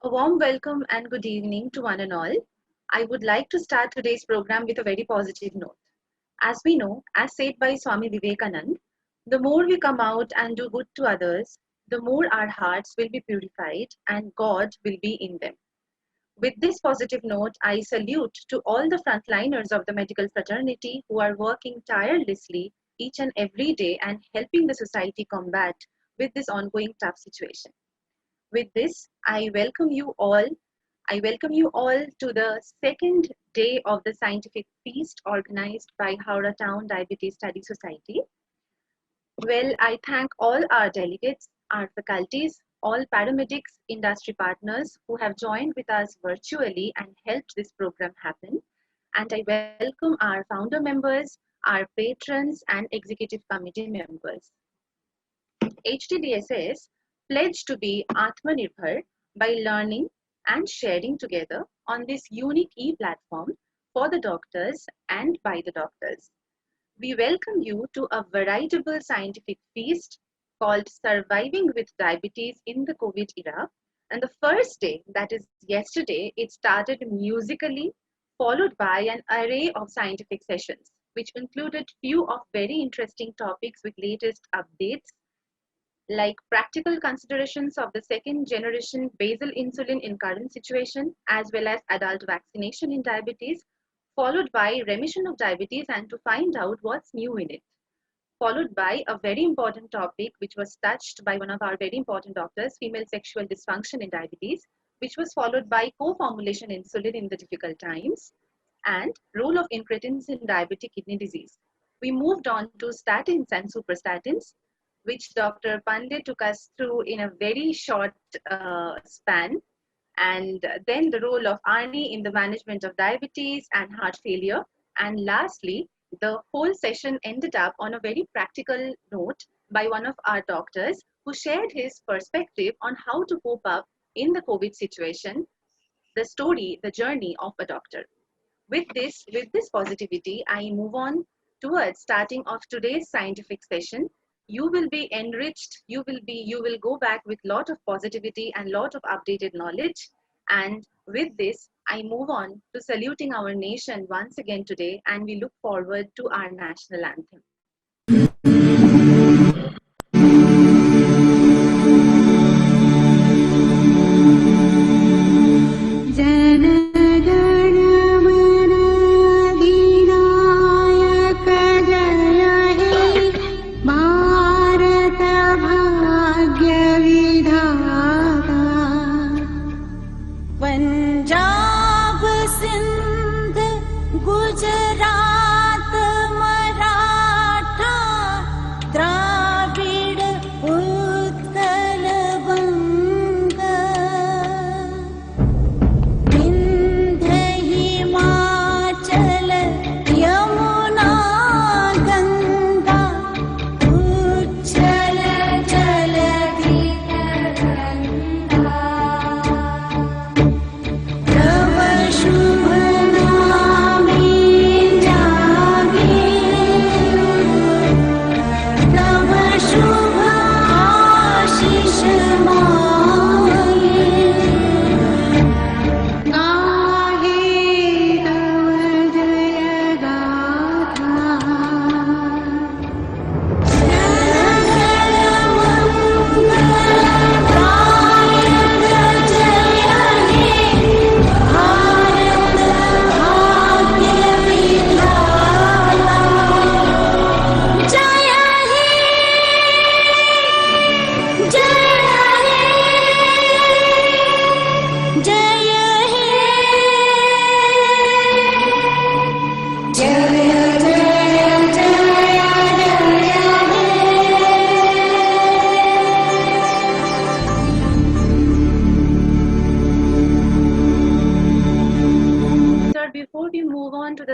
A warm welcome and good evening to one and all. I would like to start today's program with a very positive note. As we know, as said by Swami Vivekanand, the more we come out and do good to others, the more our hearts will be purified and God will be in them. With this positive note, I salute to all the frontliners of the medical fraternity who are working tirelessly each and every day and helping the society combat with this ongoing tough situation. With this, I welcome you all. I welcome you all to the second day of the scientific feast organized by Howrah Town Diabetes Study Society. Well, I thank all our delegates, our faculties, all paramedics, industry partners who have joined with us virtually and helped this program happen. And I welcome our founder members, our patrons, and executive committee members. HTDSS pledged to be Atmanirbhar by learning and sharing together on this unique e-platform for the doctors and by the doctors. We welcome you to a veritable scientific feast called Surviving with Diabetes in the COVID era. And the first day, that is yesterday, it started musically, followed by an array of scientific sessions, which included few of very interesting topics with latest updates, like practical considerations of the second generation basal insulin in current situation, as well as adult vaccination in diabetes, followed by remission of diabetes and to find out what's new in it, followed by a very important topic which was touched by one of our very important doctors, female sexual dysfunction in diabetes, which was followed by co-formulation insulin in the difficult times and role of incretins in diabetic kidney disease. We moved on to statins and superstatins, which Dr. Pandey took us through in a very short span. And then the role of Arnie in the management of diabetes and heart failure. And lastly, the whole session ended up on a very practical note by one of our doctors who shared his perspective on how to cope up in the COVID situation, the story, the journey of a doctor. With this positivity, I move on towards starting of today's scientific session. You will be enriched, you will go back with lot of positivity and lot of updated knowledge. And with this, I move on to saluting our nation once again today, and we look forward to our national anthem.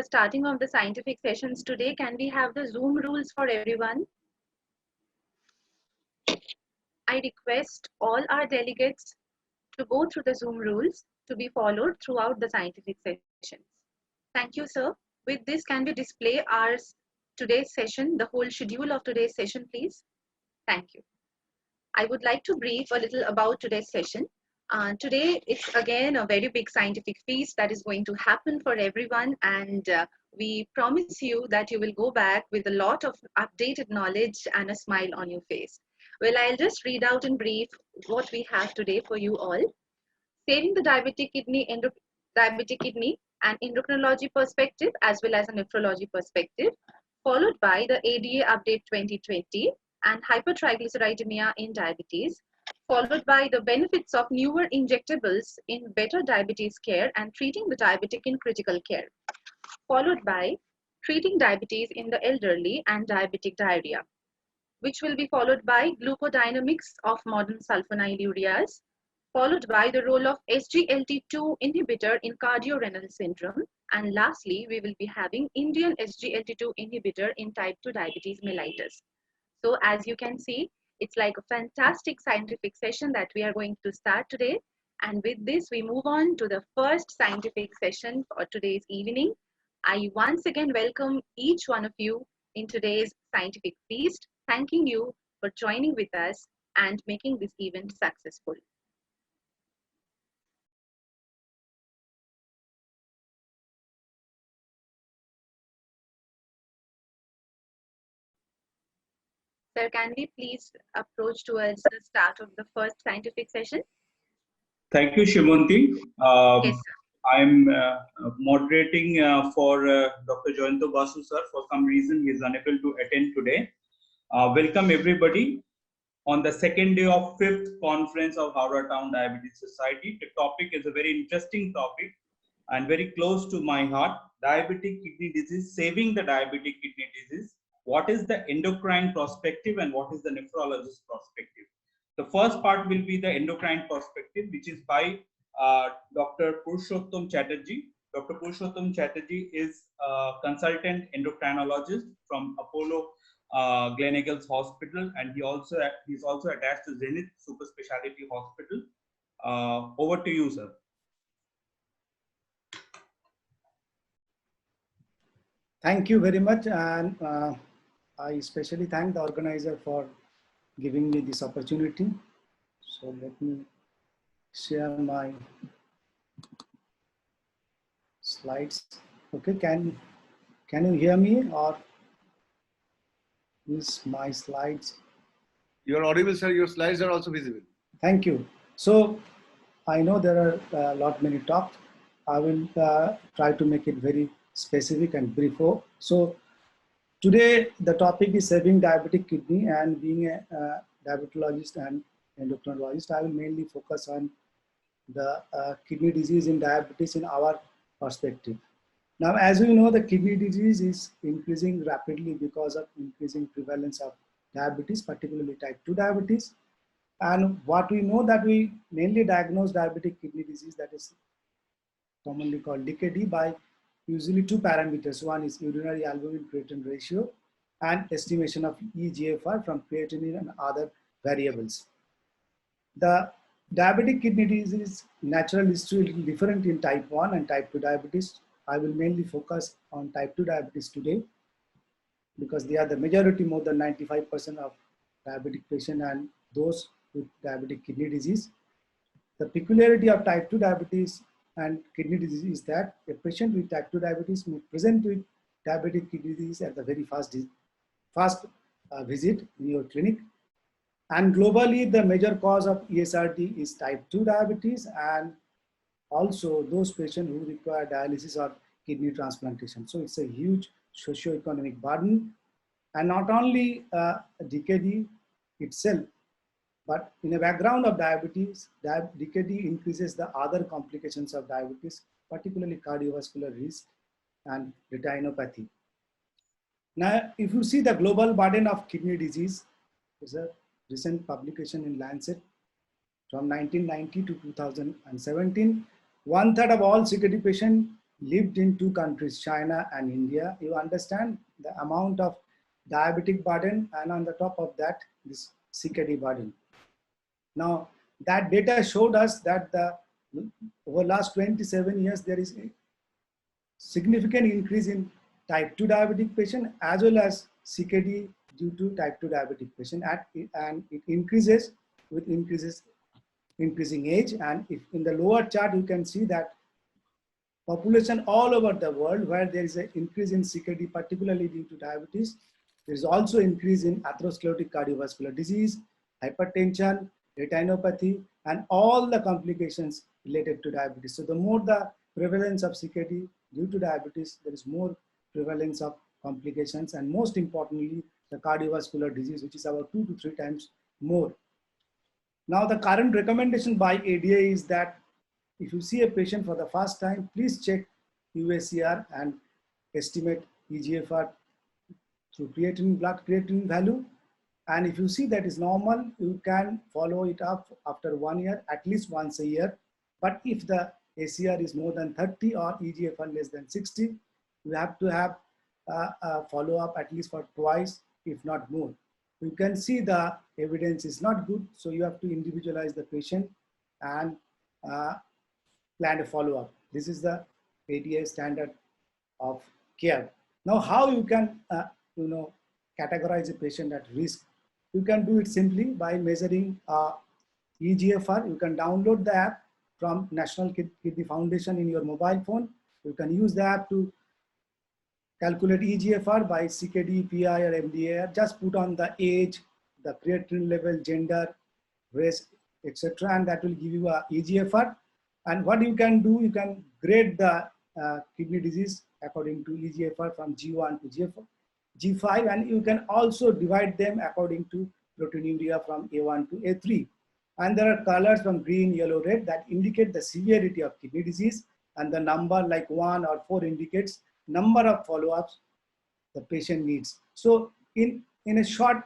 Starting of the scientific sessions today, can we have the Zoom rules for everyone? I request all our delegates to go through the Zoom rules to be followed throughout the scientific sessions. Thank you, sir. With this, can we display our today's session, the whole schedule of today's session, please? Thank you. I would like to brief a little about today's session. Today, it's again a very big scientific feast that is going to happen for everyone, and we promise you that you will go back with a lot of updated knowledge and a smile on your face. Well, I'll just read out in brief what we have today for you all. Saving the diabetic kidney, an endocrinology perspective as well as a nephrology perspective, followed by the ADA Update 2020 and hypertriglyceridemia in diabetes, followed by the benefits of newer injectables in better diabetes care and treating the diabetic in critical care, followed by treating diabetes in the elderly and diabetic diarrhea, which will be followed by glucodynamics of modern sulfonylureas, followed by the role of SGLT2 inhibitor in cardiorenal syndrome, and lastly, we will be having Indian SGLT2 inhibitor in type 2 diabetes mellitus. So as you can see, it's like a fantastic scientific session that we are going to start today. And with this, we move on to the first scientific session for today's evening. I once again welcome each one of you in today's scientific feast, thanking you for joining with us and making this event successful. Sir, can we please approach towards the start of the first scientific session? Thank you, Shimonti. Yes, sir. I'm moderating for Dr. Joyanto Basu, sir. For some reason, he is unable to attend today. Welcome, everybody. On the second day of 5th conference of Howrah Town Diabetes Society, the topic is a very interesting topic and very close to my heart. Diabetic kidney disease, saving the diabetic kidney disease. What is the endocrine perspective and what is the nephrologist perspective? The first part will be the endocrine perspective, which is by Dr. Purushottam Chatterjee. Dr. Purushottam Chatterjee is a consultant endocrinologist from Apollo Gleneagles Hospital, and he's also attached to Zenith Super Speciality Hospital. Over to you, sir. Thank you very much, and I especially thank the organizer for giving me this opportunity. So let me share my slides. Okay, can you hear me, or is my slides? You are audible, sir. Your slides are also visible. Thank you. So I know there are a lot many talks. I will try to make it very specific and brief. So today the topic is saving diabetic kidney, and being a diabetologist and endocrinologist, I will mainly focus on the kidney disease in diabetes in our perspective. Now, as we know, the kidney disease is increasing rapidly because of increasing prevalence of diabetes, particularly type 2 diabetes. And what we know, that we mainly diagnose diabetic kidney disease, that is commonly called DKD, by usually two parameters. One is urinary albumin creatinine ratio and estimation of eGFR from creatinine and other variables. The diabetic kidney disease natural history is different in type 1 and type 2 diabetes. I will mainly focus on type 2 diabetes today because they are the majority, more than 95% of diabetic patients and those with diabetic kidney disease. The peculiarity of type 2 diabetes and kidney disease is that a patient with type 2 diabetes may present with diabetic kidney disease at the very first visit in your clinic. And globally, the major cause of ESRD is type 2 diabetes, and also those patients who require dialysis or kidney transplantation. So it's a huge socioeconomic burden, and not only DKD itself, but in a background of diabetes, DKD increases the other complications of diabetes, particularly cardiovascular risk and retinopathy. Now, if you see the global burden of kidney disease, there's a recent publication in Lancet from 1990 to 2017. 1/3 of all CKD patients lived in two countries, China and India. You understand the amount of diabetic burden, and on the top of that, this CKD burden. Now, that data showed us that over the last 27 years, there is a significant increase in type 2 diabetic patient as well as CKD due to type 2 diabetic patient, and it increases with increases increasing age. And if in the lower chart, you can see that population all over the world where there is an increase in CKD, particularly due to diabetes. There is also increase in atherosclerotic cardiovascular disease, hypertension, retinopathy, and all the complications related to diabetes. So the more the prevalence of CKD due to diabetes, there is more prevalence of complications, and most importantly, the cardiovascular disease, which is about 2 to 3 times more. Now, the current recommendation by ADA is that if you see a patient for the first time, please check UACR and estimate EGFR through blood creatinine value. And if you see that is normal, you can follow it up after 1 year, at least once a year. But if the ACR is more than 30 or EGFR less than 60, you have to have a follow-up at least for twice, if not more. You can see the evidence is not good, so you have to individualize the patient and plan a follow-up. This is the ADA standard of care. Now, how you can categorize a patient at risk? You can do it simply by measuring EGFR. You can download the app from National Kidney Foundation in your mobile phone. You can use the app to calculate EGFR by CKD, PI, or MDA. Just put on the age, the creatinine level, gender, race, etc., and that will give you a EGFR. And what you can do, you can grade the kidney disease according to EGFR from G1 to G5, and you can also divide them according to proteinuria from A1 to A3. And there are colors from green, yellow, red that indicate the severity of kidney disease, and the number like 1 or 4 indicates number of follow-ups the patient needs. So in a short,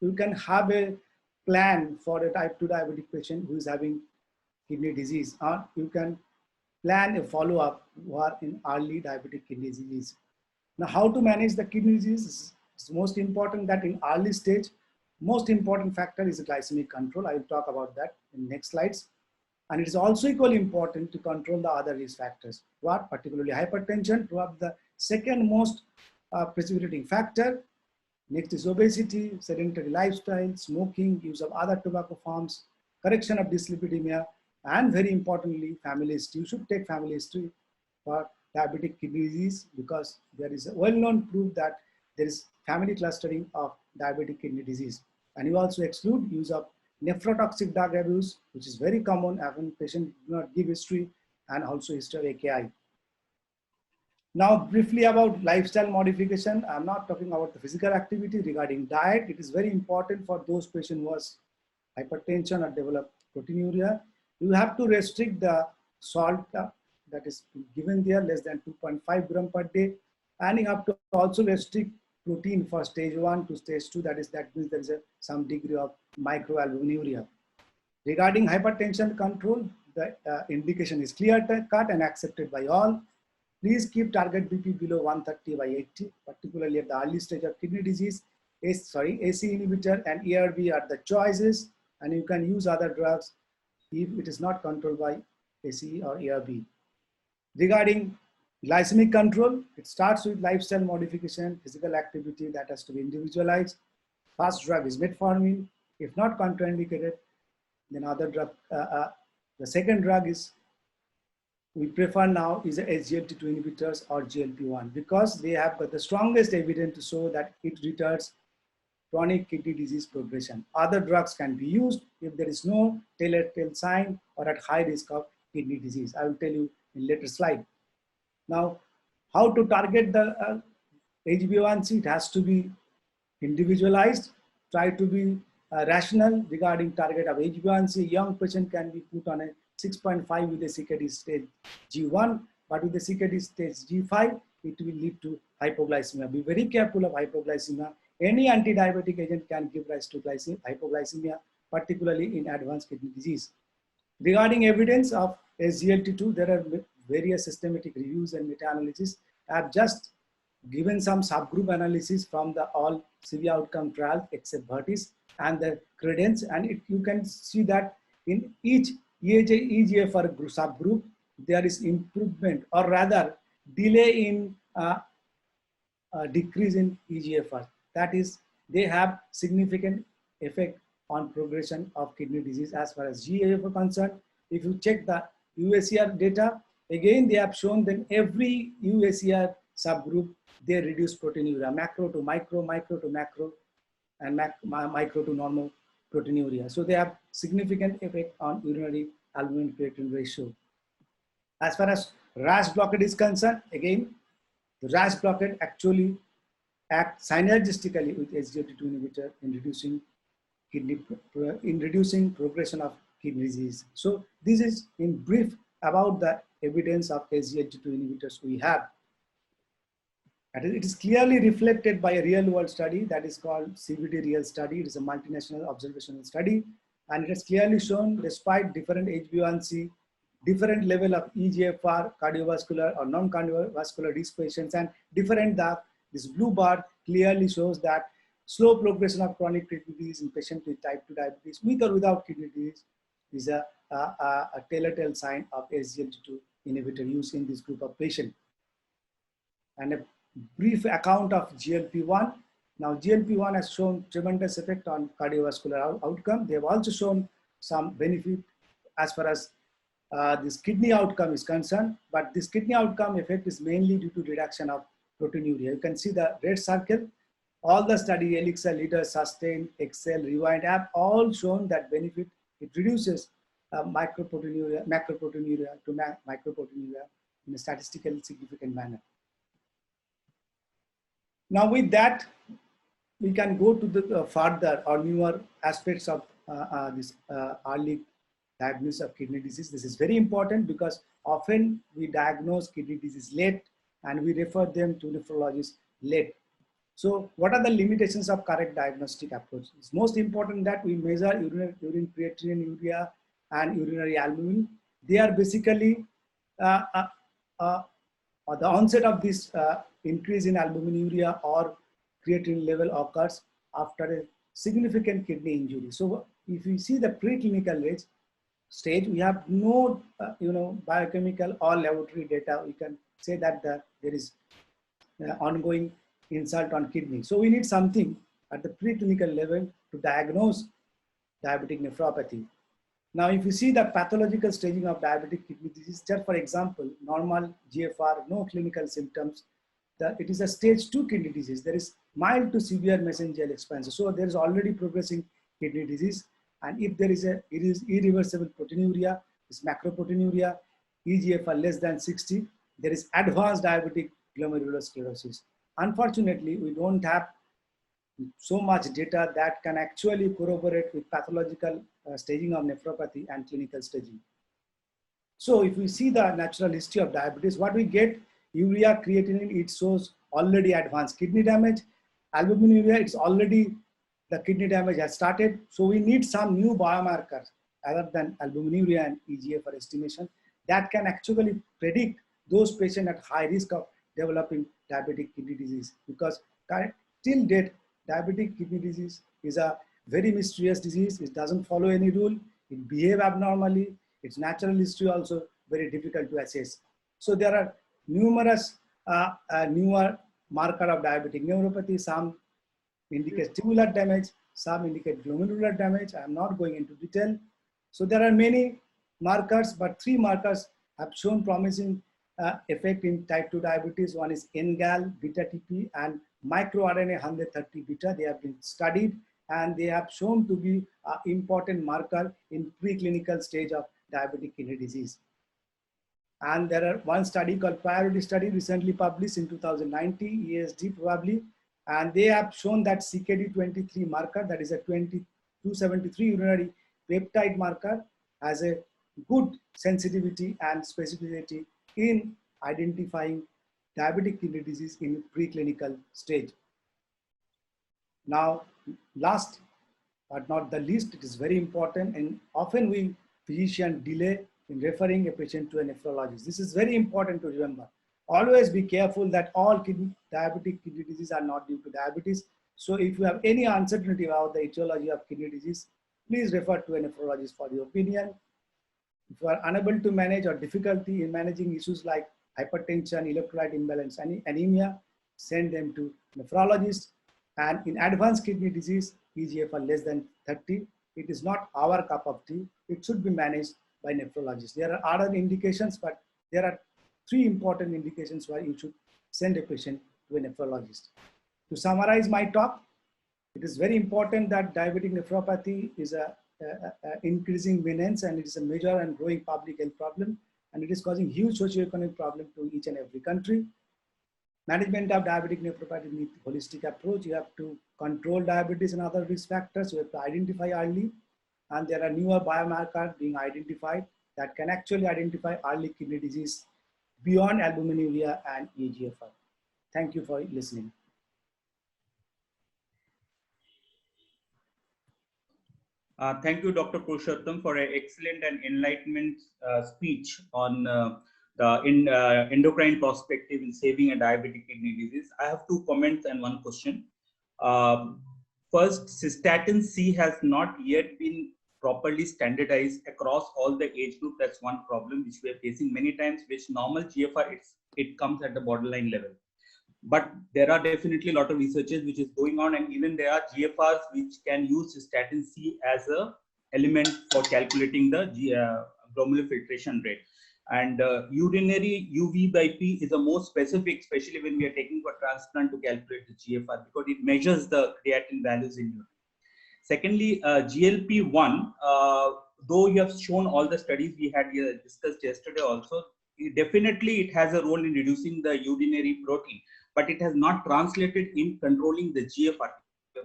you can have a plan for a type 2 diabetic patient who is having kidney disease, or you can plan a follow-up who are in early diabetic kidney disease. Now, how to manage the kidney disease? It's most important that in early stage, most important factor is glycemic control. I will talk about that in next slides. And it is also equally important to control the other risk factors. What? Particularly hypertension, probably the second most precipitating factor. Next is obesity, sedentary lifestyle, smoking, use of other tobacco forms, correction of dyslipidemia, and very importantly, family history. You should take family history for diabetic kidney disease because there is a well-known proof that there is family clustering of diabetic kidney disease. And you also exclude use of nephrotoxic drug abuse, which is very common when patients do not give history, and also history of AKI. Now, briefly about lifestyle modification. I'm not talking about the physical activity. Regarding diet, it is very important for those patients who has hypertension or develop proteinuria. You have to restrict the salt that is given there, less than 2.5 gram per day. And you have to also restrict protein for stage 1 to stage 2. That means there is some degree of microalbuminuria. Regarding hypertension control, the indication is clear-cut and accepted by all. Please keep target BP below 130 by 80, particularly at the early stage of kidney disease. AC inhibitor and ARB are the choices, and you can use other drugs if it is not controlled by ACE or ARB. Regarding glycemic control, it starts with lifestyle modification, physical activity that has to be individualized. First drug is metformin. If not contraindicated, then other drug. The second drug is we prefer now is SGLT2 inhibitors or GLP-1 because they have got the strongest evidence to show that it retards chronic kidney disease progression. Other drugs can be used if there is no telltale sign or at high risk of kidney disease. I will tell you in later slide. Now, how to target the HbA1c? It has to be individualized. Try to be rational regarding target of HbA1c. Young patient can be put on a 6.5 with a CKD stage G1, but with the CKD stage G5, it will lead to hypoglycemia. Be very careful of hypoglycemia. Any anti-diabetic agent can give rise to hypoglycemia, particularly in advanced kidney disease. Regarding evidence of SGLT2, there are various systematic reviews and meta-analysis. I have just given some subgroup analysis from the all severe outcome trials except Varieties and the Credence, and you can see that in each EGFR subgroup, there is improvement or rather delay in decrease in EGFR. That is, they have significant effect on progression of kidney disease as far as GAF are concerned. If you check the UACR data, again, they have shown that every UACR subgroup, they reduce proteinuria, macro to micro, micro to macro, and micro to normal proteinuria. So they have significant effect on urinary albumin creatinine ratio. As far as RAS blockade is concerned, again, the RAS blockade actually acts synergistically with SGLT2 inhibitor in reducing progression of kidney disease. So this is in brief about the evidence of SGLT2 inhibitors we have. And it is clearly reflected by a real-world study that is called CVD Real Study. It is a multinational observational study, and it has clearly shown, despite different HbA1c, different level of eGFR, cardiovascular or non-cardiovascular risk patients, and different this blue bar clearly shows that slow progression of chronic kidney disease in patients with type 2 diabetes, with or without kidney disease, is a telltale sign of SGLT2 inhibitor use in this group of patients. And a brief account of GLP-1. Now, GLP-1 has shown tremendous effect on cardiovascular outcome. They have also shown some benefit as far as this kidney outcome is concerned, but this kidney outcome effect is mainly due to reduction of proteinuria. You can see the red circle. All the study, Elixir, Leader, Sustain, Excel, Rewind have all shown that benefit. It reduces macroproteinuria to microproteinuria in a statistically significant manner. Now with that, we can go to the further or newer aspects of this early diagnosis of kidney disease. This is very important because often we diagnose kidney disease late and we refer them to nephrologists late. So what are the limitations of correct diagnostic approach? It's most important that we measure urine creatinine, urea, and urinary albumin. They are basically the onset of this increase in albuminuria or creatinine level occurs after a significant kidney injury. So if we see the preclinical stage, we have no biochemical or laboratory data. We can say that there is ongoing insult on kidney. So we need something at the preclinical level to diagnose diabetic nephropathy. Now, if you see the pathological staging of diabetic kidney disease, just for example, normal GFR, no clinical symptoms, it is a stage 2 kidney disease. There is mild to severe mesangial expansion. So there is already progressing kidney disease. And if there is irreversible proteinuria, is macroproteinuria, eGFR less than 60, there is advanced diabetic glomerular sclerosis. Unfortunately, we don't have so much data that can actually corroborate with pathological staging of nephropathy and clinical staging. So if we see the natural history of diabetes, what we get, urea, creatinine, it shows already advanced kidney damage. Albuminuria, it's already, the kidney damage has started. So we need some new biomarkers other than albuminuria and eGFR estimation that can actually predict those patients at high risk of developing diabetic kidney disease, because till date, diabetic kidney disease is a very mysterious disease. It doesn't follow any rule. It behaves abnormally. Its natural history also very difficult to assess. So there are numerous newer marker of diabetic neuropathy. Some indicate tubular damage, some indicate glomerular damage. I am not going into detail. So there are many markers, but 3 markers have shown promising effect in type 2 diabetes. One is NGAL, beta TP, and microRNA 130 beta. They have been studied and they have shown to be an important marker in preclinical stage of diabetic kidney disease. And there are one study called Priority Study recently published in 2019, ESD probably, and they have shown that CKD23 marker, that is a 273 urinary peptide marker, has a good sensitivity and specificity in identifying diabetic kidney disease in preclinical stage. Now, last but not the least, it is very important, and often we physicians delay in referring a patient to a nephrologist. This is very important to remember. Always be careful that all diabetic kidney disease are not due to diabetes. So if you have any uncertainty about the etiology of kidney disease, please refer to a nephrologist for your opinion. If you are unable to manage or difficulty in managing issues like hypertension, electrolyte imbalance, and anemia, send them to nephrologist. And in advanced kidney disease, eGFR less than 30, it is not our cup of tea. It should be managed by nephrologists. There are other indications, but there are 3 important indications why you should send a patient to a nephrologist. To summarize my talk, it is very important that diabetic nephropathy is a increasing menace, and it is a major and growing public health problem, and it is causing huge socioeconomic problem to each and every country. Management of diabetic nephropathy needs holistic approach. You have to control diabetes and other risk factors. You have to identify early, and there are newer biomarkers being identified that can actually identify early kidney disease beyond albuminuria and EGFR. Thank you for listening. Thank you, Dr. Purushottam, for an excellent and enlightenment speech on the endocrine perspective in saving a diabetic kidney disease. I have 2 comments and 1 question. First, cystatin C has not yet been properly standardized across all the age group. That's one problem which we are facing many times, which normal GFR, it comes at the borderline level. But there are definitely a lot of researches which is going on, and even there are GFRs which can use cystatin C as a element for calculating the glomerular filtration rate. And urinary UV by P is the most specific, especially when we are taking for transplant to calculate the GFR, because it measures the creatinine values in urine. Secondly, GLP-1, though you have shown all the studies we had discussed yesterday also, definitely it has a role in reducing the urinary protein, but it has not translated in controlling the GFR.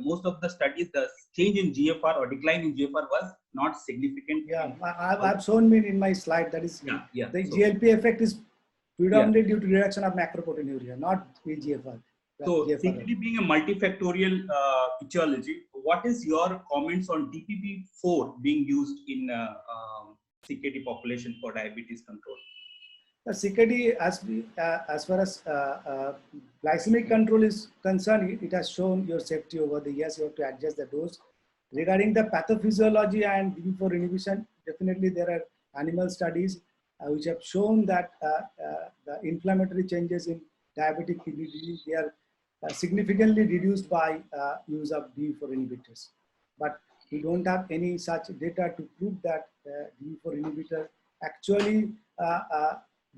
Most of the studies, the change in GFR or decline in GFR was not significant. Yeah, I've shown it in my slide. That is, the GLP effect is predominantly due to reduction of macroproteinuria, not GFR. So, CKD being a multifactorial etiology, what is your comments on DPP-4 being used in CKD population for diabetes control? The CKD, as far as glycemic control is concerned, it has shown your safety over the years. You have to adjust the dose. Regarding the pathophysiology and DPP-4 inhibition, definitely there are animal studies which have shown that the inflammatory changes in diabetic kidney disease, they are significantly reduced by use of DPP-4 inhibitors. But we don't have any such data to prove that DPP-4 inhibitor actually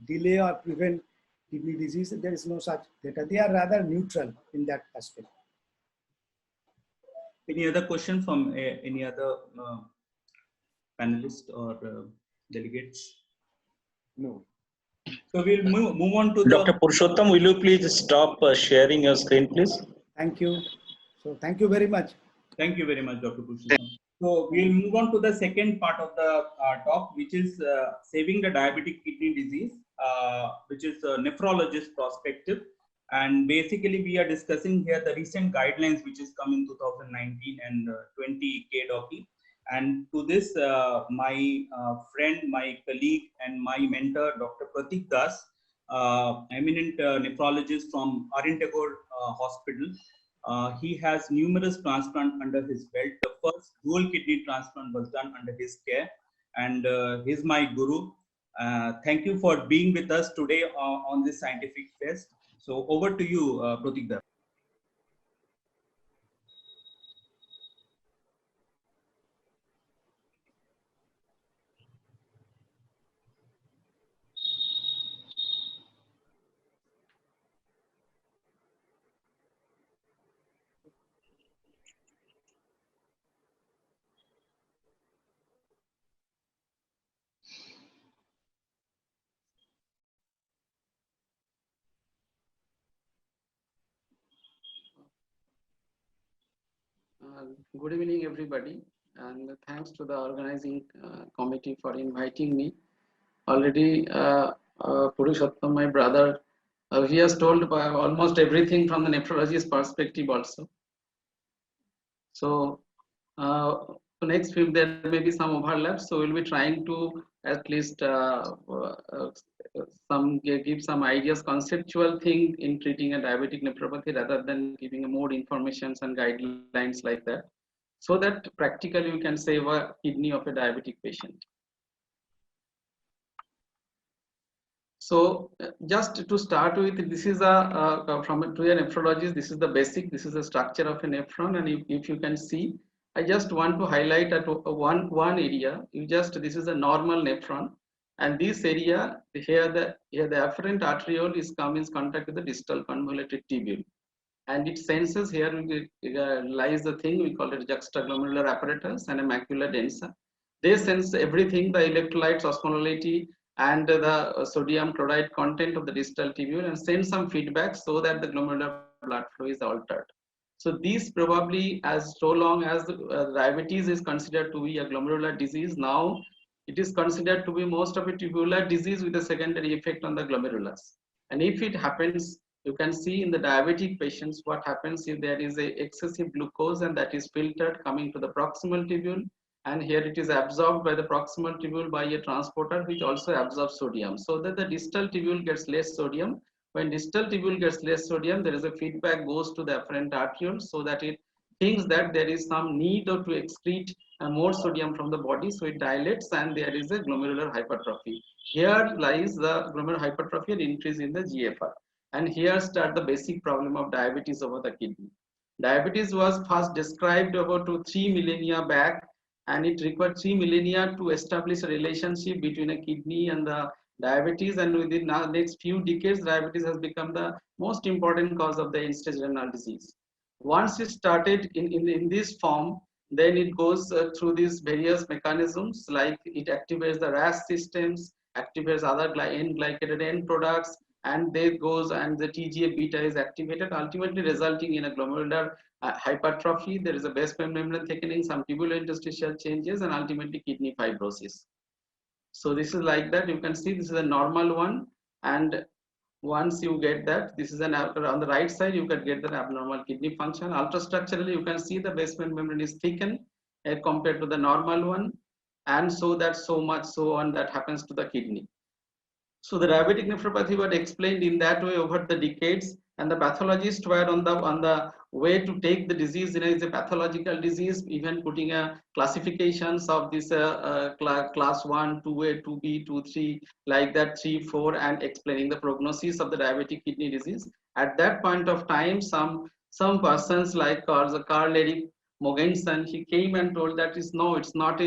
delay or prevent kidney disease. There is no such data. They are rather neutral in that aspect. Any other question from any other panelists or delegates? No. So we'll move on to Dr. Purushottam, will you please stop sharing your screen, please? Thank you. So thank you very much. Thank you very much, Dr. Purushottam. So we'll move on to the second part of the talk, which is saving the diabetic kidney disease, which is a nephrologist perspective. And basically, we are discussing here the recent guidelines, which is come in 2019 and 20 KDOCI. And to this, my friend, my colleague, and my mentor, Dr. Pratik Das, eminent nephrologist from Arintagore Hospital. He has numerous transplants under his belt. The first dual kidney transplant was done under his care, and he's my guru. Thank you for being with us today on this scientific fest. So over to you, Pratik Das. Good evening, everybody, and thanks to the organizing committee for inviting me. Already, Purushottam, my brother, he has told almost everything from the nephrologist perspective also. So, next week there may be some overlap, so we'll be trying to at least give some ideas, conceptual thing in treating a diabetic nephropathy rather than giving more information and guidelines like that, so that practically you can save a kidney of a diabetic patient. So just to start with, this is to a nephrologist, this is the basic, this is the structure of a nephron, and if you can see, I just want to highlight at one area. This is a normal nephron, and this area here the afferent arteriole is come in contact with the distal convoluted tubule, and it senses here lies the thing we call it juxtaglomerular apparatus and a macula densa. They sense everything, the electrolytes, osmolality, and the sodium chloride content of the distal tubule, and send some feedback so that the glomerular blood flow is altered. So these probably, as so long as diabetes is considered to be a glomerular disease, now it is considered to be most of a tubular disease with a secondary effect on the glomerulus. And if it happens, you can see in the diabetic patients what happens if there is a excessive glucose and that is filtered coming to the proximal tubule, and here it is absorbed by the proximal tubule by a transporter which also absorbs sodium, so that the distal tubule gets less sodium. When distal tubule gets less sodium, there is a feedback goes to the afferent arteriole so that it thinks that there is some need to excrete more sodium from the body, so it dilates and there is a glomerular hypertrophy. Here lies the glomerular hypertrophy and increase in the GFR. And here start the basic problem of diabetes over the kidney. Diabetes was first described about 3 millennia back, and it required 3 millennia to establish a relationship between a kidney and the diabetes, and within the next few decades diabetes has become the most important cause of the end-stage renal disease. Once it started in this form, then it goes through these various mechanisms, like it activates the RAS systems, activates other N-glycated end products, and they goes and the TGA beta is activated, ultimately resulting in a glomerular hypertrophy. There is a basement membrane thickening, some tubulointerstitial changes, and ultimately kidney fibrosis. So this is like that. You can see this is a normal one, and once you get that, this is an on the right side, you can get the abnormal kidney function. Ultrastructurally, you can see the basement membrane is thickened compared to the normal one, and so that so much so on that happens to the kidney. So the diabetic nephropathy was explained in that way over the decades, and the pathologists were on the way to take the disease as a pathological disease, even putting a classifications of this class 1, 2A, 2B, 2, 3, like that 3, 4, and explaining the prognosis of the diabetic kidney disease. At that point of time, some persons like Carl Erik Mogensen, he came and told that it's not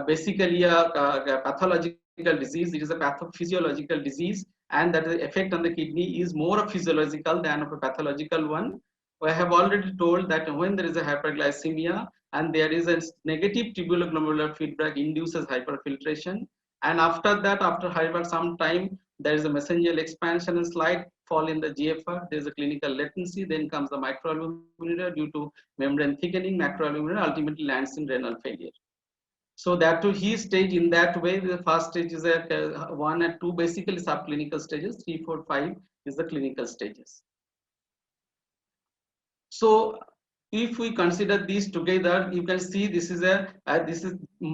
basically a pathological disease, it is a pathophysiological disease, and that the effect on the kidney is more of physiological than of a pathological one. I have already told that when there is a hyperglycemia and there is a negative tubuloglomerular feedback induces hyperfiltration, and after that, after some time, there is a mesangial expansion and slight fall in the GFR, there is a clinical latency, then comes the microalbuminuria due to membrane thickening, macroalbuminuria ultimately lands in renal failure. So that too, he stage in that way. The first stage is 1 and 2 basically subclinical stages. 3, 4, 5 is the clinical stages. So if we consider these together, you can see this is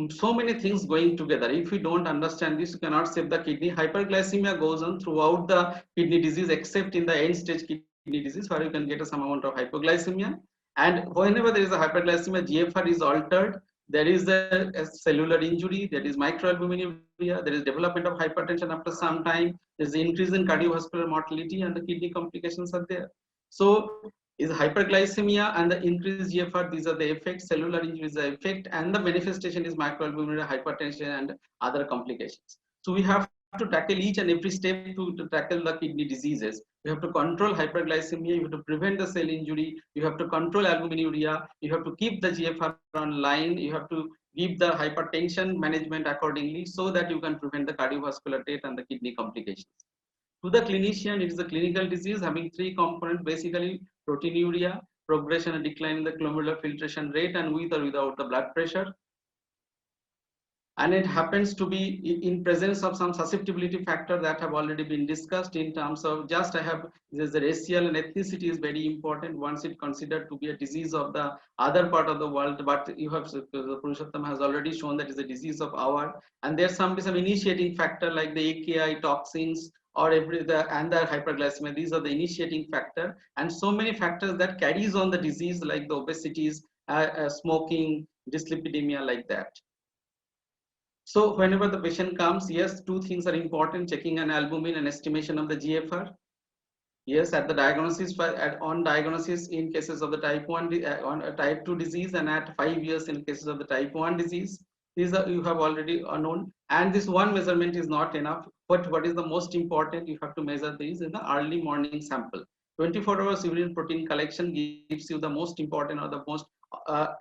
so many things going together. If we don't understand this, you cannot save the kidney. Hyperglycemia goes on throughout the kidney disease, except in the end stage kidney disease, where you can get some amount of hypoglycemia. And whenever there is a hyperglycemia, GFR is altered. There is a cellular injury, there is microalbuminuria, there is development of hypertension after some time, there is increase in cardiovascular mortality, and the kidney complications are there. So is hyperglycemia and the increased GFR, these are the effects, cellular injury is the effect, and the manifestation is microalbuminuria, hypertension, and other complications. So we have to tackle each and every step to tackle the kidney diseases. You have to control hyperglycemia, you have to prevent the cell injury, you have to control albuminuria, you have to keep the GFR on line, you have to give the hypertension management accordingly so that you can prevent the cardiovascular death and the kidney complications. To the clinician, it is a clinical disease having 3 components, basically proteinuria, progression and decline in the glomerular filtration rate, and with or without the blood pressure. And it happens to be in presence of some susceptibility factor that have already been discussed in terms of just the racial and ethnicity is very important once it considered to be a disease of the other part of the world, but you have Purushottam has already shown that is a disease of our, and there's some initiating factor like the AKI toxins or the hyperglycemia. These are the initiating factor, and so many factors that carries on the disease like the obesities, smoking, dyslipidemia, like that. So whenever the patient comes, yes, 2 things are important: checking an albumin and estimation of the GFR. Yes, at the diagnosis, on diagnosis in cases of the type 1, on a type 2 disease, and at 5 years in cases of the type 1 disease. These are you have already known, and this one measurement is not enough. But what is the most important? You have to measure these in the early morning sample. 24 hours urine protein collection gives you the most important or the most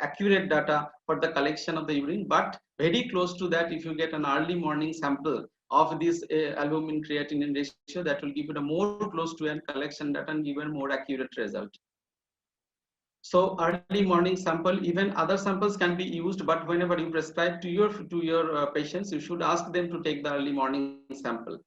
accurate data for the collection of the urine. But very close to that, if you get an early morning sample of this albumin creatinine ratio, that will give you the more close to a collection data and give a more accurate result. So early morning sample, even other samples can be used, but whenever you prescribe to your patients, you should ask them to take the early morning sample.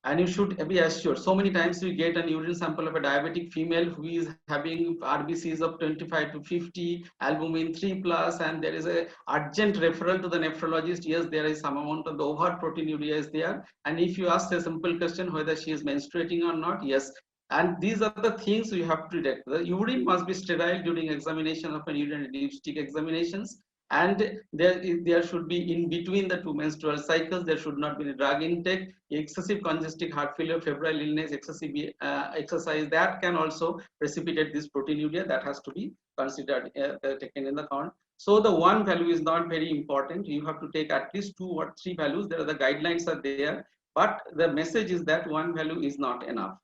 And you should be assured. So many times we get an urine sample of a diabetic female who is having RBCs of 25 to 50, albumin 3+, and there is a urgent referral to the nephrologist. Yes, there is some amount of the over proteinuria is there. And if you ask a simple question whether she is menstruating or not, yes. And these are the things you have to detect. The urine must be sterile during examination of an urinary dipstick examinations. And there should be in between the two menstrual cycles, there should not be a drug intake. Excessive congestive heart failure, febrile illness, excessive exercise, that can also precipitate this proteinuria. That has to be considered, taken in the account. So the one value is not very important. You have to take at least 2 or 3 values. There are the guidelines are there, but the message is that one value is not enough.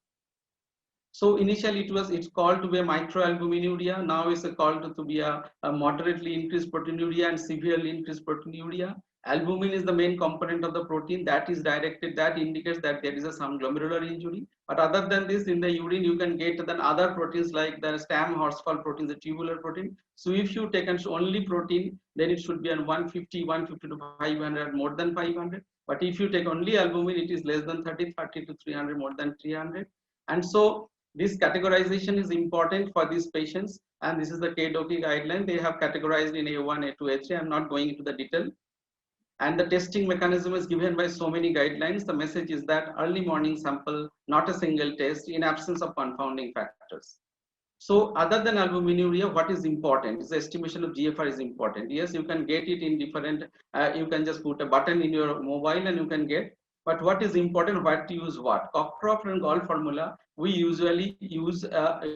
So initially it's called to be a microalbuminuria. Now it's called to be a moderately increased proteinuria and severely increased proteinuria. Albumin is the main component of the protein that is directed, that indicates that there is some glomerular injury. But other than this, in the urine you can get then other proteins like the stem horsefall protein, the tubular protein. So if you take only protein, then it should be on 150 to 500, more than 500. But if you take only albumin, it is less than 30 to 300, more than 300. And so this categorization is important for these patients, and this is the KDOQI guideline. They have categorized in A1, A2, A3. I'm not going into the detail. And the testing mechanism is given by so many guidelines. The message is that early morning sample, not a single test in absence of confounding factors. So other than albuminuria, what is important is the estimation of GFR is important. Yes, you can get it in different, you can just put a button in your mobile and you can get. But what is important, what to use what? Cockcroft and Gall formula, we usually use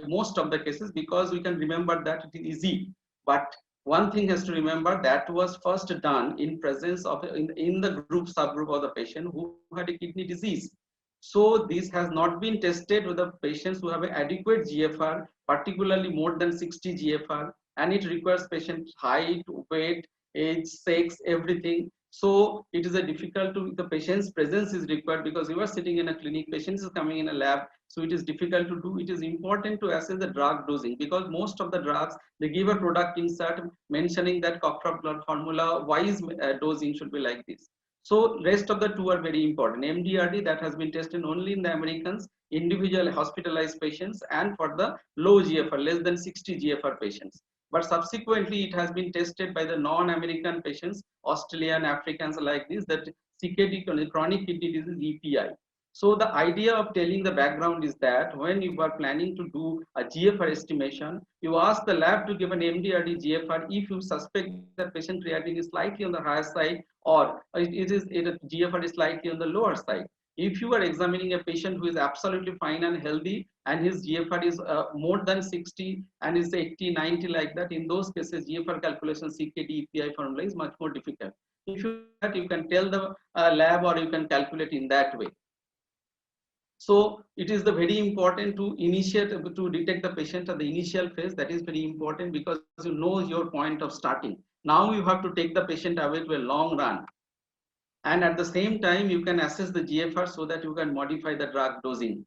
most of the cases because we can remember that it is easy. But one thing has to remember, that was first done in presence of, in the group subgroup of the patient who had a kidney disease. So this has not been tested with the patients who have an adequate GFR, particularly more than 60 GFR, and it requires patient height, weight, age, sex, everything. So it is a difficult to, the patient's presence is required because you are sitting in a clinic, patient is coming in a lab, so it is difficult to do. It is important to assess the drug dosing because most of the drugs, they give a product insert mentioning that Cockcroft formula wise dosing should be like this. So rest of the two are very important. MDRD, that has been tested only in the Americans, individual hospitalized patients, and for the low GFR, less than 60 GFR patients. But subsequently, it has been tested by the non-American patients, Australian, Africans like this, that CKD, chronic kidney disease, EPI. So the idea of telling the background is that when you are planning to do a GFR estimation, you ask the lab to give an MDRD GFR if you suspect the patient creatinine is slightly on the higher side or GFR is slightly on the lower side. If you are examining a patient who is absolutely fine and healthy and his GFR is more than 60 and is 80, 90 like that, in those cases GFR calculation CKD EPI formula is much more difficult. If you can tell the lab or you can calculate in that way. So it is the very important to initiate, to detect the patient at the initial phase. That is very important because you know your point of starting. Now you have to take the patient away to a long run. And at the same time, you can assess the GFR so that you can modify the drug dosing.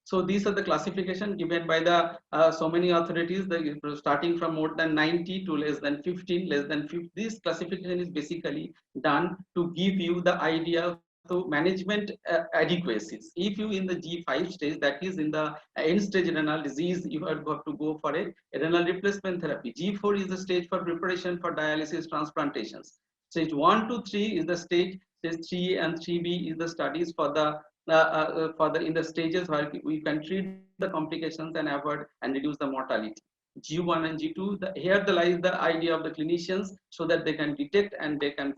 So these are the classification given by the so many authorities, starting from more than 90 to less than 15, less than 50. This classification is basically done to give you the idea to management adequacies. If you in the G5 stage, that is in the end stage renal disease, you have to go for a renal replacement therapy. G4 is the stage for preparation for dialysis transplantations. Stage 1 to 3 is the stage 3 and 3B is the studies for the in the stages where we can treat the complications and avoid and reduce the mortality. G1 and G2, here lies the idea of the clinicians so that they can detect and they can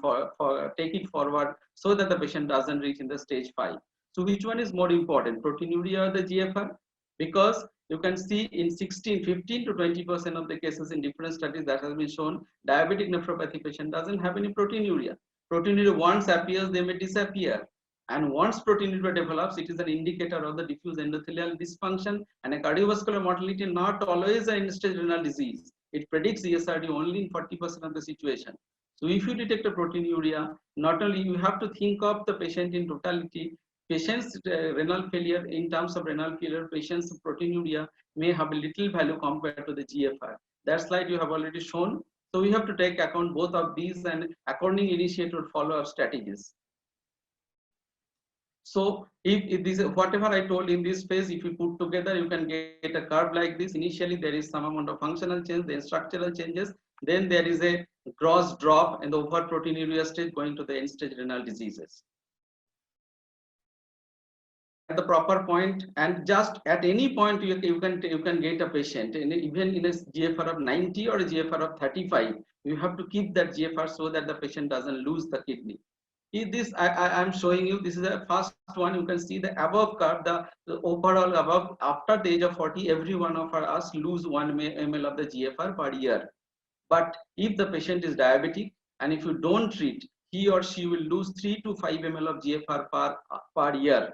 take it forward so that the patient doesn't reach in the stage 5. So which one is more important, proteinuria or the GFR? Because you can see in 15 to 20% of the cases in different studies that has been shown, diabetic nephropathy patient doesn't have any proteinuria. Proteinuria once appears, they may disappear. And once proteinuria develops, it is an indicator of the diffuse endothelial dysfunction and a cardiovascular mortality, not always an end-stage renal disease. It predicts ESRD only in 40% of the situation. So if you detect a proteinuria, not only you have to think of the patient in totality. Patients' renal failure, in terms of renal failure, patients' proteinuria may have a little value compared to the GFR. That slide you have already shown. So we have to take account both of these and accordingly initiate or follow-up strategies. So if this, whatever I told in this phase, if you put together, you can get a curve like this. Initially, there is some amount of functional change, then structural changes, then there is a gross drop in the over proteinuria stage going to the end stage renal diseases. At the proper point, and just at any point you can get a patient, and even in a GFR of 90 or a GFR of 35, you have to keep that GFR so that the patient doesn't lose the kidney. If this I am showing you, this is the first one. You can see the above curve, the overall above, after the age of 40, every one of us lose 1 ml of the GFR per year. But if the patient is diabetic and if you don't treat, he or she will lose 3 to 5 ml of GFR per year.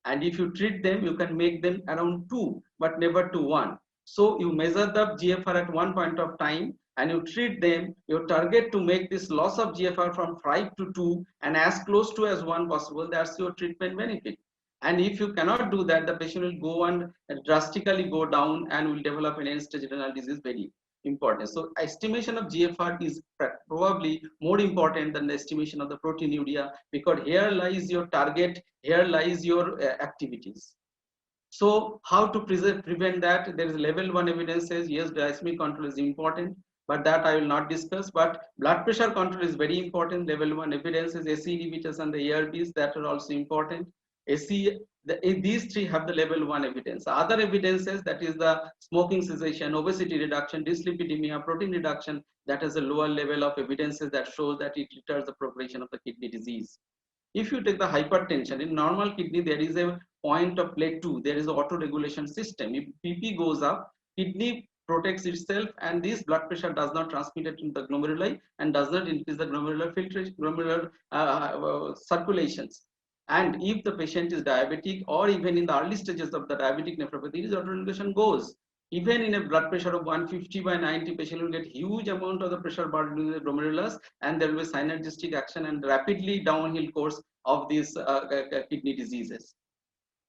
And if you treat them, you can make them around 2, but never to 1. So you measure the GFR at one point of time and you treat them. Your target to make this loss of GFR from 5 to 2 and as close to as 1 possible. That's your treatment benefit. And if you cannot do that, the patient will go and drastically go down and will develop an end-stage renal disease very important. So estimation of GFR is probably more important than the estimation of the proteinuria, because here lies your target, here lies your activities. So how to prevent that? There is level 1 evidence says yes, glycemic control is important, but that I will not discuss. But blood pressure control is very important. Level 1 evidence is ACE inhibitors and the ARBs, that are also important. These three have the level 1 evidence. Other evidences, that is the smoking cessation, obesity reduction, dyslipidemia, protein reduction, that has a lower level of evidences that shows that it retards the progression of the kidney disease. If you take the hypertension, in normal kidney there is a point of plateau, there is an auto-regulation system. If PP goes up, kidney protects itself and this blood pressure does not transmit it into the glomeruli and does not increase the glomerular filtration, glomerular circulations. And if the patient is diabetic or even in the early stages of the diabetic nephropathy, this auto-regulation goes. Even in a blood pressure of 150 by 90, patient will get huge amount of the pressure burden in the glomerulus and there will be synergistic action and rapidly downhill course of these kidney diseases.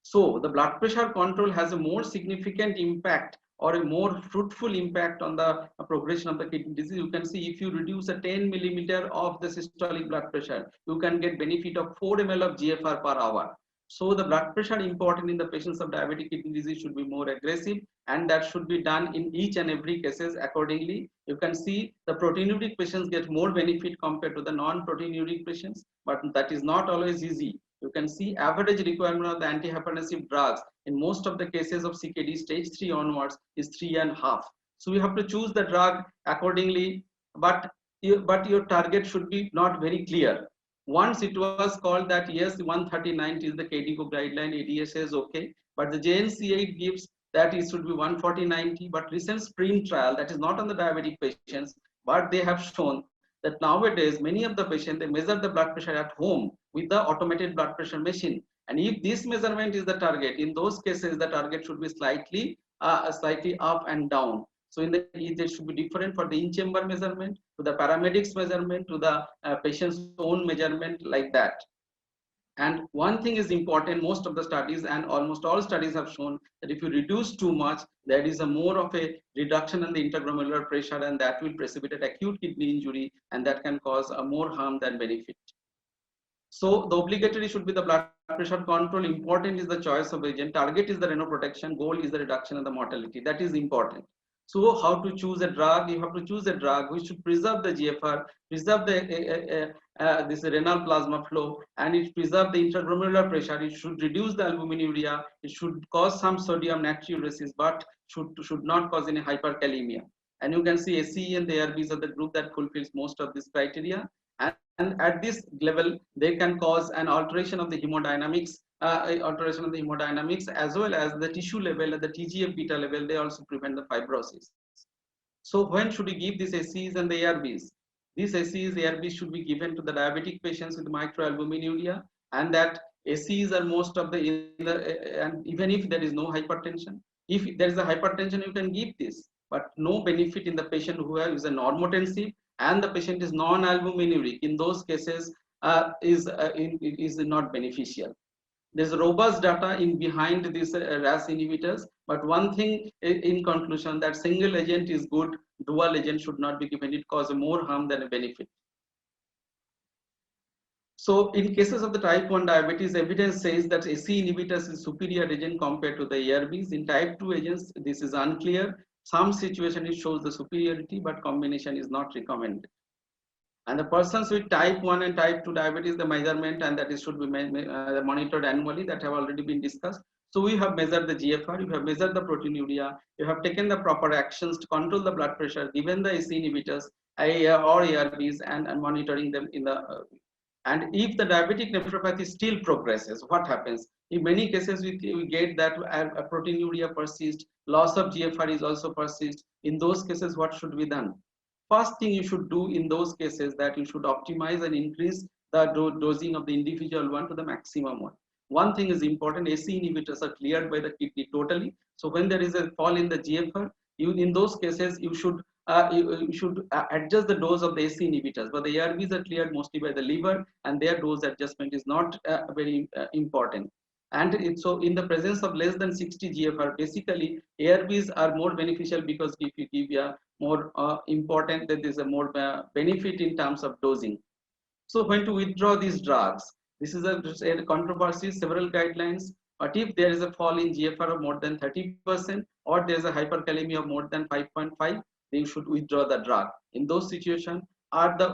So the blood pressure control has a more significant impact or a more fruitful impact on the progression of the kidney disease. You can see if you reduce a 10 millimeter of the systolic blood pressure, you can get benefit of 4 ml of GFR per hour. So the blood pressure important in the patients of diabetic kidney disease should be more aggressive, and that should be done in each and every cases accordingly. You can see the proteinuric patients get more benefit compared to the non-proteinuric patients, but that is not always easy. You can see average requirement of the antihypertensive drugs in most of the cases of CKD stage 3 onwards is 3.5. So we have to choose the drug accordingly, but your target should be not very clear. Once it was called that yes, 139 is the KDIGO guideline, ADS is okay, but the JNC8 gives that it should be 140/90. But recent SPRINT trial, that is not on the diabetic patients, but they have shown that nowadays many of the patients, they measure the blood pressure at home with the automated blood pressure machine, and if this measurement is the target, in those cases the target should be slightly up and down. So in the it should be different for the in-chamber measurement, to the paramedics measurement, to the patient's own measurement, like that. And one thing is important, most of the studies and almost all studies have shown that if you reduce too much, there is a more of a reduction in the interglomerular pressure, and that will precipitate acute kidney injury, and that can cause more harm than benefit. So the obligatory should be the blood pressure control. Important is the choice of agent. Target is the renal protection. Goal is the reduction of the mortality. That is important. So how to choose a drug? You have to choose a drug which should preserve the GFR, preserve the this renal plasma flow, and it preserve the interglomerular pressure. It should reduce the albuminuria. It should cause some sodium natriuresis, but should not cause any hyperkalemia. And you can see ACE and the ARBs are the group that fulfills most of this criteria. And at this level, they can cause an alteration of the hemodynamics alteration of the hemodynamics, as well as the tissue level at the TGF beta level, they also prevent the fibrosis. So when should we give these ACEs and the ARBs? These ACEs, ARBs should be given to the diabetic patients with microalbuminuria, and that ACEs are most of and even if there is no hypertension, if there is a hypertension, you can give this, but no benefit in the patient who is a normotensive and the patient is non-albuminuric. In those cases, is not beneficial. There's robust data in behind these RAS inhibitors, but one thing in conclusion, that single agent is good, dual agent should not be given. It causes more harm than a benefit. So in cases of the type 1 diabetes, evidence says that AC inhibitors is superior agent compared to the ARBs. In type 2 agents, this is unclear. Some situation it shows the superiority, but combination is not recommended. And the persons with type 1 and type 2 diabetes, the measurement and that is should be monitored annually, that have already been discussed. So we have measured the GFR, you have measured the proteinuria, you have taken the proper actions to control the blood pressure, given the AC inhibitors or ARBs, and monitoring them in the and if the diabetic nephropathy still progresses, what happens? In many cases, we get that proteinuria persists, loss of GFR is also persists. In those cases, what should be done? First thing you should do in those cases, that you should optimize and increase the dosing of the individual one to the maximum one. One thing is important, AC inhibitors are cleared by the kidney totally. So when there is a fall in the GFR, in those cases you should adjust the dose of the AC inhibitors, but the ARBs are cleared mostly by the liver, and their dose adjustment is not very important. And so in the presence of less than 60 GFR, basically ARBs are more beneficial, because if you give a more important, that is a more benefit in terms of dosing. So when to withdraw these drugs, this is a controversy, several guidelines. But if there is a fall in GFR of more than 30%, or there is a hyperkalemia of more than 5.5, they should withdraw the drug. In those situations, are the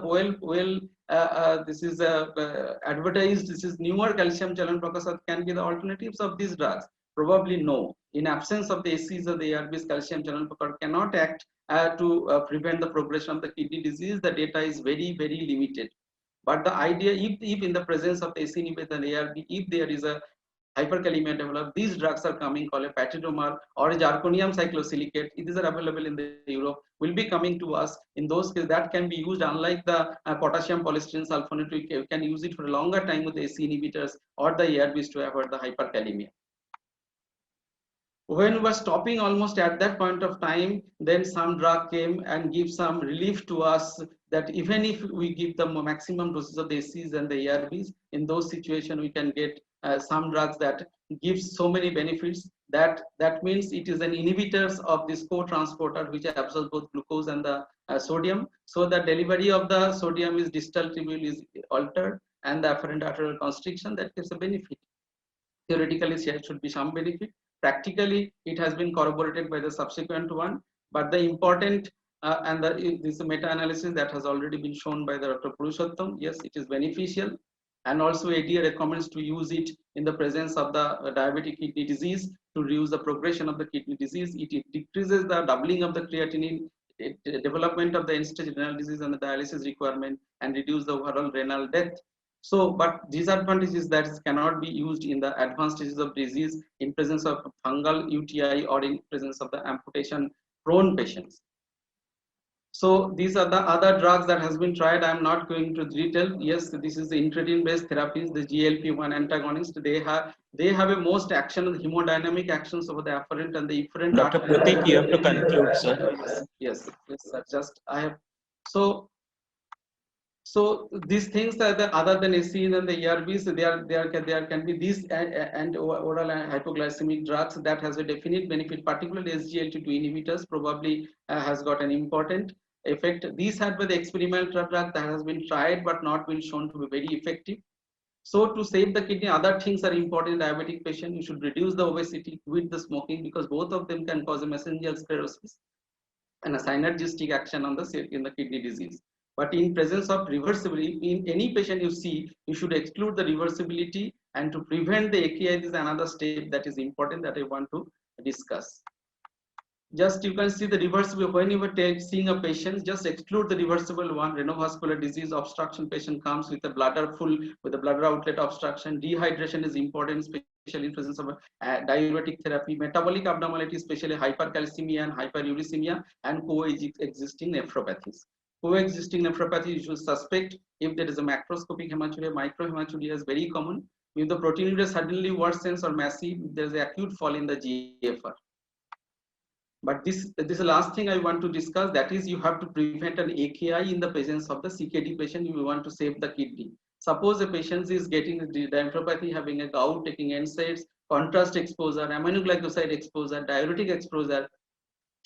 this is advertised, this is newer calcium channel blockers can be the alternatives of these drugs? Probably no. In absence of the ACs or the ARBs, calcium channel blocker cannot act to prevent the progression of the kidney disease. The data is very, very limited. But the idea, if in the presence of the AC inhibitor and ARB, if there is a hyperkalemia developed, these drugs are coming, called a patidomar or a zirconium cyclosilicate. These are available in the Europe, will be coming to us. In those cases, that can be used, unlike the potassium polystyrene sulfonate, we can use it for a longer time with the AC inhibitors or the ARBs to avoid the hyperkalemia. When we were stopping almost at that point of time, then some drug came and give some relief to us, that even if we give the maximum doses of the ACs and the ARBs, in those situations we can get some drugs that gives so many benefits, that means it is an inhibitors of this co-transporter which absorbs both glucose and the sodium. So the delivery of the sodium is distal tubule is altered, and the afferent arterial constriction, that gives a benefit. Theoretically, there should be some benefit. Practically, it has been corroborated by the subsequent one. But the important this meta-analysis that has already been shown by the Dr. Purushottam, yes, it is beneficial. And also ADA recommends to use it in the presence of the diabetic kidney disease to reduce the progression of the kidney disease. It decreases the doubling of the creatinine, development of the end-stage renal disease and the dialysis requirement, and reduce the overall renal death. So, but disadvantage is that it cannot be used in the advanced stages of disease, in presence of fungal UTI, or in presence of the amputation prone patients. So these are the other drugs that has been tried. I am not going to detail. Yes, this is the incretin based therapies, the GLP-1 antagonist. They have a most action, the hemodynamic actions over the afferent and the efferent. Dr. Pratik, you have to conclude, sir. Yes, sir. Just I have. So these things are other than ACEs and the ARBs, there can be these and oral hypoglycemic drugs that has a definite benefit, particularly SGLT2 inhibitors probably has got an important effect. These had been the experimental drug that has been tried but not been shown to be very effective. So to save the kidney, other things are important in diabetic patient. You should reduce the obesity with the smoking, because both of them can cause a mesangial sclerosis and a synergistic action on in the kidney disease. But in presence of reversibility, in any patient you see, you should exclude the reversibility, and to prevent the AKI, this is another step that is important that I want to discuss. Just you can see the reversible. When you were seeing a patient, just exclude the reversible one. Renovascular disease obstruction patient comes with a bladder full, with a bladder outlet obstruction. Dehydration is important, especially in presence of diuretic therapy. Metabolic abnormality, especially hypercalcemia and hyperuricemia, and coexisting nephropathies. Coexisting nephropathy, you should suspect if there is a macroscopic hematuria. Microhematuria is very common. If the proteinuria suddenly worsens or massive, there is an acute fall in the GFR. But this is the last thing I want to discuss, that is you have to prevent an AKI in the presence of the CKD patient. You want to save the kidney. Suppose a patient is getting nephropathy, having a gout, taking NSAIDs, contrast exposure, aminoglycoside exposure, diuretic exposure,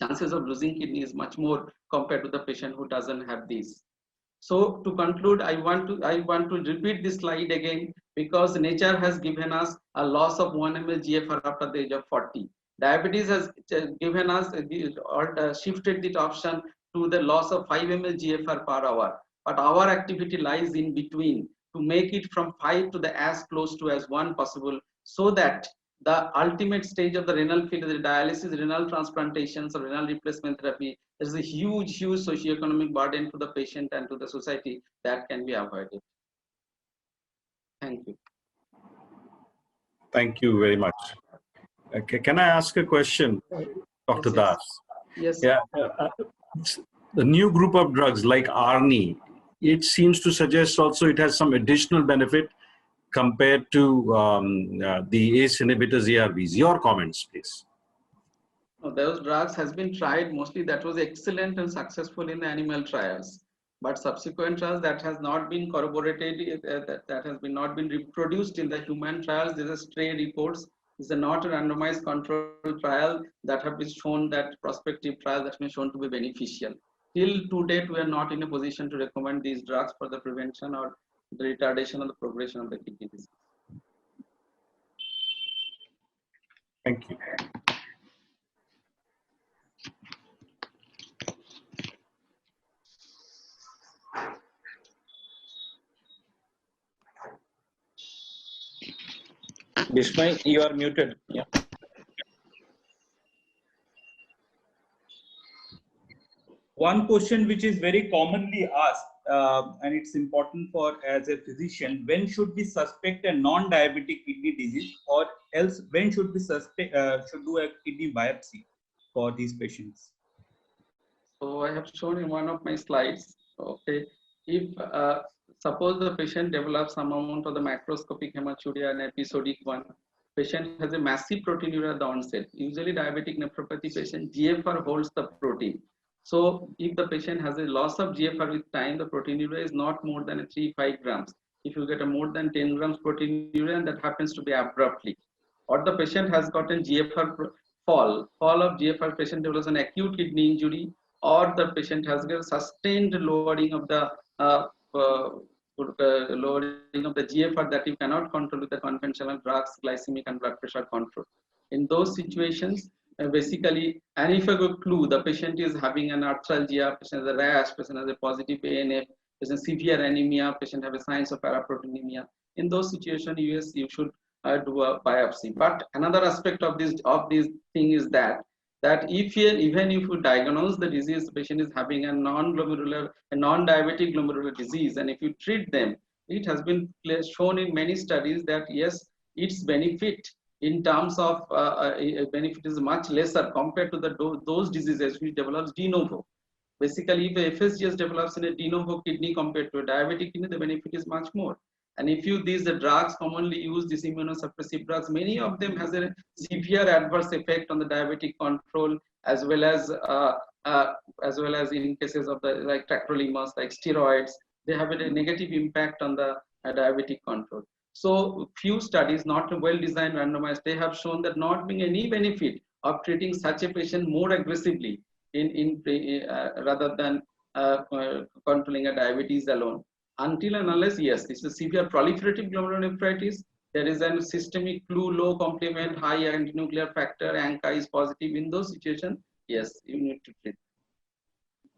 chances of losing kidney is much more compared to the patient who doesn't have these. So to conclude, I want to repeat this slide again, because nature has given us a loss of 1 ml GFR after the age of 40. Diabetes has given us shifted the option to the loss of 5 ml GFR per hour. But our activity lies in between to make it from 5 to the as close to as 1 possible, so that the ultimate stage of the renal failure, the dialysis, renal transplantations, or renal replacement therapy, there is a huge socioeconomic burden to the patient and to the society that can be avoided. Thank you. Thank you very much. Okay, can I ask a question, Dr. Yes, Das? Yes. Yeah, the new group of drugs like ARNI, it seems to suggest also it has some additional benefit compared to the ACE inhibitors, ARBs. Your comments, please. Those drugs has been tried, mostly that was excellent and successful in the animal trials, but subsequent trials that has not been corroborated, that has been not been reproduced in the human trials. These are stray reports. This is not a randomized control trial that have been shown, that prospective trial that has been shown to be beneficial. Till to date, we are not in a position to recommend these drugs for the prevention or the retardation of the progression of the kidney disease. Thank you. Bismay, you are muted. Yeah. One question which is very commonly asked, and it's important for as a physician, when should we suspect a non-diabetic kidney disease, or else when should we suspect should do a kidney biopsy for these patients? So I have shown in one of my slides. Okay, if suppose the patient develops some amount of the macroscopic hematuria, an episodic one, patient has a massive proteinuria at the onset. Usually diabetic nephropathy patient, GFR holds the protein. So if the patient has a loss of GFR with time, the proteinuria is not more than 3-5 grams. If you get a more than 10 grams proteinuria, and that happens to be abruptly, or the patient has gotten GFR fall of GFR, patient develops an acute kidney injury, or the patient has a sustained lowering of the GFR that you cannot control with the conventional drugs, glycemic and blood pressure control. In those situations, basically, and if a clue, the patient is having an arthralgia, patient has a rash, patient has a positive ANF, patient severe anemia, patient have a signs of paraproteinemia. In those situations, yes, you should do a biopsy. But another aspect of this thing is that even if you diagnose the disease, the patient is having a non-diabetic glomerular disease, and if you treat them, it has been shown in many studies that yes, its benefit in terms of benefit is much lesser compared to those diseases which develops de novo. Basically, if a FSGS develops in a de novo kidney compared to a diabetic kidney, the benefit is much more. And if these drugs commonly used, these immunosuppressive drugs, many of them has a severe adverse effect on the diabetic control, as well as in cases of the like tacrolimus, like steroids, they have a negative impact on the diabetic control. So few studies, not well designed, randomized, they have shown that not being any benefit of treating such a patient more aggressively rather than controlling a diabetes alone. Until and unless, yes, this is severe proliferative glomerulonephritis, there is a systemic clue, low complement, high antinuclear factor, ANCA is positive. In those situations, yes, you need to treat.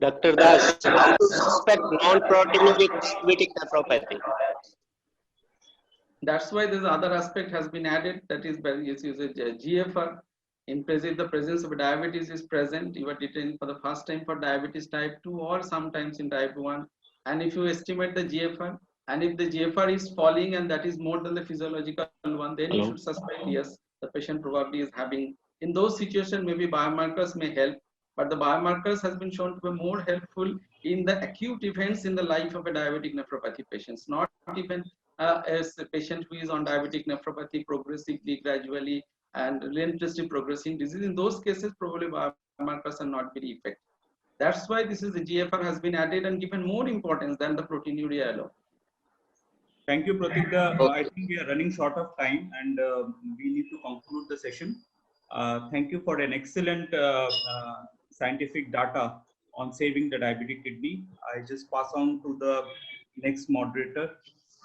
Dr. Das, how to suspect non-proteinuric diabetic nephropathy? That's why this other aspect has been added, that is GFR. In present, the presence of diabetes is present, you are detecting for the first time for diabetes type 2 or sometimes in type 1. And if you estimate the GFR, and if the GFR is falling and that is more than the physiological one, then you should suspect, yes, the patient probably is having. In those situations, maybe biomarkers may help, but the biomarkers has been shown to be more helpful in the acute events in the life of a diabetic nephropathy patient, not even as a patient who is on diabetic nephropathy progressively, gradually, and relentlessly progressing disease. In those cases, probably biomarkers are not very effective. That's why this is the GFR has been added and given more importance than the proteinuria alone. Thank you, Pratikda. I think we are running short of time and we need to conclude the session. Thank you for an excellent scientific data on saving the diabetic kidney. I just pass on to the next moderator.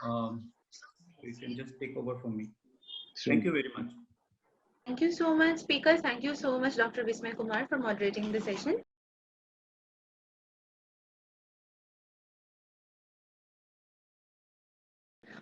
You can just take over from me. Thank you very much. Thank you so much, speakers. Thank you so much, Dr. Vismay Kumar, for moderating the session.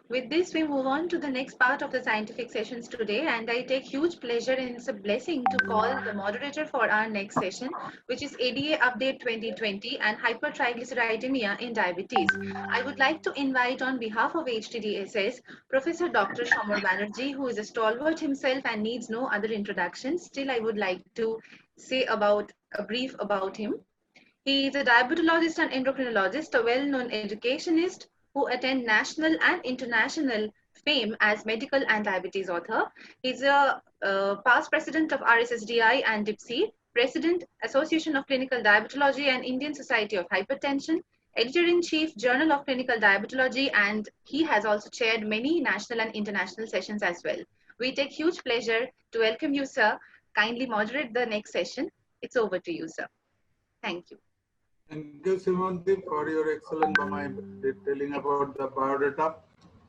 With this, we move on to the next part of the scientific sessions today, and I take huge pleasure and it's a blessing to call the moderator for our next session, which is ADA Update 2020 and Hypertriglyceridemia in Diabetes. I would like to invite on behalf of HTDSS, Professor Dr. Shamar Banerjee, who is a stalwart himself and needs no other introduction. Still, I would like to say a brief about him. He is a diabetologist and endocrinologist, a well-known educationist who attained national and international fame as medical and diabetes author. He's a past president of RSSDI and DIPSI, president, Association of Clinical Diabetology and Indian Society of Hypertension, editor-in-chief, Journal of Clinical Diabetology, and he has also chaired many national and international sessions as well. We take huge pleasure to welcome you, sir. Kindly moderate the next session. It's over to you, sir. Thank you. Thank you, Simanti, for your excellent detailing about the biodata.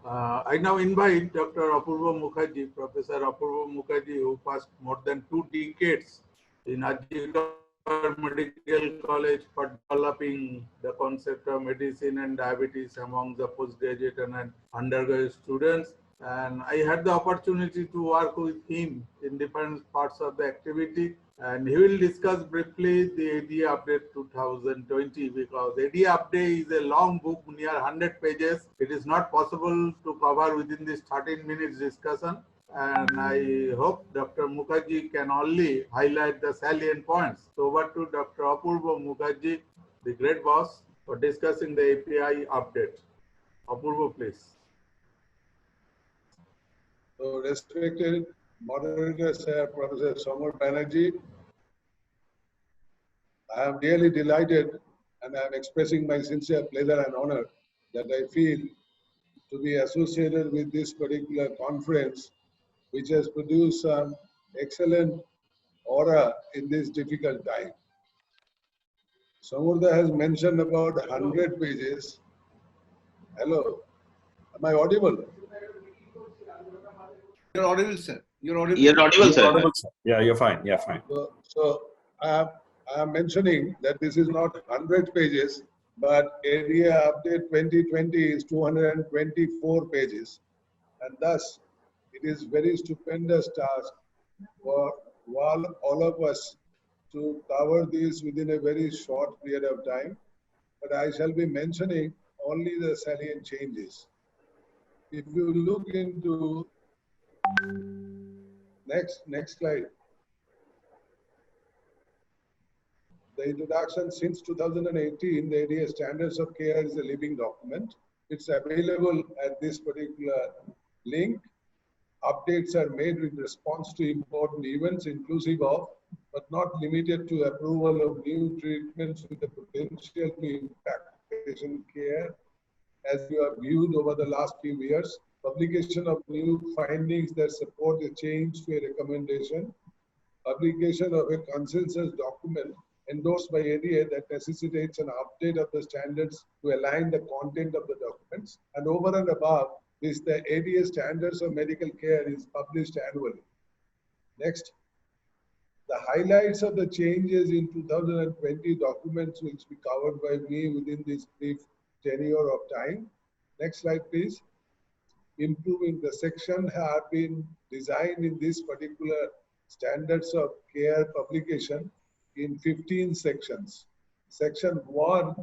I now invite Dr. Apurva Mukherjee, Professor Apurva Mukherjee, who passed more than 2 decades in Ajikar Medical College for developing the concept of medicine and diabetes among the postgraduate and undergraduate students. And I had the opportunity to work with him in different parts of the activity. And he will discuss briefly the ADA Update 2020 because ADA Update is a long book, near 100 pages. It is not possible to cover within this 13 minutes discussion. And I hope Dr. Mukherjee can only highlight the salient points. So over to Dr. Apurva Mukherjee, the great boss, for discussing the API update. Apurva, please. So respected moderator, Sir Professor Shamar Banerjee, I am really delighted and I am expressing my sincere pleasure and honor that I feel to be associated with this particular conference, which has produced some excellent aura in this difficult time. Samurda has mentioned about 100 pages. Hello, am I audible? You're audible, sir. You're audible. You're audible, sir. Audible, sir. Yeah, you're fine. Yeah, fine. So I am mentioning that this is not 100 pages, but ADA Update 2020 is 224 pages. And thus, it is very stupendous task for all of us to cover this within a very short period of time. But I shall be mentioning only the salient changes. If you look into next slide. The introduction since 2018, the ADA Standards of Care is a living document. It's available at this particular link. Updates are made in response to important events, inclusive of, but not limited to, approval of new treatments with the potential to impact patient care, as you have viewed over the last few years. Publication of new findings that support a change to a recommendation. Publication of a consensus document endorsed by ADA that necessitates an update of the standards to align the content of the documents. And over and above this, the ADA Standards of Medical Care is published annually. Next, the highlights of the changes in 2020 documents will be covered by me within this brief tenure of time. Next slide, please. Improving the section have been designed in this particular standards of care publication in 15 sections. Section 1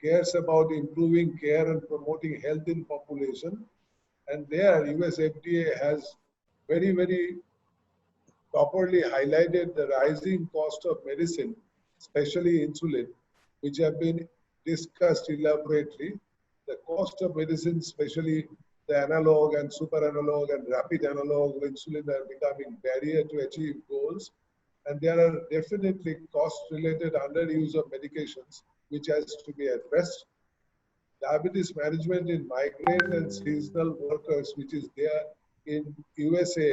cares about improving care and promoting health in population. And there, US FDA has very, very properly highlighted the rising cost of medicine, especially insulin, which have been discussed elaborately. The cost of medicine, especially the analog and super analog and rapid analog of insulin, are becoming barrier to achieve goals. And there are definitely cost-related underuse of medications, which has to be addressed. Diabetes management in migrant and seasonal workers, which is there in USA,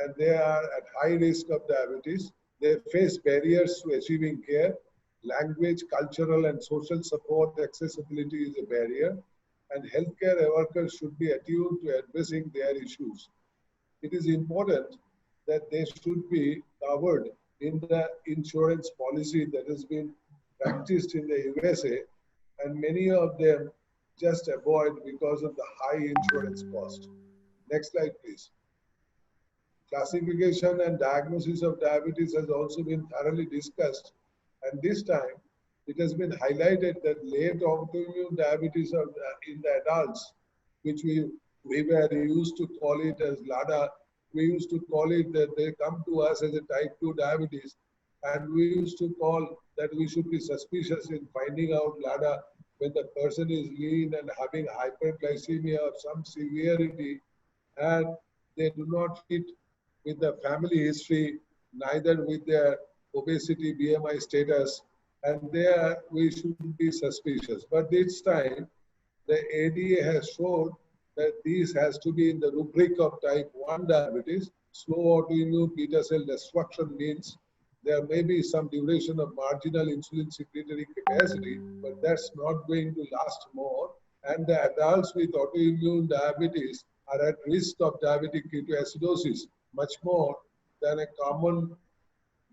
and they are at high risk of diabetes. They face barriers to achieving care. Language, cultural, and social support accessibility is a barrier, and healthcare workers should be attuned to addressing their issues. It is important that they should be covered in the insurance policy that has been practiced in the USA, and many of them just avoid because of the high insurance cost. Next slide, please. Classification and diagnosis of diabetes has also been thoroughly discussed, and this time it has been highlighted that late autoimmune diabetes in the adults, which we were used to call it as LADA, we used to call it that they come to us as a type 2 diabetes, and we used to call that we should be suspicious in finding out LADA when the person is lean and having hyperglycemia of some severity, and they do not fit with the family history, neither with their obesity, BMI status, and there we should be suspicious. But this time, the ADA has shown that this has to be in the rubric of type 1 diabetes. Slow autoimmune beta cell destruction means there may be some duration of marginal insulin secretory capacity, but that's not going to last more. And the adults with autoimmune diabetes are at risk of diabetic ketoacidosis much more than a common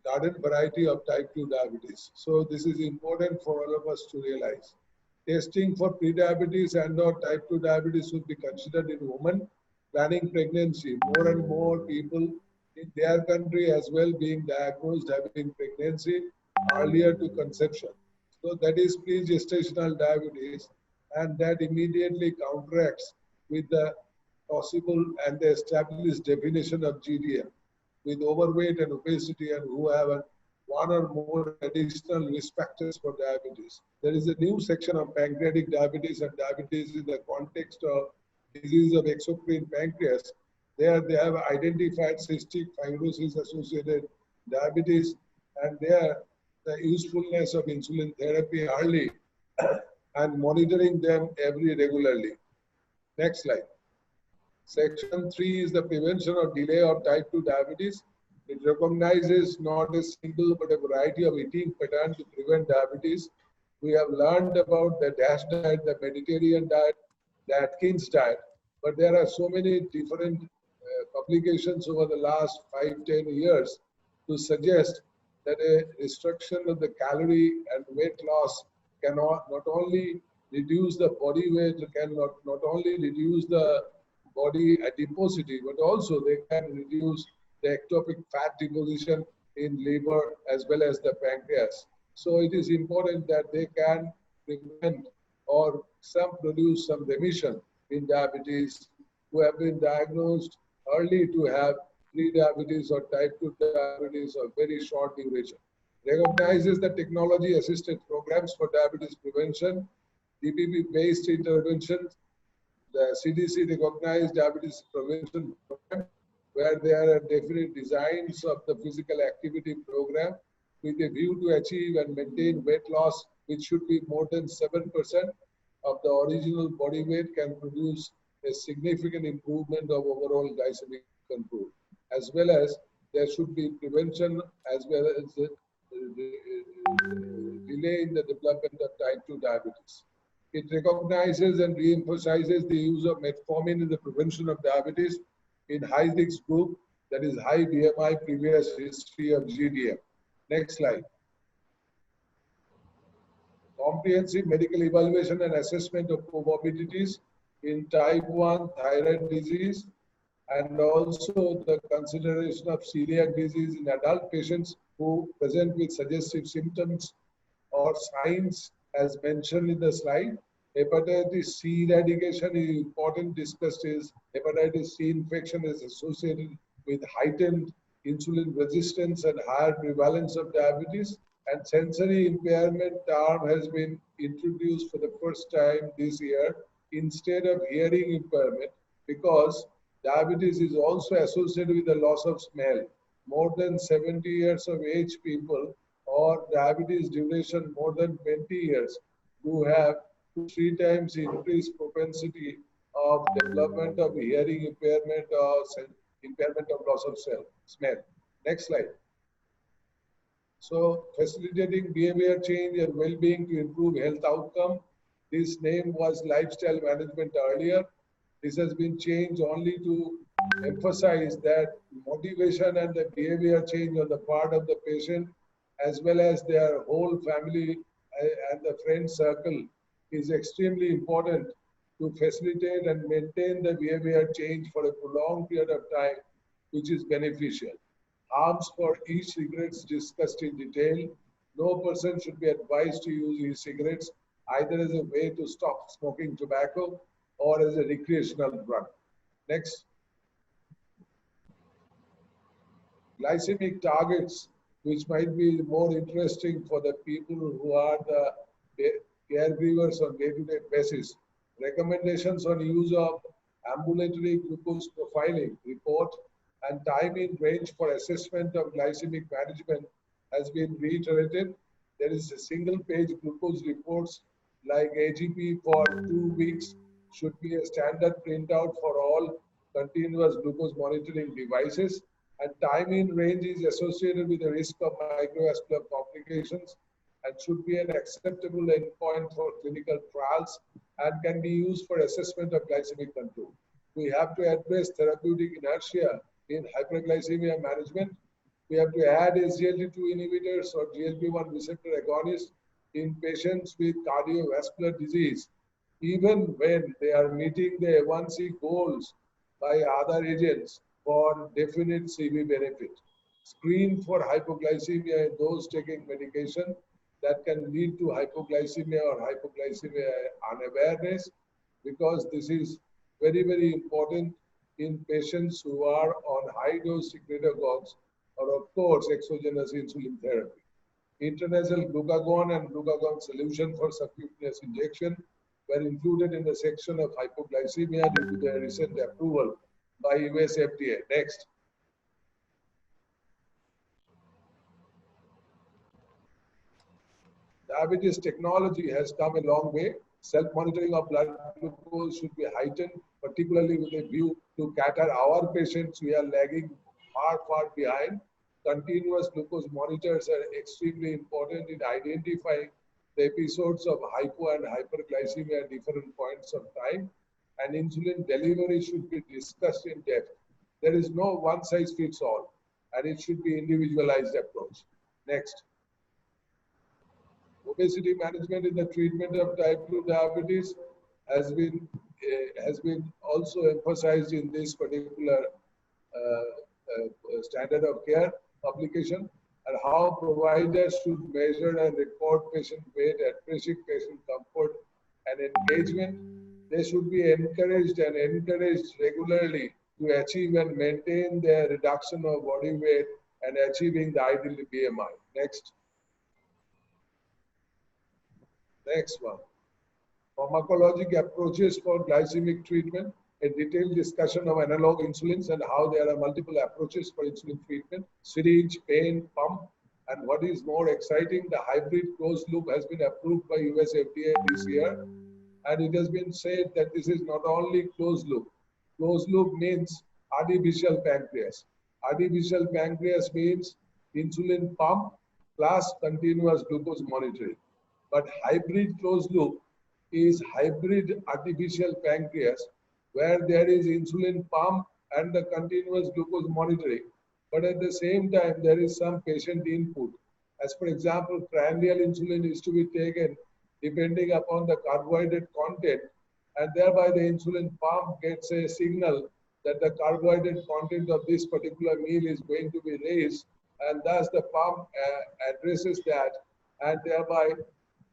garden variety of type 2 diabetes. So this is important for all of us to realize. Testing for prediabetes and or type 2 diabetes should be considered in women planning pregnancy. More and more people in their country as well being diagnosed having pregnancy earlier to conception. So that is pre-gestational diabetes, and that immediately counteracts with the possible and the established definition of GDM with overweight and obesity and who have one or more additional risk factors for diabetes. There is a new section of pancreatic diabetes and diabetes in the context of disease of exocrine pancreas. There they have identified cystic fibrosis associated diabetes, and there the usefulness of insulin therapy early and monitoring them regularly. Next slide. Section 3 is the prevention or delay of type 2 diabetes. It recognizes not a single but a variety of eating patterns to prevent diabetes. We have learned about the DASH diet, the Mediterranean diet, the Atkins diet, but there are so many different publications over the last 5-10 years to suggest that a restriction of the calorie and weight loss cannot not only reduce the body weight, not only reduce the body adiposity, but also they can reduce the ectopic fat deposition in liver as well as the pancreas. So it is important that they can prevent or produce some remission in diabetes who have been diagnosed early to have pre-diabetes or type 2 diabetes of very short duration. Recognizes the technology-assisted programs for diabetes prevention, DPP-based interventions. The CDC recognized diabetes prevention program, where there are definite designs of the physical activity program with a view to achieve and maintain weight loss, which should be more than 7% of the original body weight, can produce a significant improvement of overall glycemic control. As well as there should be prevention as well as the delay in the development of type 2 diabetes. It recognizes and re-emphasizes the use of metformin in the prevention of diabetes in high risk group, that is high BMI, previous history of GDM. Next slide. Comprehensive medical evaluation and assessment of comorbidities in type 1 thyroid disease and also the consideration of celiac disease in adult patients who present with suggestive symptoms or signs as mentioned in the slide. Hepatitis C eradication is important. Discussed is hepatitis C infection is associated with heightened insulin resistance and higher prevalence of diabetes. And sensory impairment term has been introduced for the first time this year instead of hearing impairment, because diabetes is also associated with the loss of smell. More than 70 years of age people or diabetes duration more than 20 years do have 2-3 times increased propensity of development of hearing impairment or impairment of loss of smell. Next slide. So facilitating behavior change and well-being to improve health outcome. This name was lifestyle management earlier. This has been changed only to emphasize that motivation and the behavior change on the part of the patient as well as their whole family and the friend circle is extremely important to facilitate and maintain the behavior change for a prolonged period of time, which is beneficial. Harms for e-cigarettes discussed in detail. No person should be advised to use e-cigarettes either as a way to stop smoking tobacco or as a recreational drug. Next. Glycemic targets, which might be more interesting for the people who are the caregivers on day-to-day basis. Recommendations on use of ambulatory glucose profiling report and time in range for assessment of glycemic management has been reiterated. There is a single-page glucose reports like AGP for 2 weeks should be a standard printout for all continuous glucose monitoring devices, and time in range is associated with the risk of microvascular complications and should be an acceptable endpoint for clinical trials and can be used for assessment of glycemic control. We have to address therapeutic inertia in hyperglycemia management. We have to add SGLT2 inhibitors or GLP-1 receptor agonists in patients with cardiovascular disease, even when they are meeting the A1C goals by other agents for definite CV benefit. Screen for hypoglycemia in those taking medication that can lead to hypoglycemia or hypoglycemia unawareness, because this is very, very important in patients who are on high-dose secretagogues or, of course, exogenous insulin therapy. Intranasal glucagon and glucagon solution for subcutaneous injection were included in the section of hypoglycemia due to their recent approval by US FDA. Next. Diabetes technology has come a long way. Self-monitoring of blood glucose should be heightened, particularly with a view to cater our patients who are lagging far, far behind. Continuous glucose monitors are extremely important in identifying the episodes of hypo and hyperglycemia at different points of time, and insulin delivery should be discussed in depth. There is no one-size-fits-all, and it should be individualized approach. Next. Obesity management in the treatment of type 2 diabetes has been also emphasized in this particular standard of care publication, and how providers should measure and record patient weight, appreciate patient comfort and engagement. They should be encouraged regularly to achieve and maintain their reduction of body weight and achieving the ideal BMI. Next. Next one. Pharmacologic approaches for glycemic treatment. A detailed discussion of analog insulins and how there are multiple approaches for insulin treatment. Syringe, pen, pump, and what is more exciting, the hybrid closed loop has been approved by US FDA this year. And it has been said that this is not only closed loop. Closed loop means artificial pancreas. Artificial pancreas means insulin pump plus continuous glucose monitoring. But hybrid closed loop is hybrid artificial pancreas, where there is insulin pump and the continuous glucose monitoring. But at the same time, there is some patient input. As for example, prandial insulin is to be taken depending upon the carbohydrate content, and thereby the insulin pump gets a signal that the carbohydrate content of this particular meal is going to be raised, and thus the pump addresses that, and thereby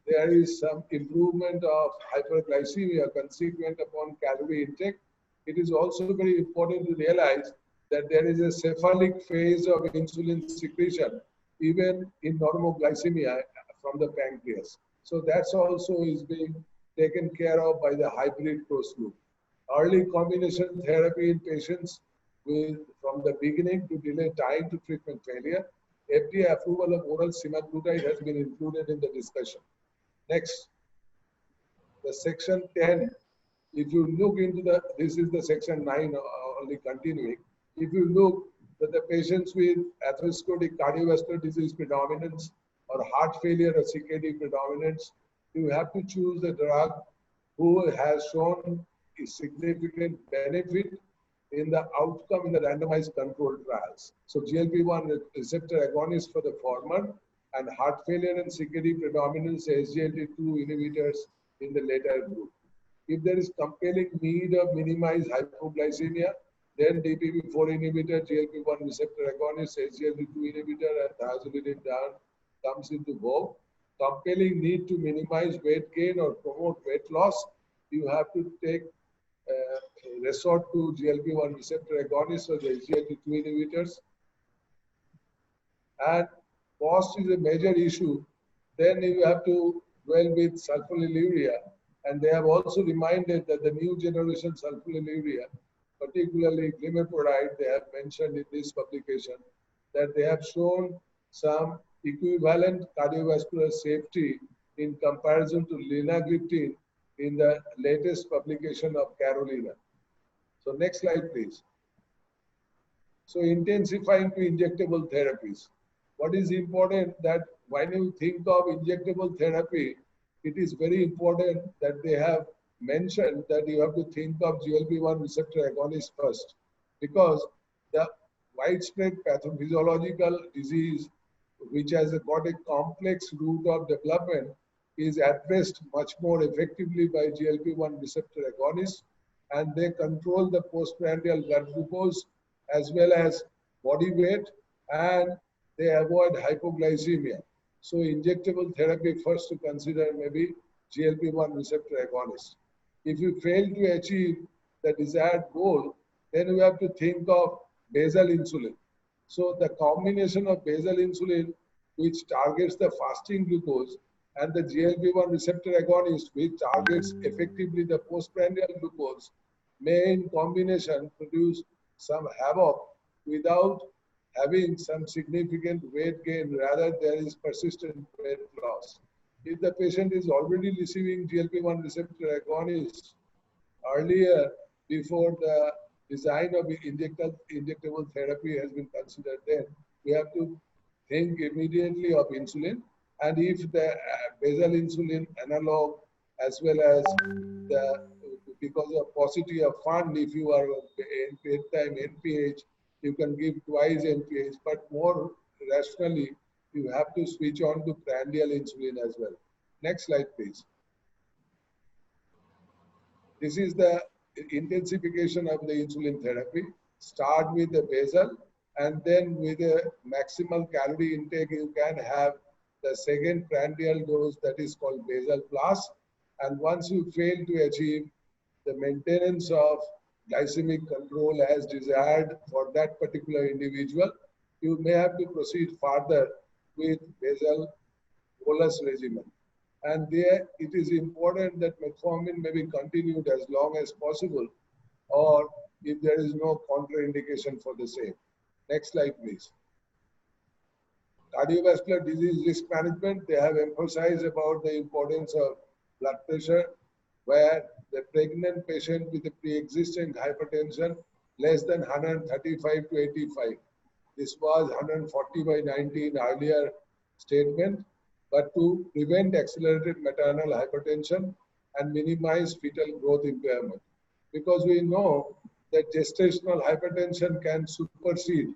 there is some improvement of hyperglycemia consequent upon calorie intake. It is also very important to realize that there is a cephalic phase of insulin secretion even in normoglycemia from the pancreas. So that's also is being taken care of by the hybrid closed loop. Early combination therapy in patients with from the beginning to delay time to treatment failure. FDA approval of oral semaglutide has been included in the discussion. Next, the section 10. If you look into this is the section 9 only continuing. If you look that the patients with atherosclerotic cardiovascular disease predominance or heart failure or CKD predominance, you have to choose a drug who has shown a significant benefit in the outcome in the randomized controlled trials. So GLP-1 receptor agonist for the former, and heart failure and CKD predominance SGLT2 inhibitors in the later group. If there is compelling need of minimized hypoglycemia, then DPP-4 inhibitor, GLP-1 receptor agonist, SGLT2 inhibitor, and thiazolidine comes into vogue. Compelling need to minimize weight gain or promote weight loss, you have to take resort to GLP-1 receptor agonists or the SGLT2 inhibitors. And cost is a major issue. Then you have to dwell with sulfonylurea. And they have also reminded that the new generation sulfonylurea, particularly glimepiride, they have mentioned in this publication, that they have shown some equivalent cardiovascular safety in comparison to linagliptin in the latest publication of Carolina. So next slide, please. So intensifying to injectable therapies. What is important that when you think of injectable therapy, it is very important that they have mentioned that you have to think of GLP-1 receptor agonist first, because the widespread pathophysiological disease, which has got a complex route of development, is addressed much more effectively by GLP-1 receptor agonists, and they control the postprandial blood glucose as well as body weight, and they avoid hypoglycemia. So injectable therapy first to consider maybe GLP-1 receptor agonist. If you fail to achieve the desired goal, then you have to think of basal insulin. So the combination of basal insulin, which targets the fasting glucose, and the GLP-1 receptor agonist, which targets effectively the postprandial glucose, may in combination produce some havoc without having some significant weight gain. Rather, there is persistent weight loss. If the patient is already receiving GLP-1 receptor agonist earlier, before the design of injectable therapy has been considered, then we have to think immediately of insulin. And if the basal insulin analog, as well as the, because of paucity of fund, if you are time NPH, you can give twice NPH, but more rationally, you have to switch on to prandial insulin as well. Next slide, please. This is the intensification of the insulin therapy. Start with the basal, and then with a maximal calorie intake, you can have the second prandial dose that is called basal plus. And once you fail to achieve the maintenance of glycemic control as desired for that particular individual, you may have to proceed further with basal bolus regimen. And there it is important that metformin may be continued as long as possible, or if there is no contraindication for the same. Next slide, please. Cardiovascular disease risk management, they have emphasized about the importance of blood pressure, where the pregnant patient with a pre-existing hypertension less than 135 to 85. This was 140 by 90 in earlier statement, but to prevent accelerated maternal hypertension and minimize fetal growth impairment. Because we know that gestational hypertension can supersede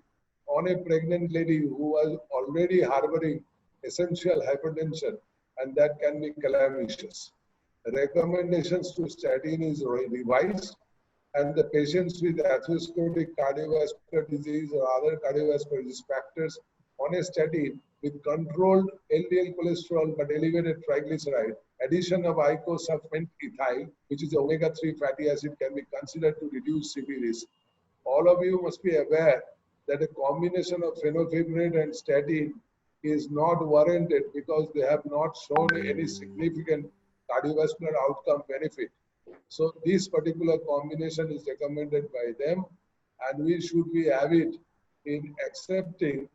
on a pregnant lady who was already harboring essential hypertension, and that can be calamitous. Recommendations to statin is revised, and the patients with atherosclerotic cardiovascular disease or other cardiovascular risk factors on a statin with controlled LDL cholesterol but elevated triglyceride, addition of icosapent ethyl, which is omega-3 fatty acid, can be considered to reduce CV risk. All of you must be aware that a combination of fenofibrate and statin is not warranted because they have not shown any significant cardiovascular outcome benefit. So this particular combination is recommended by them, and we should be avid in accepting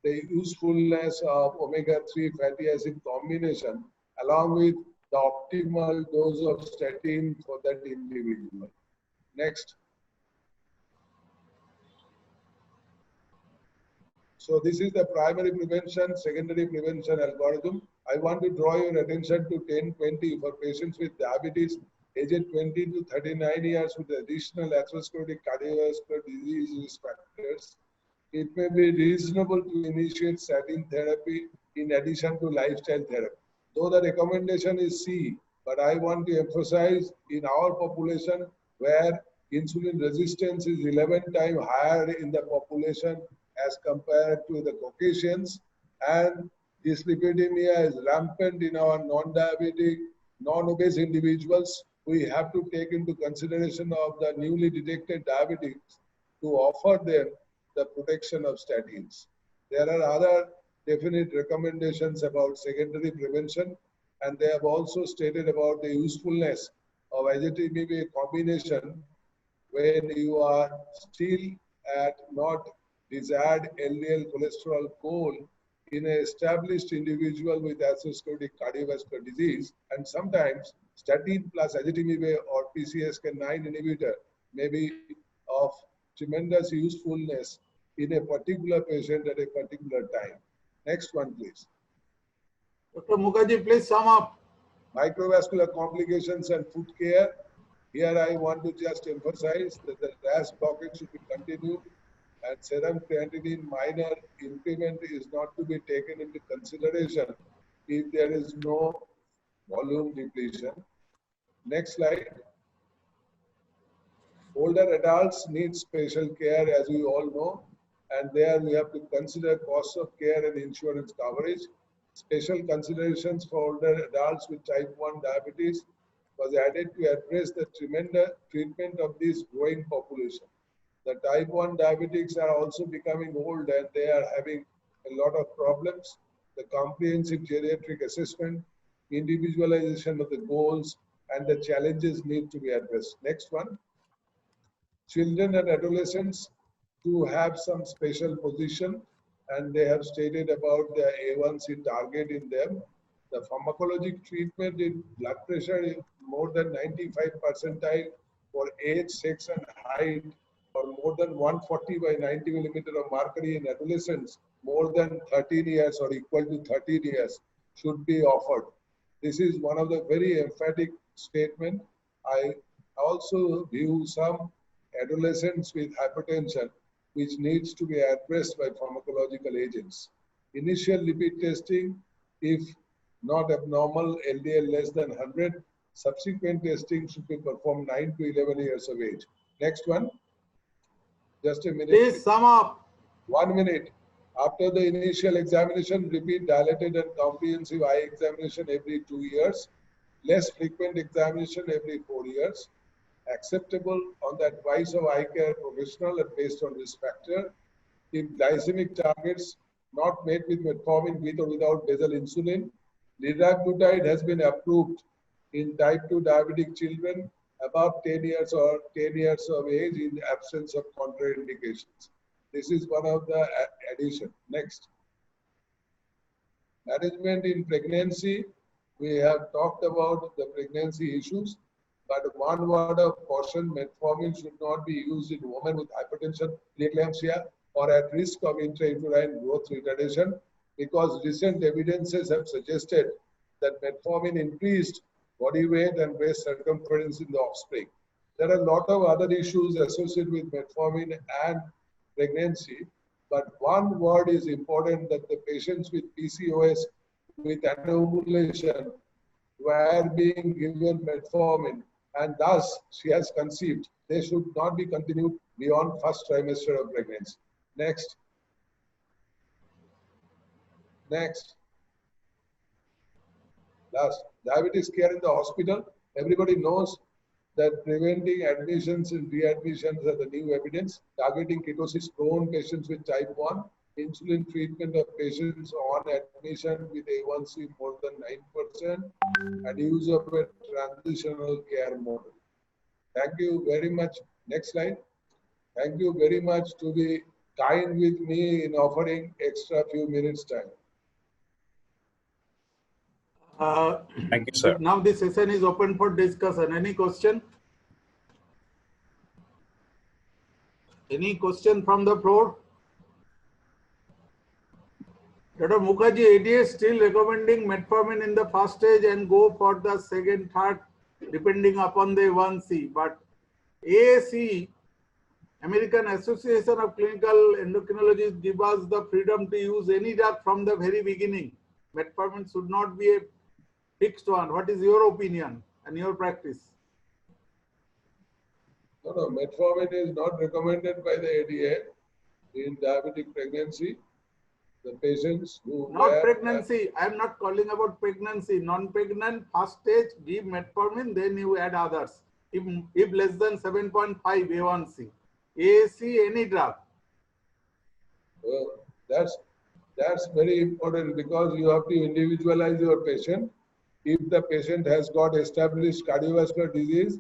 the usefulness of omega-3 fatty acid combination along with the optimal dose of statin for that individual. Next. So this is the primary prevention, secondary prevention algorithm. I want to draw your attention to 1020 for patients with diabetes aged 20 to 39 years with additional atherosclerotic cardiovascular disease risk factors. It may be reasonable to initiate statin therapy in addition to lifestyle therapy. Though the recommendation is C, but I want to emphasize in our population where insulin resistance is 11 times higher in the population as compared to the Caucasians, and dyslipidemia is rampant in our non-diabetic, non-obese individuals, we have to take into consideration of the newly detected diabetics to offer them the protection of statins. There are other definite recommendations about secondary prevention, and they have also stated about the usefulness of HTDSS combination when you are still at not desired LDL cholesterol goal in an established individual with atherosclerotic cardiovascular disease, and sometimes statin plus HTDSS or PCSK9 inhibitor may be of tremendous usefulness in a particular patient at a particular time. Next one, please. Dr. Mukherjee, please sum up. Microvascular complications and foot care. Here I want to just emphasize that the RAS blockage should be continued, and serum creatinine minor increment is not to be taken into consideration if there is no volume depletion. Next slide. Older adults need special care, as we all know, and there we have to consider cost of care and insurance coverage. Special considerations for older adults with type 1 diabetes was added to address the tremendous treatment of this growing population. The type 1 diabetics are also becoming old and they are having a lot of problems. The comprehensive geriatric assessment, individualization of the goals, and the challenges need to be addressed. Next one. Children and adolescents to have some special position, and they have stated about the A1C target in them. The pharmacologic treatment in blood pressure is more than 95 percentile for age, sex, and height, or more than 140 by 90 millimeter of mercury in adolescents, more than 13 years or equal to 13 years should be offered. This is one of the very emphatic statement. I also view some adolescents with hypertension, which needs to be addressed by pharmacological agents. Initial lipid testing, if not abnormal, LDL less than 100, subsequent testing should be performed 9 to 11 years of age. Next one. Just a minute. Please sum up. 1 minute. After the initial examination, repeat dilated and comprehensive eye examination every 2 years. Less frequent examination every 4 years. Acceptable on the advice of eye care professional and based on risk factor. If glycemic targets not met with metformin with or without basal insulin, liraglutide has been approved in type 2 diabetic children above 10 years or 10 years of age in absence of contraindications. This is one of the addition. Next. Management in pregnancy. We have talked about the pregnancy issues, but one word of caution, metformin should not be used in women with hypertension, preeclampsia, or at risk of intrauterine growth retardation, because recent evidences have suggested that metformin increased body weight and breast circumference in the offspring. There are a lot of other issues associated with metformin and pregnancy, but one word is important, that the patients with PCOS with anovulation were being given metformin and thus she has conceived. They should not be continued beyond first trimester of pregnancy. Next. Next. Last. Diabetes care in the hospital. Everybody knows that preventing admissions and readmissions are the new evidence. Targeting ketosis-prone patients with type 1. Insulin treatment of patients on admission with A1C more than 9%. And use of a transitional care model. Thank you very much. Next slide. Thank you very much to be kind with me in offering extra few minutes time. Thank you, sir. Now the session is open for discussion. Any question? Any question from the floor? Dr. Mukherjee, ADA still recommending metformin in the first stage and go for the second, third, depending upon the A1C. But AAC, American Association of Clinical Endocrinologists, give us the freedom to use any drug from the very beginning. Metformin should not be a fixed one. What is your opinion and your practice? No, metformin is not recommended by the ADA in diabetic pregnancy. The patients who not pregnancy, I am not calling about pregnancy. Non-pregnant, first stage, give metformin, then you add others. If less than 7.5 A1C, AAC, any drug. That's very important because you have to individualize your patient. If the patient has got established cardiovascular disease,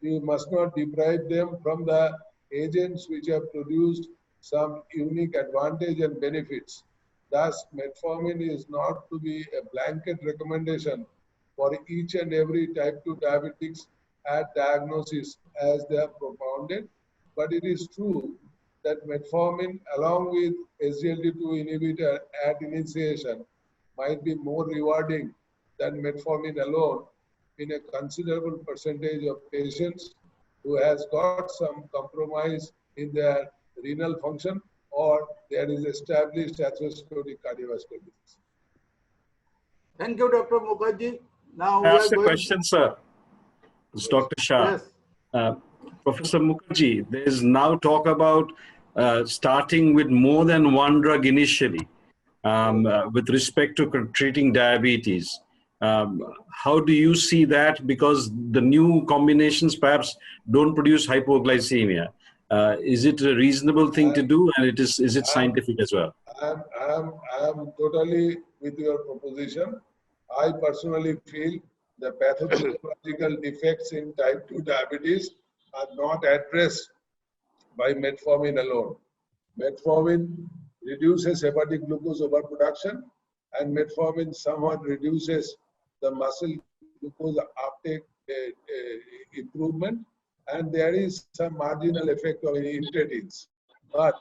you must not deprive them from the agents which have produced some unique advantage and benefits. Thus, metformin is not to be a blanket recommendation for each and every type 2 diabetics at diagnosis as they are propounded. But it is true that metformin along with SGLT2 inhibitor at initiation might be more rewarding than metformin alone in a considerable percentage of patients who has got some compromise in their renal function or there is established atherosclerotic cardiovascular disease. Thank you, Dr. Mukherjee. Now I ask a question, sir. It's Dr. Shah. Yes. Professor Mukherjee, there is now talk about starting with more than one drug initially with respect to treating diabetes. How do you see that? Because the new combinations perhaps don't produce hypoglycemia. Is it a reasonable thing to do, and is it scientific as well? I am totally with your proposition. I personally feel the pathological defects in type 2 diabetes are not addressed by metformin alone. Metformin reduces hepatic glucose overproduction, and metformin somewhat reduces the muscle glucose uptake improvement, and there is some marginal effect of incretins. But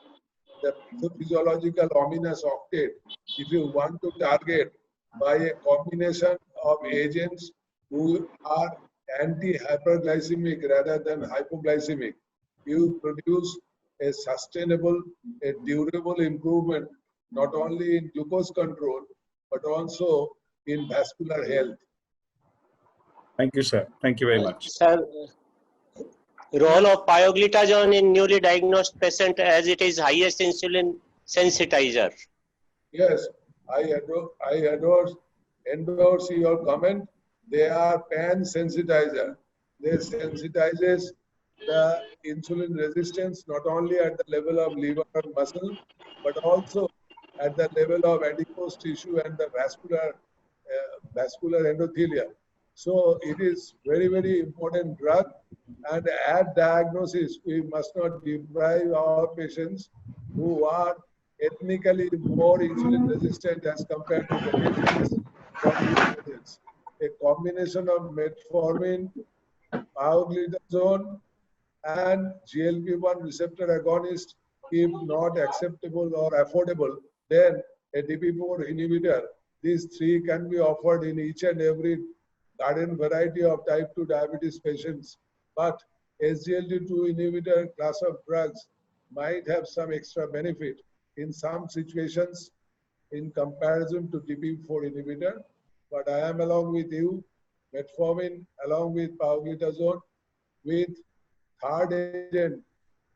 the physiological ominous octet, if you want to target by a combination of agents who are anti-hyperglycemic rather than hypoglycemic, you produce a sustainable, a durable improvement, not only in glucose control, but also in vascular health. Thank you, sir. Thank you very much. Sir, role of pioglitazone in newly diagnosed patient as it is highest insulin sensitizer. Yes, I endorse your comment. They are pan sensitizer. They sensitizes the insulin resistance not only at the level of liver and muscle, but also at the level of adipose tissue and the vascular endothelia. So it is very, very important drug. And at diagnosis, we must not deprive our patients who are ethnically more insulin resistant as compared to the patients from these agents. A combination of metformin, pioglitazone, and GLP-1 receptor agonist, if not acceptable or affordable, then a DP4 inhibitor. These three can be offered in each and every garden variety of type 2 diabetes patients. But SGLT2 inhibitor class of drugs might have some extra benefit in some situations in comparison to DP4 inhibitor. But I am along with you, metformin along with pioglitazone with third agent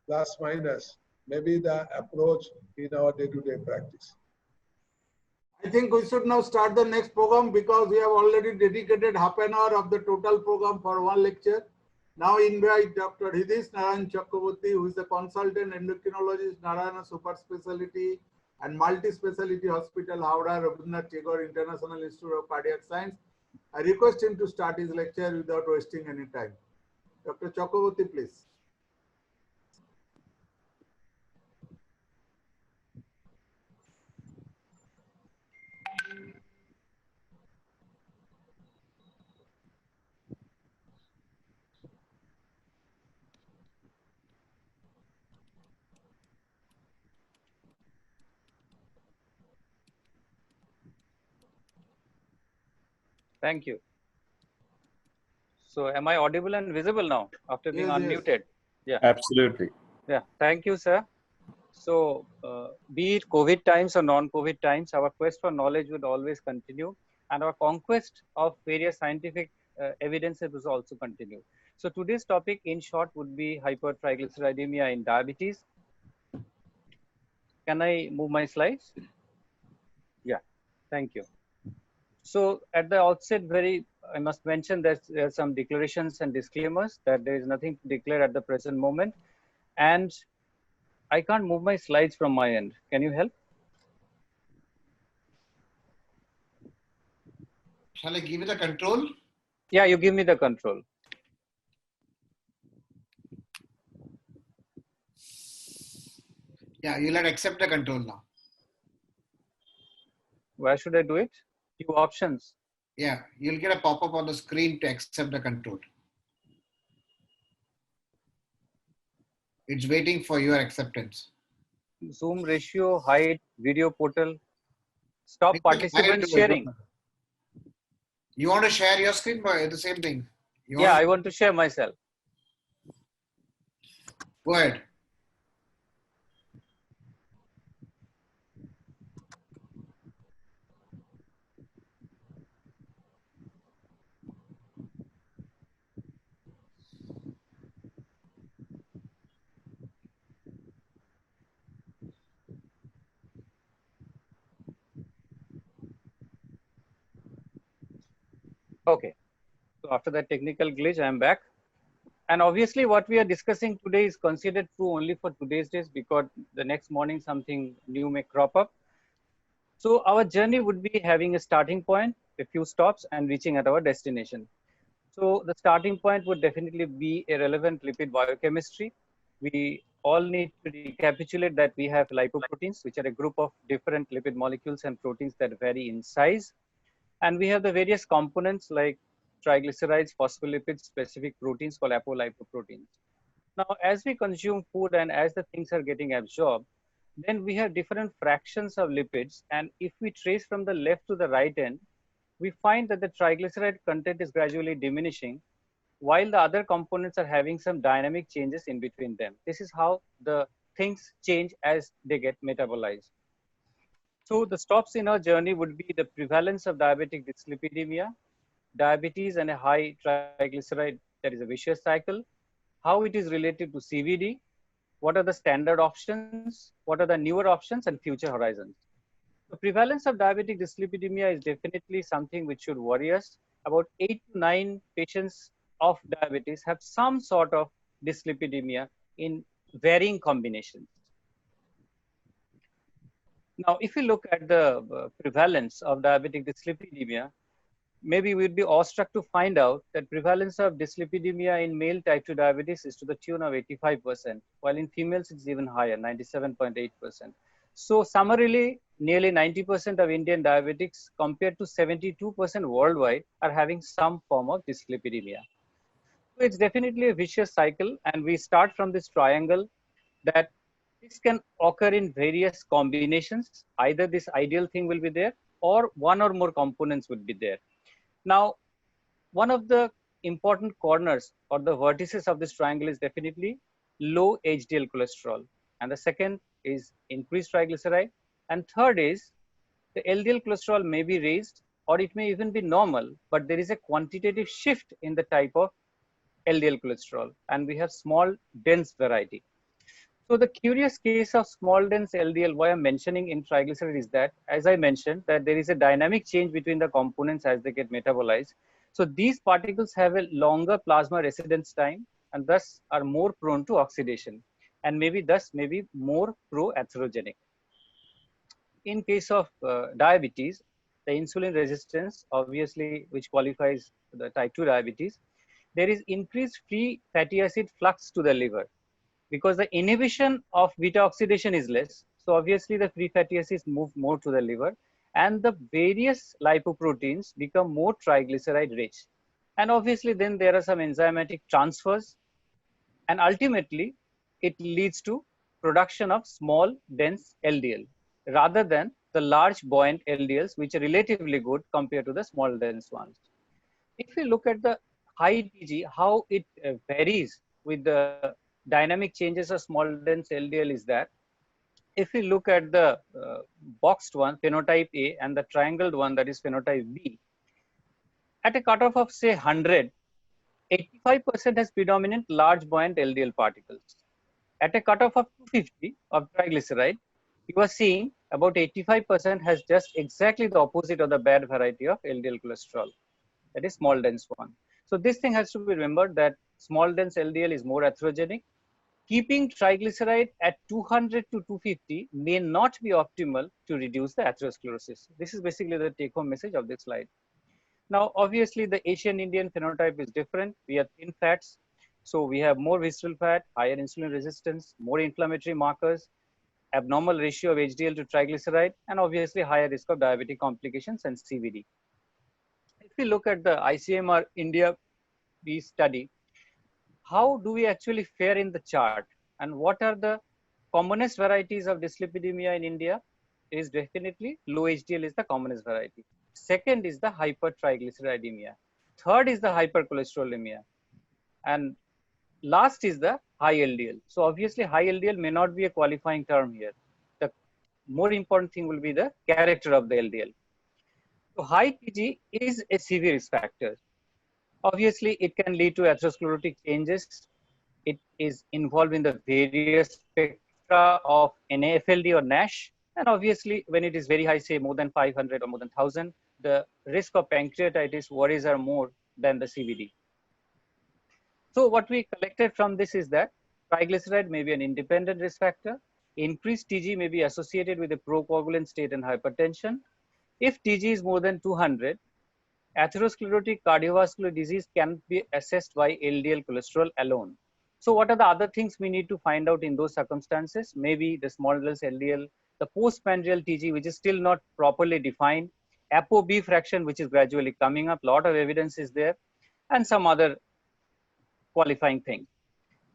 plus minus may be the approach in our day-to-day practice. I think we should now start the next program because we have already dedicated half an hour of the total program for one lecture. Now invite Dr. Hridesh Narayan Chakraborty, who is the consultant endocrinologist, Narayana Super Speciality and Multi-Speciality Hospital, Howrah, Rabindranath Tagore International Institute of Cardiac Science. I request him to start his lecture without wasting any time. Dr. Chakraborty, please. Thank you. So am I audible and visible now after being unmuted? Yeah. Absolutely. Yeah. Thank you, sir. So be it COVID times or non-COVID times, our quest for knowledge would always continue, and our conquest of various scientific evidences will also continue. So today's topic in short would be hypertriglyceridemia in diabetes. Can I move my slides? Yeah. Thank you. So at the outset, I must mention that there are some declarations and disclaimers that there is nothing to declare at the present moment. And I can't move my slides from my end. Can you help? Shall I give you the control? Yeah, you give me the control. Yeah, you'll have to accept the control now. Where should I do it? Few options. Yeah, you'll get a pop-up on the screen to accept the control. It's waiting for your acceptance. Zoom ratio, height, video portal. Stop participant sharing. You want to share your screen by the same thing? Yeah, I want to share myself. Go ahead. Okay. So after that technical glitch, I am back. And obviously what we are discussing today is considered true only for today's days because the next morning something new may crop up. So our journey would be having a starting point, a few stops, and reaching at our destination. So the starting point would definitely be a relevant lipid biochemistry. We all need to recapitulate that we have lipoproteins, which are a group of different lipid molecules and proteins that vary in size. And we have the various components like triglycerides, phospholipids, specific proteins called apolipoproteins. Now, as we consume food and as the things are getting absorbed, then we have different fractions of lipids. And if we trace from the left to the right end, we find that the triglyceride content is gradually diminishing while the other components are having some dynamic changes in between them. This is how the things change as they get metabolized. So the stops in our journey would be the prevalence of diabetic dyslipidemia, diabetes and a high triglyceride, that is a vicious cycle, how it is related to CVD, what are the standard options, what are the newer options and future horizons. The prevalence of diabetic dyslipidemia is definitely something which should worry us. About 8 to 9 patients of diabetes have some sort of dyslipidemia in varying combinations. Now, if you look at the prevalence of diabetic dyslipidemia, maybe we'd be awestruck to find out that prevalence of dyslipidemia in male type 2 diabetes is to the tune of 85%, while in females it's even higher, 97.8%. So summarily, nearly 90% of Indian diabetics compared to 72% worldwide are having some form of dyslipidemia. So it's definitely a vicious cycle, and we start from this triangle that this can occur in various combinations. Either this ideal thing will be there or one or more components would be there. Now, one of the important corners or the vertices of this triangle is definitely low HDL cholesterol. And the second is increased triglyceride. And third is the LDL cholesterol may be raised or it may even be normal, but there is a quantitative shift in the type of LDL cholesterol, and we have small dense variety. So the curious case of small dense LDL, why I'm mentioning in triglyceride is that, as I mentioned, that there is a dynamic change between the components as they get metabolized. So these particles have a longer plasma residence time and thus are more prone to oxidation and thus may be more pro-atherogenic. In case of diabetes, the insulin resistance, obviously, which qualifies the type 2 diabetes, there is increased free fatty acid flux to the liver because the inhibition of beta oxidation is less. So obviously the free fatty acids move more to the liver and the various lipoproteins become more triglyceride rich. And obviously then there are some enzymatic transfers and ultimately it leads to production of small dense LDL rather than the large buoyant LDLs, which are relatively good compared to the small dense ones. If we look at the high TG, how it varies with the dynamic changes of small dense LDL is that if we look at the boxed one, phenotype A, and the triangled one, that is phenotype B, at a cutoff of say 100, 85% has predominant large buoyant LDL particles. At a cutoff of 250 of triglyceride, you are seeing about 85% has just exactly the opposite of the bad variety of LDL cholesterol, that is small dense one. So this thing has to be remembered that small dense LDL is more atherogenic. Keeping triglyceride at 200 to 250 may not be optimal to reduce the atherosclerosis. This is basically the take-home message of this slide. Now, obviously, the Asian Indian phenotype is different. We have thin fats. So we have more visceral fat, higher insulin resistance, more inflammatory markers, abnormal ratio of HDL to triglyceride, and obviously higher risk of diabetic complications and CVD. If we look at the ICMR India B study, how do we actually fare in the chart? And what are the commonest varieties of dyslipidemia in India? Is definitely low HDL is the commonest variety. Second is the hypertriglyceridemia. Third is the hypercholesterolemia. And last is the high LDL. So obviously high LDL may not be a qualifying term here. The more important thing will be the character of the LDL. So high TG is a severe risk factor. Obviously, it can lead to atherosclerotic changes. It is involved in the various spectra of NAFLD or NASH. And obviously, when it is very high, say more than 500 or more than 1000, the risk of pancreatitis worries are more than the CVD. So what we collected from this is that triglyceride may be an independent risk factor. Increased TG may be associated with a procoagulant state and hypertension. If TG is more than 200, atherosclerotic cardiovascular disease can be assessed by LDL cholesterol alone. So what are the other things we need to find out in those circumstances? Maybe the small LDL, the postprandial TG, which is still not properly defined, ApoB fraction, which is gradually coming up, lot of evidence is there, and some other qualifying things.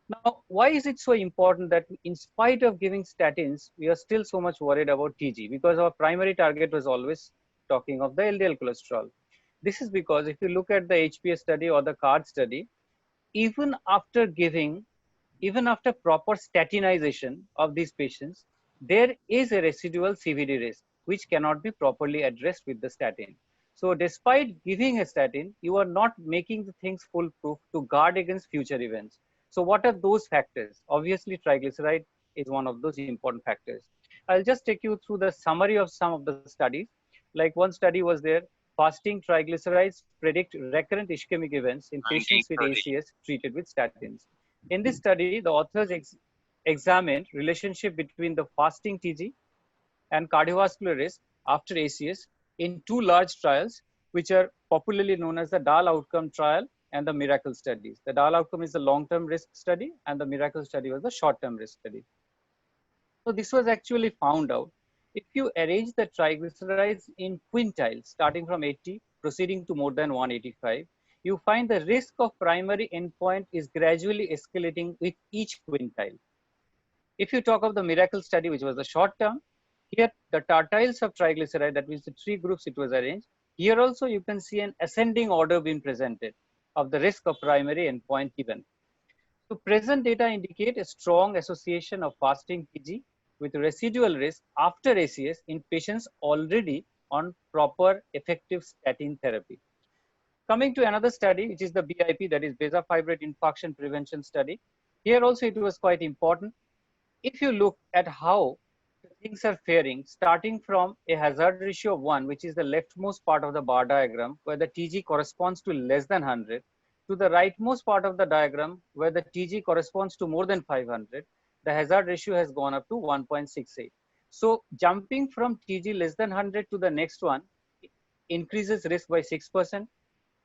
Now, why is it so important that in spite of giving statins, we are still so much worried about TG? Because our primary target was always talking of the LDL cholesterol. This is because if you look at the HPS study or the CARD study, even after proper statinization of these patients, there is a residual CVD risk, which cannot be properly addressed with the statin. So despite giving a statin, you are not making the things foolproof to guard against future events. So what are those factors? Obviously, triglyceride is one of those important factors. I'll just take you through the summary of some of the studies. Like one study was there, fasting triglycerides predict recurrent ischemic events in patients with ACS treated with statins. In this study, the authors examined relationship between the fasting TG and cardiovascular risk after ACS in two large trials, which are popularly known as the DAL outcome trial and the Miracle studies. The DAL outcome is the long-term risk study and the Miracle study was the short-term risk study. So this was actually found out. If you arrange the triglycerides in quintiles, starting from 80, proceeding to more than 185, you find the risk of primary endpoint is gradually escalating with each quintile. If you talk of the Miracle study, which was the short term, here the tertiles of triglyceride, that means the three groups it was arranged. Here also you can see an ascending order being presented of the risk of primary endpoint given. So present data indicate a strong association of fasting TG with residual risk after ACS in patients already on proper effective statin therapy. Coming to another study, which is the BIP, that is bezafibrate infarction prevention study. Here also it was quite important. If you look at how things are faring, starting from a hazard ratio of 1, which is the leftmost part of the bar diagram, where the TG corresponds to less than 100, to the rightmost part of the diagram, where the TG corresponds to more than 500, the hazard ratio has gone up to 1.68. So jumping from TG less than 100 to the next one increases risk by 6%,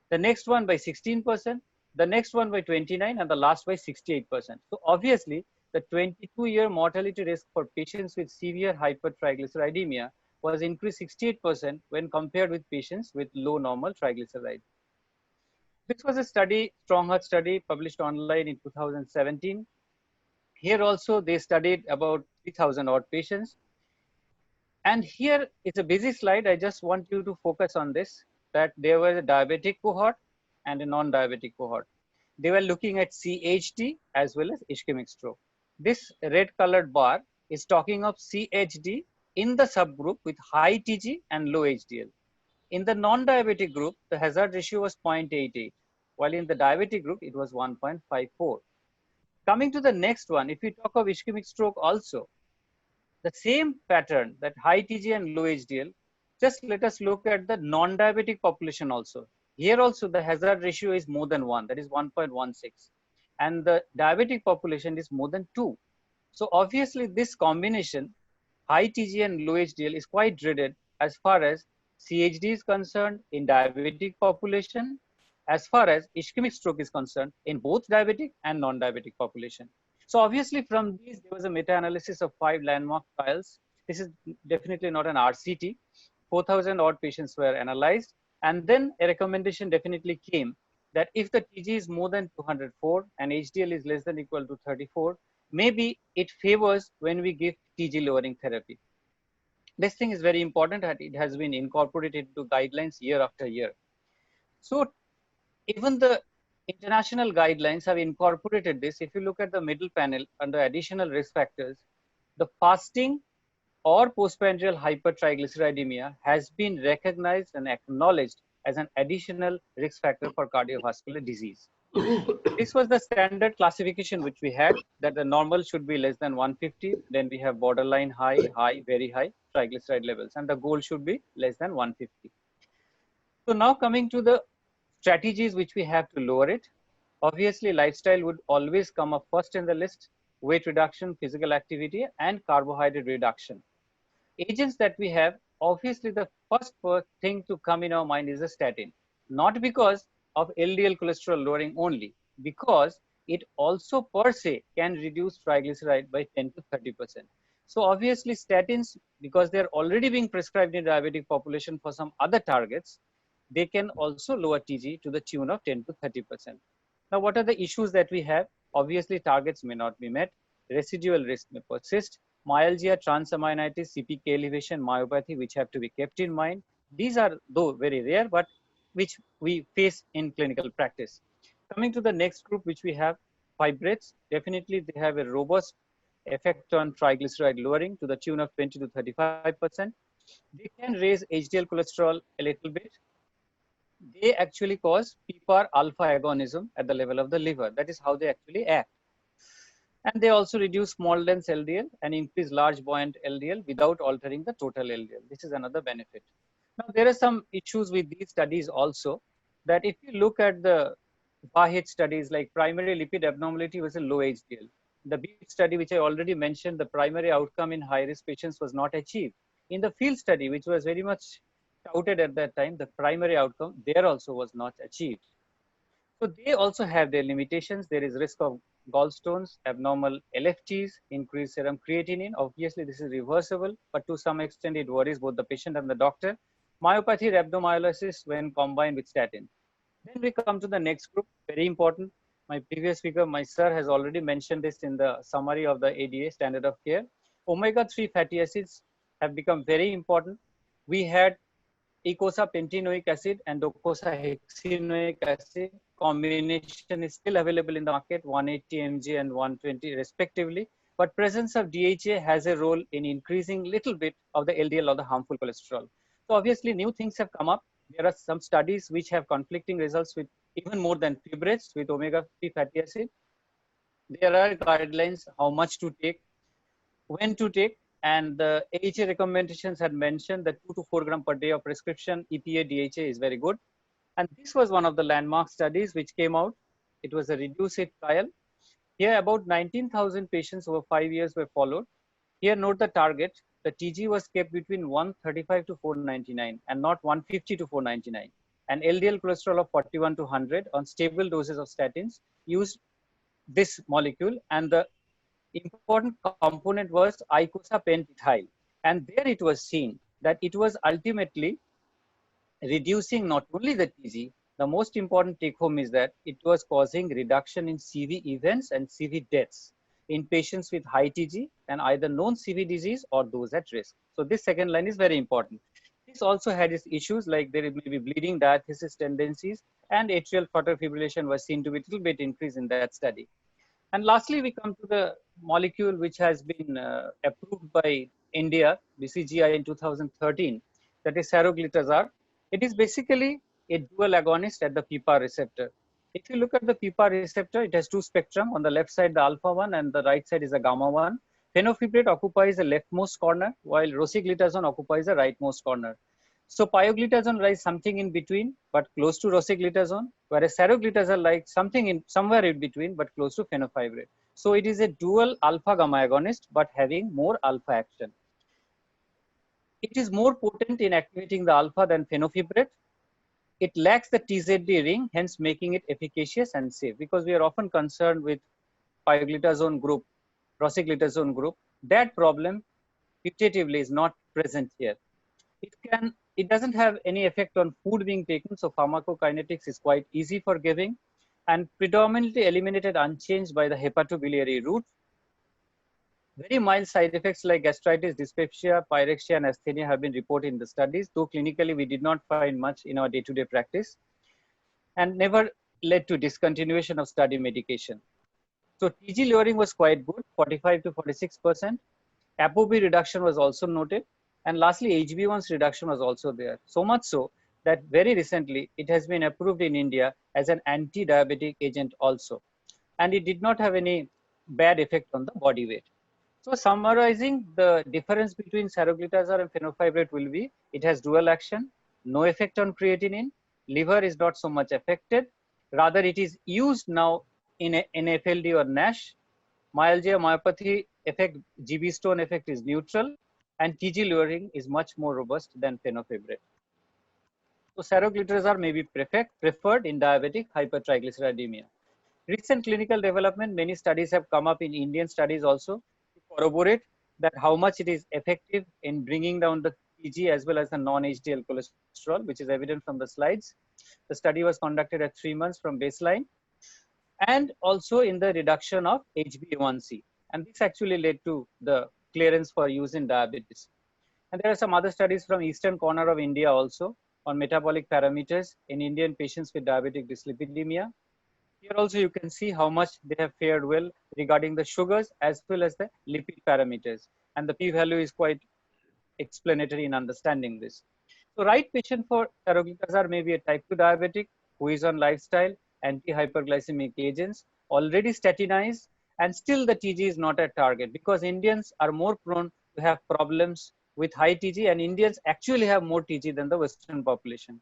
the next one by 16%, the next one by 29%, and the last by 68%. So obviously, the 22-year mortality risk for patients with severe hypertriglyceridemia was increased 68% when compared with patients with low normal triglycerides. This was a study, Strong Heart study, published online in 2017. Here also they studied about 3,000 odd patients. And here it's a busy slide. I just want you to focus on this, that there was a diabetic cohort and a non-diabetic cohort. They were looking at CHD as well as ischemic stroke. This red colored bar is talking of CHD in the subgroup with high TG and low HDL. In the non-diabetic group, the hazard ratio was 0.88, while in the diabetic group, it was 1.54. Coming to the next one, if we talk of ischemic stroke also, the same pattern, that high TG and low HDL, just let us look at the non-diabetic population also. Here also the hazard ratio is more than 1, that is 1.16. And the diabetic population is more than 2. So obviously this combination, high TG and low HDL, is quite dreaded as far as CHD is concerned in diabetic population, as far as ischemic stroke is concerned in both diabetic and non-diabetic population. So obviously from these, there was a meta-analysis of 5 landmark trials. This is definitely not an RCT. 4,000 odd patients were analyzed. And then a recommendation definitely came that if the TG is more than 204 and HDL is less than or equal to 34, maybe it favors when we give TG lowering therapy. This thing is very important and it has been incorporated into guidelines year after year. So even the international guidelines have incorporated this. If you look at the middle panel under additional risk factors, the fasting or postprandial hypertriglyceridemia has been recognized and acknowledged as an additional risk factor for cardiovascular disease. This was the standard classification which we had, that the normal should be less than 150, then we have borderline high, high, very high triglyceride levels, and the goal should be less than 150. So now coming to the strategies which we have to lower it. Obviously, lifestyle would always come up first in the list: weight reduction, physical activity, and carbohydrate reduction. Agents that we have, obviously the first thing to come in our mind is a statin, not because of LDL cholesterol lowering only, because it also per se can reduce triglyceride by 10 to 30%. So obviously statins, because they're already being prescribed in diabetic population for some other targets, they can also lower TG to the tune of 10 to 30%. Now, what are the issues that we have? Obviously, targets may not be met, residual risk may persist, myalgia, transaminitis, CPK elevation, myopathy, which have to be kept in mind. These are, though very rare, but which we face in clinical practice. Coming to the next group, which we have, fibrates, definitely they have a robust effect on triglyceride lowering to the tune of 20 to 35%. They can raise HDL cholesterol a little bit. They actually cause PPAR alpha agonism at the level of the liver. That is how they actually act. And they also reduce small dense LDL and increase large buoyant LDL without altering the total LDL. This is another benefit. Now, there are some issues with these studies also, that if you look at the VAHIT studies like primary lipid abnormality was a low HDL. The BEAT study, which I already mentioned, the primary outcome in high-risk patients was not achieved. In the field study, which was very much touted at that time, the primary outcome there also was not achieved. So they also have their limitations. There is risk of gallstones, abnormal LFTs, increased serum creatinine. Obviously, this is reversible, but to some extent it worries both the patient and the doctor. Myopathy, rhabdomyolysis when combined with statin. Then we come to the next group, very important. My previous speaker, my sir, has already mentioned this in the summary of the ADA standard of care. Omega-3 fatty acids have become very important. We had eicosapentaenoic acid and docosahexaenoic acid combination is still available in the market, 180 mg and 120 respectively. But presence of DHA has a role in increasing little bit of the LDL or the harmful cholesterol. So obviously new things have come up. There are some studies which have conflicting results with even more than fibrates with omega-3 fatty acid. There are guidelines how much to take, when to take, and the AHA recommendations had mentioned that 2 to 4 gram per day of prescription EPA DHA is very good. And this was one of the landmark studies which came out. It was a reduce-it trial. Here about 19,000 patients over 5 years were followed. Here note the target. The TG was kept between 135 to 499 and not 150 to 499. And LDL cholesterol of 41 to 100 on stable doses of statins used this molecule, and the important component was icosapentaethyl. And there it was seen that it was ultimately reducing not only the TG, the most important take home is that it was causing reduction in CV events and CV deaths in patients with high TG and either known CV disease or those at risk. So this second line is very important. This also had its issues like there may be bleeding, diathesis tendencies, and atrial flutter fibrillation was seen to be a little bit increased in that study. And lastly, we come to the molecule which has been approved by India, BCGI in 2013, that is Seroglotizer. It is basically a dual agonist at the PPAR receptor. If you look at the PPAR receptor, it has two spectrum. On the left side, the alpha one, and the right side is the gamma one. Fenofibrate occupies the leftmost corner, while rosiglitazone occupies the rightmost corner. So pioglitazone lies something in between, but close to rosiglitazone, whereas Seroglotizer lies something in somewhere in between, but close to fenofibrate. So it is a dual alpha gamma agonist, but having more alpha action. It is more potent in activating the alpha than fenofibrate. It lacks the TZD ring, hence making it efficacious and safe, because we are often concerned with pioglitazone group, rosiglitazone group. That problem putatively is not present here. It doesn't have any effect on food being taken, so pharmacokinetics is quite easy for giving and predominantly eliminated unchanged by the hepatobiliary route. Very mild side effects like gastritis, dyspepsia, pyrexia, and asthenia have been reported in the studies, though clinically we did not find much in our day-to-day practice, and never led to discontinuation of study medication. So TG lowering was quite good, 45 to 46%. ApoB reduction was also noted. And lastly, HB1c reduction was also there. So much so that very recently it has been approved in India as an anti-diabetic agent also. And it did not have any bad effect on the body weight. So summarizing, the difference between Seroglotizer and fenofibrate will be, it has dual action, no effect on creatinine, liver is not so much affected, rather it is used now in NAFLD or NASH, myalgia, myopathy effect, GB stone effect is neutral, and TG lowering is much more robust than fenofibrate. So Seroglotizer may be preferred in diabetic hypertriglyceridemia. Recent clinical development, many studies have come up in Indian studies also to corroborate that how much it is effective in bringing down the TG as well as the non-HDL cholesterol, which is evident from the slides. The study was conducted at 3 months from baseline, and also in the reduction of HbA1c. And this actually led to the clearance for use in diabetes. And there are some other studies from eastern corner of India also on metabolic parameters in Indian patients with diabetic dyslipidemia. Here also you can see how much they have fared well regarding the sugars as well as the lipid parameters. And the p-value is quite explanatory in understanding this. So right patient for Seroglotizer may be a type 2 diabetic who is on lifestyle, anti-hyperglycemic agents, already statinized, and still the TG is not at target, because Indians are more prone to have problems with high TG, and Indians actually have more TG than the Western population.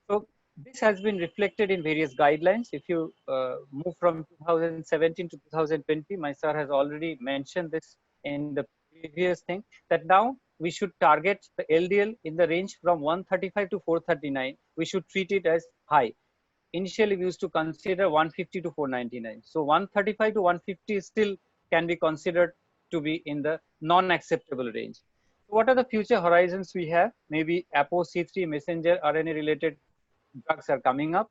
So this has been reflected in various guidelines. If you move from 2017 to 2020, my sir has already mentioned this in the previous thing, that now we should target the LDL in the range from 135 to 439. We should treat it as high. Initially, we used to consider 150 to 499. So 135 to 150 still can be considered to be in the non-acceptable range. So what are the future horizons we have? Maybe ApoC3 messenger RNA related drugs are coming up.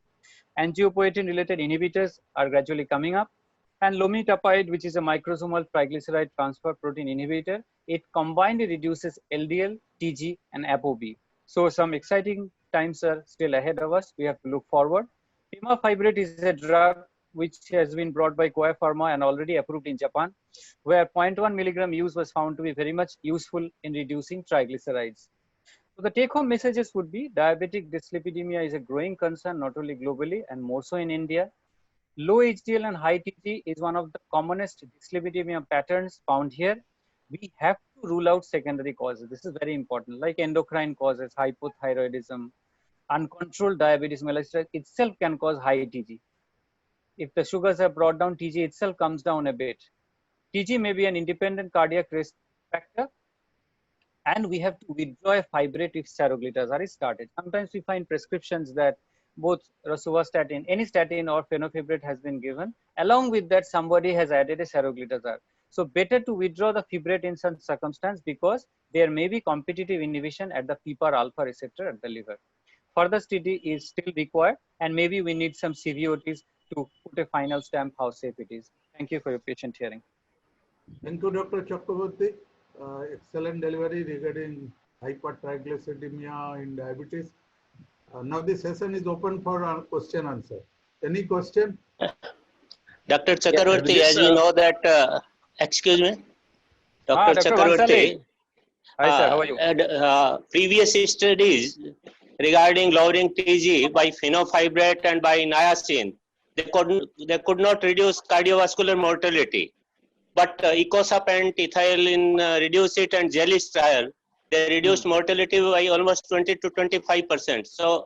Angiopoietin related inhibitors are gradually coming up. And lomitapide, which is a microsomal triglyceride transfer protein inhibitor, it combined reduces LDL, TG, and ApoB. So some exciting times are still ahead of us. We have to look forward. Imafibrate is a drug which has been brought by Koya Pharma and already approved in Japan, where 0.1 milligram use was found to be very much useful in reducing triglycerides. So the take-home messages would be diabetic dyslipidemia is a growing concern not only globally and more so in India. Low HDL and high TG is one of the commonest dyslipidemia patterns found here. We have to rule out secondary causes. This is very important, like endocrine causes, hypothyroidism, uncontrolled diabetes mellitus itself can cause high TG. If the sugars are brought down, TG itself comes down a bit. TG may be an independent cardiac risk factor, and we have to withdraw a fibrate if Seroglotizer is started. Sometimes we find prescriptions that both rosuvastatin, any statin or fenofibrate has been given. Along with that, somebody has added a Seroglotizer. So better to withdraw the fibrate in some circumstance because there may be competitive inhibition at the PPAR alpha receptor at the liver. Further study is still required, and maybe we need some CVOTs to put a final stamp how safe it is. Thank you for your patient hearing. Thank you, Dr. Chakraborty. Excellent delivery regarding hypertriglyceridemia in diabetes. Now the session is open for question answer. Any question? Dr. Chakraborty, as we know that, excuse me, Dr. Chakraborty. Hi, sir. How are you? Previous studies regarding lowering TG by fenofibrate and by niacin, they could not reduce cardiovascular mortality. But icosapent and ethylene reduce it, and Jelly's trial, they reduced mortality by almost 20 to 25%. So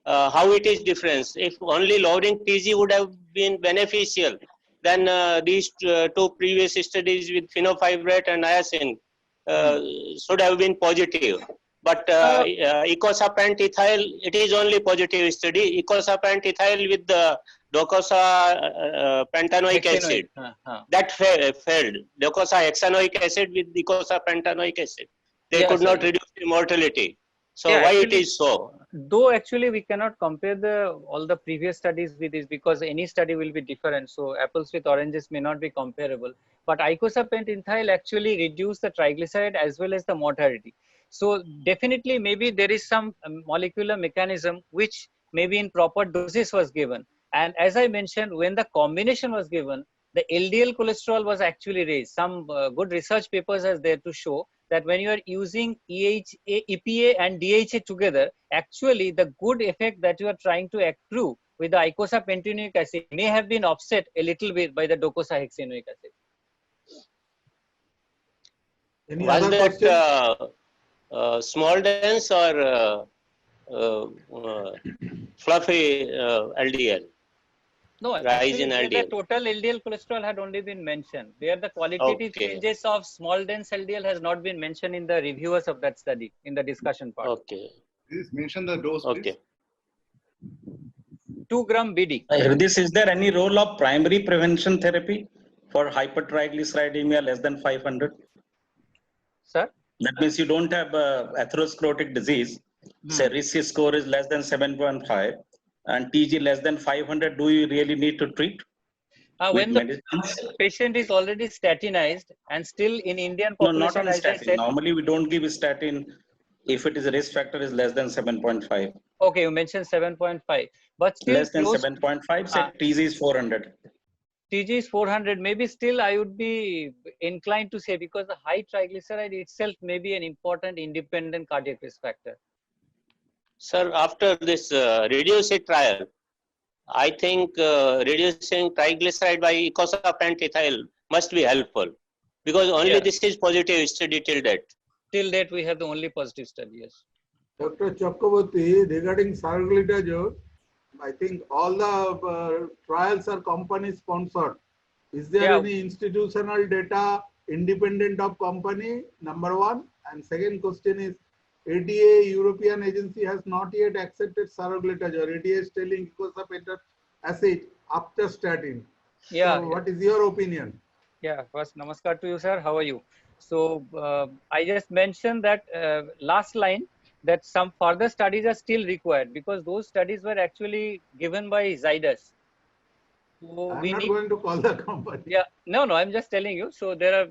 how it is different? If only lowering TG would have been beneficial, then these two previous studies with fenofibrate and niacin should have been positive. But icosapent ethyl, it is only positive study. Icosapent ethyl with the docosahexaenoic pentanoic acid, that failed. Docosahexaenoic acid with icosapentanoic acid. They could not reduce the mortality. So why it is so? Though actually we cannot compare all the previous studies with this because any study will be different. So apples with oranges may not be comparable. But icosapent ethyl actually reduced the triglyceride as well as the mortality. So definitely maybe there is some molecular mechanism which maybe in proper doses was given. And as I mentioned, when the combination was given, the LDL cholesterol was actually raised. Some good research papers are there to show that when you are using EPA and DHA together, actually the good effect that you are trying to accrue with the icosapentanoic acid may have been offset a little bit by the docosahexaenoic acid. Was that small dense or fluffy LDL? No, rise in LDL. The total LDL cholesterol had only been mentioned. There the qualitative changes of small dense LDL has not been mentioned in the reviewers of that study in the discussion part. Okay. Please mention the dose, please. Okay. 2 gram BD. Is there any role of primary prevention therapy for hypertriglyceridemia less than 500? Sir? That means you don't have atherosclerotic disease. Say risk score is less than 7.5 and TG less than 500. Do you really need to treat? When the patient is already statinized and still in Indian population, no, not on statin. Normally we don't give statin if it is a risk factor is less than 7.5. Okay, you mentioned 7.5, but still less than 7.5. Say TG is 400. TG is 400. Maybe still I would be inclined to say because the high triglyceride itself may be an important independent cardiac risk factor. Sir, after this reduce-it trial, I think reducing triglyceride by icosapent ethyl must be helpful because only this is positive study till date. Till date, we have the only positive study, yes. Dr. Chakraborty, regarding Seroglotizer, I think all the trials are company sponsored. Is there any institutional data independent of company? Number one. And second question is, ADA, European agency, has not yet accepted Seroglotizer. ADA is telling icosapent acid after statin. Yeah. So what is your opinion? Yeah, first, namaskar to you, sir. How are you? So I just mentioned that last line that some further studies are still required because those studies were actually given by Zydus. So I'm not going to call the company. Yeah, no, I'm just telling you. So there are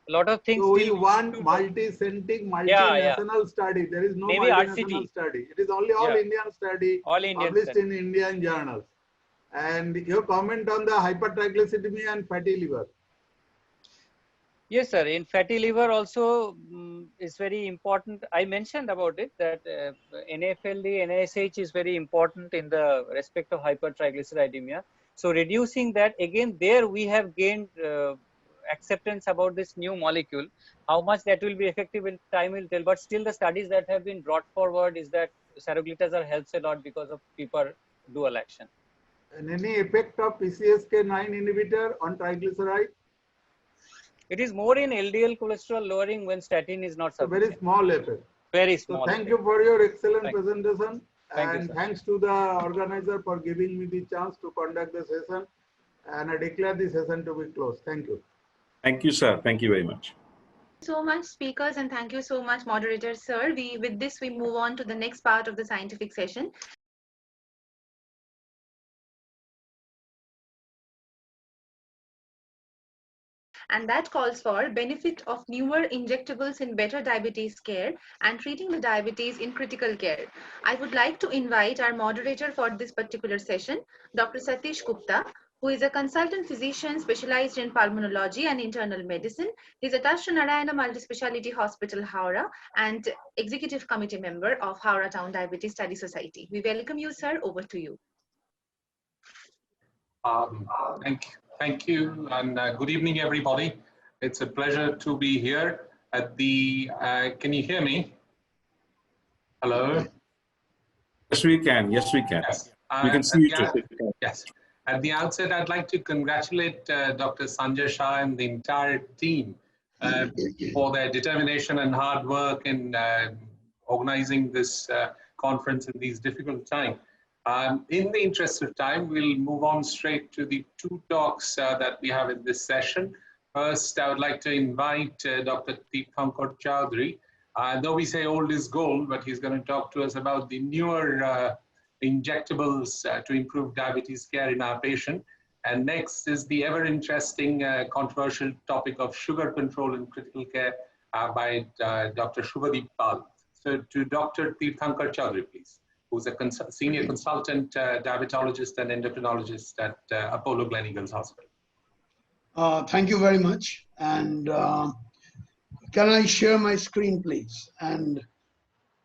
a lot of things. So we want multi-centric, multinational study. There is no maybe multinational RCT. study. It is only all Indian study published in Indian journals. And your comment on the hypertriglyceridemia and fatty liver. Yes, sir. In fatty liver also is very important. I mentioned about it that NAFLD, NASH is very important in the respect of hypertriglyceridemia. So reducing that, again, there we have gained acceptance about this new molecule. How much that will be effective in time will tell, but still the studies that have been brought forward is that Seroglotizer helps a lot because of deeper dual action. And any effect of PCSK9 inhibitor on triglyceride? It is more in LDL cholesterol lowering when statin is not So sufficient. very small effect. Very small. So thank effect. you for your excellent presentation. Thank you, And sir. thanks to the organizer for giving me the chance to conduct the session. And I declare the session to be closed. Thank you. Thank you, sir. Thank you very much. So much, speakers, and thank you so much, moderator sir. With this we move on to the next part of the scientific session. And that calls for benefit of newer injectables in better diabetes care and treating the diabetes in critical care. I would like to invite our moderator for this particular session, Dr. Satish Gupta, who is a consultant physician specialized in pulmonology and internal medicine. He's attached to Narayana Multispeciality Hospital, Howrah, and executive committee member of Howrah Town Diabetes Study Society. We welcome you, sir. Over to you. Thank you, and good evening, everybody. It's a pleasure to be here at the. Can you hear me? Hello. Yes, we can. Yes, we can. Yes. We can see you too. Yes. At the outset, I'd like to congratulate Dr. Sanjay Shah and the entire team for their determination and hard work in organizing this conference in these difficult times. In the interest of time, we'll move on straight to the two talks that we have in this session. First, I would like to invite Dr. Tirthankar Chowdhury. Though we say old is gold, but he's going to talk to us about the newer injectables to improve diabetes care in our patient. And next is the ever interesting controversial topic of sugar control in critical care by Dr. Shubhadeep Pal. So to Dr. Tirthankar Chowdhury, please, who's a senior consultant diabetologist and endocrinologist at Apollo Gleneagles Hospital. Thank you very much. And can I share my screen, please? And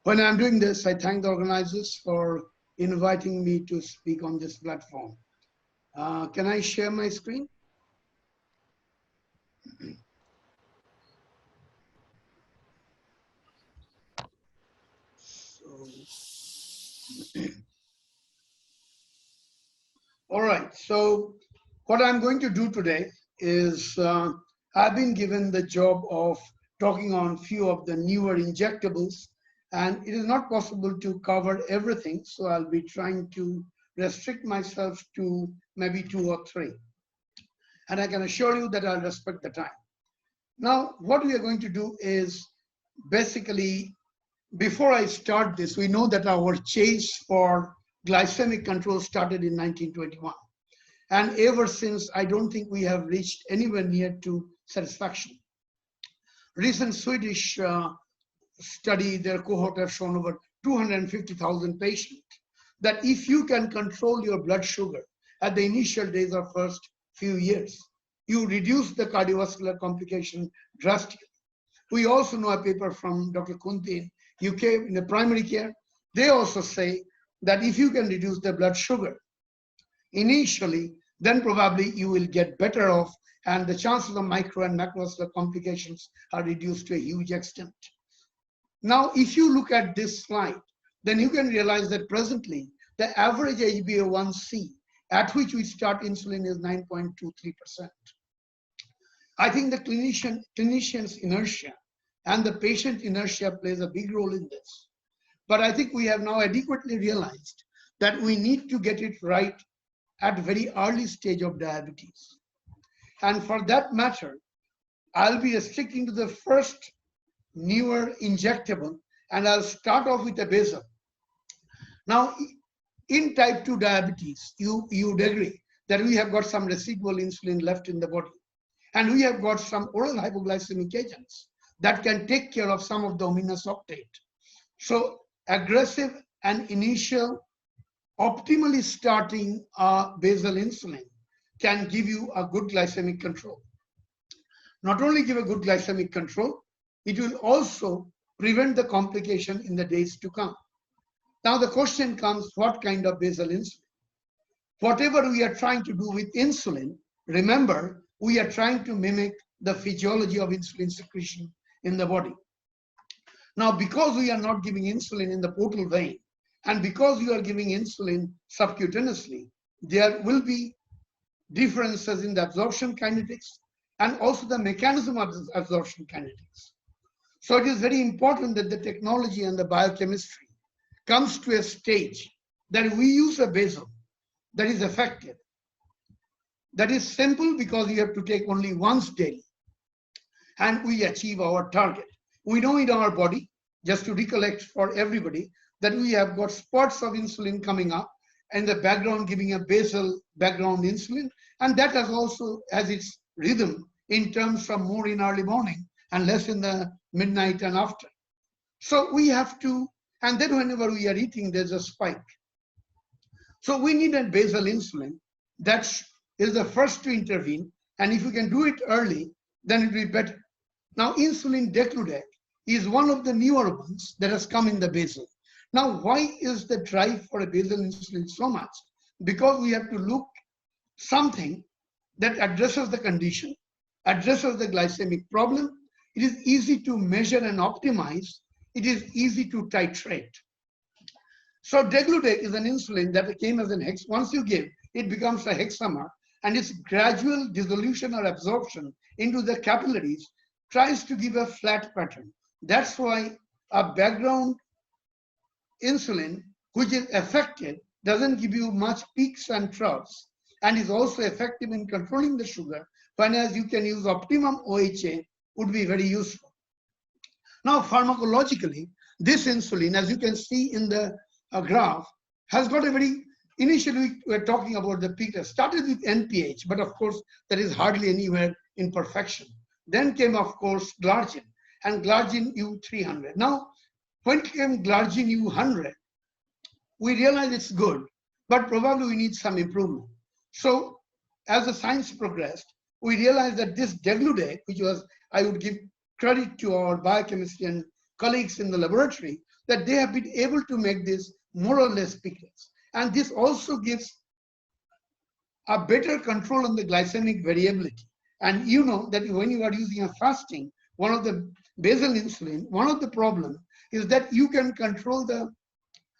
when I'm doing this, I thank the organizers for inviting me to speak on this platform. Can I share my screen? All right, so what I'm going to do today is I've been given the job of talking on few of the newer injectables, and it is not possible to cover everything, so I'll be trying to restrict myself to maybe 2 or 3. And I can assure you that I'll respect the time. Now, what we are going to do is basically, before I start this, we know that our chase for glycemic control started in 1921. And ever since, I don't think we have reached anywhere near to satisfaction. Recent Swedish study, their cohort have shown over 250,000 patients, that if you can control your blood sugar at the initial days or first few years, you reduce the cardiovascular complication drastically. We also know a paper from Dr. Kunti in UK in the primary care. They also say that if you can reduce the blood sugar initially, then probably you will get better off, and the chances of micro and macrovascular complications are reduced to a huge extent. Now, if you look at this slide, then you can realize that presently the average HbA1c at which we start insulin is 9.23%. I think the clinician's inertia and the patient inertia plays a big role in this. But I think we have now adequately realized that we need to get it right at very early stage of diabetes. And for that matter, I'll be restricting to the first newer injectable, and I'll start off with a basal. Now, in type 2 diabetes, you would agree that we have got some residual insulin left in the body, and we have got some oral hypoglycemic agents that can take care of some of the ominous octet. So aggressive and initial, optimally starting basal insulin can give you a good glycemic control. not only give a good glycemic control, it will also prevent the complication in the days to come. Now the question comes, what kind of basal insulin? Whatever we are trying to do with insulin, remember, we are trying to mimic the physiology of insulin secretion in the body. Now, because we are not giving insulin in the portal vein, and because you are giving insulin subcutaneously, there will be differences in the absorption kinetics and also the mechanism of absorption kinetics. So it is very important that the technology and the biochemistry comes to a stage that we use a basal that is effective, that is simple because you have to take only once daily, and we achieve our target. We know in our body, just to recollect for everybody, that we have got spots of insulin coming up and the background giving a basal background insulin, and that has also has its rhythm in terms of more in early morning and less in the midnight and after. So we have to, and then whenever we are eating, there's a spike. So we need a basal insulin that is the first to intervene, and if you can do it early, then it will be better. Now, insulin degludec is one of the newer ones that has come in the basal. Now, why is the drive for a basal insulin so much? Because we have to look something that addresses the condition, addresses the glycemic problem. It is easy to measure and optimize. It is easy to titrate. So degludec is an insulin that came as an hex. Once you give, it becomes a hexamer, and its gradual dissolution or absorption into the capillaries tries to give a flat pattern. That's why a background insulin, which is effective, doesn't give you much peaks and troughs, and is also effective in controlling the sugar, whereas you can use optimum OHA would be very useful. Now, pharmacologically, this insulin, as you can see in the graph, has got a very, initially we're talking about the peak that started with NPH, but of course, there is hardly anywhere in perfection. Then came, of course, glargine, and glargine U300. Now, when came glargine U100, we realized it's good, but probably we need some improvement. So as the science progressed, we realized that this degludec, which was, I would give credit to our biochemistry and colleagues in the laboratory, that they have been able to make this more or less peakless. And this also gives a better control on the glycemic variability. And you know that when you are using a fasting, one of the basal insulin, one of the problems is that you can control the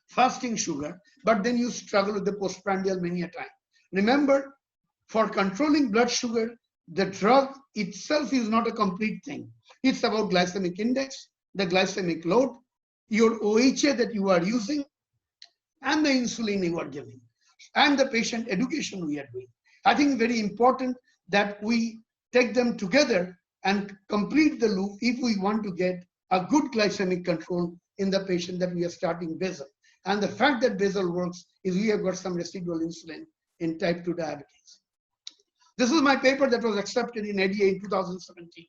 fasting sugar, but then you struggle with the postprandial many a time. Remember, for controlling blood sugar, the drug itself is not a complete thing. It's about glycemic index, the glycemic load, your OHA that you are using, and the insulin you are giving, and the patient education we are doing. I think very important that we take them together and complete the loop if we want to get a good glycemic control in the patient that we are starting basal. And the fact that basal works is we have got some residual insulin in type 2 diabetes. This is my paper that was accepted in ADA in 2017.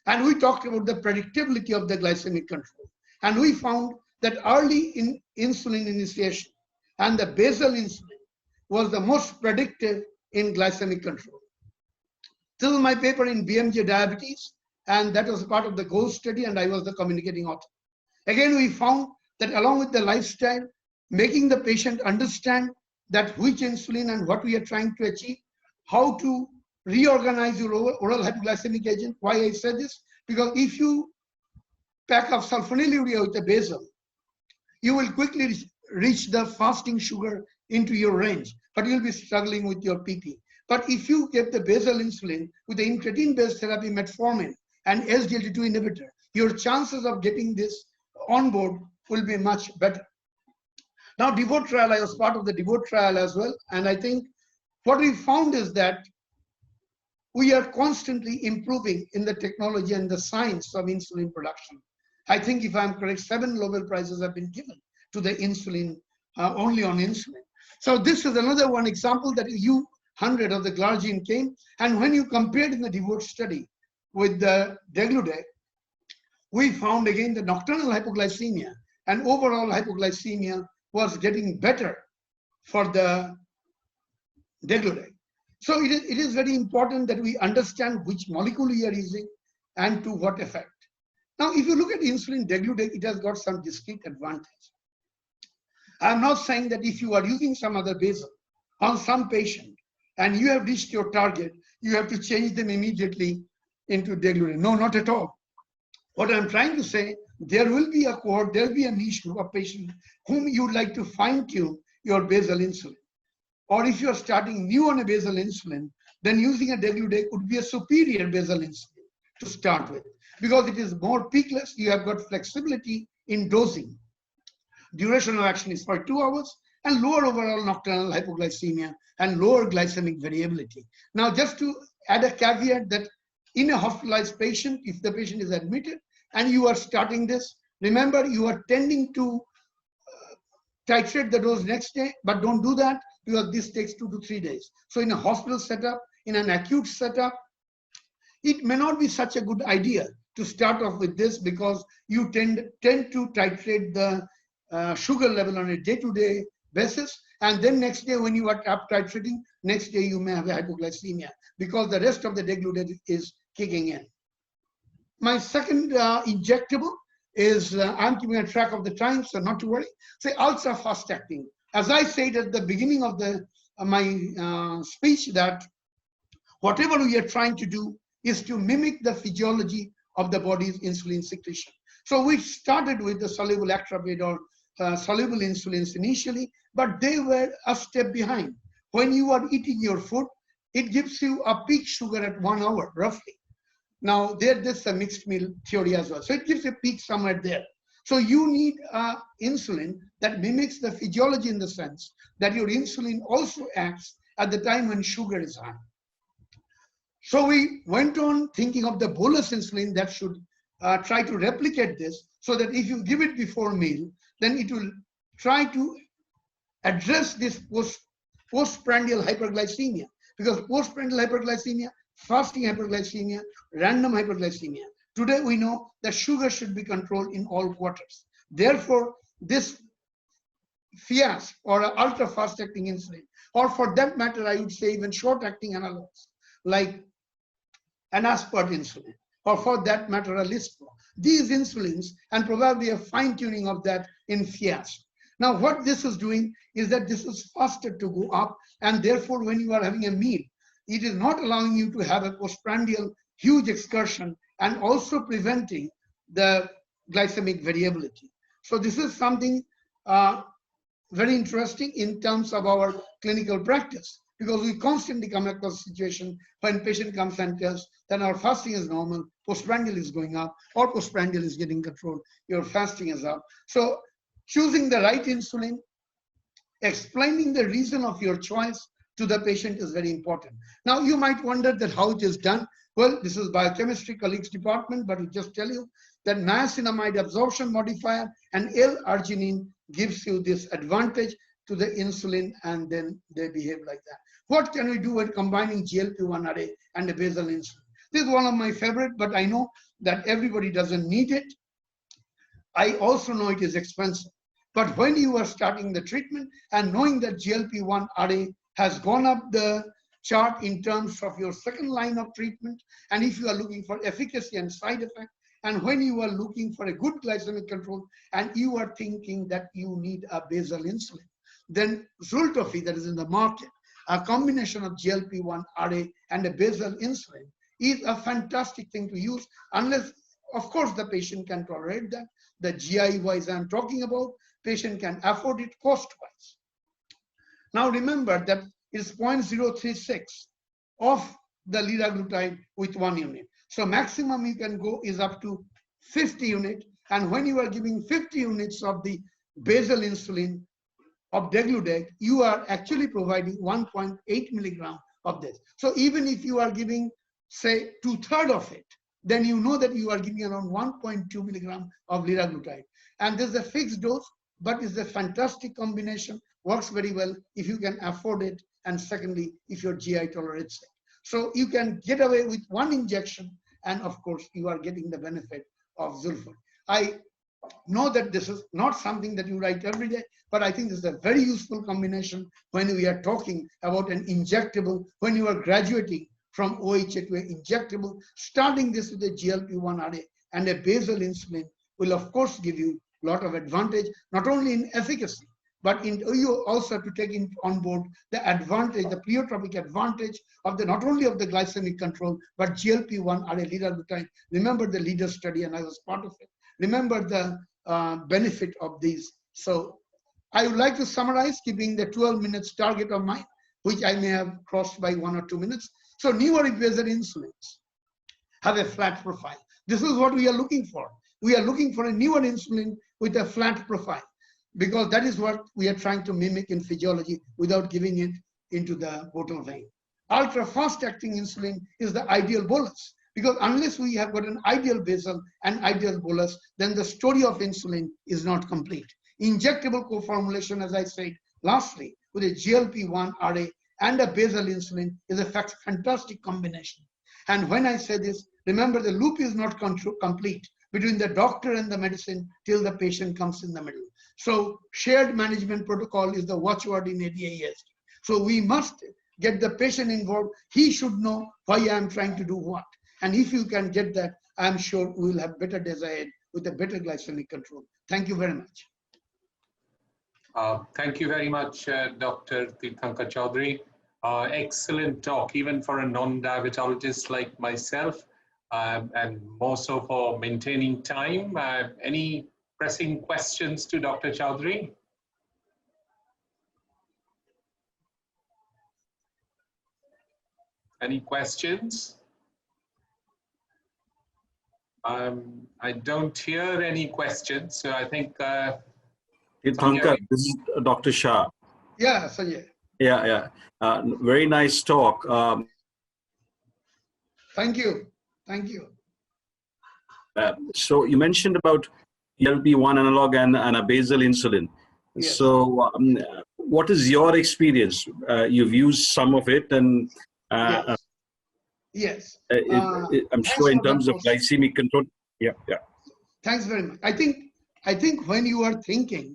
And we talked about the predictability of the glycemic control. And we found that early in insulin initiation and the basal insulin was the most predictive in glycemic control. This is my paper in BMJ diabetes, and that was part of the GOAL study, and I was the communicating author. Again, we found that along with the lifestyle, making the patient understand that which insulin and what we are trying to achieve, how to reorganize your oral hypoglycemic agent. Why I said this? Because if you pack up sulfonylurea with a basal, you will quickly reach the fasting sugar into your range, but you'll be struggling with your PP. But if you get the basal insulin with the incretin-based therapy, metformin, and SGLT2 inhibitor, your chances of getting this on board will be much better. Now, DEVOTE trial, I was part of the DEVOTE trial as well, and I think what we found is that we are constantly improving in the technology and the science of insulin production. I think if I'm correct, 7 Nobel Prizes have been given to the insulin, only on insulin. So this is another one example that U100 of the glargine came, and when you compared in the DEVOTE study with the degludec, we found again the nocturnal hypoglycemia and overall hypoglycemia was getting better for the degludec. So it is very important that we understand which molecule we are using and to what effect. Now, if you look at insulin degludec, it has got some discrete advantage. I'm not saying that if you are using some other basal on some patient and you have reached your target, you have to change them immediately into degludec. No, not at all. What I'm trying to say, there will be a cohort, there will be a niche group of patients whom you would like to fine-tune your basal insulin. Or if you're starting new on a basal insulin, then using a degludec would be a superior basal insulin to start with, because it is more peakless, you have got flexibility in dosing. Duration of action is for 2 hours and lower overall nocturnal hypoglycemia and lower glycemic variability. Now, just to add a caveat that in a hospitalized patient, if the patient is admitted and you are starting this, remember you are tending to titrate the dose next day, but don't do that because this takes 2 to 3 days. So in a hospital setup, in an acute setup, it may not be such a good idea to start off with this because you tend to titrate the sugar level on a day-to-day basis. And then next day when you are up titrating, next day you may have a hypoglycemia because the rest of the degludec is kicking in. My second injectable is, I'm keeping a track of the time, so not to worry. Say ultra fast acting. As I said at the beginning of my speech, that whatever we are trying to do is to mimic the physiology of the body's insulin secretion. So we started with the soluble actrapid or soluble insulins initially, but they were a step behind. When you are eating your food, it gives you a peak sugar at 1 hour, roughly. Now, there's a mixed meal theory as well. So it gives a peak somewhere there. So you need insulin that mimics the physiology in the sense that your insulin also acts at the time when sugar is high. So we went on thinking of the bolus insulin that should try to replicate this so that if you give it before meal, then it will try to address this postprandial hyperglycemia, because postprandial hyperglycemia, fasting hyperglycemia, random hyperglycemia. Today we know that sugar should be controlled in all quarters. Therefore, this FIAS or ultra fast acting insulin, or for that matter, I would say even short acting analogs like an aspart insulin, or for that matter, a Lispro. These insulins, and probably a fine tuning of that in FIAS. Now, what this is doing is that this is faster to go up, and therefore, when you are having a meal, it is not allowing you to have a postprandial huge excursion and also preventing the glycemic variability. So this is something very interesting in terms of our clinical practice, because we constantly come across a situation when patient comes and tells that our fasting is normal, postprandial is going up, or postprandial is getting controlled, your fasting is up. So choosing the right insulin, explaining the reason of your choice to the patient is very important. Now you might wonder that how it is done. Well, this is biochemistry colleagues department, but we just tell you that niacinamide absorption modifier and L-arginine gives you this advantage to the insulin, and then they behave like that. What can we do when combining GLP-1 array and a basal insulin? This is one of my favorite, but I know that everybody doesn't need it. I also know it is expensive. But when you are starting the treatment and knowing that GLP-1 array has gone up the chart in terms of your second line of treatment, and if you are looking for efficacy and side effect, and when you are looking for a good glycemic control, and you are thinking that you need a basal insulin, then Zultofi, that is in the market, a combination of GLP-1 RA and a basal insulin is a fantastic thing to use, unless, of course, the patient can tolerate that. The GI-wise I'm talking about, patient can afford it cost-wise. Now remember that it's 0.036 of the liraglutide with 1 unit. So maximum you can go is up to 50 units. And when you are giving 50 units of the basal insulin of degludec, you are actually providing 1.8 milligram of this. So even if you are giving, say, 2/3 of it, then you know that you are giving around 1.2 milligram of liraglutide. And there's a fixed dose, but it's a fantastic combination, works very well if you can afford it, and secondly, if your GI tolerates it. So you can get away with one injection, and of course, you are getting the benefit of Zulfa. I know that this is not something that you write every day, but I think this is a very useful combination when we are talking about an injectable, when you are graduating from OHA to an injectable. Starting this with a GLP-1 and a basal insulin will of course give you a lot of advantage, not only in efficacy, but in you also have to take on board the advantage, the pleiotropic advantage of the not only of the glycemic control, but GLP-1 liraglutide. Remember the leader study, and I was part of it. Remember the benefit of these. So I would like to summarize, keeping the 12 minutes target of mine, which I may have crossed by 1 or 2 minutes. So newer basal insulins have a flat profile. This is what we are looking for. We are looking for a newer insulin with a flat profile, because that is what we are trying to mimic in physiology without giving it into the portal vein. Ultra fast acting insulin is the ideal bolus, because unless we have got an ideal basal and ideal bolus, then the story of insulin is not complete. Injectable co-formulation, as I said, lastly, with a GLP-1 RA and a basal insulin is a fantastic combination. And when I say this, remember the loop is not complete between the doctor and the medicine till the patient comes in the middle. So shared management protocol is the watchword in ADAESD. So we must get the patient involved. He should know why I am trying to do what. And if you can get that, I'm sure we will have better days ahead with a better glycemic control. Thank you very much. Thank you very much, Dr. Tirthankar Chaudhary. Excellent talk, even for a non-diabetologist like myself, and more so for maintaining time. Any pressing questions to Dr. Chaudhary? Any questions? I don't hear any questions, so I think Tirthankar, this is Dr. Shah. Yeah, Sanjay. Yeah. Very nice talk. Thank you. Thank you. So you mentioned about GLP-1 analog and a basal insulin. Yes. So what is your experience? You've used some of it, and yes. I'm sure in terms of glycemic control. Yeah. Thanks very much. I think when you are thinking,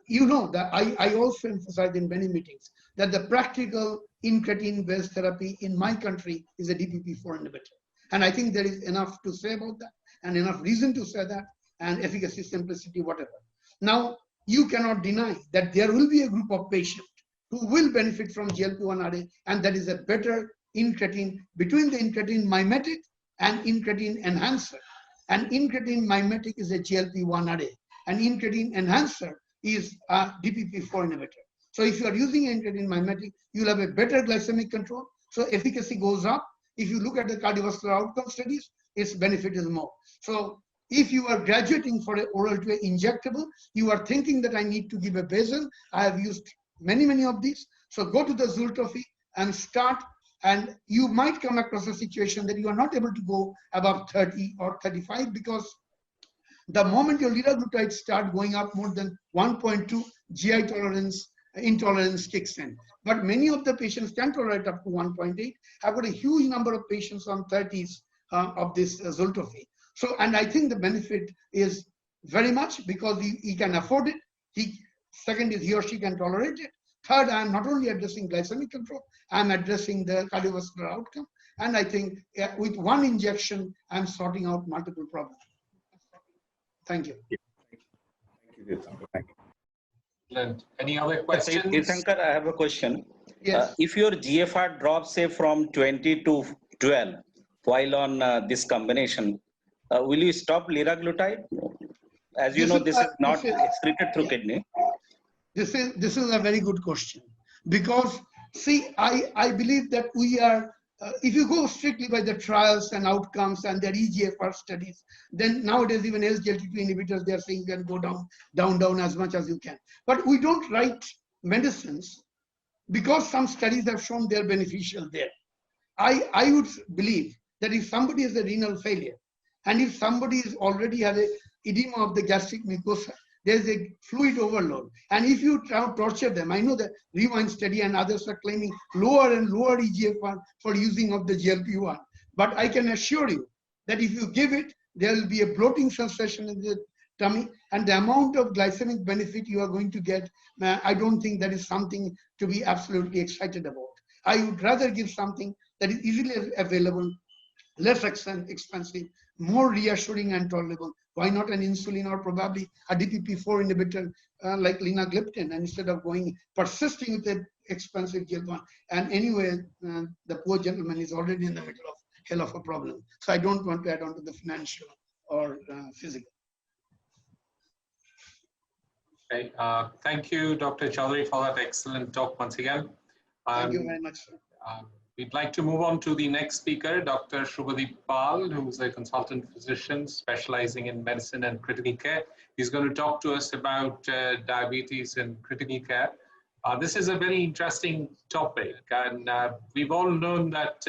you know that I also emphasize in many meetings that the practical incretin-based therapy in my country is a DPP-4 inhibitor. And I think there is enough to say about that, and enough reason to say that, and efficacy, simplicity, whatever. Now, you cannot deny that there will be a group of patients who will benefit from GLP-1 RA, and that is a better incretin between the incretin mimetic and incretin enhancer. And incretin mimetic is a GLP-1 RA, and incretin enhancer is a DPP-4 inhibitor. So if you are using incretin mimetic, you will have a better glycemic control, so efficacy goes up. If you look at the cardiovascular outcome studies, its benefit is more. So if you are graduating for an oral to an injectable, you are thinking that I need to give a basal. I have used many of these. So go to the Zultophy and start, and you might come across a situation that you are not able to go above 30 or 35, because the moment your liraglutide start going up more than 1.2, GI intolerance kicks in. But many of the patients can tolerate up to 1.8. I've got a huge number of patients on 30s of this Zultophy. So, and I think the benefit is very much because he can afford it. Second is he or she can tolerate it. Third, I'm not only addressing glycemic control, I'm addressing the cardiovascular outcome. And I think with one injection, I'm sorting out multiple problems. Thank you. Thank you. Any other questions? Tirthankar, I have a question. Yes. If your GFR drops, say, from 20 to 12 while on this combination, will you stop liraglutide? As you know, this is not excreted through kidney. This is a very good question, because see, I believe that we are, if you go strictly by the trials and outcomes and their eGFR studies, then nowadays even SGLT2 inhibitors, they are saying you can go down as much as you can. But we don't write medicines because some studies have shown they're beneficial there. I would believe that if somebody has a renal failure, and if somebody is already has a edema of the gastric mucosa, there's a fluid overload. And if you torture them, I know the Rewind study and others are claiming lower and lower eGFR for using of the GLP-1. But I can assure you that if you give it, there will be a bloating sensation in the tummy, and the amount of glycemic benefit you are going to get, I don't think that is something to be absolutely excited about. I would rather give something that is easily available, less expensive, more reassuring and tolerable. Why not an insulin or probably a DPP-4 inhibitor like linagliptin, and instead of persisting with the expensive GLP-1? And anyway, the poor gentleman is already in the middle of hell of a problem. So I don't want to add on to the financial or physical. Okay, thank you, Dr. Chaudhary, for that excellent talk once again. Thank you very much, sir. We'd like to move on to the next speaker, Dr. Shubhadeep Pal, who's a consultant physician specializing in medicine and critical care. He's going to talk to us about diabetes and critical care. This is a very interesting topic, and we've all known that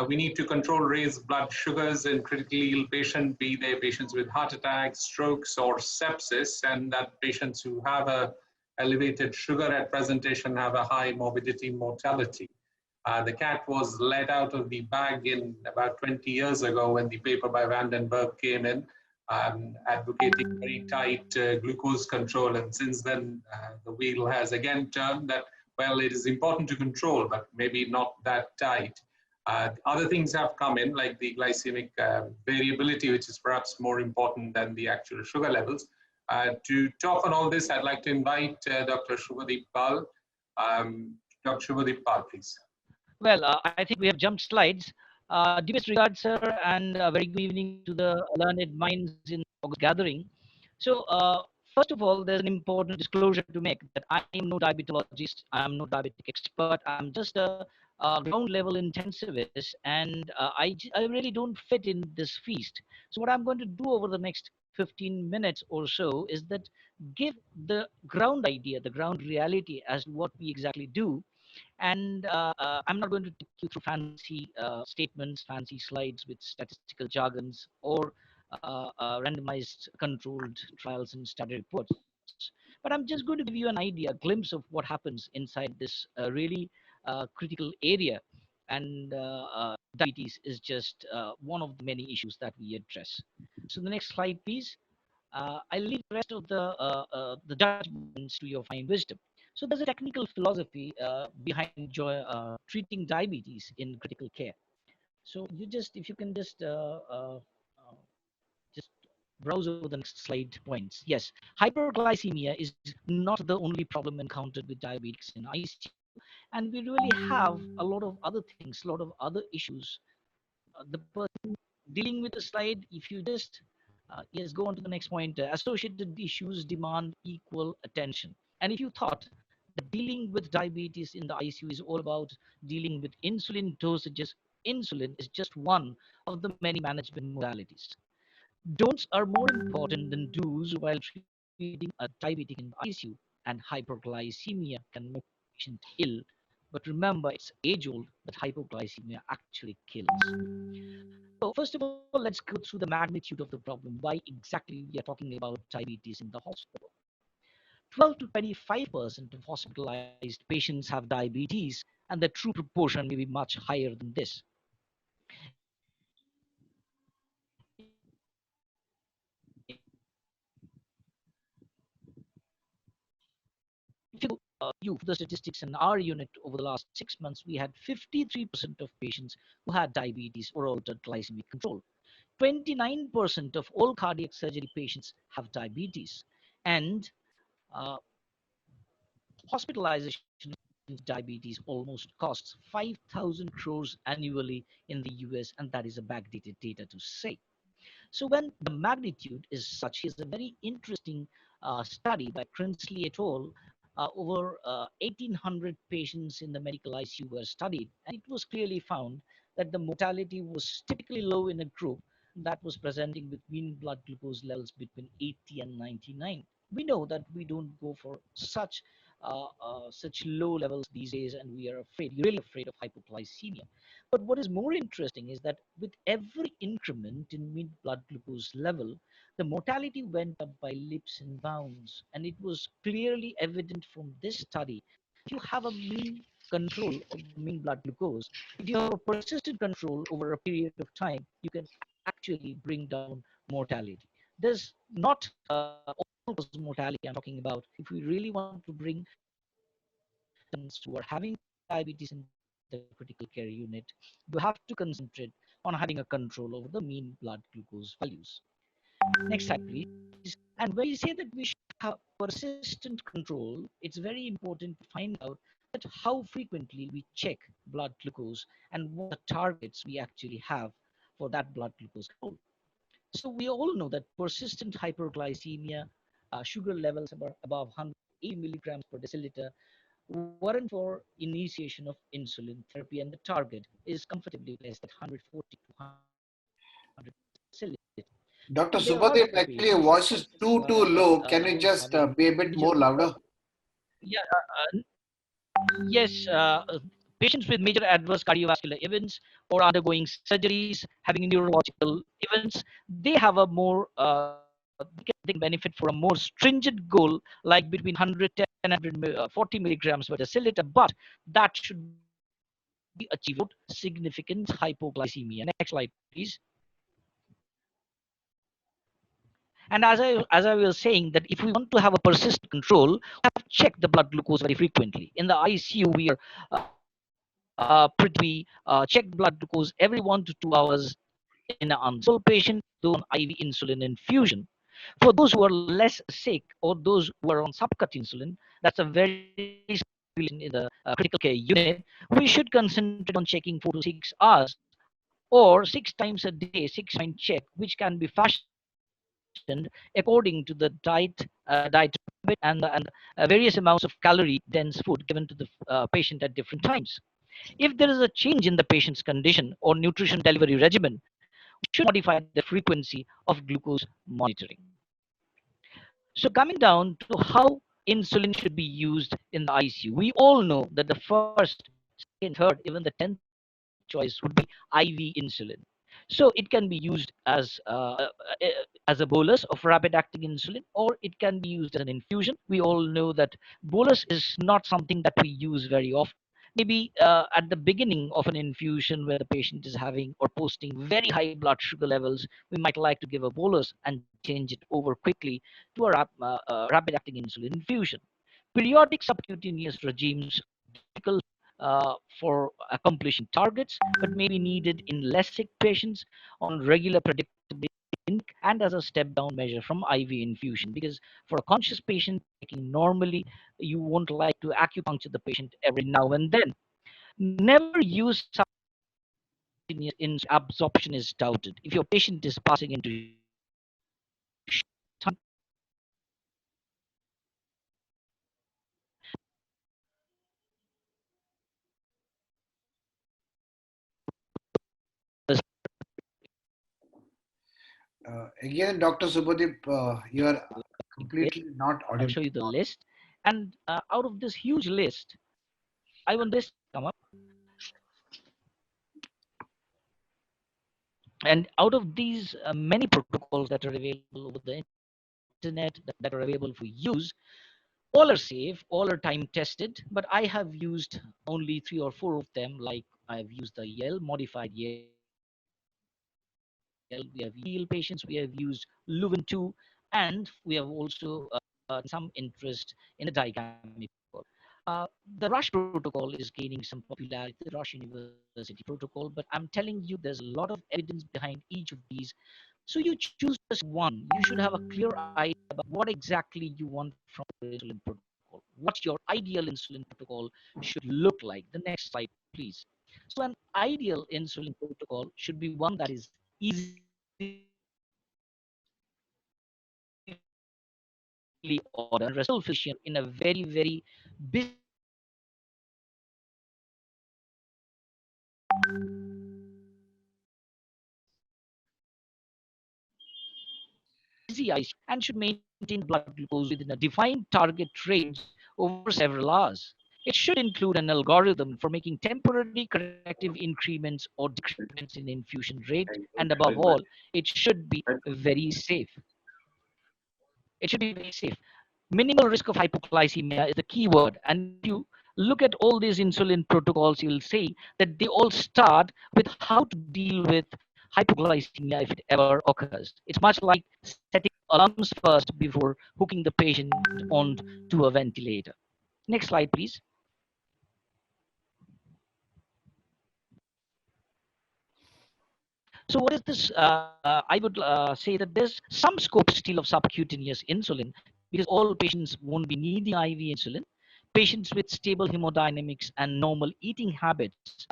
we need to control raised blood sugars in critically ill patients, be they patients with heart attacks, strokes, or sepsis, and that patients who have a elevated sugar at presentation have a high morbidity mortality. The cat was let out of the bag in about 20 years ago when the paper by Vandenberg came in, advocating very tight glucose control. And since then, the wheel has again turned that, well, it is important to control, but maybe not that tight. Other things have come in, like the glycemic variability, which is perhaps more important than the actual sugar levels. To talk on all this, I'd like to invite Dr. Shubhadeep Pal. Dr. Shubhadeep Pal, please. Well, I think we have jumped slides. Deepest regards, sir, and very good evening to the learned minds in August gathering. So, first of all, there's an important disclosure to make that I am no diabetologist, I am no diabetic expert, I'm just a ground level intensivist, and I really don't fit in this feast. So, what I'm going to do over the next 15 minutes or so is that give the ground idea, the ground reality as to what we exactly do. And I'm not going to take you through fancy statements, fancy slides with statistical jargons or randomized controlled trials and study reports. But I'm just going to give you an idea, a glimpse of what happens inside this really critical area. And diabetes is just one of the many issues that we address. So the next slide, please. I'll leave the rest of the judgments to your fine wisdom. So there's a technical philosophy behind treating diabetes in critical care. So if you can just browse over the next slide points. Yes, hyperglycemia is not the only problem encountered with diabetics in ICU, and we really have a lot of other things, a lot of other issues. The person dealing with the slide, if you just yes, go on to the next point. Associated issues demand equal attention. And if you thought that dealing with diabetes in the ICU is all about dealing with insulin dosages, insulin is just one of the many management modalities. Don'ts are more important than do's while treating a diabetic in the ICU, and hyperglycemia can make the patient ill. But remember, it's age-old that hypoglycemia actually kills. So first of all, let's go through the magnitude of the problem. Why exactly we are talking about diabetes in the hospital? 12 to 25% of hospitalized patients have diabetes, and the true proportion may be much higher than this. If you the statistics in our unit over the last 6 months, we had 53% of patients who had diabetes or altered glycemic control. 29% of all cardiac surgery patients have diabetes, and hospitalization with diabetes almost costs 5,000 crores annually in the US, and that is a backdated data to say. So when the magnitude is such, here's a very interesting study by Prinsley et al. Over 1,800 patients in the medical ICU were studied, and it was clearly found that the mortality was typically low in a group that was presenting with mean blood glucose levels between 80 and 99. We know that we don't go for such low levels these days, and we are really afraid of hypoglycemia. But what is more interesting is that with every increment in mean blood glucose level, the mortality went up by leaps and bounds, and it was clearly evident from this study. If you have a mean control of mean blood glucose, if you have a persistent control over a period of time, you can actually bring down mortality. there's not all-cause mortality I'm talking about. If we really want to bring patients who are having diabetes in the critical care unit, you have to concentrate on having a control over the mean blood glucose values. Next slide, please. And when we say that we should have persistent control, it's very important to find out that how frequently we check blood glucose and what the targets we actually have for that blood glucose control. So we all know that persistent hyperglycemia, sugar levels above 180 milligrams per deciliter, warrant for initiation of insulin therapy, and the target is comfortably placed at 140 to 100 deciliter. Dr. There are Subhadev, other actually your patients voice is too that low. Can you just having be a bit major more louder? yeah yes patients with major adverse cardiovascular events or undergoing surgeries, having neurological events, they have a more they can benefit for a more stringent goal like between 110 and 140 milligrams per deciliter, but that should be achieved without significant hypoglycemia. Next slide, please. And as I was saying, that if we want to have a persistent control, we have to check the blood glucose very frequently. In the ICU, we are check blood glucose every 1 to 2 hours in an unstable patient, those on IV insulin infusion. For those who are less sick or those who are on subcut insulin, that's a very in the critical care unit. We should concentrate on checking 4 to 6 hours or 6 times a day, 6-point check, which can be fashioned according to the diet habit and various amounts of calorie dense food given to the patient at different times. If there is a change in the patient's condition or nutrition delivery regimen, we should modify the frequency of glucose monitoring. So coming down to how insulin should be used in the ICU, we all know that the first, second, third, even the 10th choice would be IV insulin. So it can be used as a bolus of rapid acting insulin, or it can be used as an infusion. We all know that bolus is not something that we use very often. Maybe at the beginning of an infusion where the patient is having or posting very high blood sugar levels, we might like to give a bolus and change it over quickly to a rapid acting insulin infusion. Periodic subcutaneous regimes are difficult for accomplishing targets, but may be needed in less sick patients on regular predictability and as a step down measure from IV infusion. Because for a conscious patient taking normally, you won't like to acupuncture the patient every now and then. Never use absorption is doubted. If your patient is passing into Again, Dr. Subhadev, you are completely not I'll audible. show you the list. And out of this huge list, I want this to come up. And out of these many protocols that are available over the internet that are available for use, all are safe, all are time tested, but I have used only 3 or 4 of them. Like I've used the Yale, modified Yale, we have used ideal patients, we have used Leuven 2, and we have also some interest in the Diagnostic protocol. The Rush protocol is gaining some popularity, the Rush University protocol, but I'm telling you there's a lot of evidence behind each of these. So you choose just one. You should have a clear idea about what exactly you want from your insulin protocol, what your ideal insulin protocol should look like. The next slide, please. So an ideal insulin protocol should be one that is easily ordered and result physician in a very, very busy ICU and should maintain blood glucose within a defined target range over several hours. It should include an algorithm for making temporary corrective increments or decrements in infusion rate, and above all, it should be very safe. It should be very safe. Minimal risk of hypoglycemia is the key word. And if you look at all these insulin protocols, you'll see that they all start with how to deal with hypoglycemia if it ever occurs. It's much like setting alarms first before hooking the patient onto a ventilator. Next slide, please. So what is this? I would say that there's some scope still of subcutaneous insulin because all patients won't be needing IV insulin. Patients with stable hemodynamics and normal eating habits,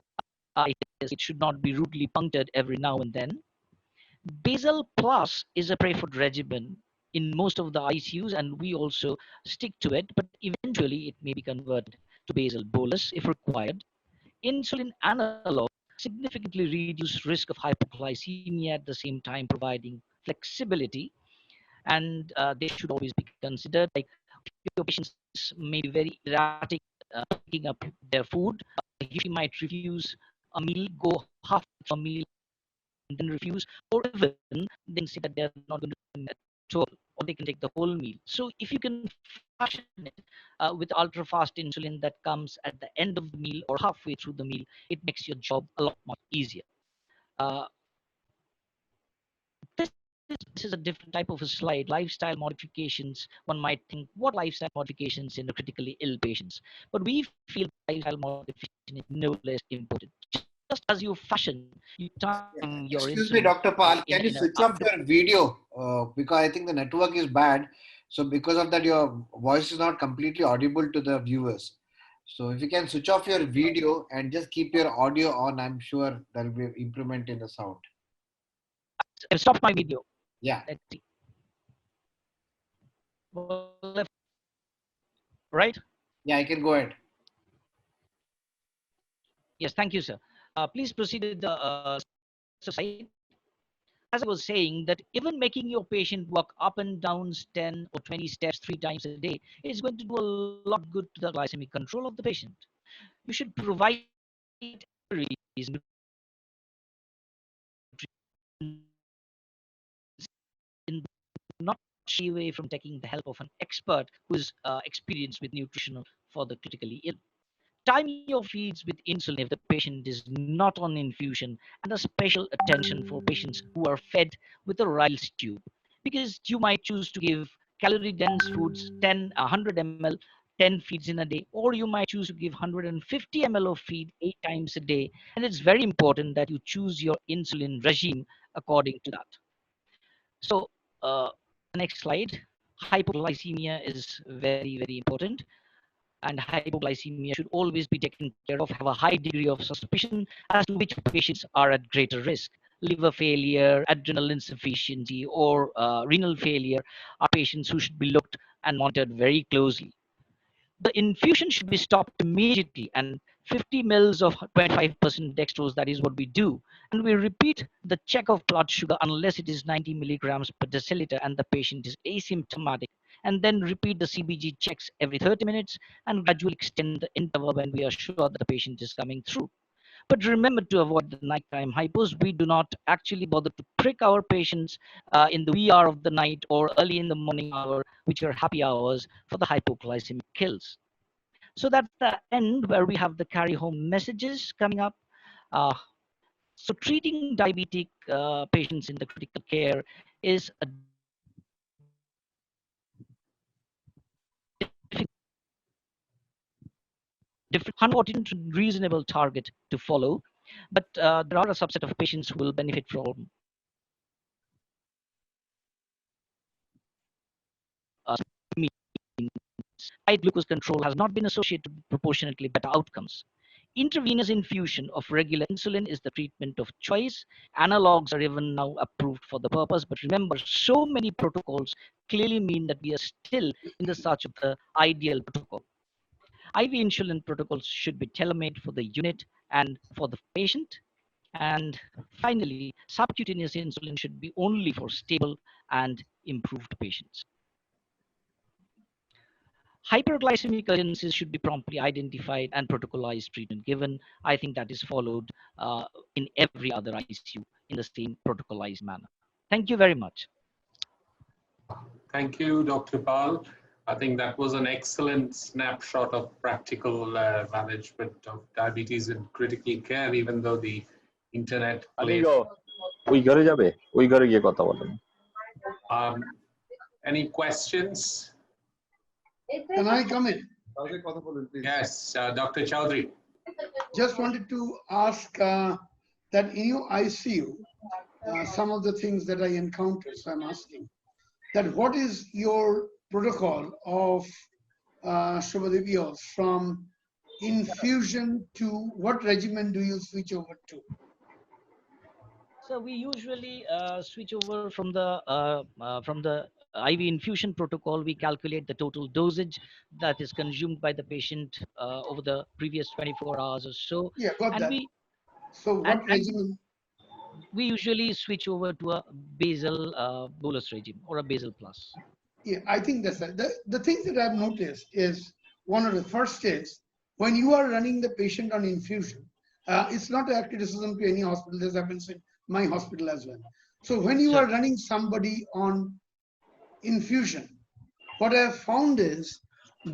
it should not be rudely punctured every now and then. Basal plus is a preferred regimen in most of the ICUs, and we also stick to it, but eventually it may be converted to basal bolus if required. Insulin analog significantly reduce risk of hypoglycemia at the same time providing flexibility, and they should always be considered. Like your patients may be very erratic picking up their food, he might refuse a meal, go half a meal and then refuse, or even they say that they're not going to eat at all, or they can take the whole meal. So if you can fashion it with ultra fast insulin that comes at the end of the meal or halfway through the meal, it makes your job a lot more easier. Uh, this is a different type of a slide. Lifestyle modifications. One might think, what lifestyle modifications in the critically ill patients? But we feel lifestyle modification is no less important. Just as you fashion, you time your Excuse me, insulin. Dr. Pal, can you switch off your video? Because I think the network is bad. So because of that, your voice is not completely audible to the viewers. So if you can switch off your video and just keep your audio on, I'm sure there will be an improvement in the sound. I've stopped my video. Yeah. Let's see. Well, right? Yeah, I can go ahead. Yes, thank you, sir. Please proceed with the slide. As I was saying, that even making your patient walk up and down 10 or 20 steps 3 times a day is going to do a lot good to the glycemic control of the patient. You should provide reason not shy away from taking the help of an expert who is experienced with nutritional for the critically ill. Time your feeds with insulin if the patient is not on infusion, and a special attention for patients who are fed with a Ryle's tube, because you might choose to give calorie dense foods 100 ml 10 feeds in a day, or you might choose to give 150 ml of feed 8 times a day, and it's very important that you choose your insulin regime according to that. So next slide. Hypoglycemia is very important, and hypoglycemia should always be taken care of, have a high degree of suspicion as to which patients are at greater risk. Liver failure, adrenal insufficiency, or renal failure are patients who should be looked and monitored very closely. The infusion should be stopped immediately, and 50 mils of 25% dextrose, that is what we do. And we repeat the check of blood sugar unless it is 90 milligrams per deciliter and the patient is asymptomatic, and then repeat the CBG checks every 30 minutes and gradually extend the interval when we are sure that the patient is coming through. But remember to avoid the nighttime hypos. We do not actually bother to prick our patients in the wee hour of the night or early in the morning hour, which are happy hours for the hypoglycemic kills. So that's the end where we have the carry home messages coming up. So treating diabetic patients in the critical care is a different, reasonable target to follow, but there are a subset of patients who will benefit from high glucose control has not been associated with proportionately better outcomes. Intravenous infusion of regular insulin is the treatment of choice. Analogs are even now approved for the purpose, but remember, so many protocols clearly mean that we are still in the search of the ideal protocol. IV insulin protocols should be tailor-made for the unit and for the patient. And finally, subcutaneous insulin should be only for stable and improved patients. Hyperglycemic urgencies should be promptly identified and protocolized treatment given. I think that is followed in every other ICU in the same protocolized manner. Thank you very much. Thank you, Dr. Pal. I think that was an excellent snapshot of practical management of diabetes in critical care, even though the internet plays ওই ঘরে যাবে, ওই ঘরে গিয়ে কথা বলেন। Any questions? Can I come in? Yes, Dr. Chowdhury. Just wanted to ask that in your ICU, some of the things that I encountered, so I'm asking that what is your protocol of Shubhadev from infusion to what regimen do you switch over to? So we usually switch over from the IV infusion protocol. We calculate the total dosage that is consumed by the patient over the previous 24 hours or so. Yeah, got and that. So what regimen? We usually switch over to a basal bolus regime or a basal plus. Yeah, I think that's right. The things that I've noticed is one of the first is when you are running the patient on infusion, it's not a criticism to any hospital. This happens in my hospital as well. So when you are running somebody on infusion, what I have found is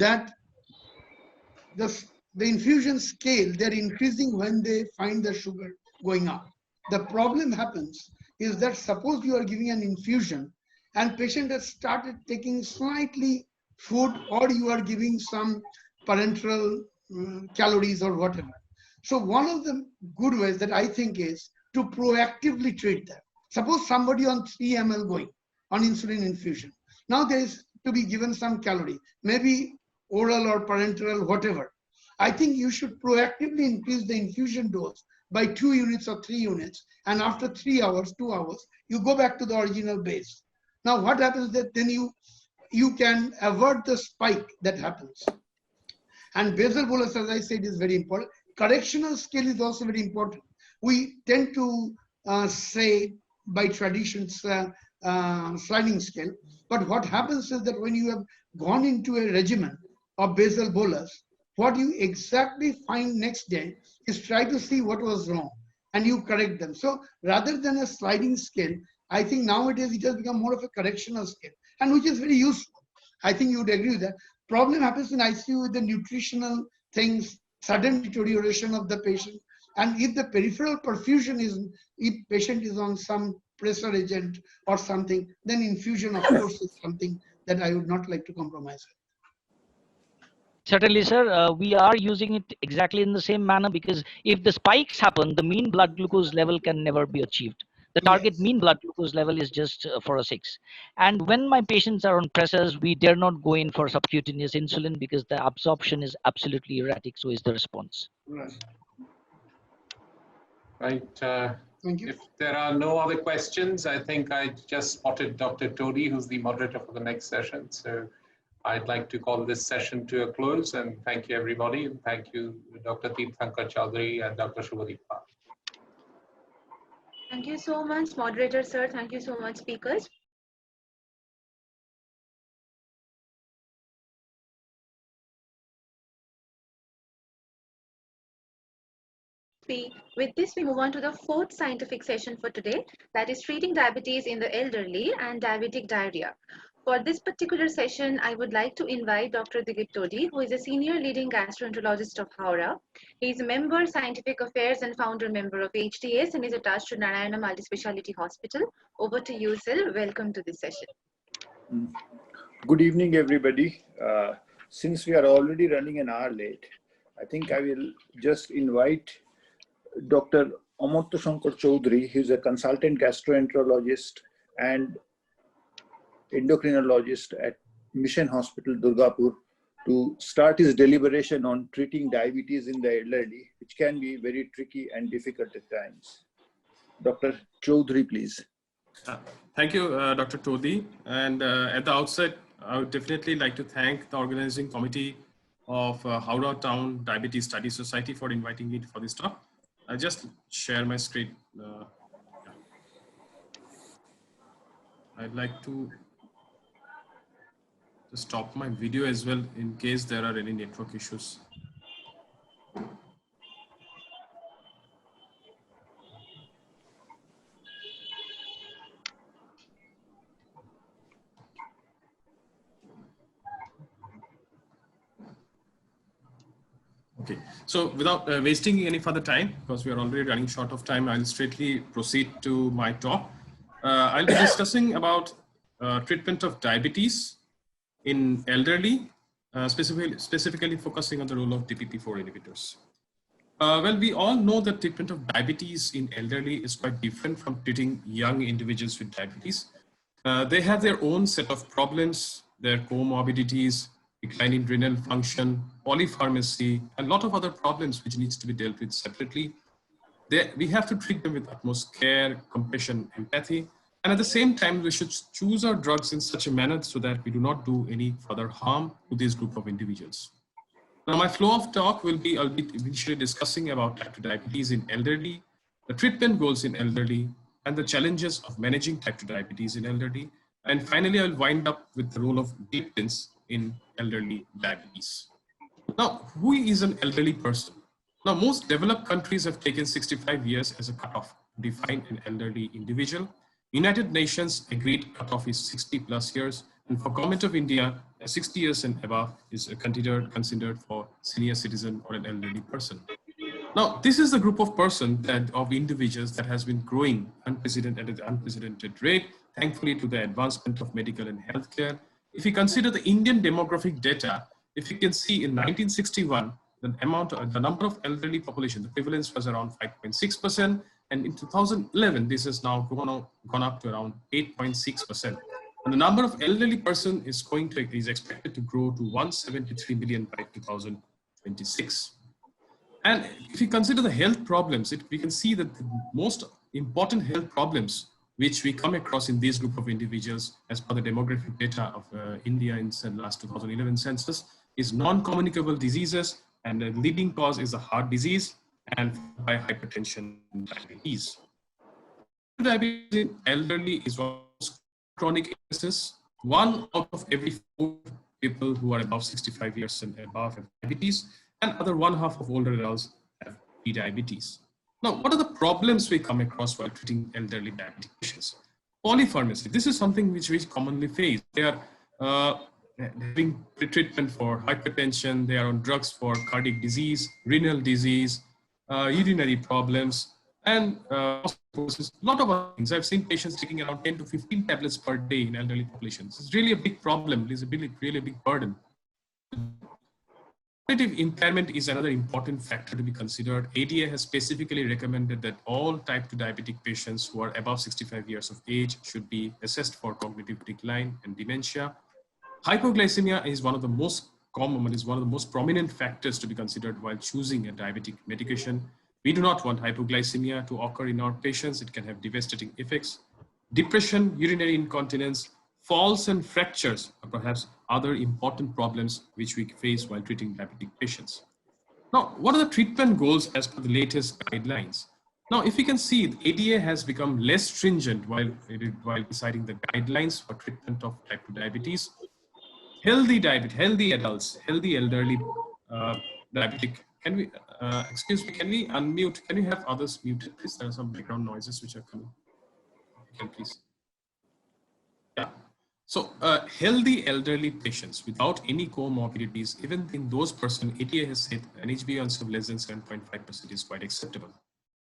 that the infusion scale, they're increasing when they find the sugar going up. The problem happens is that suppose you are giving an infusion and patient has started taking slightly food, or you are giving some parenteral calories or whatever. So one of the good ways that I think is to proactively treat them. Suppose somebody on 3 ml going on insulin infusion. Now there is to be given some calorie, maybe oral or parenteral, whatever. I think you should proactively increase the infusion dose by 2 units or 3 units. And after 3 hours, 2 hours, you go back to the original base. Now what happens that then you can avert the spike that happens. And basal bolus, as I said, is very important. Correctional scale is also very important. We tend to say by traditions sliding scale, but what happens is that when you have gone into a regimen of basal bolus, what you exactly find next day is try to see what was wrong and you correct them. So rather than a sliding scale, I think nowadays it has become more of a correctional scale, and which is very useful. I think you would agree with that. Problem happens in ICU with the nutritional things, sudden deterioration of the patient. And if the peripheral perfusion is, if patient is on some pressure agent or something, then infusion of course is something that I would not like to compromise with. Certainly, sir. We are using it exactly in the same manner, because if the spikes happen, the mean blood glucose level can never be achieved. The target mean blood glucose level is just for a 6. And when my patients are on pressors, we dare not go in for subcutaneous insulin because the absorption is absolutely erratic. So is the response. Right. If there are no other questions, I think I just spotted Dr. Todi, who's the moderator for the next session. So I'd like to call this session to a close, and thank you everybody. And thank you, Dr. Tirthankar Chowdhury and Dr. Shubhadev. Thank you so much, moderator sir. Thank you so much, speakers. With this, we move on to the 4th scientific session for today, that is treating diabetes in the elderly and diabetic diarrhea. For this particular session, I would like to invite Dr. Dilip Todi, who is a senior leading gastroenterologist of Howrah. He is a member, scientific affairs, and founder member of HTS and is attached to Narayana Multispeciality Hospital. Over to you, sir. Welcome to this session. Good evening, everybody. Since we are already running an hour late, I think I will just invite Dr. Amartya Shankar Chowdhury. He is a consultant gastroenterologist and endocrinologist at Mission Hospital, Durgapur, to start his deliberation on treating diabetes in the elderly, which can be very tricky and difficult at times. Dr. Chowdhury, please. Thank you, Dr. Todi. And at the outset, I would definitely like to thank the organizing committee of Howrah Town Diabetes Study Society for inviting me for this talk. I'll just share my screen. I'd like to stop my video as well in case there are any network issues. Okay, so without wasting any further time, because we are already running short of time, I'll straightly proceed to my talk. I'll be discussing about treatment of diabetes in elderly, specifically focusing on the role of DPP-4 inhibitors. Well, we all know that treatment of diabetes in elderly is quite different from treating young individuals with diabetes. They have their own set of problems, their comorbidities, declining renal function, polypharmacy, and a lot of other problems which needs to be dealt with separately. We have to treat them with utmost care, compassion, empathy, and at the same time, we should choose our drugs in such a manner so that we do not do any further harm to this group of individuals. Now, my flow of talk will be, I'll be initially discussing about type 2 diabetes in elderly, the treatment goals in elderly, and the challenges of managing type 2 diabetes in elderly. And finally, I'll wind up with the role of gliptins in elderly diabetes. Now, who is an elderly person? Now, most developed countries have taken 65 years as a cutoff to define an elderly individual. United Nations agreed cutoff is 60 plus years, and for Government of India, 60 years and above is considered for senior citizen or an elderly person. Now, this is the group of of individuals that has been growing at an unprecedented rate, thankfully to the advancement of medical and healthcare. If you consider the Indian demographic data, if you can see in 1961, the number of elderly population, the prevalence was around 5.6%, and in 2011, this has now gone up to around 8.6%. And the number of elderly person is expected to grow to 173 million by 2026. And if you consider the health problems, we can see that the most important health problems which we come across in this group of individuals as per the demographic data of India in the last 2011 census is non-communicable diseases, and the leading cause is a heart disease and by hypertension and diabetes. Diabetes in elderly is one of chronic illnesses. 1 out of every 4 people who are above 65 years and above have diabetes, and other 1/2 of older adults have prediabetes. Now, what are the problems we come across while treating elderly diabetic patients? Polypharmacy. This is something which we commonly face. They are having treatment for hypertension. They are on drugs for cardiac disease, renal disease, urinary problems, and a lot of other things. I've seen patients taking around 10 to 15 tablets per day in elderly populations. It's really a big problem. It's really a big burden. Cognitive impairment is another important factor to be considered. ADA has specifically recommended that all type 2 diabetic patients who are above 65 years of age should be assessed for cognitive decline and dementia. Hypoglycemia is one of the most common, is one of the most prominent factors to be considered while choosing a diabetic medication. We do not want hypoglycemia to occur in our patients. It can have devastating effects. Depression, urinary incontinence, falls and fractures are perhaps other important problems which we face while treating diabetic patients. Now, what are the treatment goals as per the latest guidelines? Now, if you can see, the ADA has become less stringent while deciding the guidelines for treatment of type 2 diabetes. Healthy adults, healthy elderly diabetic. Can we, excuse me, can we unmute? Can you have others muted, please? There are some background noises which are coming. Can please. Yeah. So healthy elderly patients without any comorbidities, even in those persons, ADA has said an HbA1c of less than 7.5% is quite acceptable.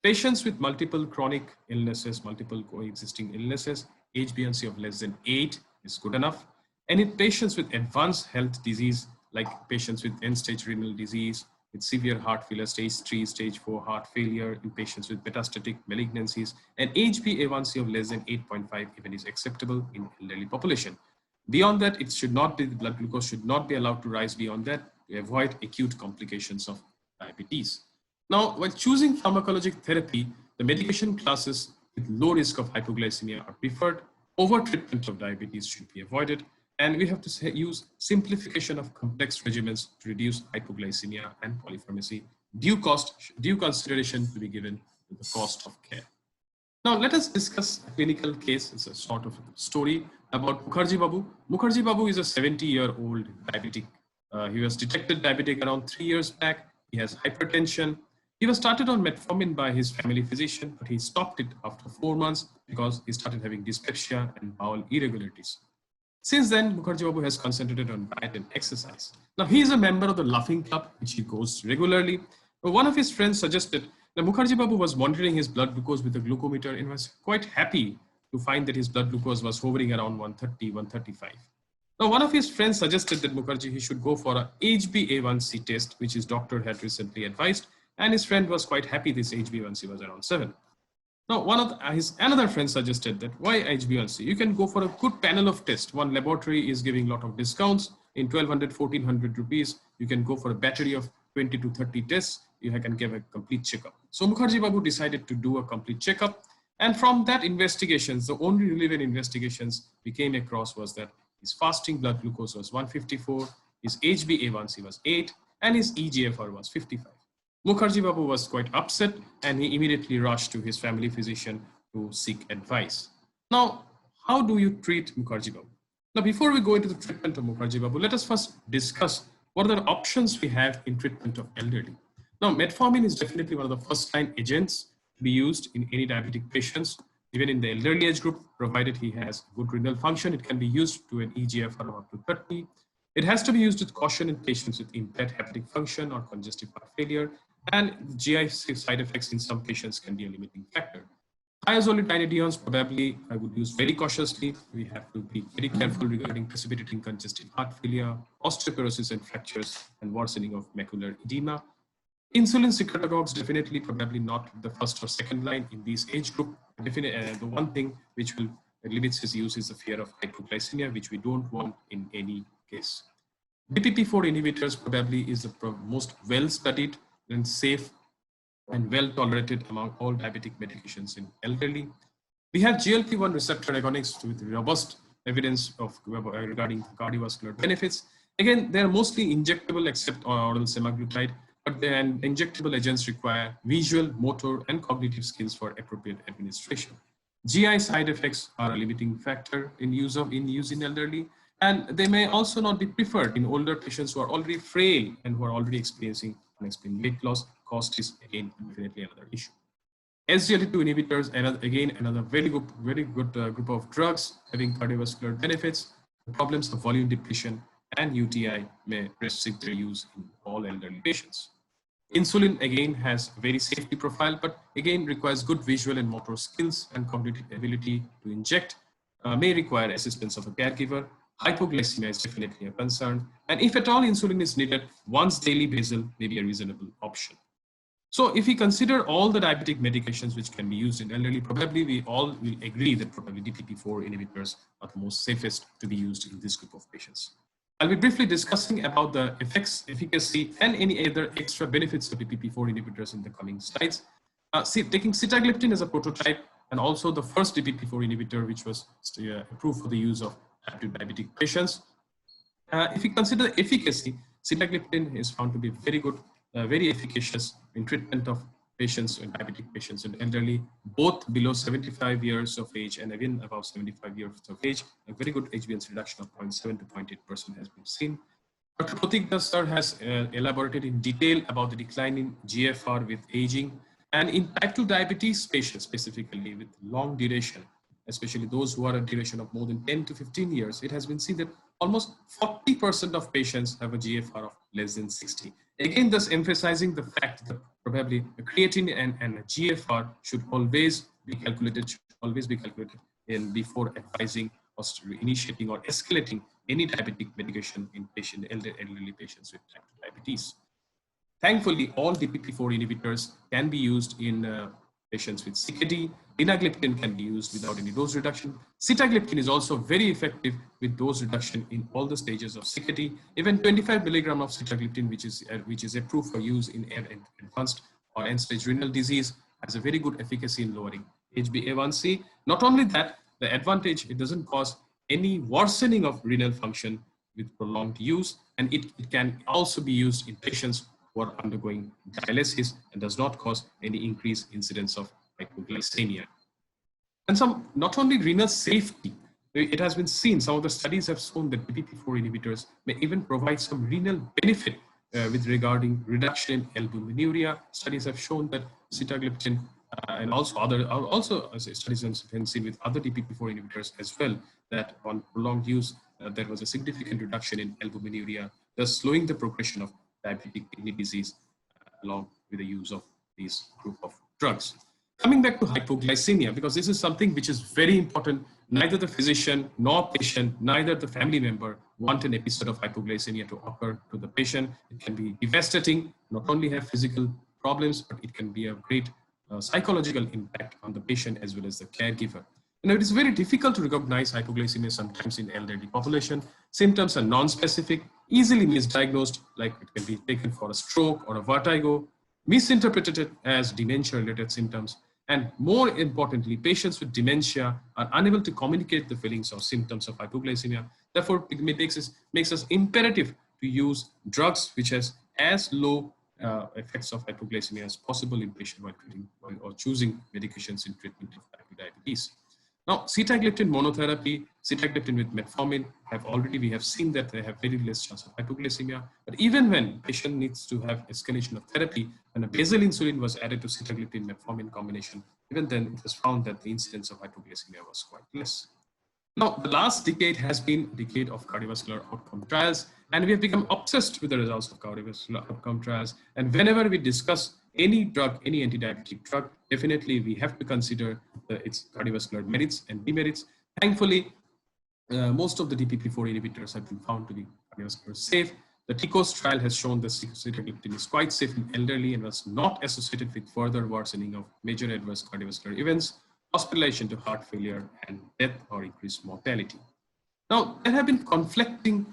Patients with multiple chronic illnesses, multiple coexisting illnesses, HbA1c of less than 8 is good enough. And in patients with advanced health disease, like patients with end-stage renal disease, with severe heart failure, stage 3, stage 4 heart failure, in patients with metastatic malignancies, and HbA1c of less than 8.5 even is acceptable in elderly population. Beyond that, it should not be, the blood glucose should not be allowed to rise beyond that to avoid acute complications of diabetes. Now, while choosing pharmacologic therapy, the medication classes with low risk of hypoglycemia are preferred. Over treatment of diabetes should be avoided. And we have to use simplification of complex regimens to reduce hypoglycemia and polypharmacy. Due consideration to be given to the cost of care. Now let us discuss a clinical case. It's a sort of story about Mukherjee Babu. Mukherjee Babu is a 70-year-old diabetic. He was detected diabetic around 3 years back. He has hypertension. He was started on metformin by his family physician, but he stopped it after 4 months because he started having dyspepsia and bowel irregularities. Since then, Mukherjee Babu has concentrated on diet and exercise. Now, he is a member of the Laughing Club, which he goes regularly. One of his friends suggested that Mukherjee Babu was monitoring his blood glucose with a glucometer and was quite happy to find that his blood glucose was hovering around 130, 135. Now, one of his friends suggested that Mukherjee he should go for a HbA1c test, which his doctor had recently advised, and his friend was quite happy this HbA1c was around 7. Now, one of another friend suggested that why HbA1c? You can go for a good panel of tests. One laboratory is giving a lot of discounts. In 1200, 1400 rupees, you can go for a battery of 20 to 30 tests. You can give a complete checkup. So Mukherjee Babu decided to do a complete checkup. And from that investigations, the only relevant investigations we came across was that his fasting blood glucose was 154, his HbA1c was 8, and his EGFR was 55. Mukherjee Babu was quite upset and he immediately rushed to his family physician to seek advice. Now, how do you treat Mukherjee Babu? Now, before we go into the treatment of Mukherjee Babu, let us first discuss what are the options we have in treatment of elderly. Now, metformin is definitely one of the first-line agents to be used in any diabetic patients, even in the elderly age group, provided he has good renal function. It can be used to an EGFR of up to 30. It has to be used with caution in patients with impaired hepatic function or congestive heart failure, and GI side effects in some patients can be a limiting factor. Thiazolidinediones probably I would use very cautiously. We have to be very careful regarding precipitating congestive heart failure, osteoporosis and fractures, and worsening of macular edema. Insulin secretagogues definitely probably not the first or second line in this age group. The one thing which will limits his use is the fear of hypoglycemia, which we don't want in any case. DPP-4 inhibitors probably is the most well-studied and safe and well-tolerated among all diabetic medications in elderly. We have GLP-1 receptor agonists with robust evidence of regarding cardiovascular benefits. Again, they are mostly injectable except oral semaglutide, but then injectable agents require visual, motor, and cognitive skills for appropriate administration. GI side effects are a limiting factor in use in elderly, and they may also not be preferred in older patients who are already frail and who are already experiencing unexplained weight loss. Cost is again definitely another issue. SGLT2 inhibitors, another very good group of drugs having cardiovascular benefits. The problems of volume depletion and UTI may restrict their use in all elderly patients. Insulin again has a very safety profile, but again requires good visual and motor skills and cognitive ability to inject, may require assistance of a caregiver. Hypoglycemia is definitely a concern. And if at all insulin is needed, once daily basal may be a reasonable option. So if we consider all the diabetic medications which can be used in elderly, probably we all will agree that probably DPP-4 inhibitors are the most safest to be used in this group of patients. I'll be briefly discussing about the effects, efficacy, and any other extra benefits of DPP-4 inhibitors in the coming slides. Taking sitagliptin as a prototype, and also the first DPP-4 inhibitor which was approved for the use of diabetic patients. If we consider the efficacy, sitagliptin is found to be very good, very efficacious in treatment of patients and diabetic patients and elderly, both below 75 years of age and even above 75 years of age. A very good HbA1c reduction of 0.7 to 0.8% has been seen. Dr. Pratik Dastar has elaborated in detail about the decline in GFR with aging, and in type 2 diabetes patients specifically with long duration, especially those who are a duration of more than 10 to 15 years, it has been seen that almost 40% of patients have a GFR of less than 60. Again, thus emphasizing the fact that probably a creatine and a GFR should always be calculated in before advising or initiating or escalating any diabetic medication in elderly patients with type 2 diabetes. Thankfully, all DPP-4 inhibitors can be used in patients with CKD. Linagliptin can be used without any dose reduction. Sitagliptin is also very effective with dose reduction in all the stages of CKD. Even 25 milligram of sitagliptin, which is approved for use in advanced or end-stage renal disease, has a very good efficacy in lowering HbA1c. Not only that, the advantage, it doesn't cause any worsening of renal function with prolonged use, and it can also be used in patients who are undergoing dialysis and does not cause any increased incidence of hypoglycemia. And some, not only renal safety, it has been seen, some of the studies have shown that DPP-4 inhibitors may even provide some renal benefit with regarding reduction in albuminuria. Studies have shown that sitagliptin and also studies have been seen with other DPP-4 inhibitors as well, that on prolonged use, there was a significant reduction in albuminuria, thus slowing the progression of diabetic kidney disease along with the use of these group of drugs. Coming back to hypoglycemia, because this is something which is very important, neither the physician nor patient, neither the family member want an episode of hypoglycemia to occur to the patient. It can be devastating, not only have physical problems, but it can be a great psychological impact on the patient as well as the caregiver. It is very difficult to recognize hypoglycemia sometimes in elderly population. Symptoms are non-specific, easily misdiagnosed, like it can be taken for a stroke or a vertigo, misinterpreted as dementia-related symptoms, and more importantly, patients with dementia are unable to communicate the feelings or symptoms of hypoglycemia. Therefore, it makes us imperative to use drugs which has as low effects of hypoglycemia as possible in patient while treating or choosing medications in treatment of type 2 diabetes. Now, sitagliptin monotherapy, sitagliptin with metformin we have seen that they have very less chance of hypoglycemia. But even when patient needs to have escalation of therapy, when a basal insulin was added to sitagliptin metformin combination, even then it was found that the incidence of hypoglycemia was quite less. Now, the last decade has been a decade of cardiovascular outcome trials, and we have become obsessed with the results of cardiovascular outcome trials. And whenever we discuss any drug, any anti-diabetic drug, definitely we have to consider its cardiovascular merits and demerits. Thankfully, most of the DPP-4 inhibitors have been found to be cardiovascular safe. The TICOS trial has shown that sitagliptin is quite safe in elderly and was not associated with further worsening of major adverse cardiovascular events, hospitalization to heart failure, and death or increased mortality. Now, there have been conflicting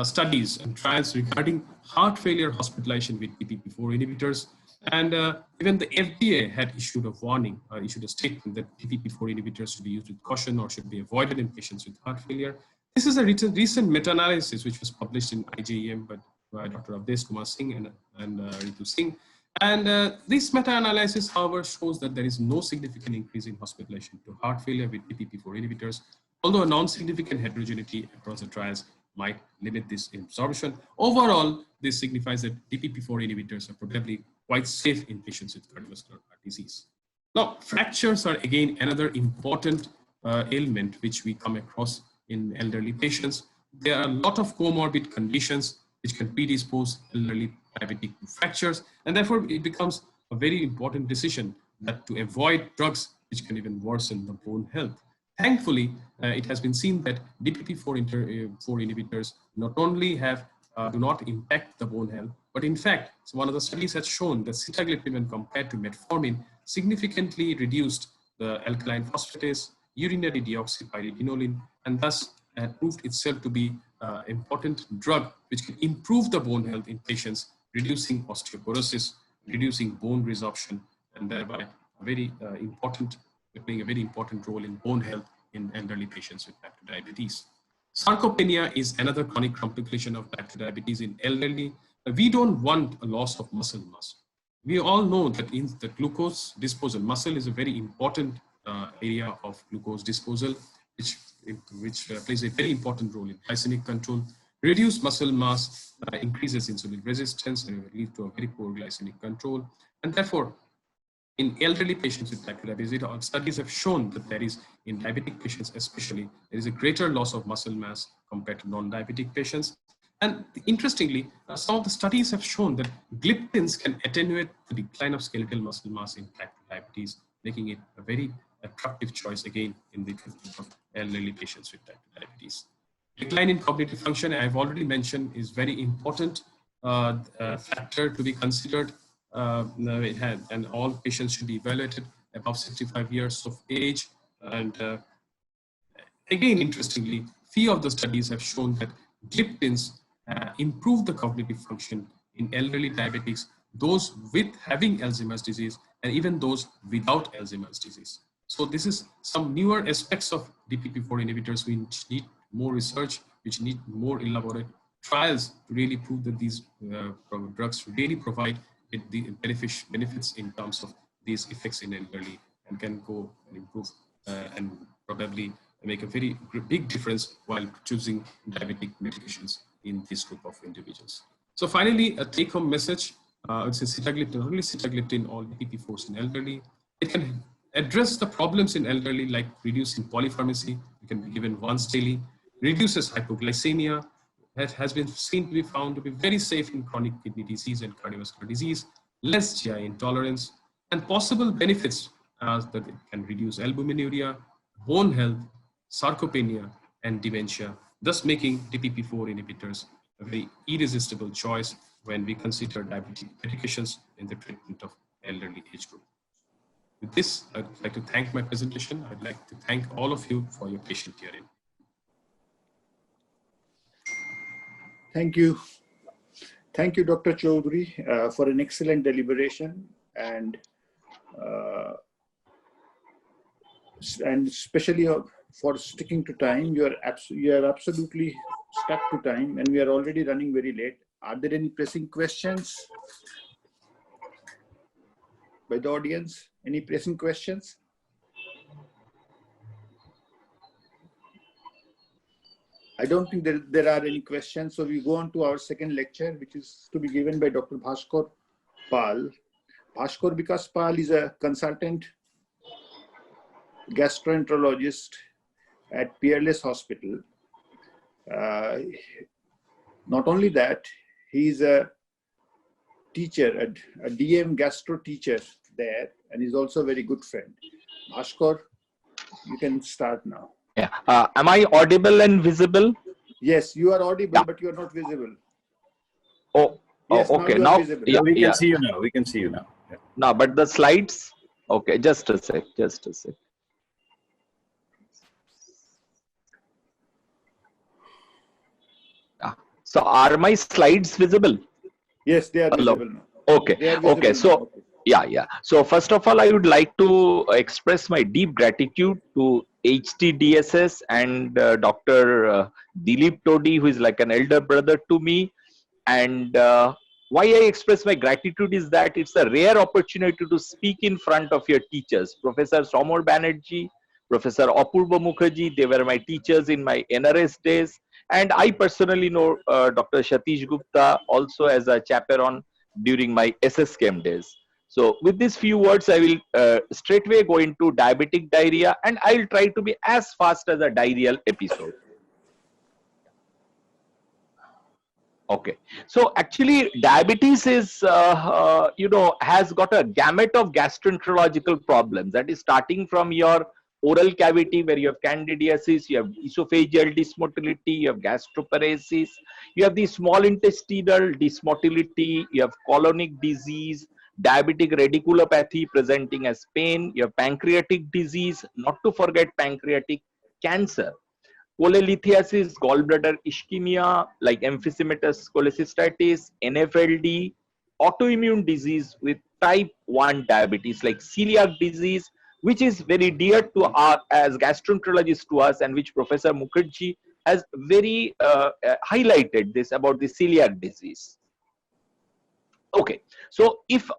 studies and trials regarding heart failure hospitalization with DPP-4 inhibitors. And even the FDA had issued a warning, issued a statement that DPP-4 inhibitors should be used with caution or should be avoided in patients with heart failure. This is a recent meta-analysis which was published in IJEM by Dr. Avdesh Kumar Singh and Ritu Singh. And this meta-analysis, however, shows that there is no significant increase in hospitalization to heart failure with DPP-4 inhibitors, although a non-significant heterogeneity across the trials might limit this absorption. Overall, this signifies that DPP-4 inhibitors are probably quite safe in patients with cardiovascular heart disease. Now, fractures are again another important ailment which we come across in elderly patients. There are a lot of comorbid conditions which can predispose elderly diabetic to fractures, and therefore it becomes a very important decision that to avoid drugs which can even worsen the bone health. Thankfully, it has been seen that DPP-4 inhibitors not only do not impact the bone health, but in fact, one of the studies has shown that sitagliptin, when compared to metformin, significantly reduced the alkaline phosphatase, urinary deoxypyridinoline, and thus proved itself to be an important drug which can improve the bone health in patients, reducing osteoporosis, reducing bone resorption, and thereby playing a very important role in bone health in elderly patients with type 2 diabetes. Sarcopenia is another chronic complication of type 2 diabetes in elderly. We don't want a loss of muscle mass. We all know that in the glucose disposal, muscle is a very important area of glucose disposal, which plays a very important role in glycemic control. Reduced muscle mass increases insulin resistance and will lead to a very poor glycemic control. And therefore, in elderly patients with type 2 diabetes, studies have shown that there is, in diabetic patients especially, there is a greater loss of muscle mass compared to non-diabetic patients. And interestingly, some of the studies have shown that gliptins can attenuate the decline of skeletal muscle mass in type 2 diabetes, making it a very attractive choice again in the treatment of elderly patients with type 2 diabetes. Decline in cognitive function, I've already mentioned, is very important factor to be considered. And all patients should be evaluated above 65 years of age. And again, interestingly, few of the studies have shown that gliptins improve the cognitive function in elderly diabetics, those with having Alzheimer's disease, and even those without Alzheimer's disease. So this is some newer aspects of DPP-4 inhibitors which need more research, which need more elaborate trials to really prove that these drugs really provide the benefits in terms of these effects in elderly and can go and improve and probably make a very big difference while choosing diabetic medications in this group of individuals. So finally, a take-home message, it's a sitagliptin, only sitagliptin or DPP-4s in elderly. It can address the problems in elderly like reducing polypharmacy. It can be given once daily. reduces hypoglycemia, has been seen to be found to be very safe in chronic kidney disease and cardiovascular disease, less GI intolerance, and possible benefits as that it can reduce albuminuria, bone health, sarcopenia, and dementia, thus making DPP-4 inhibitors a very irresistible choice when we consider diabetes medications in the treatment of elderly age group. With this, I'd like to thank my presentation. I'd like to thank all of you for your patient hearing. Thank you. Thank you, Dr. Chaudhary, for an excellent deliberation and especially for sticking to time. You are absolutely stuck to time, and we are already running very late. Are there any pressing questions by the audience? Any pressing questions? I don't think there are any questions. So we go on to our second lecture, which is to be given by Dr. Bhaskar Pal. Bhaskar Vikas Pal is a consultant gastroenterologist at Peerless Hospital. Not only that, he is a teacher, a DM gastro teacher there, and he's also a very good friend. Bhaskar, you can start now. Yeah. Am I audible and visible? Yes, you are audible, but you are not visible. Oh, yes, okay. Now, yeah, we can see you now. We can see you now. Yeah. No, but the slides. Okay, just a sec. Just a sec. So, are my slides visible? Yes, they are Hello. visible now. Okay. Okay. So, yeah. So, first of all, I would like to express my deep gratitude to HTDSS and Dr. Dilip Todi, who is like an elder brother to me. And why I express my gratitude is that it's a rare opportunity to speak in front of your teachers. Professor Somor Banerjee, Professor Apurva Mukherjee, they were my teachers in my NRS days. And I personally know Dr. Satish Gupta also as a chaperone during my SSKM days. So with these few words, I will straightway go into diabetic diarrhea, and I'll try to be as fast as a diarrheal episode. Okay, so actually diabetes is, has got a gamut of gastroenterological problems. That is starting from your oral cavity where you have candidiasis, you have esophageal dysmotility, you have gastroparesis, you have the small intestinal dysmotility, you have colonic disease, diabetic radiculopathy presenting as pain, you have pancreatic disease, not to forget pancreatic cancer, cholelithiasis, gallbladder ischemia like emphysematous cholecystitis, NFLD, autoimmune disease with type 1 diabetes like celiac disease, which is very dear to our as gastroenterologists to us, and which Professor Mukherjee has very highlighted this about the celiac disease. Okay, so if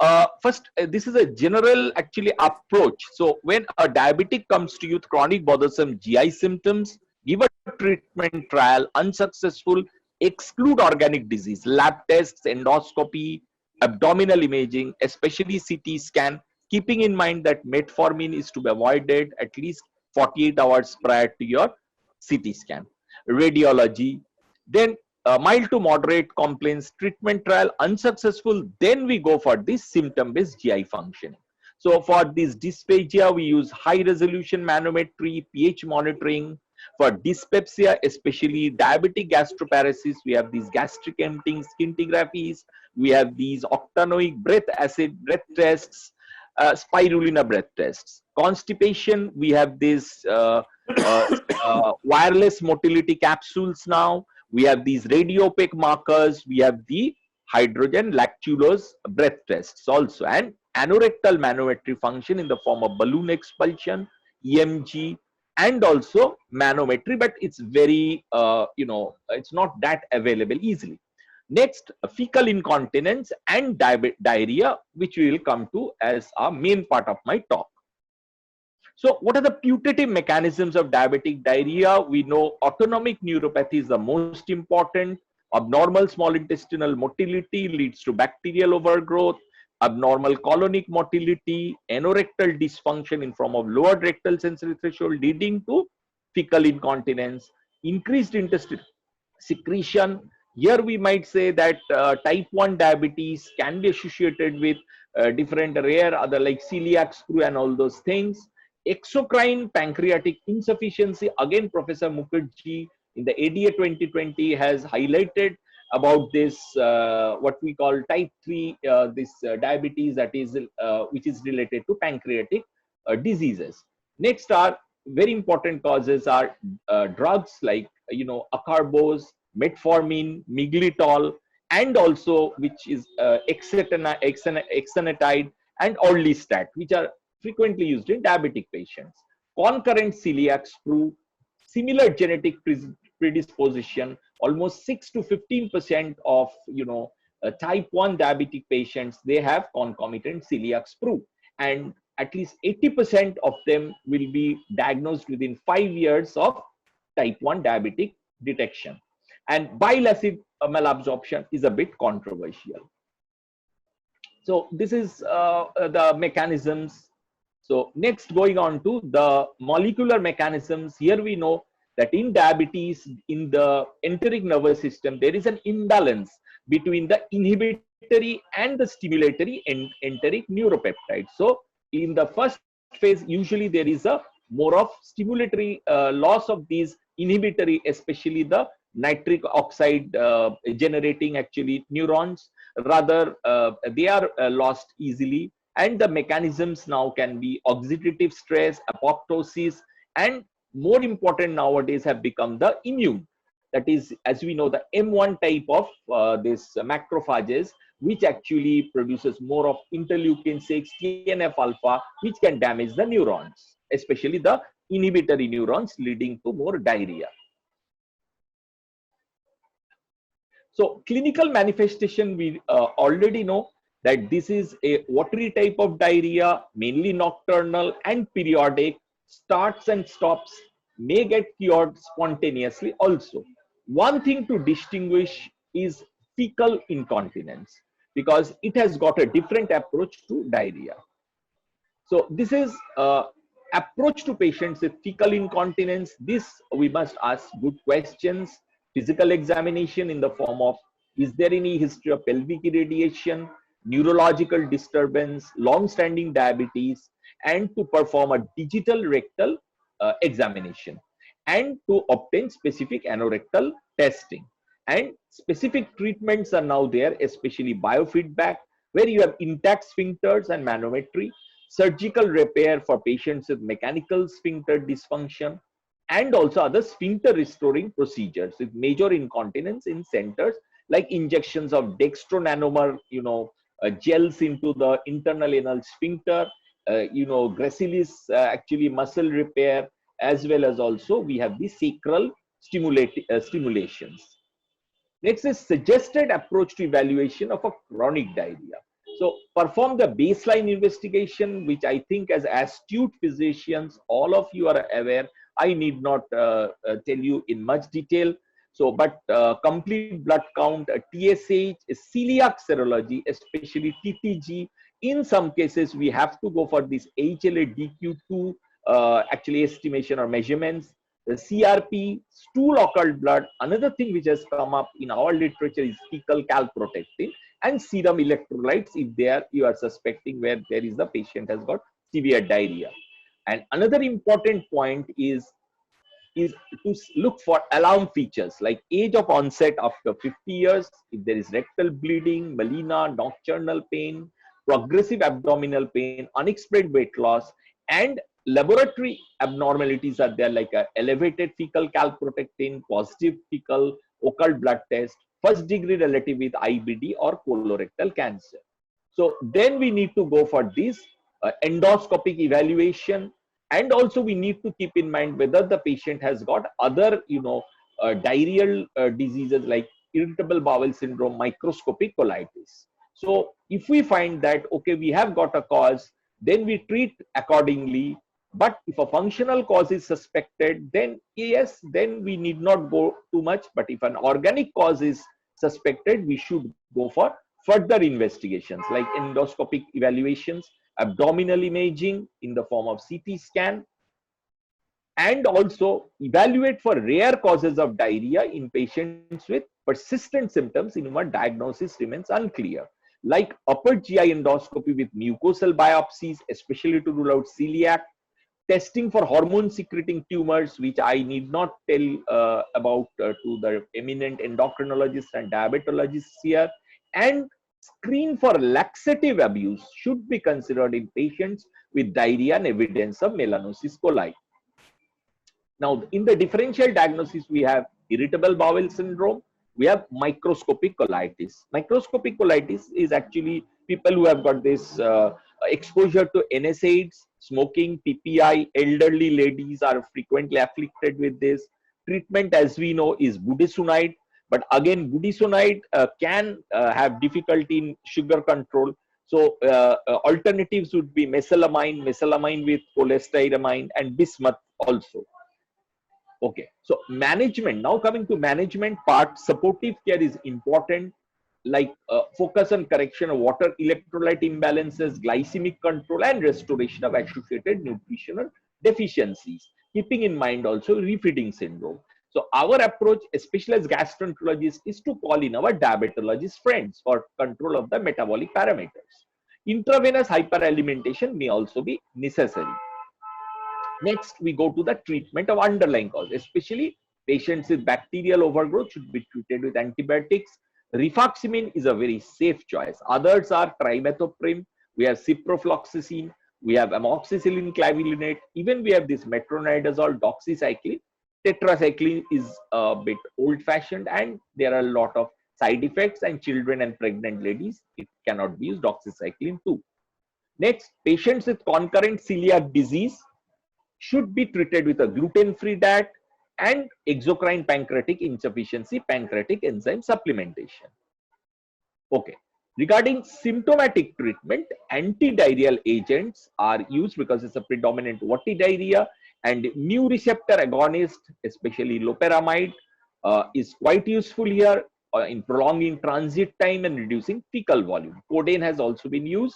first this is a general actually approach. So when a diabetic comes to you with chronic bothersome GI symptoms, give a treatment trial, unsuccessful, exclude organic disease, lab tests, endoscopy, abdominal imaging, especially CT scan, keeping in mind that metformin is to be avoided at least 48 hours prior to your CT scan. Radiology, then mild to moderate complaints, treatment trial, unsuccessful, then we go for this symptom-based GI functioning. So for this dysphagia, we use high resolution manometry, pH monitoring. For dyspepsia, especially diabetic gastroparesis, we have these gastric emptying scintigraphies, we have these octanoic breath acid breath tests, spirulina breath tests. Constipation, we have these wireless motility capsules now. We have these radiopaque markers. We have the hydrogen lactulose breath tests also, and anorectal manometry function in the form of balloon expulsion, EMG, and also manometry, but it's very, it's not that available easily. Next, fecal incontinence and diarrhea, which we will come to as our main part of my talk. So what are the putative mechanisms of diabetic diarrhea? We know autonomic neuropathy is the most important. Abnormal small intestinal motility leads to bacterial overgrowth. Abnormal colonic motility, anorectal dysfunction in form of lowered rectal sensory threshold leading to fecal incontinence. increased intestinal secretion. Here we might say that type 1 diabetes can be associated with different rare other like celiac screw and all those things. Exocrine pancreatic insufficiency, again Professor Mukherjee in the ADA 2020 has highlighted about this what we call type 3 diabetes, that is which is related to pancreatic diseases. Next are very important causes are drugs like acarbose, metformin, miglitol, and also which is exenatide and orlistat, which are frequently used in diabetic patients. Concurrent celiac screw, similar genetic predisposition, almost 6 to 15% of type 1 diabetic patients, they have concomitant celiac screw, and at least 80% of them will be diagnosed within 5 years of type 1 diabetic detection. And bile acid malabsorption is a bit controversial. So this is the mechanisms. So next, going on to the molecular mechanisms, here we know that in diabetes, in the enteric nervous system, there is an imbalance between the inhibitory and the stimulatory enteric neuropeptides. So in the first phase, usually there is a more of stimulatory loss of these inhibitory, especially the nitric oxide generating actually neurons. Rather, they are lost easily. And the mechanisms now can be oxidative stress, apoptosis, and more important nowadays have become the immune. That is, as we know, the M1 type of this macrophages, which actually produces more of interleukin 6, TNF alpha, which can damage the neurons, especially the inhibitory neurons, leading to more diarrhea. So clinical manifestation, we already know that this is a watery type of diarrhea, mainly nocturnal and periodic, starts and stops, may get cured spontaneously also. One thing to distinguish is fecal incontinence, because it has got a different approach to diarrhea. So this is approach to patients with fecal incontinence. This we must ask good questions. Physical examination in the form of, is there any history of pelvic irradiation, neurological disturbance, long-standing diabetes, and to perform a digital rectal examination, and to obtain specific anorectal testing. And specific treatments are now there, especially biofeedback, where you have intact sphincters and manometry, surgical repair for patients with mechanical sphincter dysfunction, and also other sphincter restoring procedures with major incontinence in centers like injections of dextronanomer, gels into the internal anal sphincter, gracilis actually muscle repair, as well as also we have the sacral stimulations. Next is suggested approach to evaluation of a chronic diarrhea. So perform the baseline investigation, which I think as astute physicians, all of you are aware. I need not tell you in much detail. So, but complete blood count, TSH, celiac serology, especially TTG. In some cases, we have to go for this HLA-DQ2 actually estimation or measurements. The CRP, stool occult blood. Another thing which has come up in our literature is fecal calprotectin and serum electrolytes if you are suspecting where there is the patient has got severe diarrhea. And another important point is to look for alarm features like age of onset after 50 years, if there is rectal bleeding, melena, nocturnal pain, progressive abdominal pain, unexplained weight loss, and laboratory abnormalities are there like elevated fecal calprotectin, positive fecal occult blood test, first degree relative with IBD or colorectal cancer. So then we need to go for this endoscopic evaluation. And also we need to keep in mind whether the patient has got other, diarrheal diseases like irritable bowel syndrome, microscopic colitis. So if we find that, okay, we have got a cause, then we treat accordingly. But if a functional cause is suspected, then yes, then we need not go too much. But if an organic cause is suspected, we should go for further investigations like endoscopic evaluations, abdominal imaging in the form of CT scan, and also evaluate for rare causes of diarrhea in patients with persistent symptoms in whom diagnosis remains unclear, like upper GI endoscopy with mucosal biopsies, especially to rule out celiac, testing for hormone secreting tumors, which I need not tell about to the eminent endocrinologists and diabetologists here, and screen for laxative abuse should be considered in patients with diarrhea and evidence of melanosis coli. Now, in the differential diagnosis, we have irritable bowel syndrome, we have microscopic colitis. Microscopic colitis is actually people who have got this exposure to NSAIDs, smoking, PPI, elderly ladies are frequently afflicted with this. Treatment, as we know, is budesonide, but again, budesonide can have difficulty in sugar control. So alternatives would be mesalamine, mesalamine with cholestyramine, and bismuth also. Okay, so management, now coming to management part, supportive care is important, like focus on correction of water electrolyte imbalances, glycemic control, and restoration of associated nutritional deficiencies, keeping in mind also refeeding syndrome. So our approach, especially as gastroenterologists, is to call in our diabetologist friends for control of the metabolic parameters. Intravenous hyperalimentation may also be necessary. Next, we go to the treatment of underlying cause, especially patients with bacterial overgrowth should be treated with antibiotics. Rifaximin is a very safe choice. Others are trimethoprim, we have ciprofloxacin, we have amoxicillin clavulinate, even we have this metronidazole, doxycycline. Tetracycline is a bit old-fashioned and there are a lot of side effects, and children and pregnant ladies, it cannot be used, doxycycline too. Next, patients with concurrent celiac disease should be treated with a gluten-free diet and exocrine pancreatic insufficiency, pancreatic enzyme supplementation. Okay. Regarding symptomatic treatment, anti-diarrheal agents are used because it's a predominant watery diarrhea, and mu receptor agonist, especially loperamide, is quite useful here in prolonging transit time and reducing fecal volume. Codeine has also been used.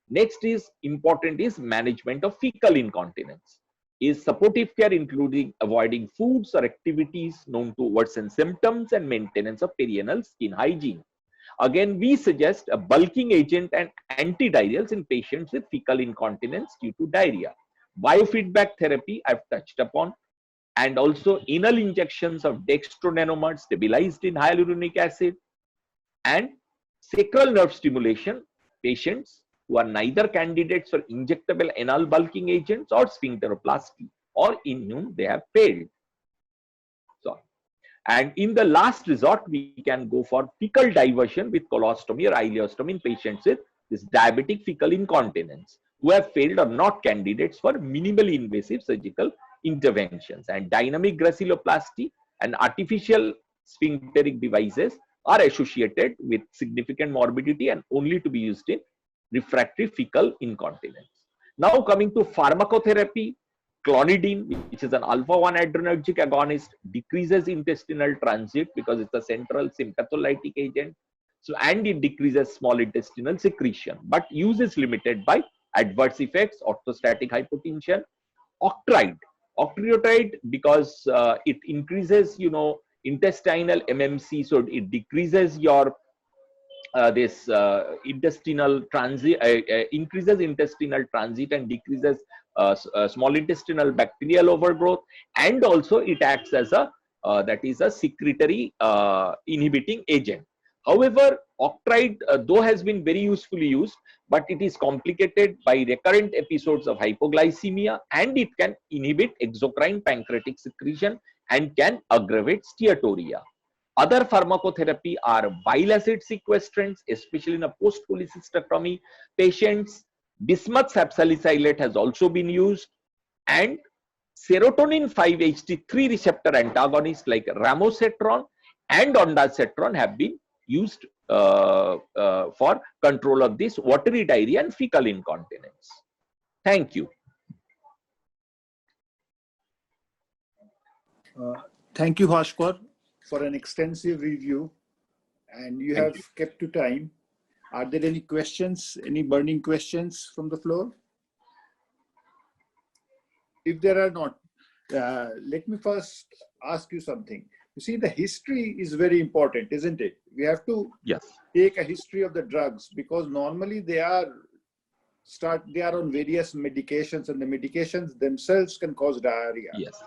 Next is important is management of fecal incontinence. Is supportive care including avoiding foods or activities known to worsen symptoms and maintenance of perianal skin hygiene. Again, we suggest a bulking agent and antidiarrheals in patients with fecal incontinence due to diarrhea. Biofeedback therapy I've touched upon, and also anal injections of dextronanomers stabilized in hyaluronic acid, and sacral nerve stimulation patients who are neither candidates for injectable anal bulking agents or sphincteroplasty, or in whom they have failed. So, and in the last resort, we can go for fecal diversion with colostomy or ileostomy in patients with this diabetic fecal incontinence who have failed or not candidates for minimally invasive surgical interventions. And dynamic graciloplasty and artificial sphincteric devices are associated with significant morbidity and only to be used in refractory fecal incontinence. Now coming to pharmacotherapy, clonidine, which is an alpha-1 adrenergic agonist, decreases intestinal transit because it's a central sympatholytic agent. So, and it decreases small intestinal secretion, but use is limited by adverse effects, orthostatic hypotension. Octreotide, because it increases, intestinal MMC, so it decreases your intestinal transit, increases intestinal transit and decreases small intestinal bacterial overgrowth, and also it acts as a that is a secretory inhibiting agent. However, octride though has been very usefully used, but it is complicated by recurrent episodes of hypoglycemia, and it can inhibit exocrine pancreatic secretion and can aggravate steatorrhea. Other pharmacotherapy are bile acid sequestrants, especially in a post-cholecystectomy patients. Bismuth sapsalicylate has also been used, and serotonin 5-HT3 receptor antagonists like ramosetron and ondansetron have been used for control of this watery diarrhea and fecal incontinence. Thank you. Thank you, Bhaskar, for an extensive review, and you have kept to time. Are there any questions, any burning questions from the floor? If there are not, let me first ask you something. You see, the history is very important, isn't it? We have to take a history of the drugs, because normally they are on various medications, and the medications themselves can cause diarrhea. Yes.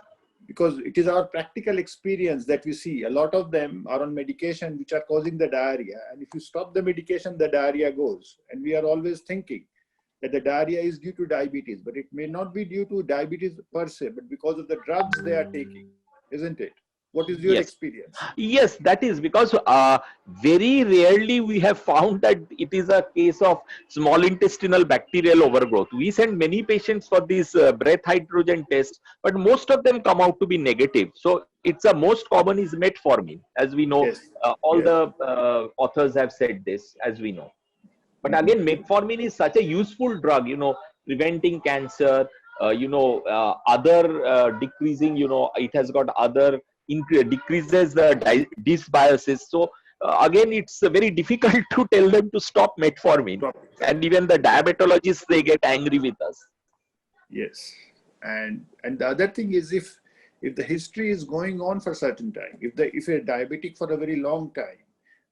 Because it is our practical experience that we see a lot of them are on medication which are causing the diarrhea. And if you stop the medication, the diarrhea goes. And we are always thinking that the diarrhea is due to diabetes, but it may not be due to diabetes per se, but because of the drugs they are taking, isn't it? What is your experience? Yes, that is because very rarely we have found that it is a case of small intestinal bacterial overgrowth. We send many patients for these breath hydrogen tests, but most of them come out to be negative. So it's a most common is metformin, as we know. All the authors have said this, as we know. But again, metformin is such a useful drug, preventing cancer, other decreasing, it has got other decreases the dysbiosis. So again, it's very difficult to tell them to stop metformin. And even the diabetologists, they get angry with us. Yes. And the other thing is, if the history is going on for a certain time, if you're diabetic for a very long time,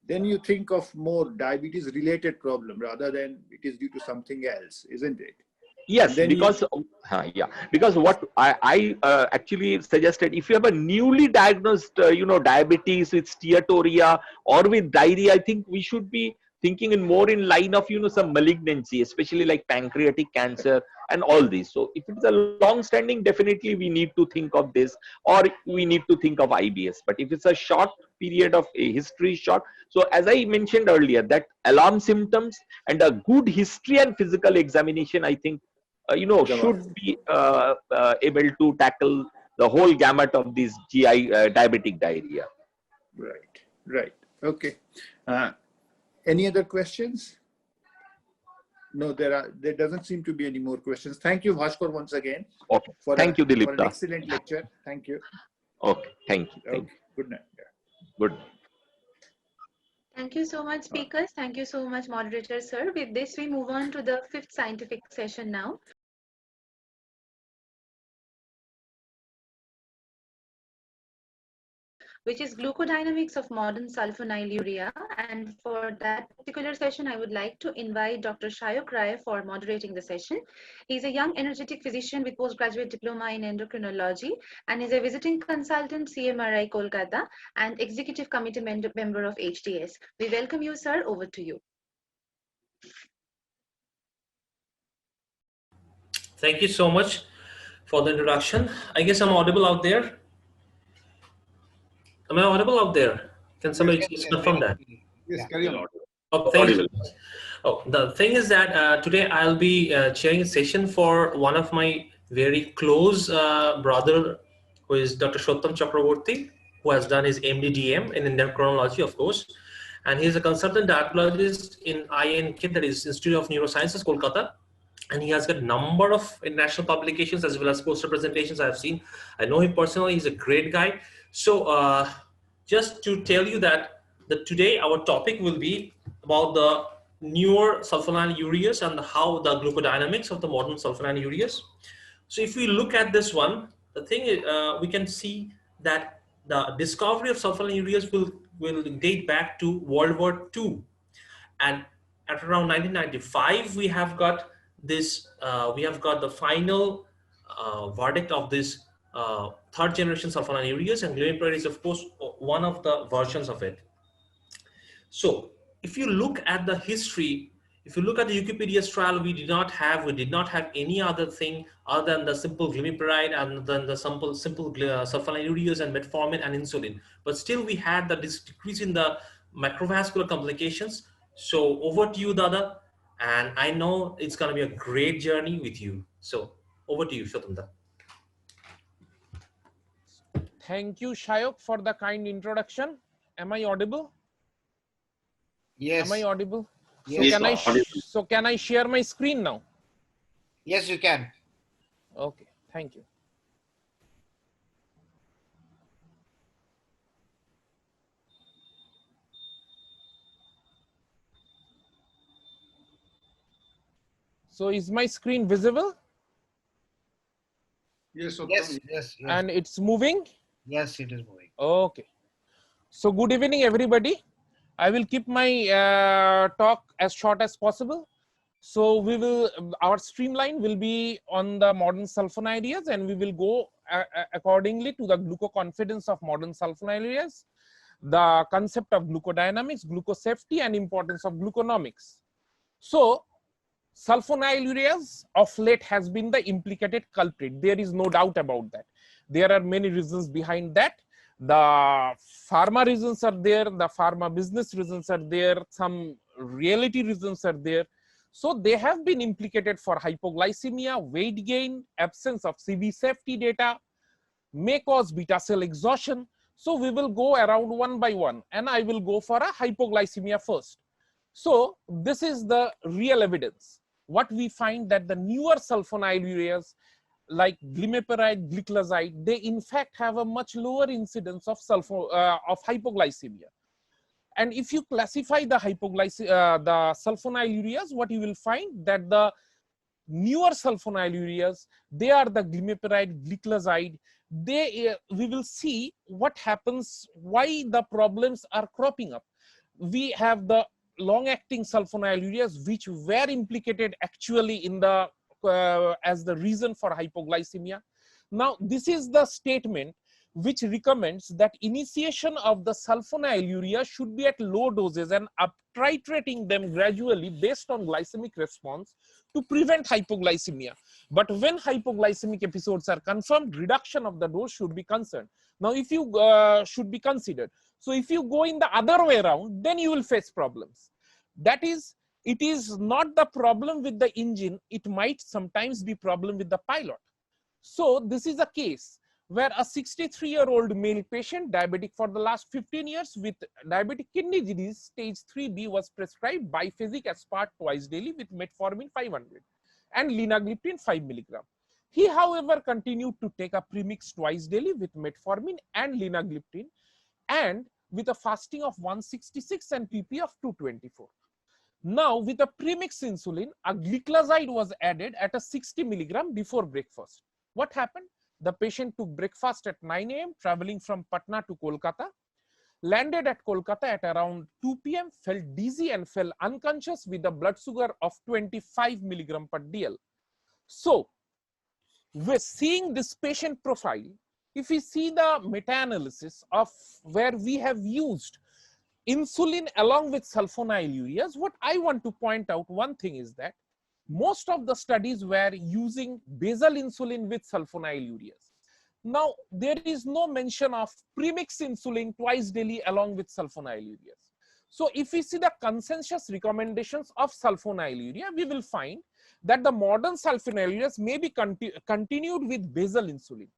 then you think of more diabetes related problem rather than it is due to something else, isn't it? Yes, because because what I actually suggested, if you have a newly diagnosed diabetes with steatoria or with diarrhea, I think we should be thinking in more in line of some malignancy, especially like pancreatic cancer and all these. So if it's a long standing, definitely we need to think of this, or we need to think of IBS. But if it's a short period of a history short, so as I mentioned earlier, that alarm symptoms and a good history and physical examination, I think should be able to tackle the whole gamut of these GI diabetic diarrhea. Right. Okay. Any other questions? No, there doesn't seem to be any more questions. Thank you, Bhaskar, once again. Okay. Thank you, Dilip. For an excellent lecture. Thank you. Okay. Thank you. Okay. Good night. Good night. Thank you so much, speakers. Thank you so much, moderator, sir. With this, we move on to the 5th scientific session now. Which is glucodynamics of modern sulfonylurea. And for that particular session, I would like to invite Dr. Shayok Rai for moderating the session. He's a young, energetic physician with postgraduate diploma in endocrinology and is a visiting consultant, CMRI Kolkata, and executive committee member of HTS. We welcome you, sir. Over to you. Thank you so much for the introduction. I guess I'm audible out there. Am I audible out there? Can somebody just confirm that? Yes, carry on. Oh, thank you. Oh, the thing is that today I'll be chairing a session for one of my very close brother, who is Dr. Shottam Chakraborty, who has done his MD-DM in endocrinology, of course. And he's a consultant diabetologist in INK, that is Institute of Neurosciences, Kolkata. And he has got a number of international publications as well as poster presentations I've seen. I know him personally. He's a great guy. So just to tell you that today our topic will be about the newer sulfonylureas and how the glucodynamics of the modern sulfonylureas. So if we look at this one, the thing is, we can see that the discovery of sulfonylureas will date back to World War II. And at around 1995, we have got this, we have got the final verdict of this third generation sulfonylureas, and glimepiride is of course one of the versions of it. So if you look at the history, if you look at the Wikipedia's trial, we did not have any other thing other than the simple glimepiride and then the simple sulfonylureas and metformin and insulin. But still we had this decrease in the macrovascular complications. So over to you, Dada. And I know it's going to be a great journey with you. So over to you, Shotanda. Thank you, Shayok, for the kind introduction. Am I audible? Yes. Am I audible? Yes. So can I share my screen now? Yes, you can. Okay, thank you. So is my screen visible? Yes, yes. And it's moving? Yes, it is moving. Okay. So good evening, everybody. I will keep my talk as short as possible. So we will, our streamline will be on the modern sulfonylureas, and we will go accordingly to the glucoconfidence of modern sulfonylureas, the concept of glucodynamics, glucosafety, and importance of gluconomics. So sulfonylureas of late has been the implicated culprit. There is no doubt about that. There are many reasons behind that. The pharma reasons are there, the pharma business reasons are there, some reality reasons are there. So they have been implicated for hypoglycemia, weight gain, absence of CV safety data, may cause beta cell exhaustion. So we will go around one by one, and I will go for a hypoglycemia first. So this is the real evidence. What we find that the newer sulfonylureas like glimepiride, gliclazide, they in fact have a much lower incidence of hypoglycemia. And if you classify the the sulfonylureas, what you will find that the newer sulfonylureas, they are the glimepiride, gliclazide. We will see what happens, why the problems are cropping up. We have the long-acting sulfonylureas, which were implicated actually in the as the reason for hypoglycemia. Now, this is the statement which recommends that initiation of the sulfonylurea should be at low doses and up-titrating them gradually based on glycemic response to prevent hypoglycemia. But when hypoglycemic episodes are confirmed, reduction of the dose should be concerned. Now, if you should be considered. So if you go in the other way around, then you will face problems. That is, it is not the problem with the engine, it might sometimes be problem with the pilot. So this is a case where a 63-year-old male patient, diabetic for the last 15 years with diabetic kidney disease stage 3B, was prescribed biphasic aspart twice daily with metformin 500 and linagliptin 5 mg. He, however, continued to take a premix twice daily with metformin and linagliptin, and with a fasting of 166 and PP of 224. Now, with a premix insulin, a gliclazide was added at a 60 mg before breakfast. What happened? The patient took breakfast at 9 AM, traveling from Patna to Kolkata, landed at Kolkata at around 2 PM, felt dizzy and fell unconscious with a blood sugar of 25 mg per dl. So, we're seeing this patient profile. If we see the meta-analysis of where we have used insulin along with sulfonylureas, what I want to point out one thing is that most of the studies were using basal insulin with sulfonylureas. Now, there is no mention of premix insulin twice daily along with sulfonylureas. So if we see the consensus recommendations of sulfonylurea, we will find that the modern sulfonylureas may be continued with basal insulin.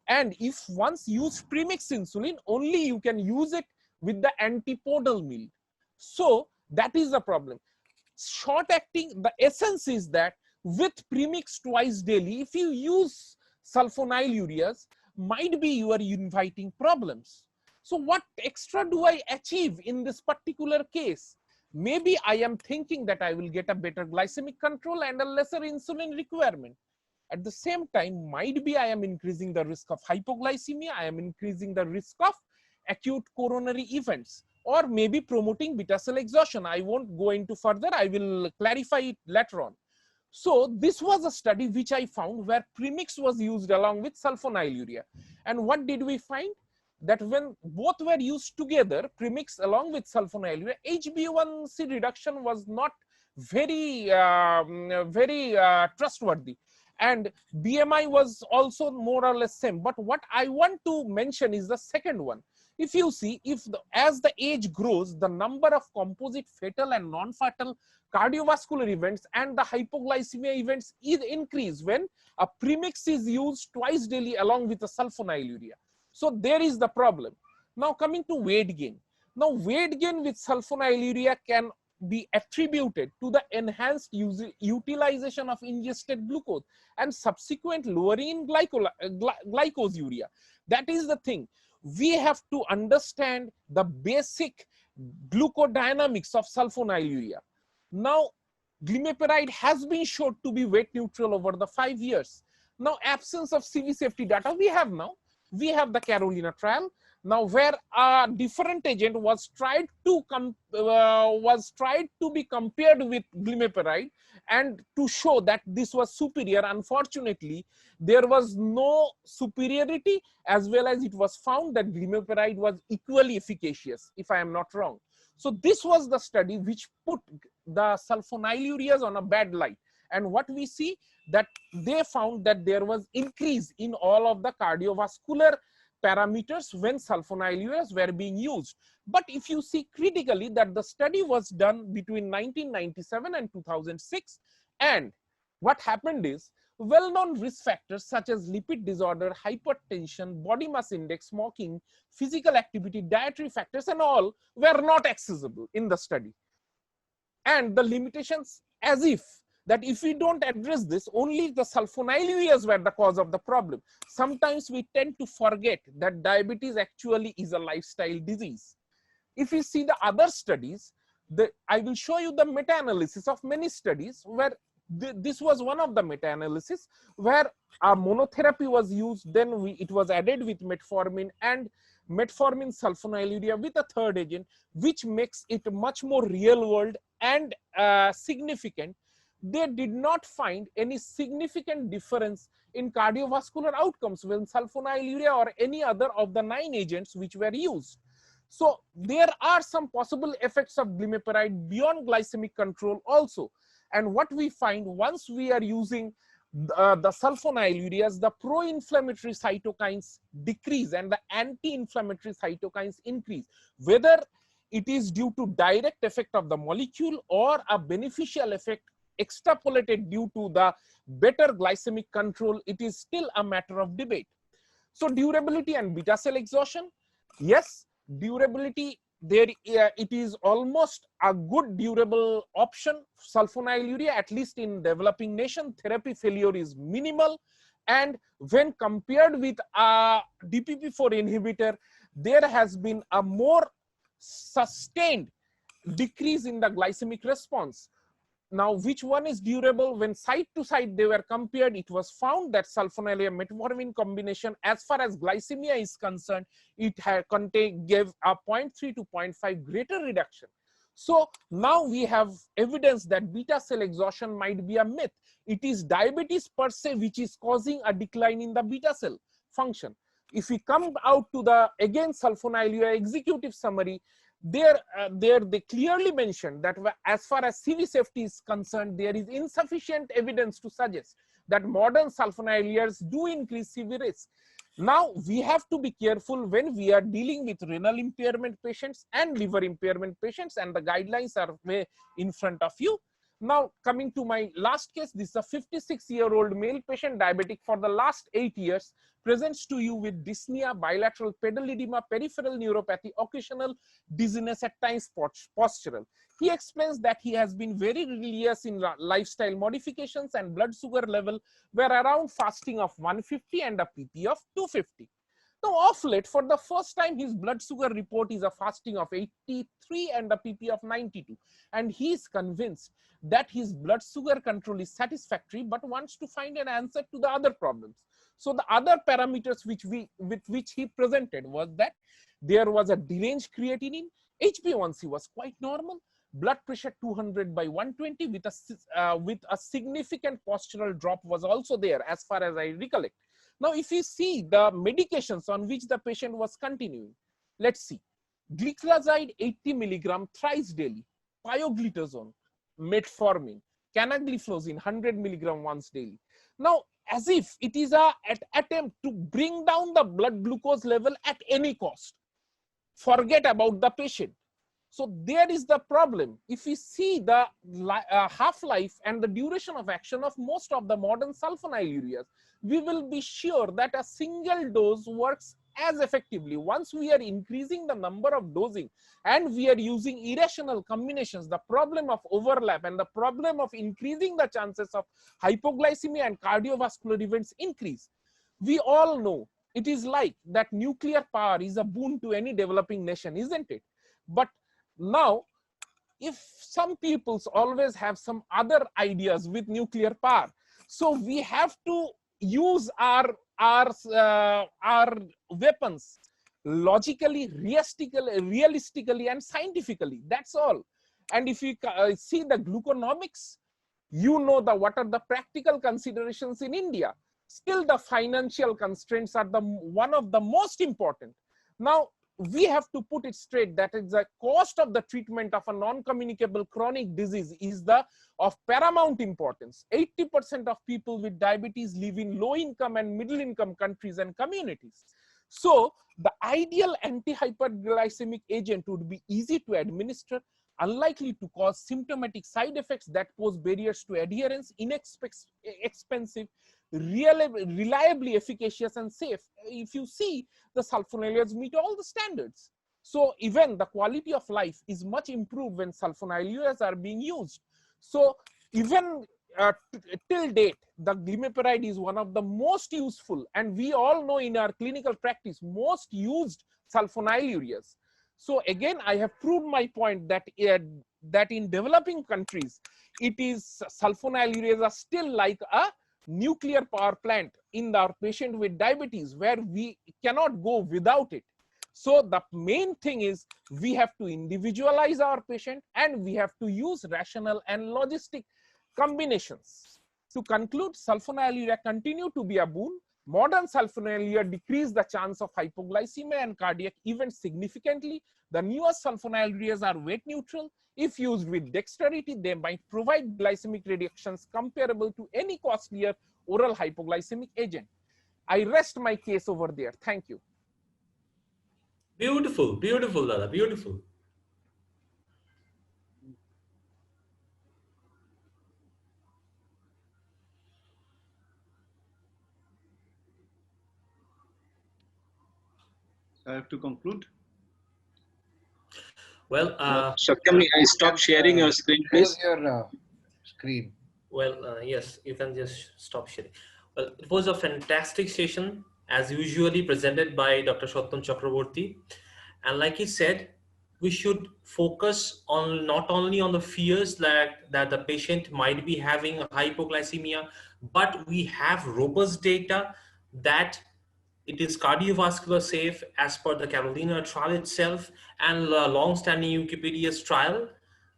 And if once use premix insulin, only you can use it with the antipodal meal. So that is the problem. Short acting, the essence is that with premix twice daily, if you use sulfonylureas, might be you are inviting problems. So what extra do I achieve in this particular case? Maybe I am thinking that I will get a better glycemic control and a lesser insulin requirement. At the same time, might be I am increasing the risk of hypoglycemia, I am increasing the risk of acute coronary events, or maybe promoting beta cell exhaustion. I won't go into further, I will clarify it later on. So this was a study which I found where premix was used along with sulfonylurea. And what did we find? That when both were used together, premix along with sulfonylurea, HbA1c reduction was not very trustworthy. And BMI was also more or less same. But what I want to mention is the second one. If you see, as the age grows, the number of composite fatal and non-fatal cardiovascular events and the hypoglycemia events increase when a premix is used twice daily along with a sulfonylurea. So there is the problem. Now coming to weight gain. Now weight gain with sulfonylurea can be attributed to the enhanced utilization of ingested glucose and subsequent lowering in glycosuria. That is the thing. We have to understand the basic glucodynamics of sulfonylurea. Now, glimepiride has been shown to be weight neutral over the 5 years. Now, absence of CV safety data we have now. We have the Carolina trial now, where a different agent was tried to be compared with glimepiride, and to show that this was superior. Unfortunately, there was no superiority, as well as it was found that glimepiride was equally efficacious, if I am not wrong. So this was the study which put the sulfonylureas on a bad light. And what we see, that they found that there was increase in all of the cardiovascular parameters when sulfonylureas were being used. But if you see critically, that the study was done between 1997 and 2006, and what happened is, well-known risk factors such as lipid disorder, hypertension, body mass index, smoking, physical activity, dietary factors, and all were not accessible in the study. And the limitations, as if that if we don't address this, only the sulfonylureas were the cause of the problem. Sometimes we tend to forget that diabetes actually is a lifestyle disease. If you see the other studies, I will show you the meta-analysis of many studies where this was one of the meta-analysis where a monotherapy was used, then it was added with metformin and metformin sulfonylurea with a third agent, which makes it much more real world and significant. They did not find any significant difference in cardiovascular outcomes when sulfonylurea or any other of the 9 agents which were used. So there are some possible effects of glimepiride beyond glycemic control also. And what we find, once we are using the sulfonylureas, the pro-inflammatory cytokines decrease and the anti-inflammatory cytokines increase. Whether it is due to direct effect of the molecule or a beneficial effect extrapolated due to the better glycemic control, it is still a matter of debate. So durability and beta cell exhaustion, yes, durability, there it is almost a good durable option. Sulfonylurea, at least in developing nation, therapy failure is minimal, and when compared with a DPP-4 inhibitor, there has been a more sustained decrease in the glycemic response. Now, which one is durable? When side to side they were compared, it was found that sulfonylurea metformin combination, as far as glycemia is concerned, it gave a 0.3 to 0.5 greater reduction. So now we have evidence that beta cell exhaustion might be a myth. It is diabetes per se which is causing a decline in the beta cell function. If we come out to the, again, sulfonylurea executive summary, there they clearly mentioned that as far as CV safety is concerned, there is insufficient evidence to suggest that modern sulfonylureas do increase CV risk. Now, we have to be careful when we are dealing with renal impairment patients and liver impairment patients, and the guidelines are way in front of you. Now, coming to my last case, this is a 56-year-old male patient, diabetic for the last 8 years, presents to you with dyspnea, bilateral pedal edema, peripheral neuropathy, occasional dizziness, at times postural. He explains that he has been very rebellious in lifestyle modifications, and blood sugar level were around fasting of 150 and a PP of 250. Now, of late, for the first time, his blood sugar report is a fasting of 83 and a PP of 92. And he is convinced that his blood sugar control is satisfactory, but wants to find an answer to the other problems. So the other parameters with which he presented was that there was a deranged creatinine, HbA1c was quite normal, blood pressure 200/120 with a significant postural drop was also there, as far as I recollect. Now, if you see the medications on which the patient was continuing, let's see. Gliclazide 80 milligram thrice daily, pioglitazone, metformin, canagliflozin 100 milligram once daily. Now, as if it is an attempt to bring down the blood glucose level at any cost. Forget about the patient. So there is the problem. If we see the half-life and the duration of action of most of the modern sulfonylureas, we will be sure that a single dose works as effectively. Once we are increasing the number of dosing and we are using irrational combinations, the problem of overlap and the problem of increasing the chances of hypoglycemia and cardiovascular events increase. We all know it is like that nuclear power is a boon to any developing nation, isn't it? But now, if some peoples always have some other ideas with nuclear power, so we have to use our weapons logically, realistically, and scientifically. That's all. And if you see the gluconomics, you know what are the practical considerations in India. Still, the financial constraints are one of the most important. Now, we have to put it straight that is the cost of the treatment of a non-communicable chronic disease is of paramount importance. 80% of people with diabetes live in low-income and middle-income countries and communities. So, the ideal anti-hyperglycemic agent would be easy to administer, unlikely to cause symptomatic side effects that pose barriers to adherence, inexpensive, reliably efficacious and safe. If you see, the sulfonylureas meet all the standards. So even the quality of life is much improved when sulfonylureas are being used. So even till date, the glimepiride is one of the most useful, and we all know in our clinical practice, most used sulfonylureas. So again, I have proved my point that that in developing countries, it is sulfonylureas are still like a nuclear power plant in our patient with diabetes, where we cannot go without it. So the main thing is we have to individualize our patient, and we have to use rational and logistic combinations. To conclude, sulfonylurea continue to be a boon. Modern sulfonylurea decrease the chance of hypoglycemia and cardiac events significantly. The newest sulfonylureas are weight neutral. If used with dexterity, they might provide glycemic reductions comparable to any costlier oral hypoglycemic agent. I rest my case over there. Thank you. Beautiful, beautiful, Dada, beautiful. I have to conclude. Well, Satyam, stop sharing your screen, please. Your screen. Well, yes, you can just stop sharing. Well, it was a fantastic session, as usually presented by Dr. Shottam Chakraborty. And like he said, we should focus on not only on the fears that the patient might be having hypoglycemia, but we have robust data that it is cardiovascular safe as per the Carolina trial itself and the long-standing Wikipedia's trial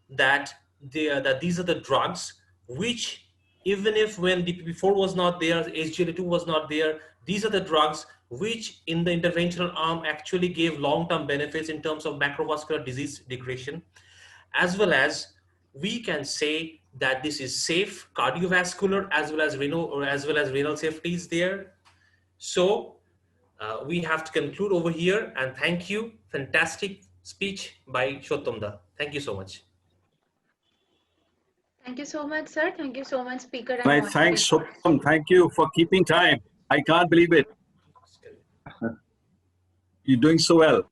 that these are the drugs which, even if when DPP4 was not there, SGLT2 was not there, these are the drugs which in the interventional arm actually gave long-term benefits in terms of macrovascular disease degradation, as well as we can say that this is safe cardiovascular as well as renal safety is there. So we have to conclude over here, and thank you. Fantastic speech by Shottamda. Thank you so much. Thank you so much, sir. Thank you so much, speaker. And I thank Shottam. Thank you for keeping time. I can't believe it. You're doing so well.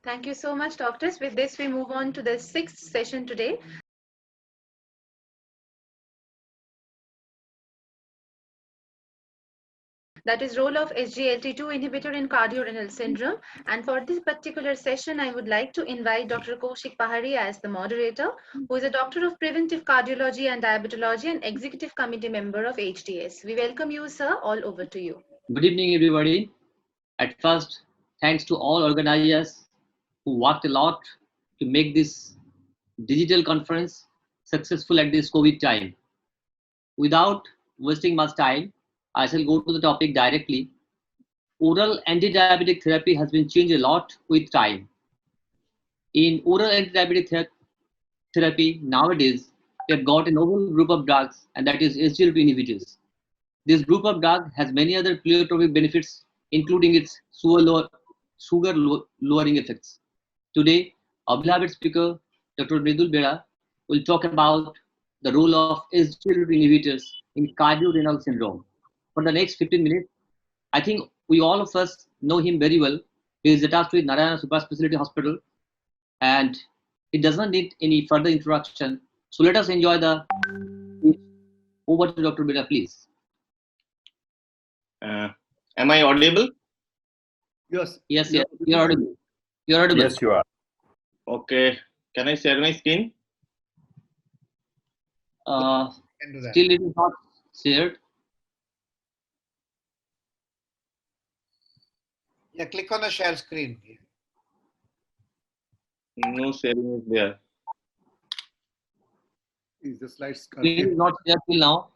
Thank you so much, doctors. With this, we move on to the 6th session today. That is role of SGLT2 inhibitor in cardiorenal syndrome. And for this particular session, I would like to invite Dr. Kaushik Pahari as the moderator, who is a doctor of preventive cardiology and diabetology and executive committee member of HTS. We welcome you, sir. All over to you. Good evening, everybody. At first, thanks to all organizers who worked a lot to make this digital conference successful at this COVID time. Without wasting much time, I shall go to the topic directly. Oral anti-diabetic therapy has been changed a lot with time. In oral anti-diabetic therapy nowadays, we have got a novel group of drugs, and that is SGLT2 inhibitors. This group of drugs has many other pleiotropic benefits, including its sugar lowering effects. Today, our beloved speaker, Dr. Mridul Bera, will talk about the role of SGLT2 inhibitors in cardiorenal syndrome. For the next 15 minutes, I think we all of us know him very well. He is attached with Narayana Super Specialty Hospital, and it does not need any further introduction. So let us enjoy the speech. Over to Dr. Bera, please. Am I audible? Yes. Yes, yes, you're audible. You're audible. Yes, you are. Okay. Can I share my screen? Can do that. Still, it is not shared. Yeah, click on the share screen. No sharing is there. Is the slides Screen is not shared till now.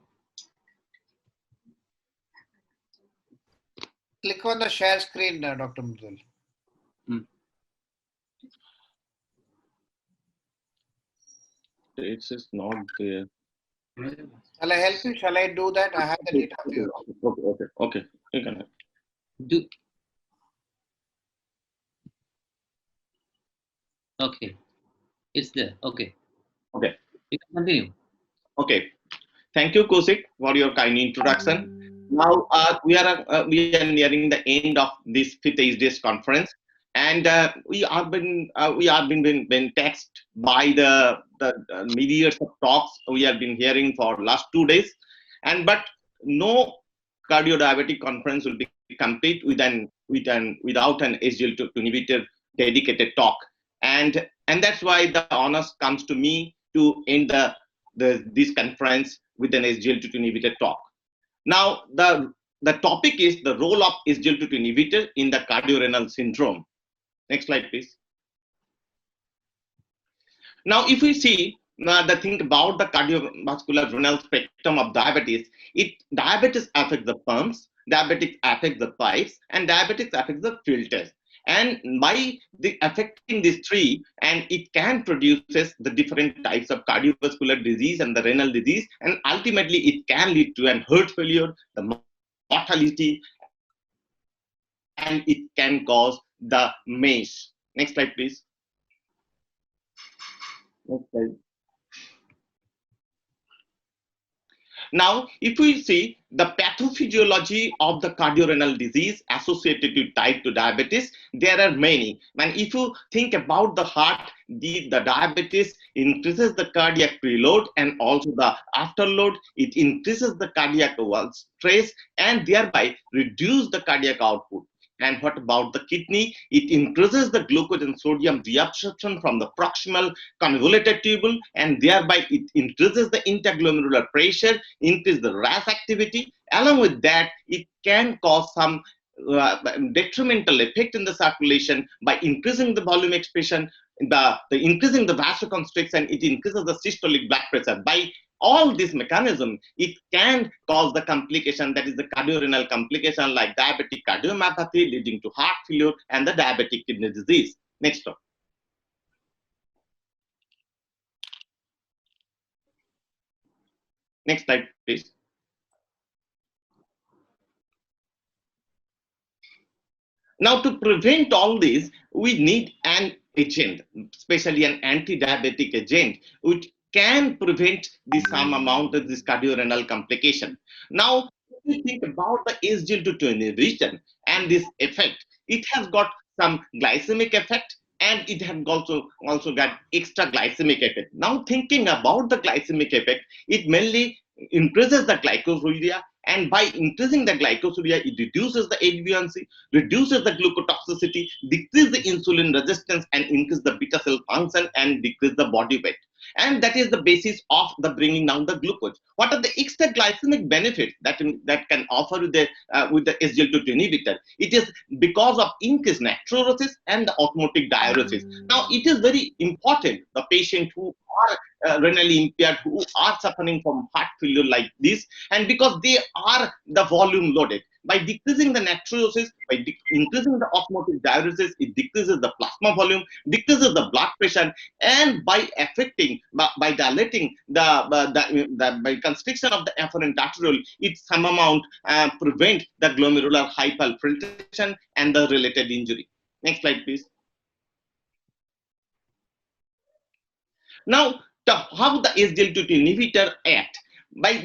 Click on the share screen, Dr. Mudal. It is not there. Shall I help you? Shall I do that? I have the data here. Okay. You can help. Okay, it's there. Okay. Okay. You can continue. Okay. Thank you, Kosik, for your kind introduction. Now we are nearing the end of this 5th HDS conference, and we are been taxed by the myriads of talks we have been hearing for last 2 days, but no cardio-diabetic conference will be complete without an SGLT2 inhibitor dedicated talk, and that's why the honors comes to me to end this conference with an SGLT2 inhibitor talk. Now, the topic is the role of SGLT2 inhibitor in the cardiorenal syndrome. Next slide, please. Now, if we see the thing about the cardiovascular renal spectrum of diabetes, diabetes affects the pumps, diabetes affects the pipes, and diabetes affects the filters. And by affecting these three, and it can produces the different types of cardiovascular disease and the renal disease, and ultimately it can lead to an heart failure, the mortality, and it can cause the MACE. Next slide, please. Next slide. Now, if we see the pathophysiology of the cardiorenal disease associated with type 2 diabetes, there are many. And if you think about the heart, the diabetes increases the cardiac preload and also the afterload. It increases the cardiac stress and thereby reduce the cardiac output. And what about the kidney? It increases the glucose and sodium reabsorption from the proximal convoluted tubule, and thereby it increases the interglomerular pressure, increase the RAS activity. Along with that, it can cause some detrimental effect in the circulation by increasing the volume expression, increasing the vasoconstriction, it increases the systolic blood pressure. By all this mechanism, it can cause the complication, that is the cardiorenal complication like diabetic cardiomyopathy leading to heart failure and the diabetic kidney disease. Next one. Next slide, please. Now, to prevent all this, we need an agent, especially an anti-diabetic agent, which can prevent some amount of this cardiorenal complication. Now, if you think about the SGLT2 inhibition and this effect, it has got some glycemic effect and it has also got extra glycemic effect. Now, thinking about the glycemic effect, it mainly increases the glycosuria, and by increasing the glycosuria, it reduces the HbA1c, reduces the glucotoxicity, decreases the insulin resistance, and increase the beta cell function and decrease the body weight. And that is the basis of the bringing down the glucose. What are the extra glycemic benefits that can offer with the SGLT2 inhibitor? It is because of increased natriuresis and the osmotic diuresis. Now, it is very important the patient who are renally impaired, who are suffering from heart failure like this, and because they are the volume loaded. By decreasing the natriuresis, by increasing the osmotic diuresis, it decreases the plasma volume, decreases the blood pressure, and by affecting, by dilating by constriction of the afferent arteriole, it some amount prevent the glomerular hyperfiltration and the related injury. Next slide, please. Now, how the SGLT2 inhibitor act?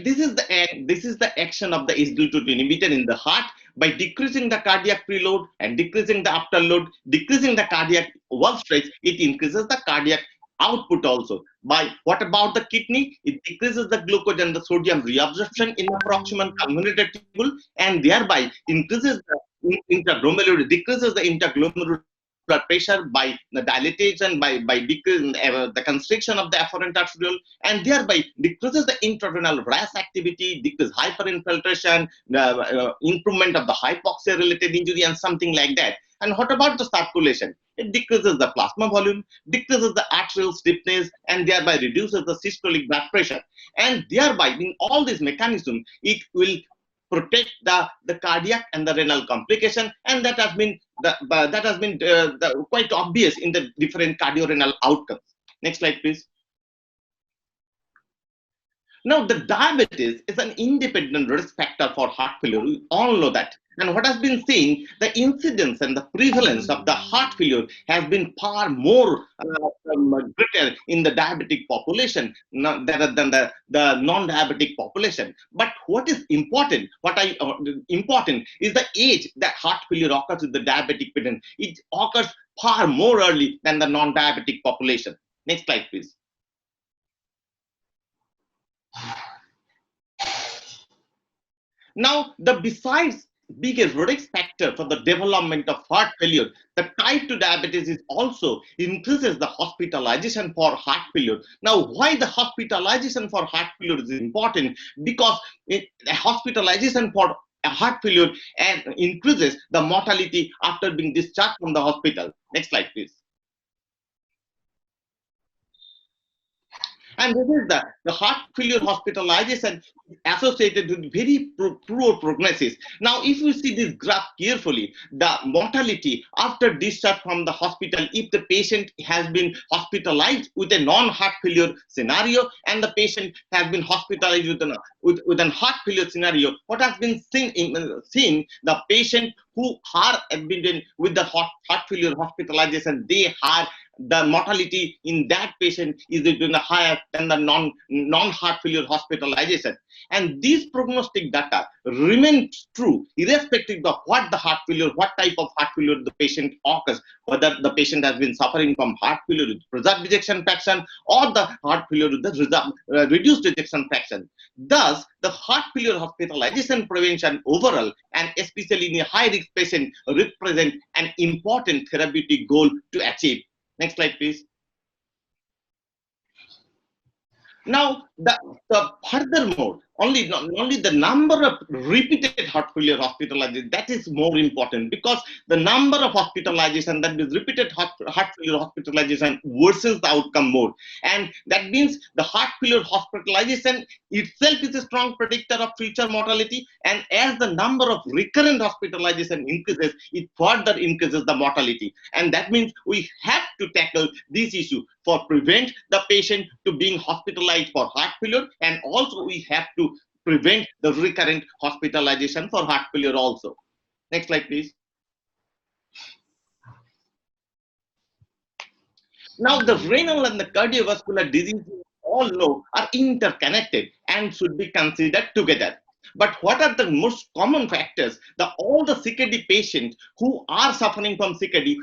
This is the action of the SGLT2 inhibitor in the heart. By decreasing the cardiac preload and decreasing the afterload, decreasing the cardiac wall stretch, it increases the cardiac output also. What about the kidney? It decreases the glucose and the sodium reabsorption in the proximal convoluted tubule, and thereby increases the interglomerular, decreases the interglomerular blood pressure by the dilatation, by decreasing the constriction of the afferent arteriole, and thereby decreases the intrarenal RAS activity, decreases hyperinfiltration, improvement of the hypoxia-related injury, and something like that. And what about the circulation? It decreases the plasma volume, decreases the arterial stiffness, and thereby reduces the systolic blood pressure. And thereby, in all these mechanisms, it will protect the cardiac and the renal complication, and that has been quite obvious in the different cardiorenal outcomes. Next slide, please. Now, the diabetes is an independent risk factor for heart failure. We all know that. And what has been seen, the incidence and the prevalence of the heart failure has been far more greater in the diabetic population rather than the non-diabetic population. But what is important, important is the age that heart failure occurs in the diabetic patient. It occurs far more early than the non-diabetic population. Next slide, please. Now, besides biggest risk factor for the development of heart failure, the type 2 diabetes is also increases the hospitalization for heart failure. Now, why the hospitalization for heart failure is important? Because hospitalization for heart failure increases the mortality after being discharged from the hospital. Next slide, please. And this is the heart failure hospitalization associated with very poor prognosis. Now, if you see this graph carefully, the mortality after discharge from the hospital, if the patient has been hospitalized with a non-heart failure scenario and the patient has been hospitalized with a heart failure scenario, what has been seen, the patient who are admitted with the heart failure hospitalization, they are the mortality in that patient is higher than the non-heart failure hospitalization. And these prognostic data remain true irrespective of what the heart failure, what type of heart failure the patient occurs, whether the patient has been suffering from heart failure with preserved ejection fraction or the heart failure with the reduced ejection fraction. Thus, the heart failure hospitalization prevention overall, and especially in a high-risk patient, represent an important therapeutic goal to achieve. Next slide, please. Now, furthermore, only the number of repeated heart failure hospitalization, that is more important, because the number of hospitalization, that is repeated heart failure hospitalization, worsens the outcome more. And that means the heart failure hospitalization itself is a strong predictor of future mortality. And as the number of recurrent hospitalization increases, it further increases the mortality. And that means we have to tackle this issue for prevent the patient to being hospitalized for heart failure, and also we have to prevent the recurrent hospitalization for heart failure also. Next slide, please. Now, the renal and the cardiovascular diseases, all know, are interconnected and should be considered together. But what are the most common factors? All the CKD patients who are suffering from CKD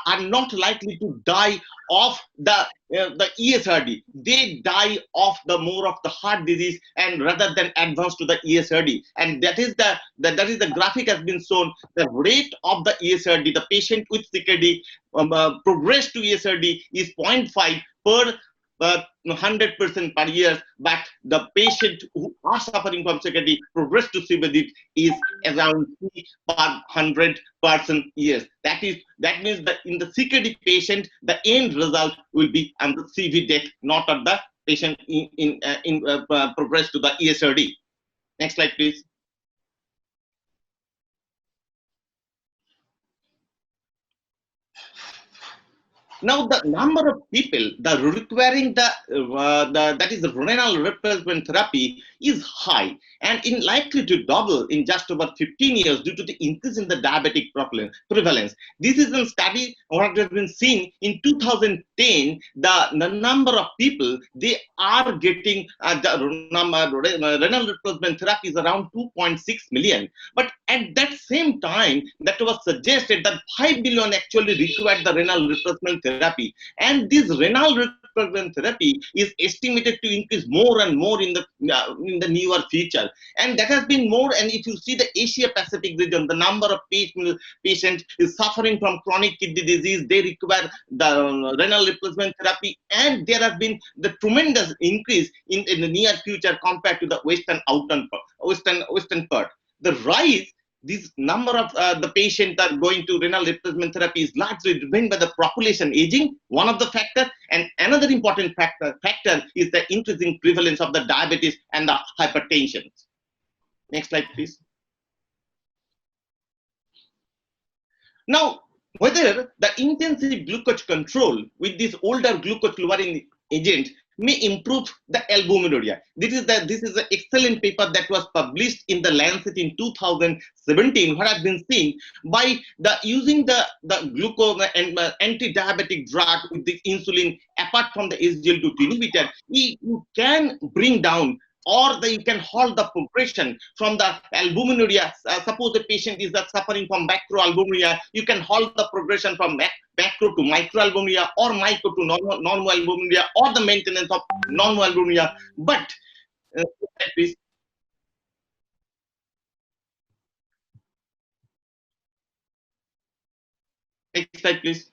are not likely to die of the ESRD. They die of more of the heart disease, and rather than advance to the ESRD. And that is the graphic has been shown. The rate of the ESRD, the patient with CKD progress to ESRD is 0.5 per 100% per year, but the patient who are suffering from CKD progress to CVD is around 3 per 100% years. That means that in the CKD patient, the end result will be on the CV death, not at the patient in progress to the ESRD. Next slide, please. Now, the number of people requiring that is the renal replacement therapy is high and likely to double in just over 15 years due to the increase in the diabetic prevalence. This is a study what has been seen in 2010. The number of people they are getting renal replacement therapy is around 2.6 million. But at that same time, that was suggested that 5 billion actually required the renal replacement therapy, and this renal replacement therapy is estimated to increase more and more in the newer future. And that has been more, and if you see the Asia Pacific region, the number of patients is suffering from chronic kidney disease, they require the renal replacement therapy, and there has been the tremendous increase in the near future compared to the western part. The rise, this number of the patients that are going to renal replacement therapy is largely driven by the population aging, one of the factors, and another important factor is the increasing prevalence of the diabetes and the hypertension. Next slide, please. Now, whether the intensive glucose control with this older glucose lowering agent may improve the albuminuria. This is an excellent paper that was published in the Lancet in 2017, what has been seen by using the glucose and anti-diabetic drug with the insulin apart from the SGLT2 inhibitor, you can bring down or you can halt the progression from the albuminuria. Suppose the patient is suffering from macroalbuminuria, you can halt the progression from macro to microalbuminuria or micro to normal albuminuria or the maintenance of normal albuminuria. But please. Next slide, please.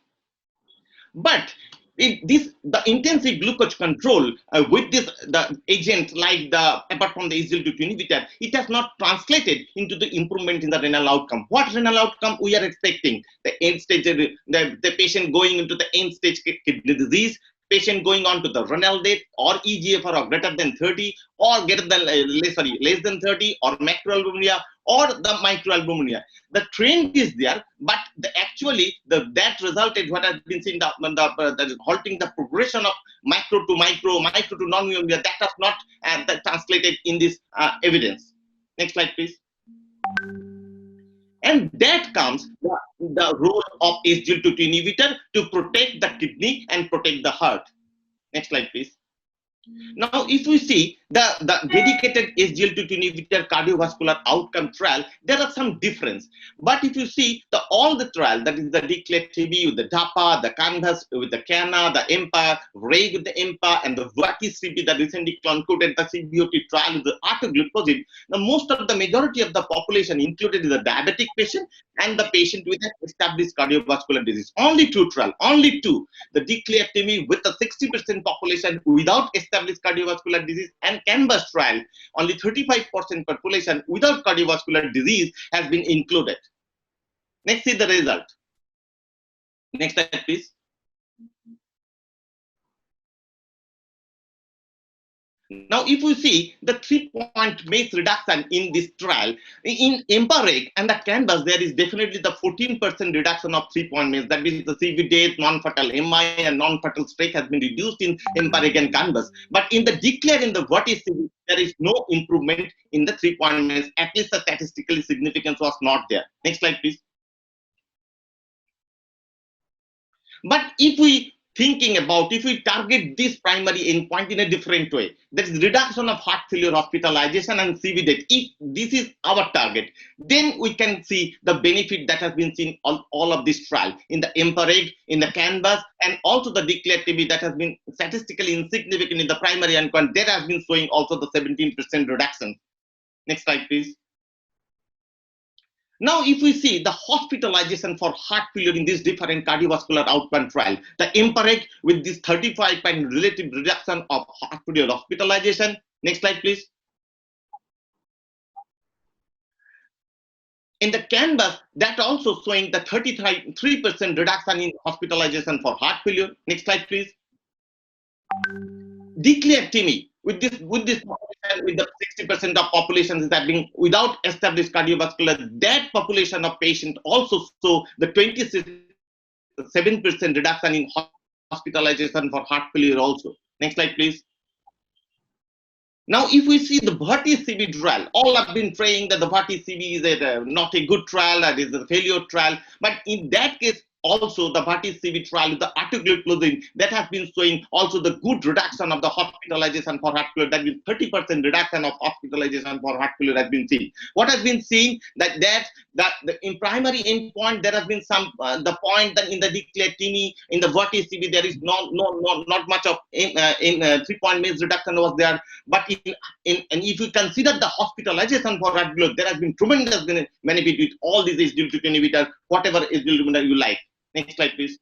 But the intensive glucose control with the agent like apart from the SGLT2 inhibitor, it has not translated into the improvement in the renal outcome. What renal outcome we are expecting? The end stage, the patient going into the end stage kidney disease, patient going on to the renal death or eGFR of greater than 30 or less than 30 or macroalbuminuria or the microalbuminuria. The trend is there, but that resulted what has been seen the halting the progression of micro to non-albuminuria, that has not translated in this evidence. Next slide, please. And that comes the role of SGLT2 inhibitor to protect the kidney and protect the heart. Next slide, please. Now, if we see the dedicated SGLT2 inhibitor cardiovascular outcome trial, there are some difference. But if you see all the trial, that is the DECLARE-TB with the DAPA, the CANVAS with the CANA, the EMPA, RAY with the EMPA, and the Varieties CB, the recently concluded the CBOT trial with the arteglipizide. Now, most of the majority of the population included is the diabetic patient and the patient with an established cardiovascular disease. Only two trials, only two. The DECLARE-TB with the 60% population without established cardiovascular disease, and CANVAS trial, only 35% population without cardiovascular disease has been included. Next is the result. Next slide, please. Now, if we see the 3-point MACE reduction in this trial, in EMPA-REG and the CANVAS, there is definitely the 14% reduction of 3-point MACE. That means the CV death, non-fatal MI, and non-fatal stroke has been reduced in EMPA-REG and CANVAS. But in the DECLARE in the Varieties CV, there is no improvement in the 3-point MACE. At least the statistical significance was not there. Next slide, please. But if we target this primary endpoint in a different way, that is reduction of heart failure hospitalization and CV death, if this is our target, then we can see the benefit that has been seen on all of this trial in the EMPA-REG, in the CANVAS, and also the DECLARE-TB that has been statistically insignificant in the primary endpoint. There has been showing also the 17% reduction. Next slide, please. Now, if we see the hospitalization for heart failure in this different cardiovascular outcome trial, the EMPA-REG with this 35% relative reduction of heart failure hospitalization. Next slide, please. In the CANVAS, that also showing the 33% reduction in hospitalization for heart failure. Next slide, please. DECLARE-TB with the 60% of population is having without established cardiovascular, that population of patient also saw the 27% reduction in hospitalization for heart failure also. Next slide, please. Now, if we see the Varieties CB trial, all have been saying that the Varieties CB is not a good trial, that is a failure trial. But in that case, also the Varieties CV trial with the articulate that has been showing also the good reduction of the hospitalization for heart failure. That means 30% reduction of hospitalization for heart failure has been seen. What has been seen in primary endpoint there has been some the point that in the Dyslipidemia in the Varieties CV there is not much of 3-point MACE reduction was there, but and if you consider the hospitalization for heart failure, there has been tremendous benefit with all these SGLT2 inhibitors, whatever SGLT inhibitor you like. Next slide, please.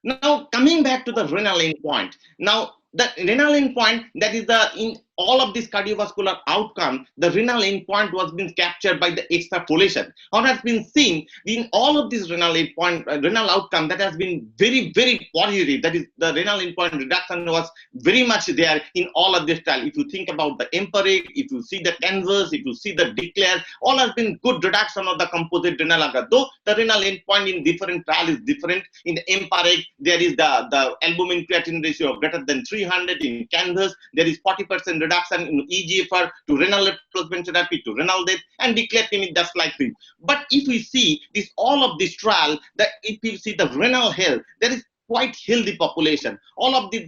Now, coming back to the renal endpoint. Now, the renal endpoint, that is in all of this cardiovascular outcome, the renal endpoint was being captured by the extrapolation. What has been seen in all of this renal endpoint, renal outcome that has been very, very positive. That is, the renal endpoint reduction was very much there in all of this trial. If you think about the empiric, if you see the canvas, if you see the declare, all has been good reduction of the composite renal outcome. Though the renal endpoint in different trial is different. In the empiric, there is the albumin creatinine ratio of greater than 300. In canvas, there is 40% reduction in eGFR to renal replacement therapy to renal death, and Dyslipidemia just like this. But if we see this all of this trial, that if you see the renal health, there is quite healthy population. All of this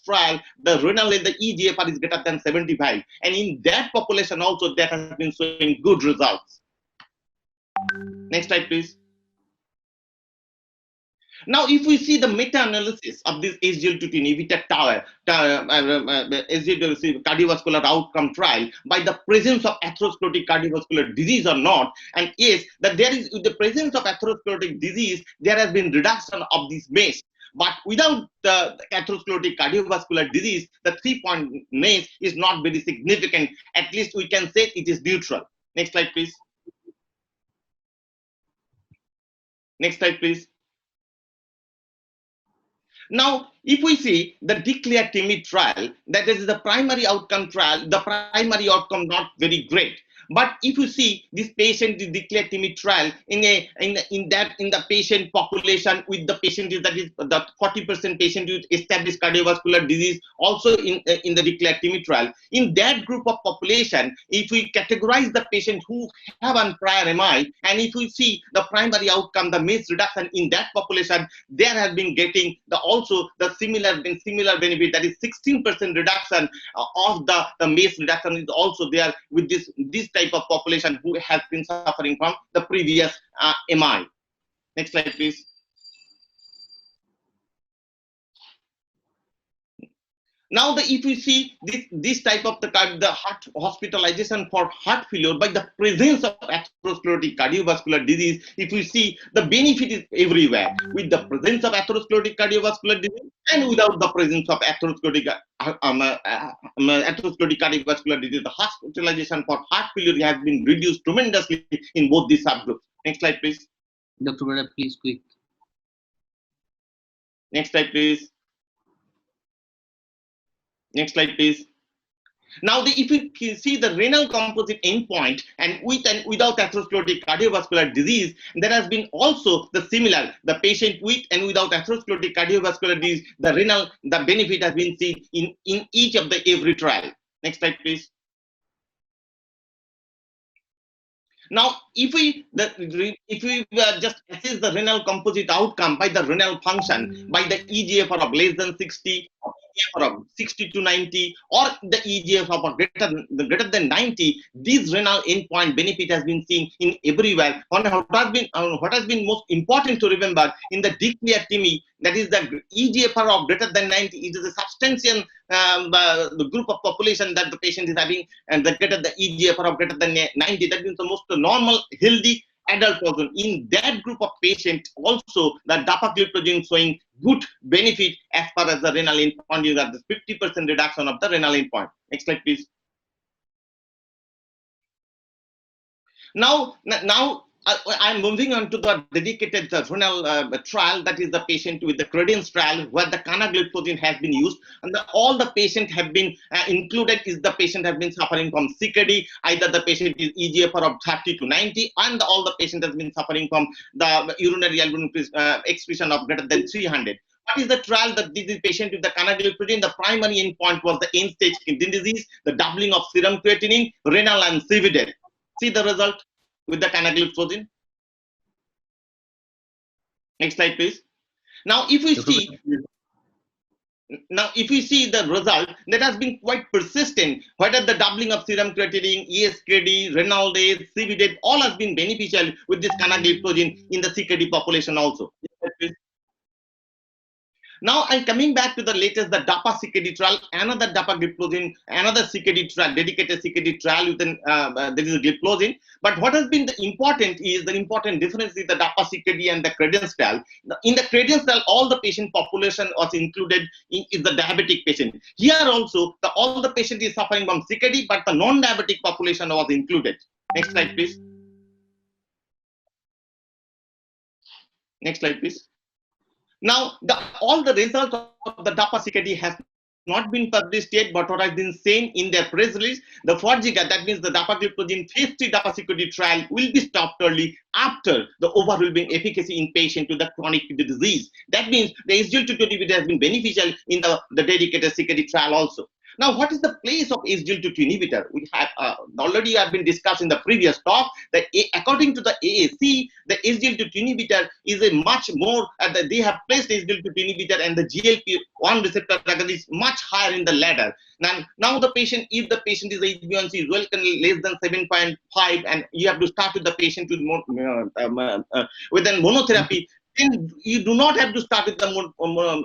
trial, the renal and the eGFR is greater than 75, and in that population also that has been showing good results. Next slide, please. Now, if we see the meta-analysis of this SGLT2 inhibitor cardiovascular outcome trial by the presence of atherosclerotic cardiovascular disease or not, and yes, that there is, with the presence of atherosclerotic disease, there has been reduction of this MACE. But without the atherosclerotic cardiovascular disease, the 3-point MACE is not very significant. At least we can say it is neutral. Next slide, please. Next slide, please. Now, if we see the Dyslipidemia trial, that is the primary outcome trial, the primary outcome not very great. But if you see this patient, the Dyslipidemia trial, in the patient population with the patient that is the 40% patient with established cardiovascular disease, also in the Dyslipidemia trial, in that group of population, if we categorize the patient who have on prior MI, and if we see the primary outcome, the MACE reduction in that population, there has been getting also the similar benefit, that is 16% reduction of the MACE reduction is also there with this type of population who has been suffering from the previous MI. Next slide, please. Now, if you see this type of the heart hospitalization for heart failure by the presence of atherosclerotic cardiovascular disease, if we see the benefit is everywhere with the presence of atherosclerotic cardiovascular disease and without the presence of atherosclerotic cardiovascular disease, the hospitalization for heart failure has been reduced tremendously in both these subgroups. Next slide, please. Dr. Brother, please quick. Next slide, please. Next slide, please. Now, if you see the renal composite endpoint, and with and without atherosclerotic cardiovascular disease, there has been also the similar, the patient with and without atherosclerotic cardiovascular disease, the benefit has been seen in each of the every trial. Next slide, please. Now, if we just assess the renal composite outcome by the renal function, by the eGFR of less than 60, eGFR of 60 to 90, or the eGFR of greater than 90, this renal endpoint benefit has been seen in everywhere. What has been most important to remember in the Dyslipidemia, that is the eGFR of greater than 90, it is a substantial the group of population that the patient is having, and the eGFR of greater than 90, that means the most normal, healthy adult person. In that group of patients, also the dapagliflozin showing good benefit as far as the renal endpoint is at the 50% reduction of the renal endpoint. Next slide, please. Now I'm moving on to the dedicated renal trial, that is the patient with the Credence trial, where the canagliflozin has been used, and all the patients have been included is the patient have been suffering from CKD, either the patient is eGFR of 30 to 90, and all the patient has been suffering from the urinary albumin excretion of greater than 300. What is the trial that this is patient with the canagliflozin? The primary endpoint was the end-stage kidney disease, the doubling of serum creatinine, renal and CV death. See the result with the canagliflozin. Next slide, please. Now, if we see the result that has been quite persistent, whether the doubling of serum creatinine, ESKD, renal days, CVD, all has been beneficial with this canagliflozin in the CKD population also. Now I'm coming back to the latest, the DAPA CKD trial, another dapagliflozin, another CKD trial, dedicated CKD trial within there is a gliflozin. But what has been the important difference is the DAPA CKD and the credence trial. In the credence trial, all the patient population was included is the diabetic patient. Here also, all the patient is suffering from CKD, but the non-diabetic population was included. Next slide, please. Next slide, please. Now, all the results of the DAPA CKD has not been published yet, but what I've been saying in their press release, the FORGICA, that means the dapagliflozin phase 3 DAPA CKD trial will be stopped early after the overwhelming efficacy in patient with the chronic kidney disease. That means the SGLT2 inhibitor has been beneficial in the dedicated CKD trial also. Now, what is the place of SGLT2 inhibitor? We have already have been discussed in the previous talk that according to the AAC, the SGLT2 inhibitor is a much more, they have placed SGLT2 inhibitor and the GLP-1 receptor agonist much higher in the ladder. Now the patient, if the patient is HbA1c is well less than 7.5, and you have to start with the patient with monotherapy, then you do not have to start with the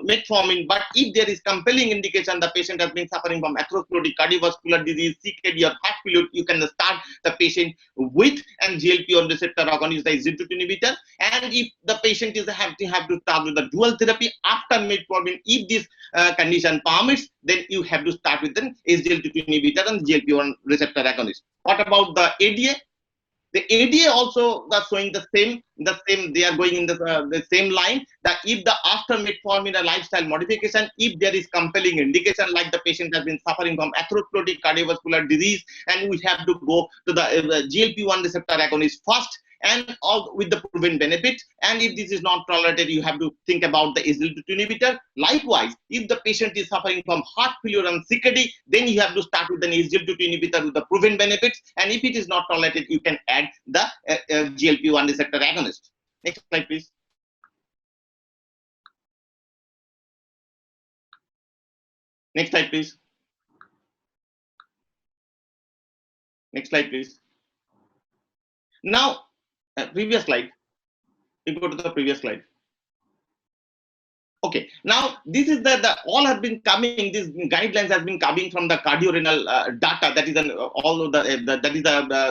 metformin. But if there is compelling indication the patient has been suffering from atherosclerotic cardiovascular disease, CKD or heart failure, you can start the patient with and GLP-1 receptor agonist, the SGLT2 inhibitor. And if the patient is have to start with the dual therapy after metformin, if this condition permits, then you have to start with an SGLT2 inhibitor and GLP-1 receptor agonist. What about the ADA? The ADA also are showing the same. They are going in the same line, that if the after metformin a lifestyle modification, if there is compelling indication like the patient has been suffering from atherosclerotic cardiovascular disease, and we have to go to the GLP-1 receptor agonist first, and all with the proven benefit. And if this is not tolerated, you have to think about the SGLT2 inhibitor. Likewise, if the patient is suffering from heart failure and CKD, then you have to start with an SGLT2 inhibitor with the proven benefits. And if it is not tolerated, you can add the GLP-1 receptor agonist. Next slide, please. Next slide, please. Next slide, please. Now, previous slide. We go to the previous slide. Okay, now this is the all have been coming. These guidelines have been coming from the cardiorenal data. That is all of the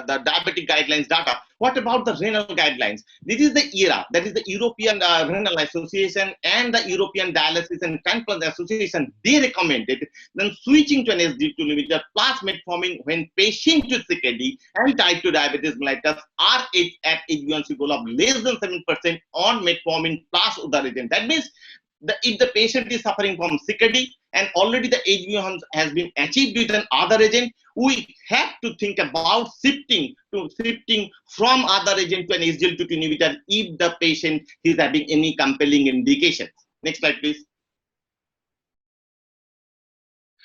diabetic guidelines data. What about the renal guidelines? This is the ERA, that is the European Renal Association and the European Dialysis and Transplant Association. They recommended then switching to an SGLT2 inhibitor plus metformin when patient with CKD and type 2 diabetes mellitus are at HbA1c goal of less than 7% on metformin plus other agent. That means if the patient is suffering from CKD and already the HbA1c has been achieved with an other agent, we have to think about shifting from other agent to an SGLT2 inhibitor if the patient is having any compelling indications. Next slide, please.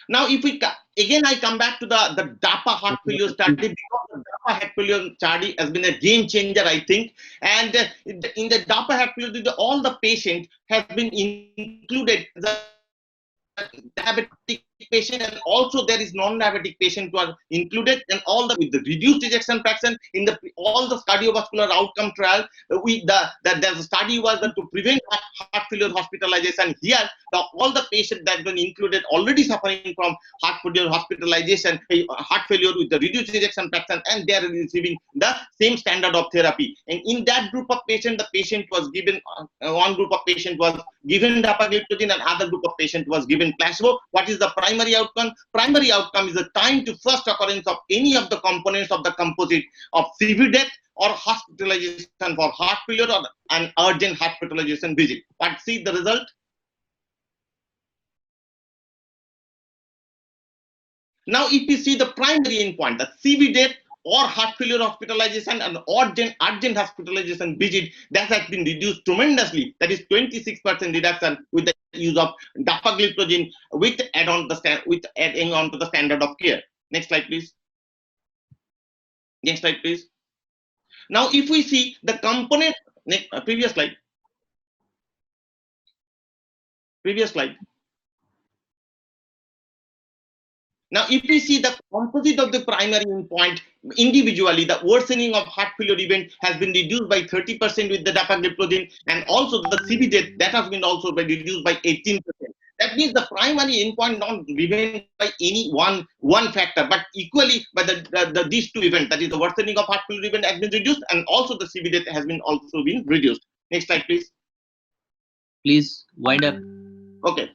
Now, if we again, I come back to the DAPA heart failure study, because the DAPA heart failure study has been a game changer, I think. And in the DAPA heart failure, all the patients have been included. The diabetic patient and also there is non-diabetic patient who are included, and all with the reduced ejection fraction in all the cardiovascular outcome trial. The study was to prevent heart failure hospitalization. Here, all the patients that were included already suffering from heart failure hospitalization, heart failure with the reduced ejection fraction, and they are receiving the same standard of therapy. And in that group of patients, the patient was given one group of patient was given dapagliflozin and other group of patient was given placebo. What is the primary outcome? Primary outcome is the time to first occurrence of any of the components of the composite of CV death or hospitalization for heart failure or an urgent hospitalization visit. But see the result. Now, if you see the primary endpoint, the CV death or heart failure hospitalization and urgent hospitalization visit, that has been reduced tremendously. That is 26% reduction with the use of dapagliflozin with adding on to the standard of care. Next slide, please. Next slide, please. Now, if we see the component, previous slide. Previous slide. Now, if we see the composite of the primary endpoint individually, the worsening of heart failure event has been reduced by 30% with the dapagliflozin, and also the CV death that has been also reduced by 18%. That means the primary endpoint not driven by any one factor, but equally by these two events, that is the worsening of heart failure event has been reduced, and also the CV death has been also been reduced. Next slide, please. Please wind up. Okay.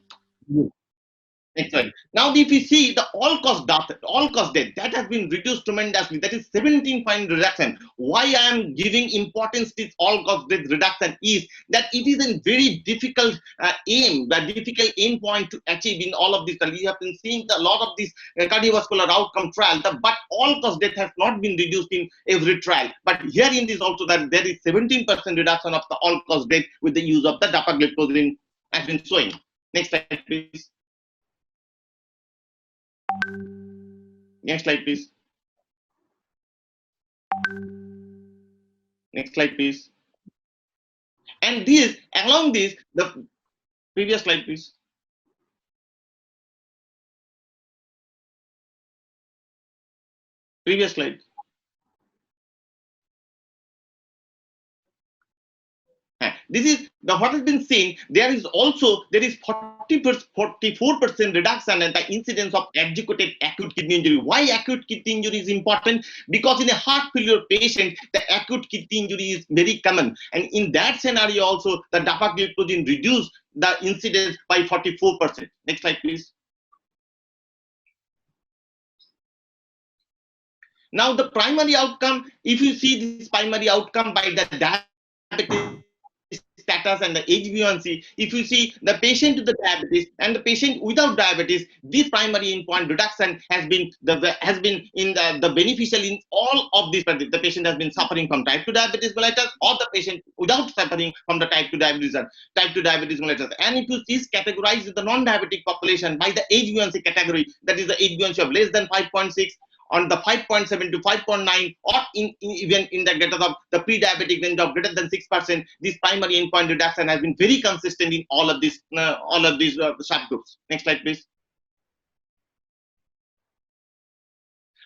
Next slide. Now, if you see the all-cause death, that has been reduced tremendously. That is 17-point reduction. Why I am giving importance to this all-cause death reduction is that it is a very difficult difficult endpoint to achieve in all of this. We have been seeing a lot of these cardiovascular outcome trials, but all-cause death has not been reduced in every trial. But here in this also that there is 17% reduction of the all-cause death with the use of the dapagliflozin has been showing. Next slide, please. Next slide, please. Next slide, please. And this, along this, the previous slide, please. Previous slide. This is the what has been seen. There is 44% reduction in the incidence of executed acute kidney injury. Why acute kidney injury is important? Because in a heart failure patient, the acute kidney injury is very common, and in that scenario also the dapagliflozin reduced the incidence by 44%. Next slide, please. Now the primary outcome, if you see this primary outcome by the diabetes status and the HbA1c, if you see the patient with the diabetes and the patient without diabetes, this primary endpoint reduction has been in the beneficial in all of these. The patient has been suffering from type 2 diabetes mellitus, or the patient without suffering from the type 2 diabetes mellitus. And if you see categorized in the non-diabetic population by the HbA1c category, that is the HbA1c of less than 5.6, on the 5.7 to 5.9, or even in the greater of the pre-diabetic range of greater than 6%, this primary endpoint reduction has been very consistent in all of these subgroups. Next slide, please.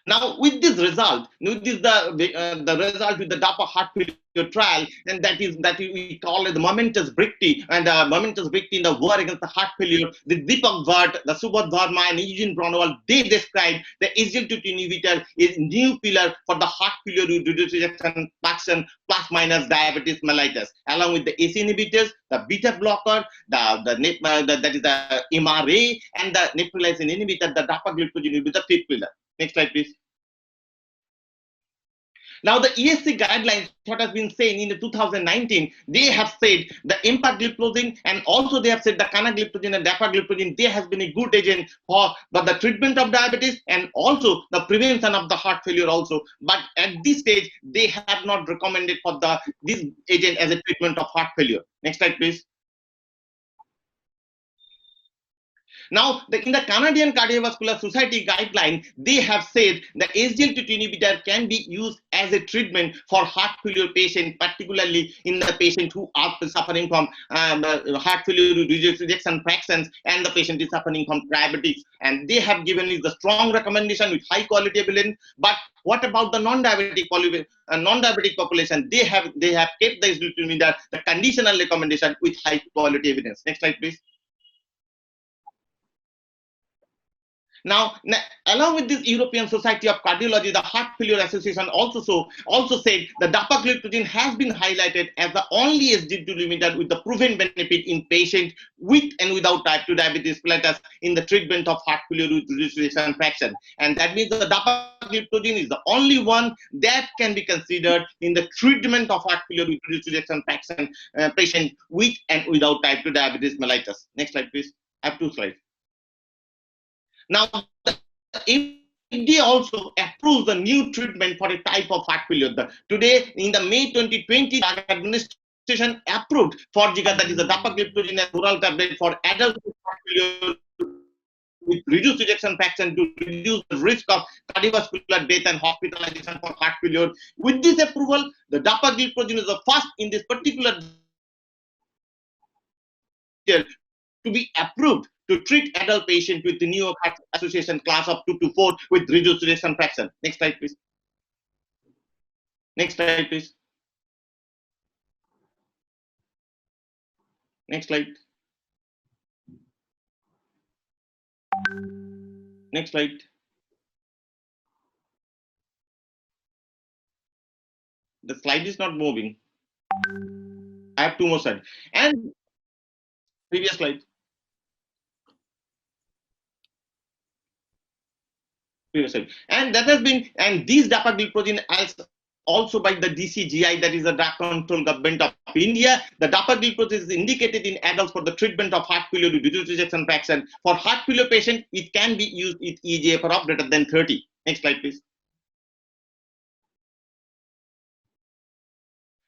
Now, with this result, with this the result with the DAPA heart failure trial, and that we call it the momentous victory, and momentous victory in the war against the heart failure. The Deepak Bhatt, the Subodh Verma, and Eugene Bronwald, they described the SGLT2 inhibitor is new pillar for the heart failure with reduced ejection fraction plus minus diabetes mellitus, along with the ACE inhibitors, the beta blocker, that is the MRA, and the neprilysin inhibitor, the dapagliflozin will be the fifth pillar. Next slide, please. Now, the ESC guidelines, what has been saying in the 2019, they have said the empagliflozin, and also they have said the canagliflozin and dapagliflozin, they has been a good agent for the treatment of diabetes and also the prevention of the heart failure also. But at this stage, they have not recommended for this agent as a treatment of heart failure. Next slide, please. Now, in the Canadian Cardiovascular Society guideline, they have said the SGLT2 inhibitor can be used as a treatment for heart failure patient, particularly in the patient who are suffering from heart failure with reduced ejection fractions, and the patient is suffering from diabetes. And they have given us the strong recommendation with high quality evidence. But what about the non-diabetic population? They have kept the SGLT2 inhibitor, the conditional recommendation with high quality evidence. Next slide, please. Now, along with this European Society of Cardiology, the Heart Failure Association also said the dapagliflozin has been highlighted as the only SGLT2 inhibitor with the proven benefit in patients with and without type 2 diabetes mellitus in the treatment of heart failure with reduced ejection fraction. And that means the dapagliflozin is the only one that can be considered in the treatment of heart failure with reduced ejection fraction patient with and without type 2 diabetes mellitus. Next slide, please. I have 2 slides. Now, the FDA also approves the new treatment for a type of heart failure. Today, in the May 2020, the administration approved for Jiga, that is the dapagliflozin as oral tablet for adults with heart failure with reduced ejection fraction to reduce the risk of cardiovascular death and hospitalization for heart failure. With this approval, the dapagliflozin is the first in this particular to be approved to treat adult patient with the New York Heart Association class of 2 to 4 with reduced ejection fraction. Next slide, please. Next slide, please. Next slide. Next slide. The slide is not moving. I have 2 more slides. And previous slide. Previous slide. And that has been, and these dapagliflozin as also by the DCGI, that is the Drug Control Government of India, the dapagliflozin is indicated in adults for the treatment of heart failure with reduced ejection fraction. For heart failure patient, it can be used with eGFR of greater than 30. Next slide, please.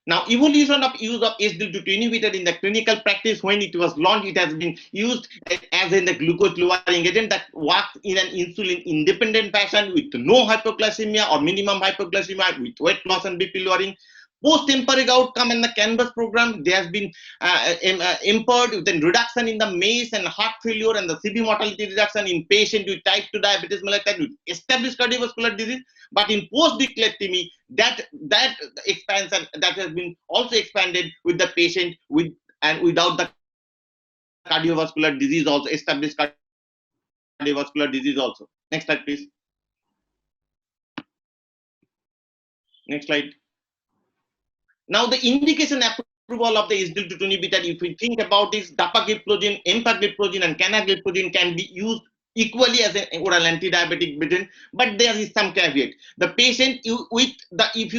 Now, evolution of use of SGLT2 inhibitor in the clinical practice, when it was launched, it has been used as in the glucose lowering agent that works in an insulin independent fashion with no hypoglycemia or minimum hypoglycemia, with weight loss and BP lowering. Post-empiric outcome in the CANVAS program, there has been impaired with a reduction in the MACE and heart failure and the CV mortality reduction in patient with type 2 diabetes mellitus with established cardiovascular disease. But in post-dyslipidemia, that expansion that has been also expanded with the patient with and without the cardiovascular disease, also established cardiovascular disease also. Next slide, please. Next slide. Now, the indication approval of the SGLT2 inhibitor, if we think about this, dapagliflozin, empagliflozin, and canagliflozin can be used equally as an oral anti-diabetic medicine, but there is some caveat. The patient if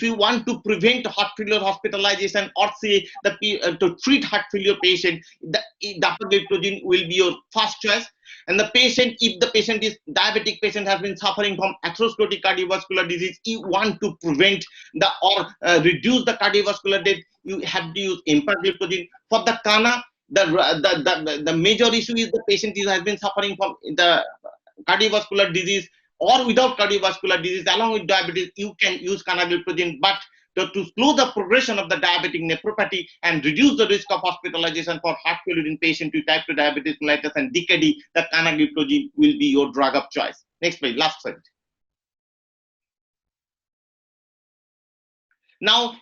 you want to prevent heart failure hospitalization or say to treat heart failure patient, the dapagliflozin will be your first choice. And the patient, if the patient is diabetic patient, has been suffering from atherosclerotic cardiovascular disease, you want to prevent reduce the cardiovascular death, you have to use empagliflozin. For the CANA, the major issue is the patient has been suffering from the cardiovascular disease or without cardiovascular disease along with diabetes, you can use canagliflozin. But to slow the progression of the diabetic nephropathy and reduce the risk of hospitalization for heart failure in patient with type 2 diabetes mellitus and DKD, the canagliflozin will be your drug of choice. Next slide, last slide. Now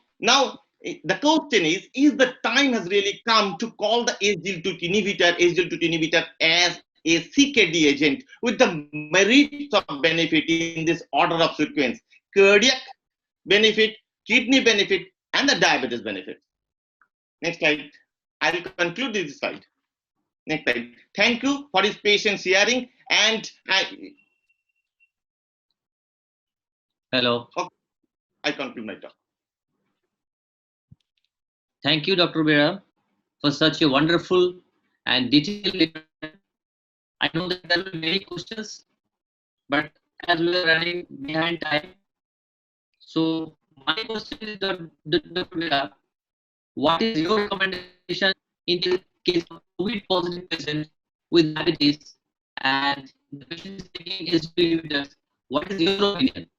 the question is the time has really come to call the SGLT2 inhibitor as a CKD agent with the merits of benefit in this order of sequence: cardiac benefit, kidney benefit, and the diabetes benefit. Next slide. I will conclude this slide. Next slide. Thank you for his patient sharing, and Hello. Okay, I conclude my talk. Thank you, Dr. Bera, for such a wonderful and detailed. I know that there will be many questions, but as we are running behind time, so my question is, Dr. Bera, what is your recommendation in the case of COVID positive patient with diabetes and the patient is taking SGLT inhibitors? What is your opinion?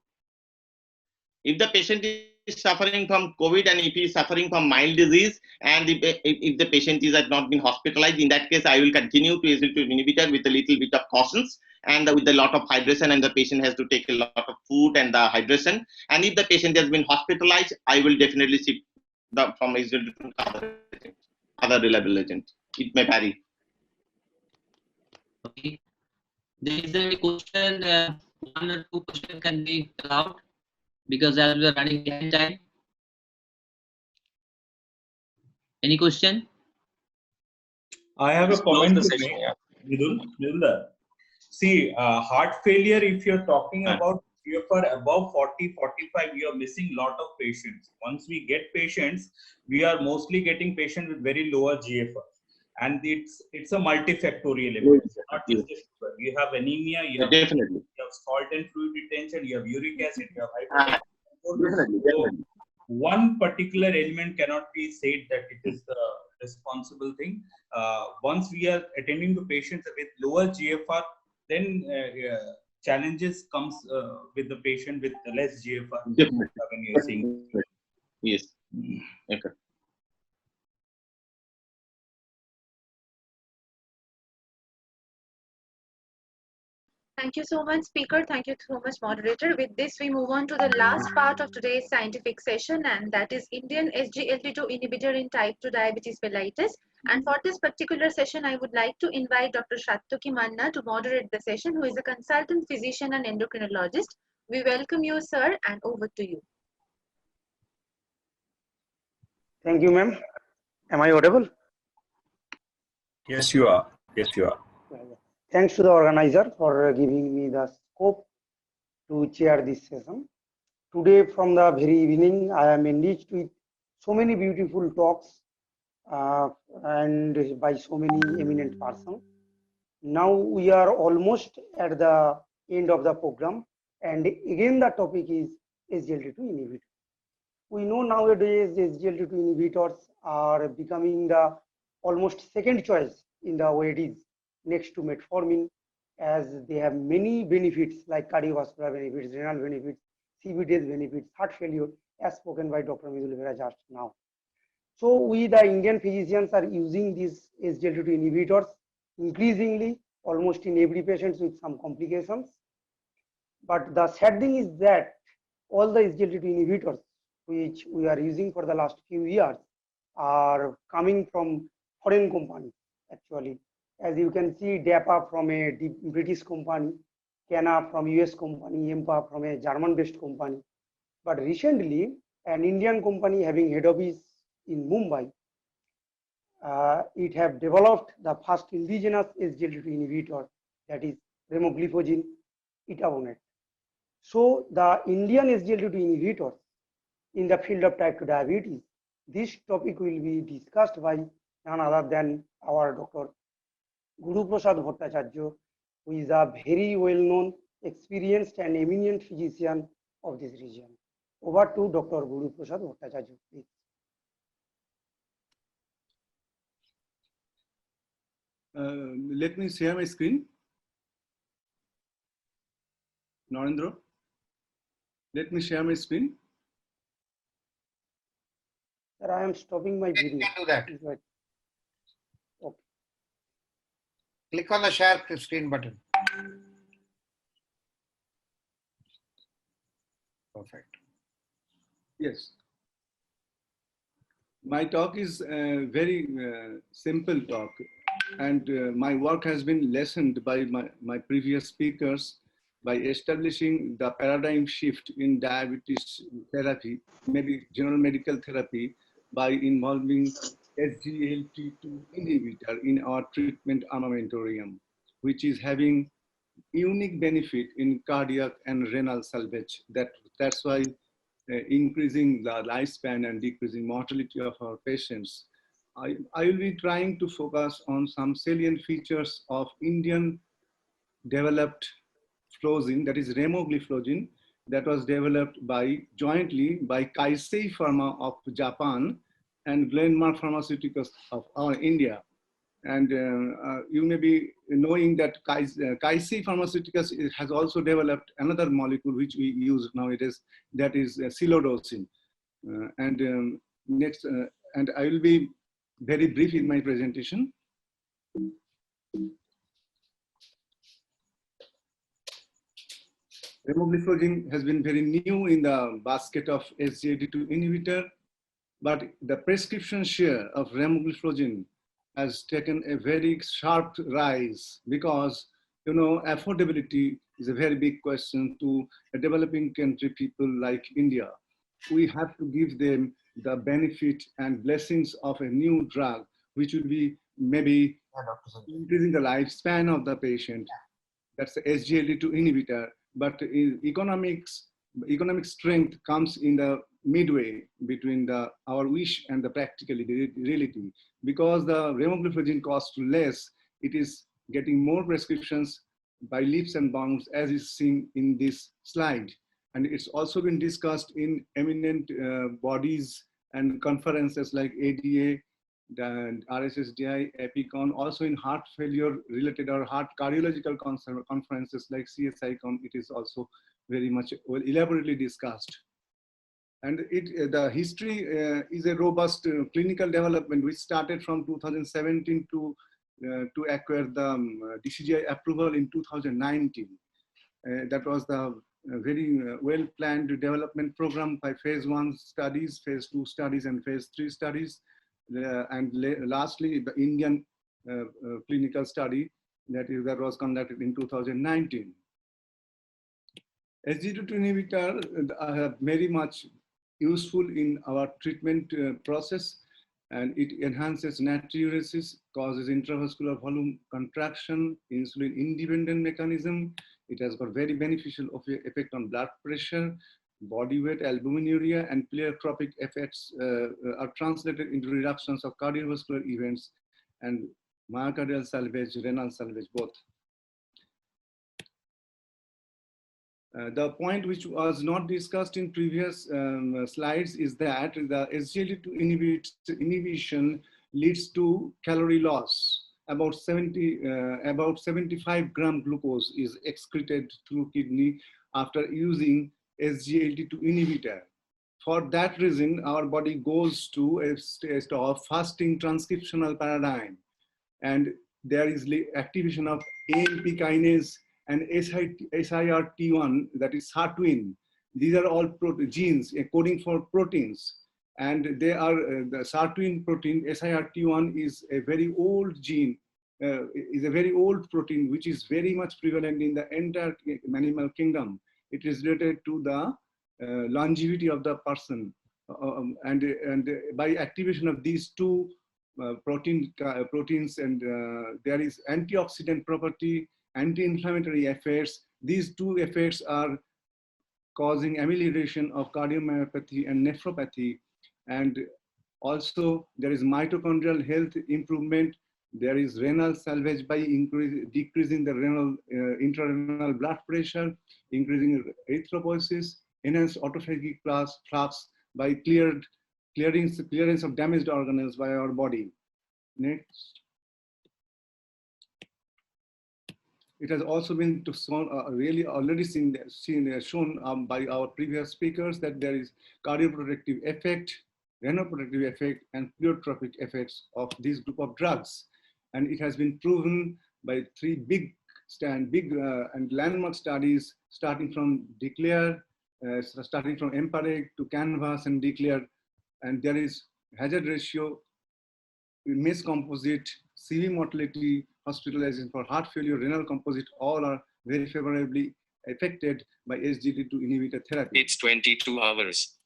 If the patient is suffering from COVID and if he is suffering from mild disease, and if the patient is has not been hospitalized, in that case, I will continue to SGLT2 inhibitor with a little bit of cautions and with a lot of hydration, and the patient has to take a lot of food and the hydration. And if the patient has been hospitalized, I will definitely shift from SGLT2 to other reliable agent. It may vary. Okay. There is a question, one or two questions can be allowed, because as we are running behind time. Any question? I have a comment to make. Nidul. See, heart failure, if you're talking about GFR above 40, 45, we are missing a lot of patients. Once we get patients, we are mostly getting patients with very lower GFR. And it's a multifactorial event. It's not just a sugar. You have anemia, you have salt and fluid retention, you have uric acid, you have hypertension. So one particular element cannot be said that it is the responsible thing. Once we are attending to patients with lower GFR, then challenges comes with the patient with less GFR. Definitely. When you're seeing. Yes. Okay. Thank you so much, speaker. Thank you so much, moderator. With this, we move on to the last part of today's scientific session, and that is Indian SGLT2 inhibitor in type 2 diabetes mellitus. And for this particular session, I would like to invite Dr. Shattoki Manna to moderate the session, who is a consultant physician and endocrinologist. We welcome you, sir, and over to you. Thank you, ma'am. Am I audible? Yes, you are. Yes, you are. Thanks to the organizer for giving me the scope to chair this session. Today, from the very evening, I am enriched with so many beautiful talks and by so many eminent persons. Now we are almost at the end of the program, and again the topic is SGLT2 inhibitor. We know nowadays SGLT2 inhibitors are becoming the almost second choice in the varieties next to metformin, as they have many benefits like cardiovascular benefits, renal benefits, CVDs benefits, heart failure, as spoken by Dr. Midul Vera just now. So we, the Indian physicians, are using these SGLT2 inhibitors increasingly, almost in every patient with some complications. But the sad thing is that all the SGLT2 inhibitors which we are using for the last few years are coming from foreign companies, actually. As you can see, DAPA from a British company, CANA from US company, EMPA from a German-based company. But recently, an Indian company having head office in Mumbai, it have developed the first indigenous SGLT2 inhibitor, that is remogliflozin etaponate. So the Indian SGLT2 inhibitors in the field of type 2 diabetes, this topic will be discussed by none other than our Dr. Guru Prasad Bhattacharya, who is a very well-known, experienced and eminent physician of this region. Over to Dr. Guru Prasad Bhattacharya, please. Let me share my screen. Narendra, let me share my screen. Sir, I am stopping my video. You can do that. Okay. Click on the share screen button. Perfect. Yes. My talk is a very simple talk, and my work has been lessened by my previous speakers by establishing the paradigm shift in diabetes therapy, maybe general medical therapy, by involving SGLT2 inhibitor in our treatment armamentarium, which is having unique benefit in cardiac and renal salvage. That's why increasing the lifespan and decreasing mortality of our patients. I will be trying to focus on some salient features of Indian developed flozin, that is remogliflozin, that was developed jointly by Kaisei Pharma of Japan and Glenmark Pharmaceuticals of India. And you may be knowing that Kaisei Pharmaceuticals has also developed another molecule which we use nowadays, that is silodosin. Next, and I will be very brief in my presentation. Remogliflozin has been very new in the basket of SGLT2 inhibitor, but the prescription share of remogliflozin has taken a very sharp rise because, you know, affordability is a very big question to a developing country people like India. We have to give them the benefit and blessings of a new drug, which will be maybe increasing the lifespan of the patient. That's the SGLT2 inhibitor. But economic strength comes in the midway between our wish and the practical reality. Because the remogliflozin costs less, it is getting more prescriptions by leaps and bounds, as is seen in this slide. And it's also been discussed in eminent bodies and conferences like ADA, and RSSDI, EPICON, also in heart failure related or heart cardiological conferences like CSICON, it is also very much well elaborately discussed. And the history is a robust clinical development which started from 2017 to acquire the DCGI approval in 2019. That was the very well-planned development program by phase 1 studies, phase 2 studies, and phase 3 studies. And lastly, the Indian clinical study that was conducted in 2019. SGLT2 inhibitor are very much useful in our treatment process, and it enhances natriuresis, causes intravascular volume contraction, insulin independent mechanism. It has got very beneficial effect on blood pressure, body weight, albuminuria, and pleiotropic effects are translated into reductions of cardiovascular events and myocardial salvage, renal salvage both. The point which was not discussed in previous slides is that the SGLT2 inhibition leads to calorie loss. About 75 gram glucose is excreted through kidney after using SGLT2 inhibitor. For that reason, our body goes to a state of fasting transcriptional paradigm, and there is activation of AMP kinase and SIRT1, that is SARTwin. These are all genes coding for proteins, and they are the SARTwin protein. SIRT1 is a very old gene, is a very old protein which is very much prevalent in the entire animal kingdom. It is related to the longevity of the person, and by activation of these two proteins, and there is antioxidant property, anti-inflammatory effects. These two effects are causing amelioration of cardiomyopathy and nephropathy, and also there is mitochondrial health improvement. There is renal salvage by decreasing the renal intrarenal blood pressure, increasing erythropoiesis, enhanced autophagic flux by clearance of damaged organs by our body. Next. It has also been really already shown by our previous speakers that there is cardioprotective effect, renoprotective effect, and pleiotropic effects of this group of drugs. And it has been proven by three big and landmark studies, starting from DECLARE, starting from EMPAREG to CANVAS and DECLARE. And there is hazard ratio, MACE composite, CV mortality, hospitalization for heart failure, renal composite, all are very favorably affected by SGLT2 inhibitor therapy. It's 22 hours.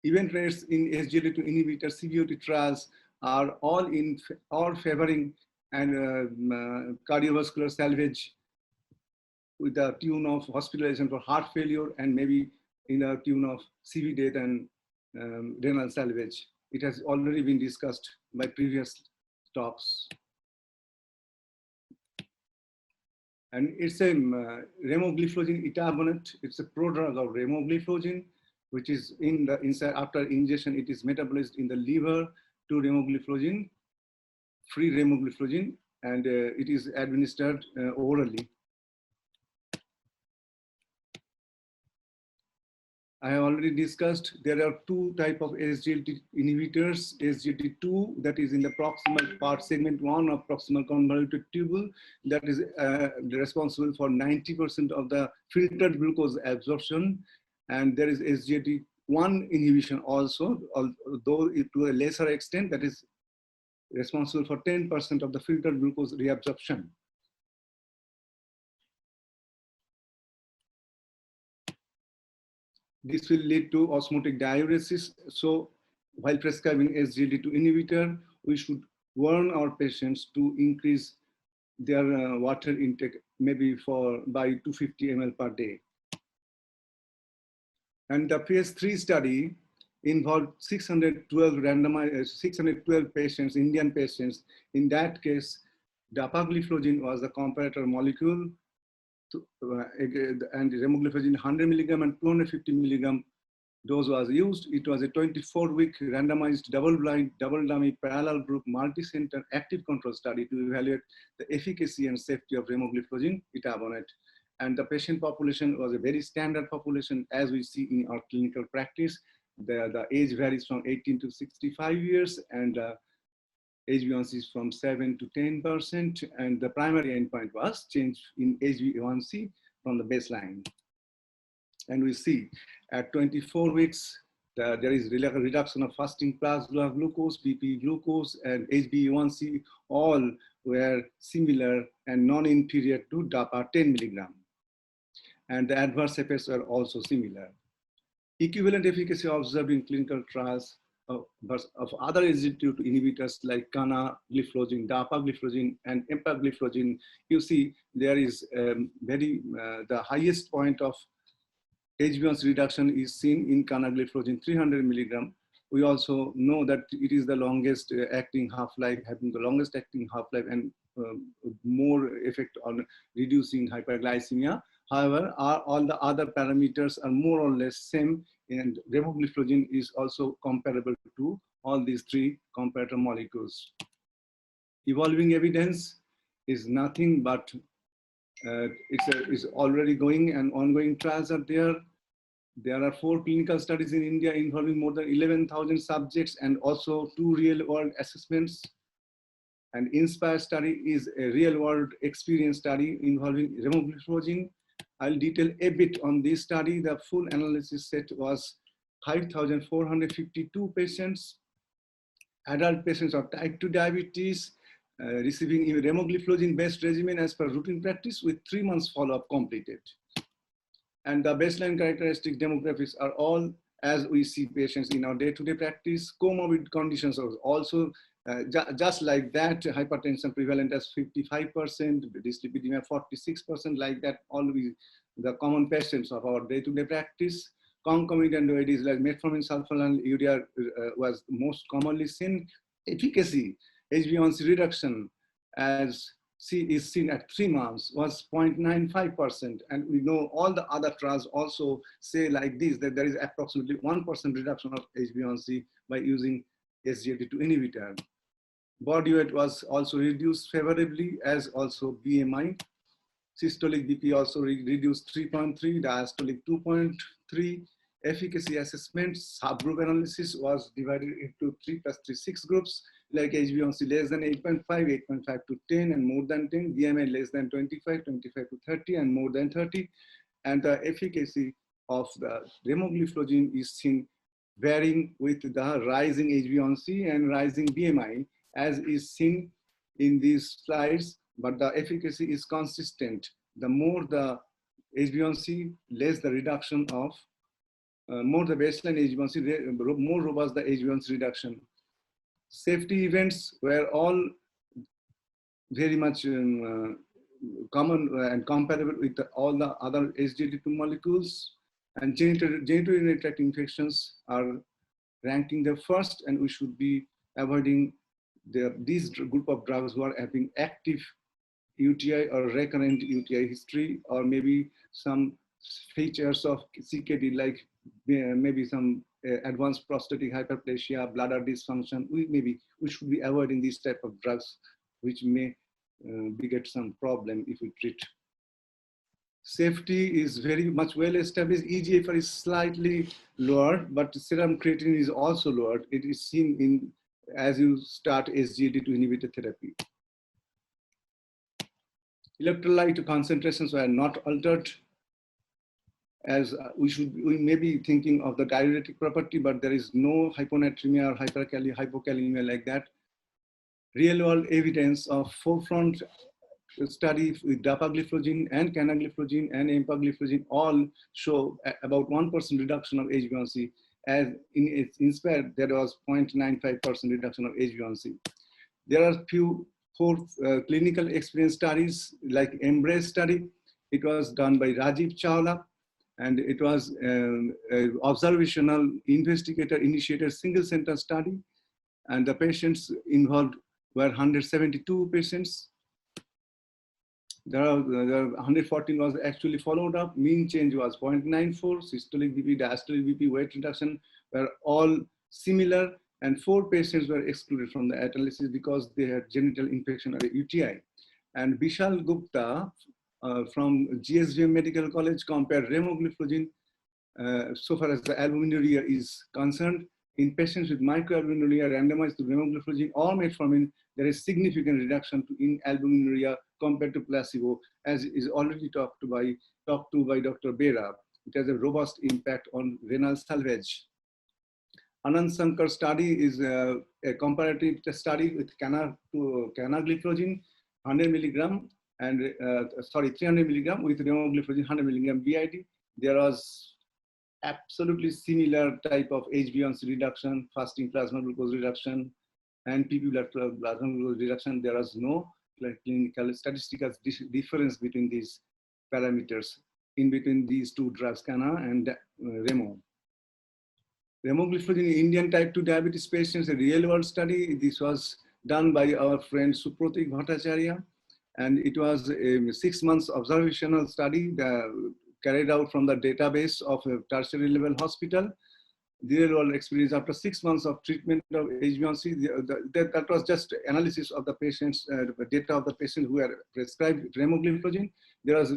Event rates in SGLT2 inhibitor CVOT trials are all favoring and cardiovascular salvage with the tune of hospitalization for heart failure and maybe in the tune of CV death and renal salvage. It has already been discussed by previous talks. And it's a remogliflozin etagonate. It's a prodrug of remogliflozin, which is in the inside. After ingestion, it is metabolized in the liver to remogliflozin, free remogliflozin, and it is administered orally. I have already discussed there are two types of SGLT inhibitors. SGLT2, that is in the proximal part, segment 1 of proximal convoluted tubule, that is responsible for 90% of the filtered glucose absorption. And there is SGLT1 inhibition also, although to a lesser extent, that is responsible for 10% of the filtered glucose reabsorption. This will lead to osmotic diuresis. So while prescribing SGLT2 inhibitor, we should warn our patients to increase their water intake maybe by 250 ml per day. And the phase 3 study involved 612 patients, Indian patients. In that case, dapagliflozin was the comparator molecule, and remogliflozin 100 milligram and 250 milligram dose was used. It was a 24-week randomized double-blind, double-dummy, parallel group, multi-center active control study to evaluate the efficacy and safety of remogliflozin etagonate. And the patient population was a very standard population as we see in our clinical practice. The age varies from 18 to 65 years, and HbA1c from 7 to 10%, and the primary endpoint was change in HbA1c from the baseline. And we see at 24 weeks, there is reduction of fasting plasma glucose, BP glucose, and HbA1c all were similar and non-inferior to DAPA 10 milligram. And the adverse effects were also similar. Equivalent efficacy observed in clinical trials of other SGLT2 inhibitors like canagliflozin, dapagliflozin, and empagliflozin. You see there is the highest point of HbA1c reduction is seen in canagliflozin 300 milligram. We also know that it is the longest acting half-life, having the longest acting half-life and more effect on reducing hyperglycemia. However, all the other parameters are more or less same, and remogliflozin is also comparable to all these three comparator molecules. Evolving evidence is nothing but it's already going and ongoing trials are there. There are 4 clinical studies in India involving more than 11,000 subjects and also 2 real-world assessments. And INSPIRE study is a real-world experience study involving remogliflozin. I'll detail a bit on this study. The full analysis set was 5,452 patients, adult patients of type 2 diabetes, receiving remogliflozin-based regimen as per routine practice with 3 months follow-up completed. And the baseline characteristic demographics are all as we see patients in our day-to-day practice. Comorbid conditions are also just like that, hypertension prevalent as 55%, dyslipidemia 46%, like that, always the common patients of our day-to-day practice. Concomitant diabetes like metformin, sulfonylurea, urea was most commonly seen. Efficacy, HbA1c reduction as is seen at 3 months was 0.95%. And we know all the other trials also say like this, that there is approximately 1% reduction of HbA1c by using SGLT2 inhibitor. Body weight was also reduced favorably, as also BMI. Systolic BP also reduced 3.3, diastolic 2.3. Efficacy assessment, subgroup analysis was divided into 3 + 3, 6 groups, like HbA1c less than 8.5, 8.5 to 10 and more than 10, BMI less than 25, 25 to 30 and more than 30. And the efficacy of the remogliflozin is seen varying with the rising HbA1c and rising BMI, as is seen in these slides, but the efficacy is consistent. The more the HbA1c, less the reduction of, more the baseline HbA1c, more robust the HbA1c reduction. Safety events were all very much common and comparable with all the other SGLT2 molecules, and genitourinary tract infections are ranking the first, and we should be avoiding this group of drugs who are having active UTI or recurrent UTI history, or maybe some features of CKD like maybe some advanced prostatic hyperplasia, bladder dysfunction. We should be avoiding these type of drugs, which may beget some problem if we treat. Safety is very much well established. eGFR is slightly lowered, but serum creatinine is also lowered. It is seen in as you start SGLT2 inhibitor therapy. Electrolyte concentrations were not altered, as we may be thinking of the diuretic property, but there is no hyponatremia or hypokalemia like that. Real world evidence of forefront studies with dapagliflozin and canagliflozin and empagliflozin all show about 1% reduction of HbA1c, as in its INSPIRE there was 0.95% reduction of HbA1c. There are four clinical experience studies like EMBRACE study. It was done by Rajiv Chawla, and it was observational investigator initiated single center study, and the patients involved were 172 patients. There are 114 was actually followed up. Mean change was 0.94. Systolic BP, diastolic BP, weight reduction were all similar, and 4 patients were excluded from the analysis because they had genital infection or UTI. And Vishal Gupta from GSVM Medical College compared remogliflozin so far as the albuminuria is concerned in patients with microalbuminuria randomized to remogliflozin or metformin, there is significant reduction in albuminuria compared to placebo, as is already talked to by Dr. Bera. It has a robust impact on renal salvage. Anand Shankar study is a comparative study with canagliflozin 100 milligram and 300 milligram with remogliflozin 100 milligram BID. There was absolutely similar type of HbA1c reduction, fasting plasma glucose reduction, and PP plasma glucose reduction. There was no clinical statistical difference between these parameters in between these two drugs, Cana and Remo. Remogliflozin in Indian type 2 diabetes patients, a real world study. This was done by our friend Supratik Bhattacharya, and it was a 6 months observational study carried out from the database of a tertiary level hospital. The real world experience after 6 months of treatment of HbA1c, that was just analysis of the patients, data of the patients who were prescribed remogliflozin. There was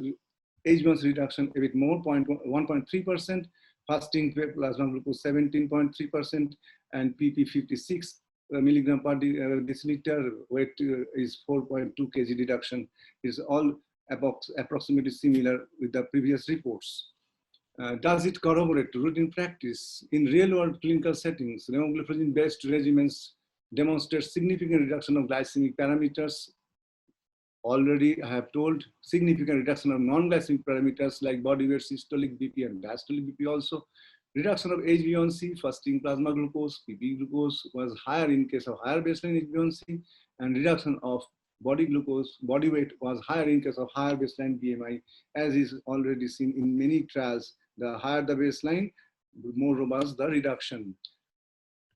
HbA1c reduction a bit more, 1.3%, fasting plasma glucose 17.3%, and PP 56 milligram per deciliter, weight is 4.2 kg reduction. Is all approximately similar with the previous reports. Does it corroborate routine practice? In real-world clinical settings, remogliflozin-based regimens demonstrate significant reduction of glycemic parameters. Already, I have told, significant reduction of non-glycemic parameters like body weight, systolic BP, and diastolic BP also. Reduction of HbA1c, fasting plasma glucose, PP glucose was higher in case of higher baseline HbA1c, and reduction of body glucose, body weight was higher in case of higher baseline BMI, as is already seen in many trials. The higher the baseline, the more robust the reduction.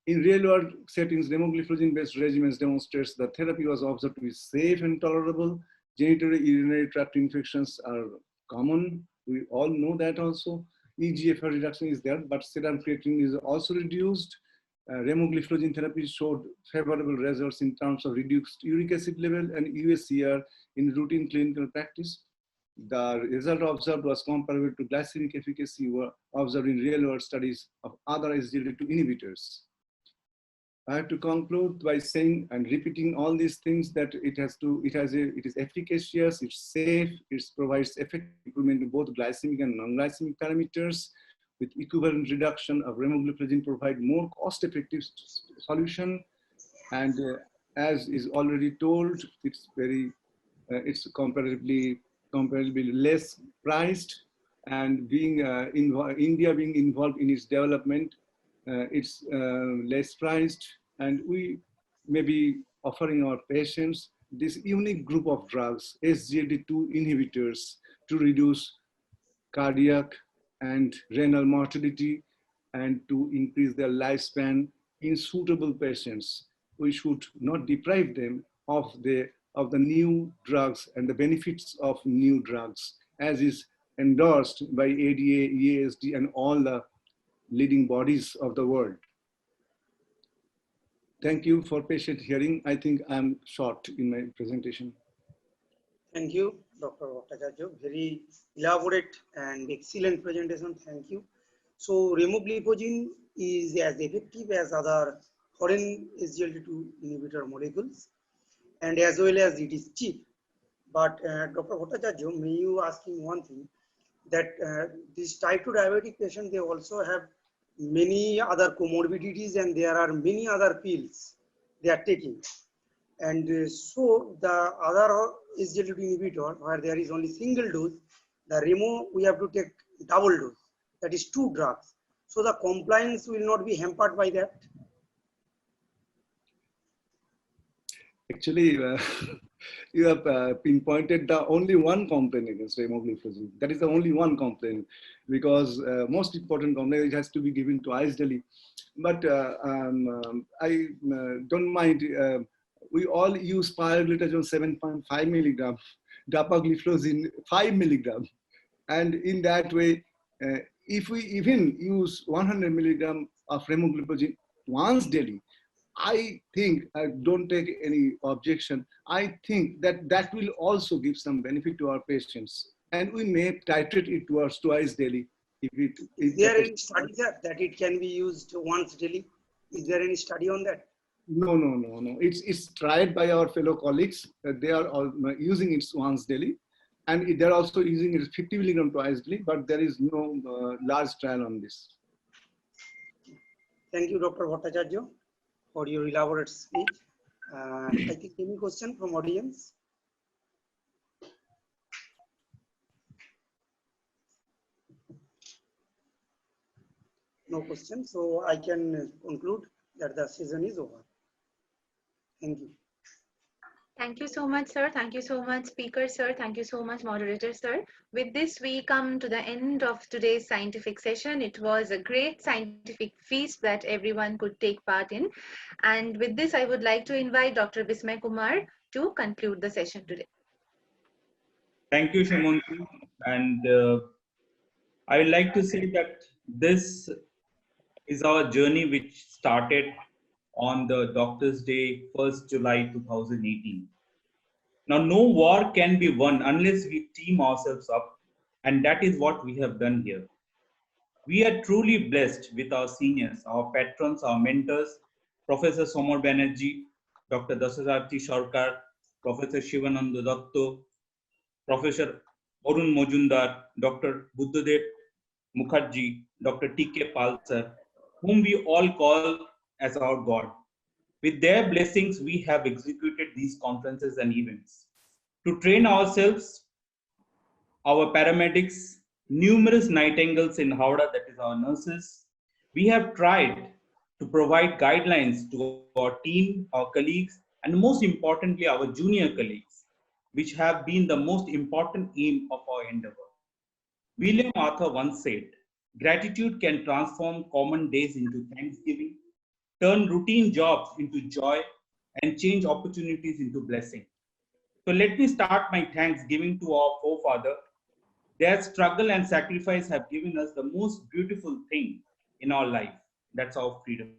In real-world settings, remogliflozin-based regimens demonstrates the therapy was observed to be safe and tolerable. Genitourinary tract infections are common. We all know that also. eGFR reduction is there, but serum creatinine is also reduced. Remogliflozin therapy showed favorable results in terms of reduced uric acid level and UACR in routine clinical practice. The result observed was comparable to glycemic efficacy observed in real-world studies of other SGLT2 inhibitors. I have to conclude by saying and repeating all these things that it is efficacious, it's safe, it provides effective improvement in both glycemic and non-glycemic parameters. With equivalent reduction of remogliflozin provide more cost-effective solution, and as is already told, it's comparatively less priced, and being India being involved in its development, it's less priced, and we may be offering our patients this unique group of drugs, SGLT2 inhibitors, to reduce cardiac and renal mortality and to increase their lifespan in suitable patients. We should not deprive them of the new drugs and the benefits of new drugs, as is endorsed by ADA, EASD, and all the leading bodies of the world. Thank you for patient hearing. I think I'm short in my presentation. Thank you, Dr. Bhattacharya. Very elaborate and excellent presentation. Thank you. So remogliflozin is as effective as other foreign SGLT2 inhibitor molecules, and as well as it is cheap. But Dr. Bhattacharya, may you ask him one thing, that these type 2 diabetic patients, they also have many other comorbidities, and there are many other pills they are taking. And so the other SGLT2 inhibitor, where there is only single dose, the Remo, we have to take double dose, that is 2 drugs. So the compliance will not be hampered by that. Actually, you have pinpointed the only one complaint against remogliflozin. That is the only one complaint, because most important complaint, it has to be given twice daily. But I don't mind. We all use pioglitazone 7.5 milligram, dapagliflozin 5 milligram, and in that way, if we even use 100 milligram of remogliflozin once daily, I think, I don't take any objection, I think that that will also give some benefit to our patients, and we may titrate it towards twice daily. Is there any study that it can be used once daily? Is there any study on that? No. It's tried by our fellow colleagues. They are all using it once daily, and they're also using it 50 milligram twice daily. But there is no large trial on this. Thank you, Dr. Bhattacharya, for your elaborate speech. I think any question from audience? No question, so I can conclude that the session is over. Thank you. Thank you so much, sir. Thank you so much, speaker, sir. Thank you so much, moderator, sir. With this, we come to the end of today's scientific session. It was a great scientific feast that everyone could take part in. And with this, I would like to invite Dr. Bismay Kumar to conclude the session today. Thank you, Shimonti. And I would like to say that this is our journey which started on the Doctor's Day, 1st July 2018. Now, no war can be won unless we team ourselves up, and that is what we have done here. We are truly blessed with our seniors, our patrons, our mentors, Professor Somar Banerjee, Dr. Dasarthi Sarkar, Professor Shivananda Datto, Professor Arun Mojumdar, Dr. Buddhadev Mukherjee, Dr. T.K. Pal sir, whom we all call as our God. With their blessings, we have executed these conferences and events. To train ourselves, our paramedics, numerous nightingales in Howrah, that is our nurses, we have tried to provide guidelines to our team, our colleagues, and most importantly, our junior colleagues, which have been the most important aim of our endeavor. William Arthur once said, "Gratitude can transform common days into thanksgiving, turn routine jobs into joy, and change opportunities into blessing." So let me start my thanksgiving to our forefather. Their struggle and sacrifice have given us the most beautiful thing in our life. That's our freedom.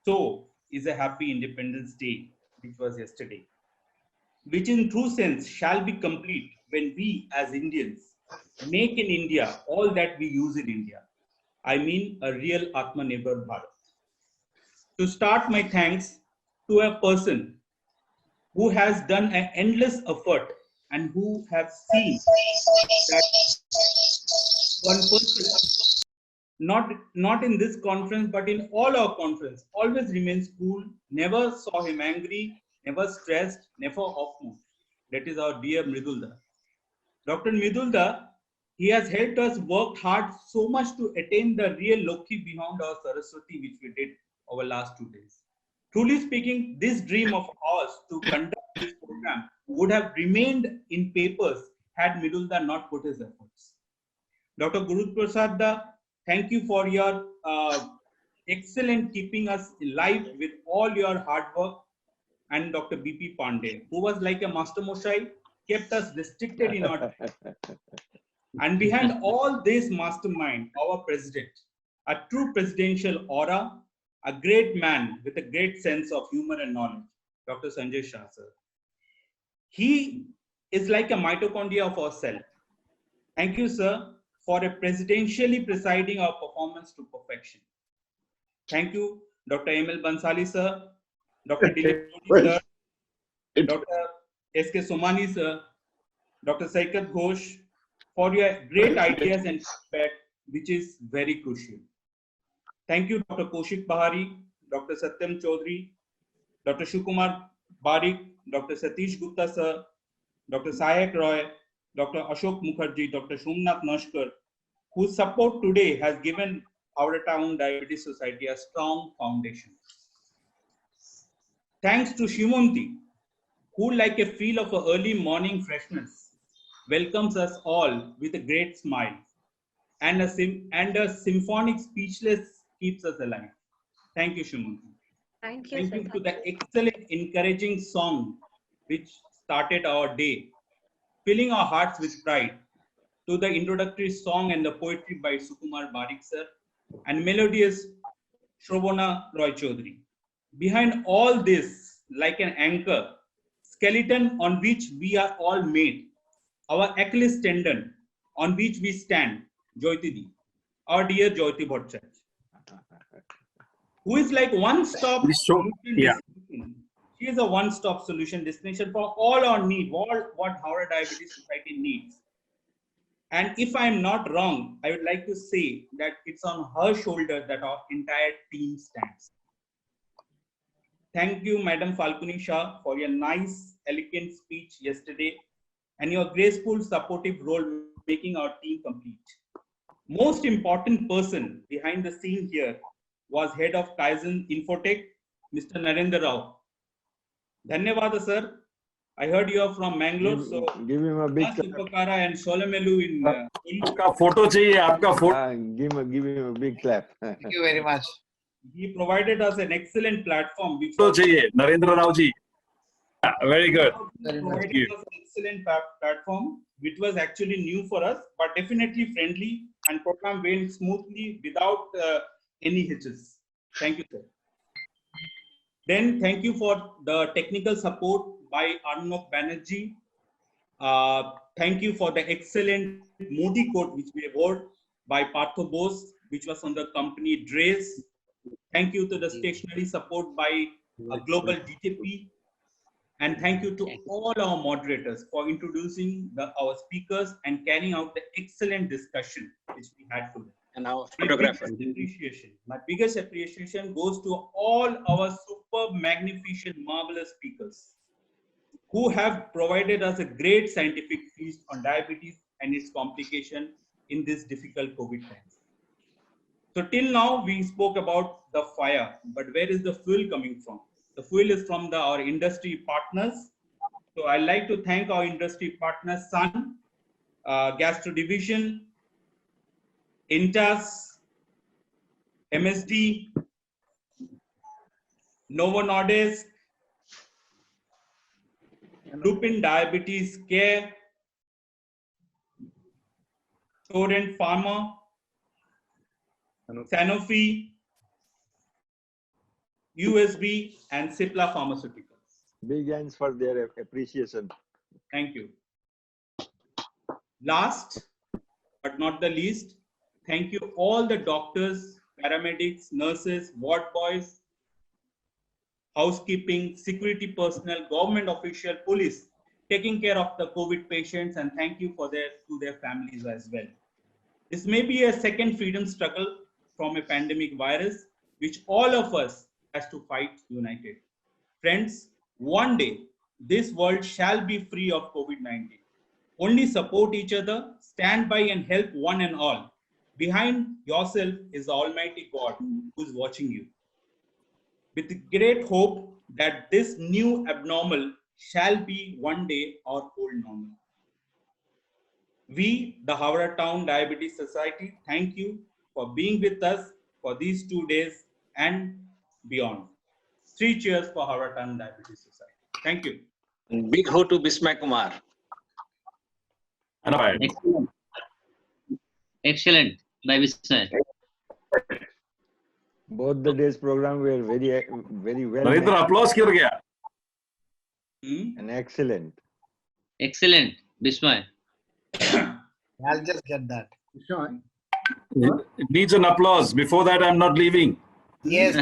So is a happy Independence Day, which was yesterday, which in true sense shall be complete when we as Indians make in India all that we use in India. I mean a real Atmanirbhar Bharat. To start my thanks to a person who has done an endless effort and who have seen that one person, not in this conference, but in all our conference, always remains cool, never saw him angry, never stressed, never off mood. That is our dear Mridulda. Dr. Mridulda, he has helped us work hard so much to attain the real Lokhi behind our Saraswati, which we did over last 2 days. Truly speaking, this dream of ours to conduct this program would have remained in papers had Mridulda not put his efforts. Dr. Guru Prasad, thank you for your excellent keeping us alive with all your hard work. And Dr. B.P. Pandey, who was like a master Moshai, kept us restricted in our time. And behind all this mastermind, our president, a true presidential aura, a great man with a great sense of humor and knowledge, Dr. Sanjay Shah, sir. He is like a mitochondria of our cell. Thank you, sir, for a presidentially presiding our performance to perfection. Thank you, Dr. M.L. Bansali, sir, Dr. Dilip sir, Dr. S.K. Somani, sir, Dr. Saikat Ghosh, for your great ideas and feedback, which is very crucial. Thank you, Dr. Kaushik Bahari, Dr. Satyam Chaudhary, Dr. Shukumar Barik, Dr. Satish Gupta, sir, Dr. Sayak Roy, Dr. Ashok Mukherjee, Dr. Shumnath Nashkar, whose support today has given our town Diabetes Society a strong foundation. Thanks to Shimonti, who, like a feel of an early morning freshness, welcomes us all with a great smile, and a symphonic speechless keeps us alive. Thank you, Shimonti. Thank you. Thank you to the excellent, encouraging song which started our day, filling our hearts with pride, to the introductory song and the poetry by Sukumar Barik sir, and melodious Shobana Roy Chaudhary. Behind all this, like an anchor, skeleton on which we are all made, our Achilles tendon on which we stand, Jyoti Di, our dear Jyoti Bhattacharya. who is like one-stop solution yeah. destination. She is a one-stop solution destination for all our need, all what Howrah Diabetes Society needs. And if I'm not wrong, I would like to say that it's on her shoulder that our entire team stands. Thank you, Madam Falguni Shah, for your nice, elegant speech yesterday and your graceful, supportive role making our team complete. Most important person behind the scene here was Head of Kaizen Infotech, Mr. Narendra Rao. Dhanyavada, sir. I heard you are from Mangalore, so give him a big Upakara and Solamelu in आपका photo चाहिए, आपका photo. give him a big clap. Thank you very much. He provided us an excellent platform. Which Photo चाहिए, Narendra Rao ji. Very good. Provided us an excellent platform, which was actually new for us, but definitely friendly, and program went smoothly without any hitches. Thank you, sir. Then thank you for the technical support by Arnab Banerjee. Thank you for the excellent Modi code which we award by Partho Bose, which was on the company Drace. Thank you to the stationary support by Global DTP. And thank you to all our moderators for introducing our speakers and carrying out the excellent discussion which we had today. And our photographer. My biggest appreciation goes to all our superb, magnificent, marvelous speakers who have provided us a great scientific feast on diabetes and its complication in this difficult COVID times. So till now we spoke about the fire, but where is the fuel coming from? The fuel is from our industry partners. So I'd like to thank our industry partners, Sun, Gastro Division, Intas, MSD, Novo Nordisk, Lupin Diabetes Care, Torrent Pharma, Sanofi, USB, and Cipla Pharmaceuticals. Big hands for their appreciation. Thank you. Last but not the least, thank you all the doctors, paramedics, nurses, ward boys, housekeeping, security personnel, government official, police, taking care of the COVID patients, and thank you to their families as well. This may be a second freedom struggle from a pandemic virus, which all of us has to fight united. Friends, one day this world shall be free of COVID-19. Only support each other, stand by and help one and all. Behind yourself is the Almighty God who is watching you. With great hope that this new abnormal shall be one day our old normal. We, the Howrah Town Diabetes Society, thank you for being with us for these 2 days and beyond. 3 cheers for Howrah Town Diabetes Society. Thank you. And big ho to Bismay Kumar. Excellent. Excellent by Bismay. Both the days program were very well. Narendra, applause क्यों गया? And excellent. Excellent, Bismay. I'll just get that. It needs an applause. Before that, I'm not leaving. Yes.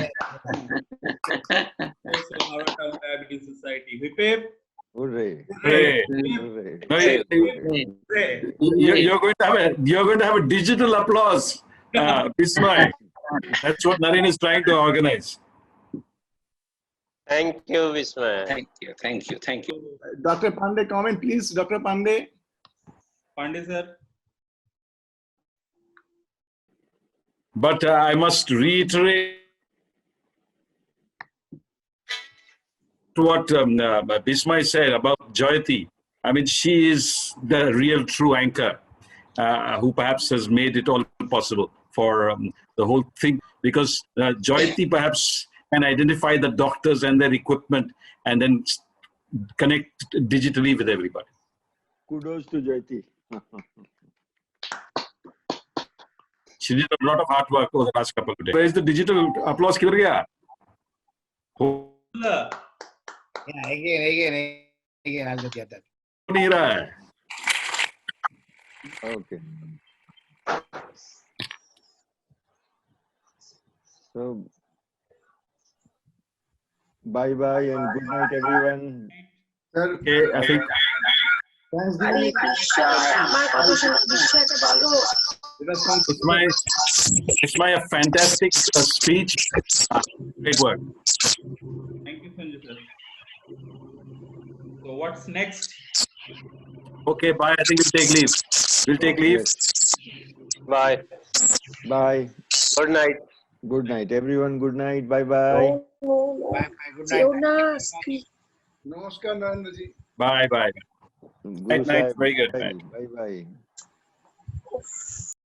Howrah Town Diabetes Society. Hip Hooray. Hooray. You're going to have a digital applause, Bismay. That's what Naren is trying to organize. Thank you, Vismay. Thank you. Dr. Pandey, comment please. Dr. Pandey. Pandey sir. But I must reiterate what Bismay said about Jayati. I mean, she is the real true anchor who perhaps has made it all possible for the whole thing, because Jayati perhaps can identify the doctors and their equipment and then connect digitally with everybody. Kudos to Jayati. She did a lot of hard work over the last couple of days. Where is the digital applause? Kidhar gaya? Yeah, again, I'll just get that. Nahi raha hai. Okay. So Bye bye and good night, everyone. Okay, I think. It's my fantastic speech. Great work. Thank you, Sanjay sir. So what's next? Okay, bye. I think we'll take leave. We'll take leave. Bye. Bye. Good night. Good night, everyone. Good night. Bye bye. Bye. Good night. Namaskar, Narendra ji. Bye bye. Guru Night. Sahib, Very good. bye bye.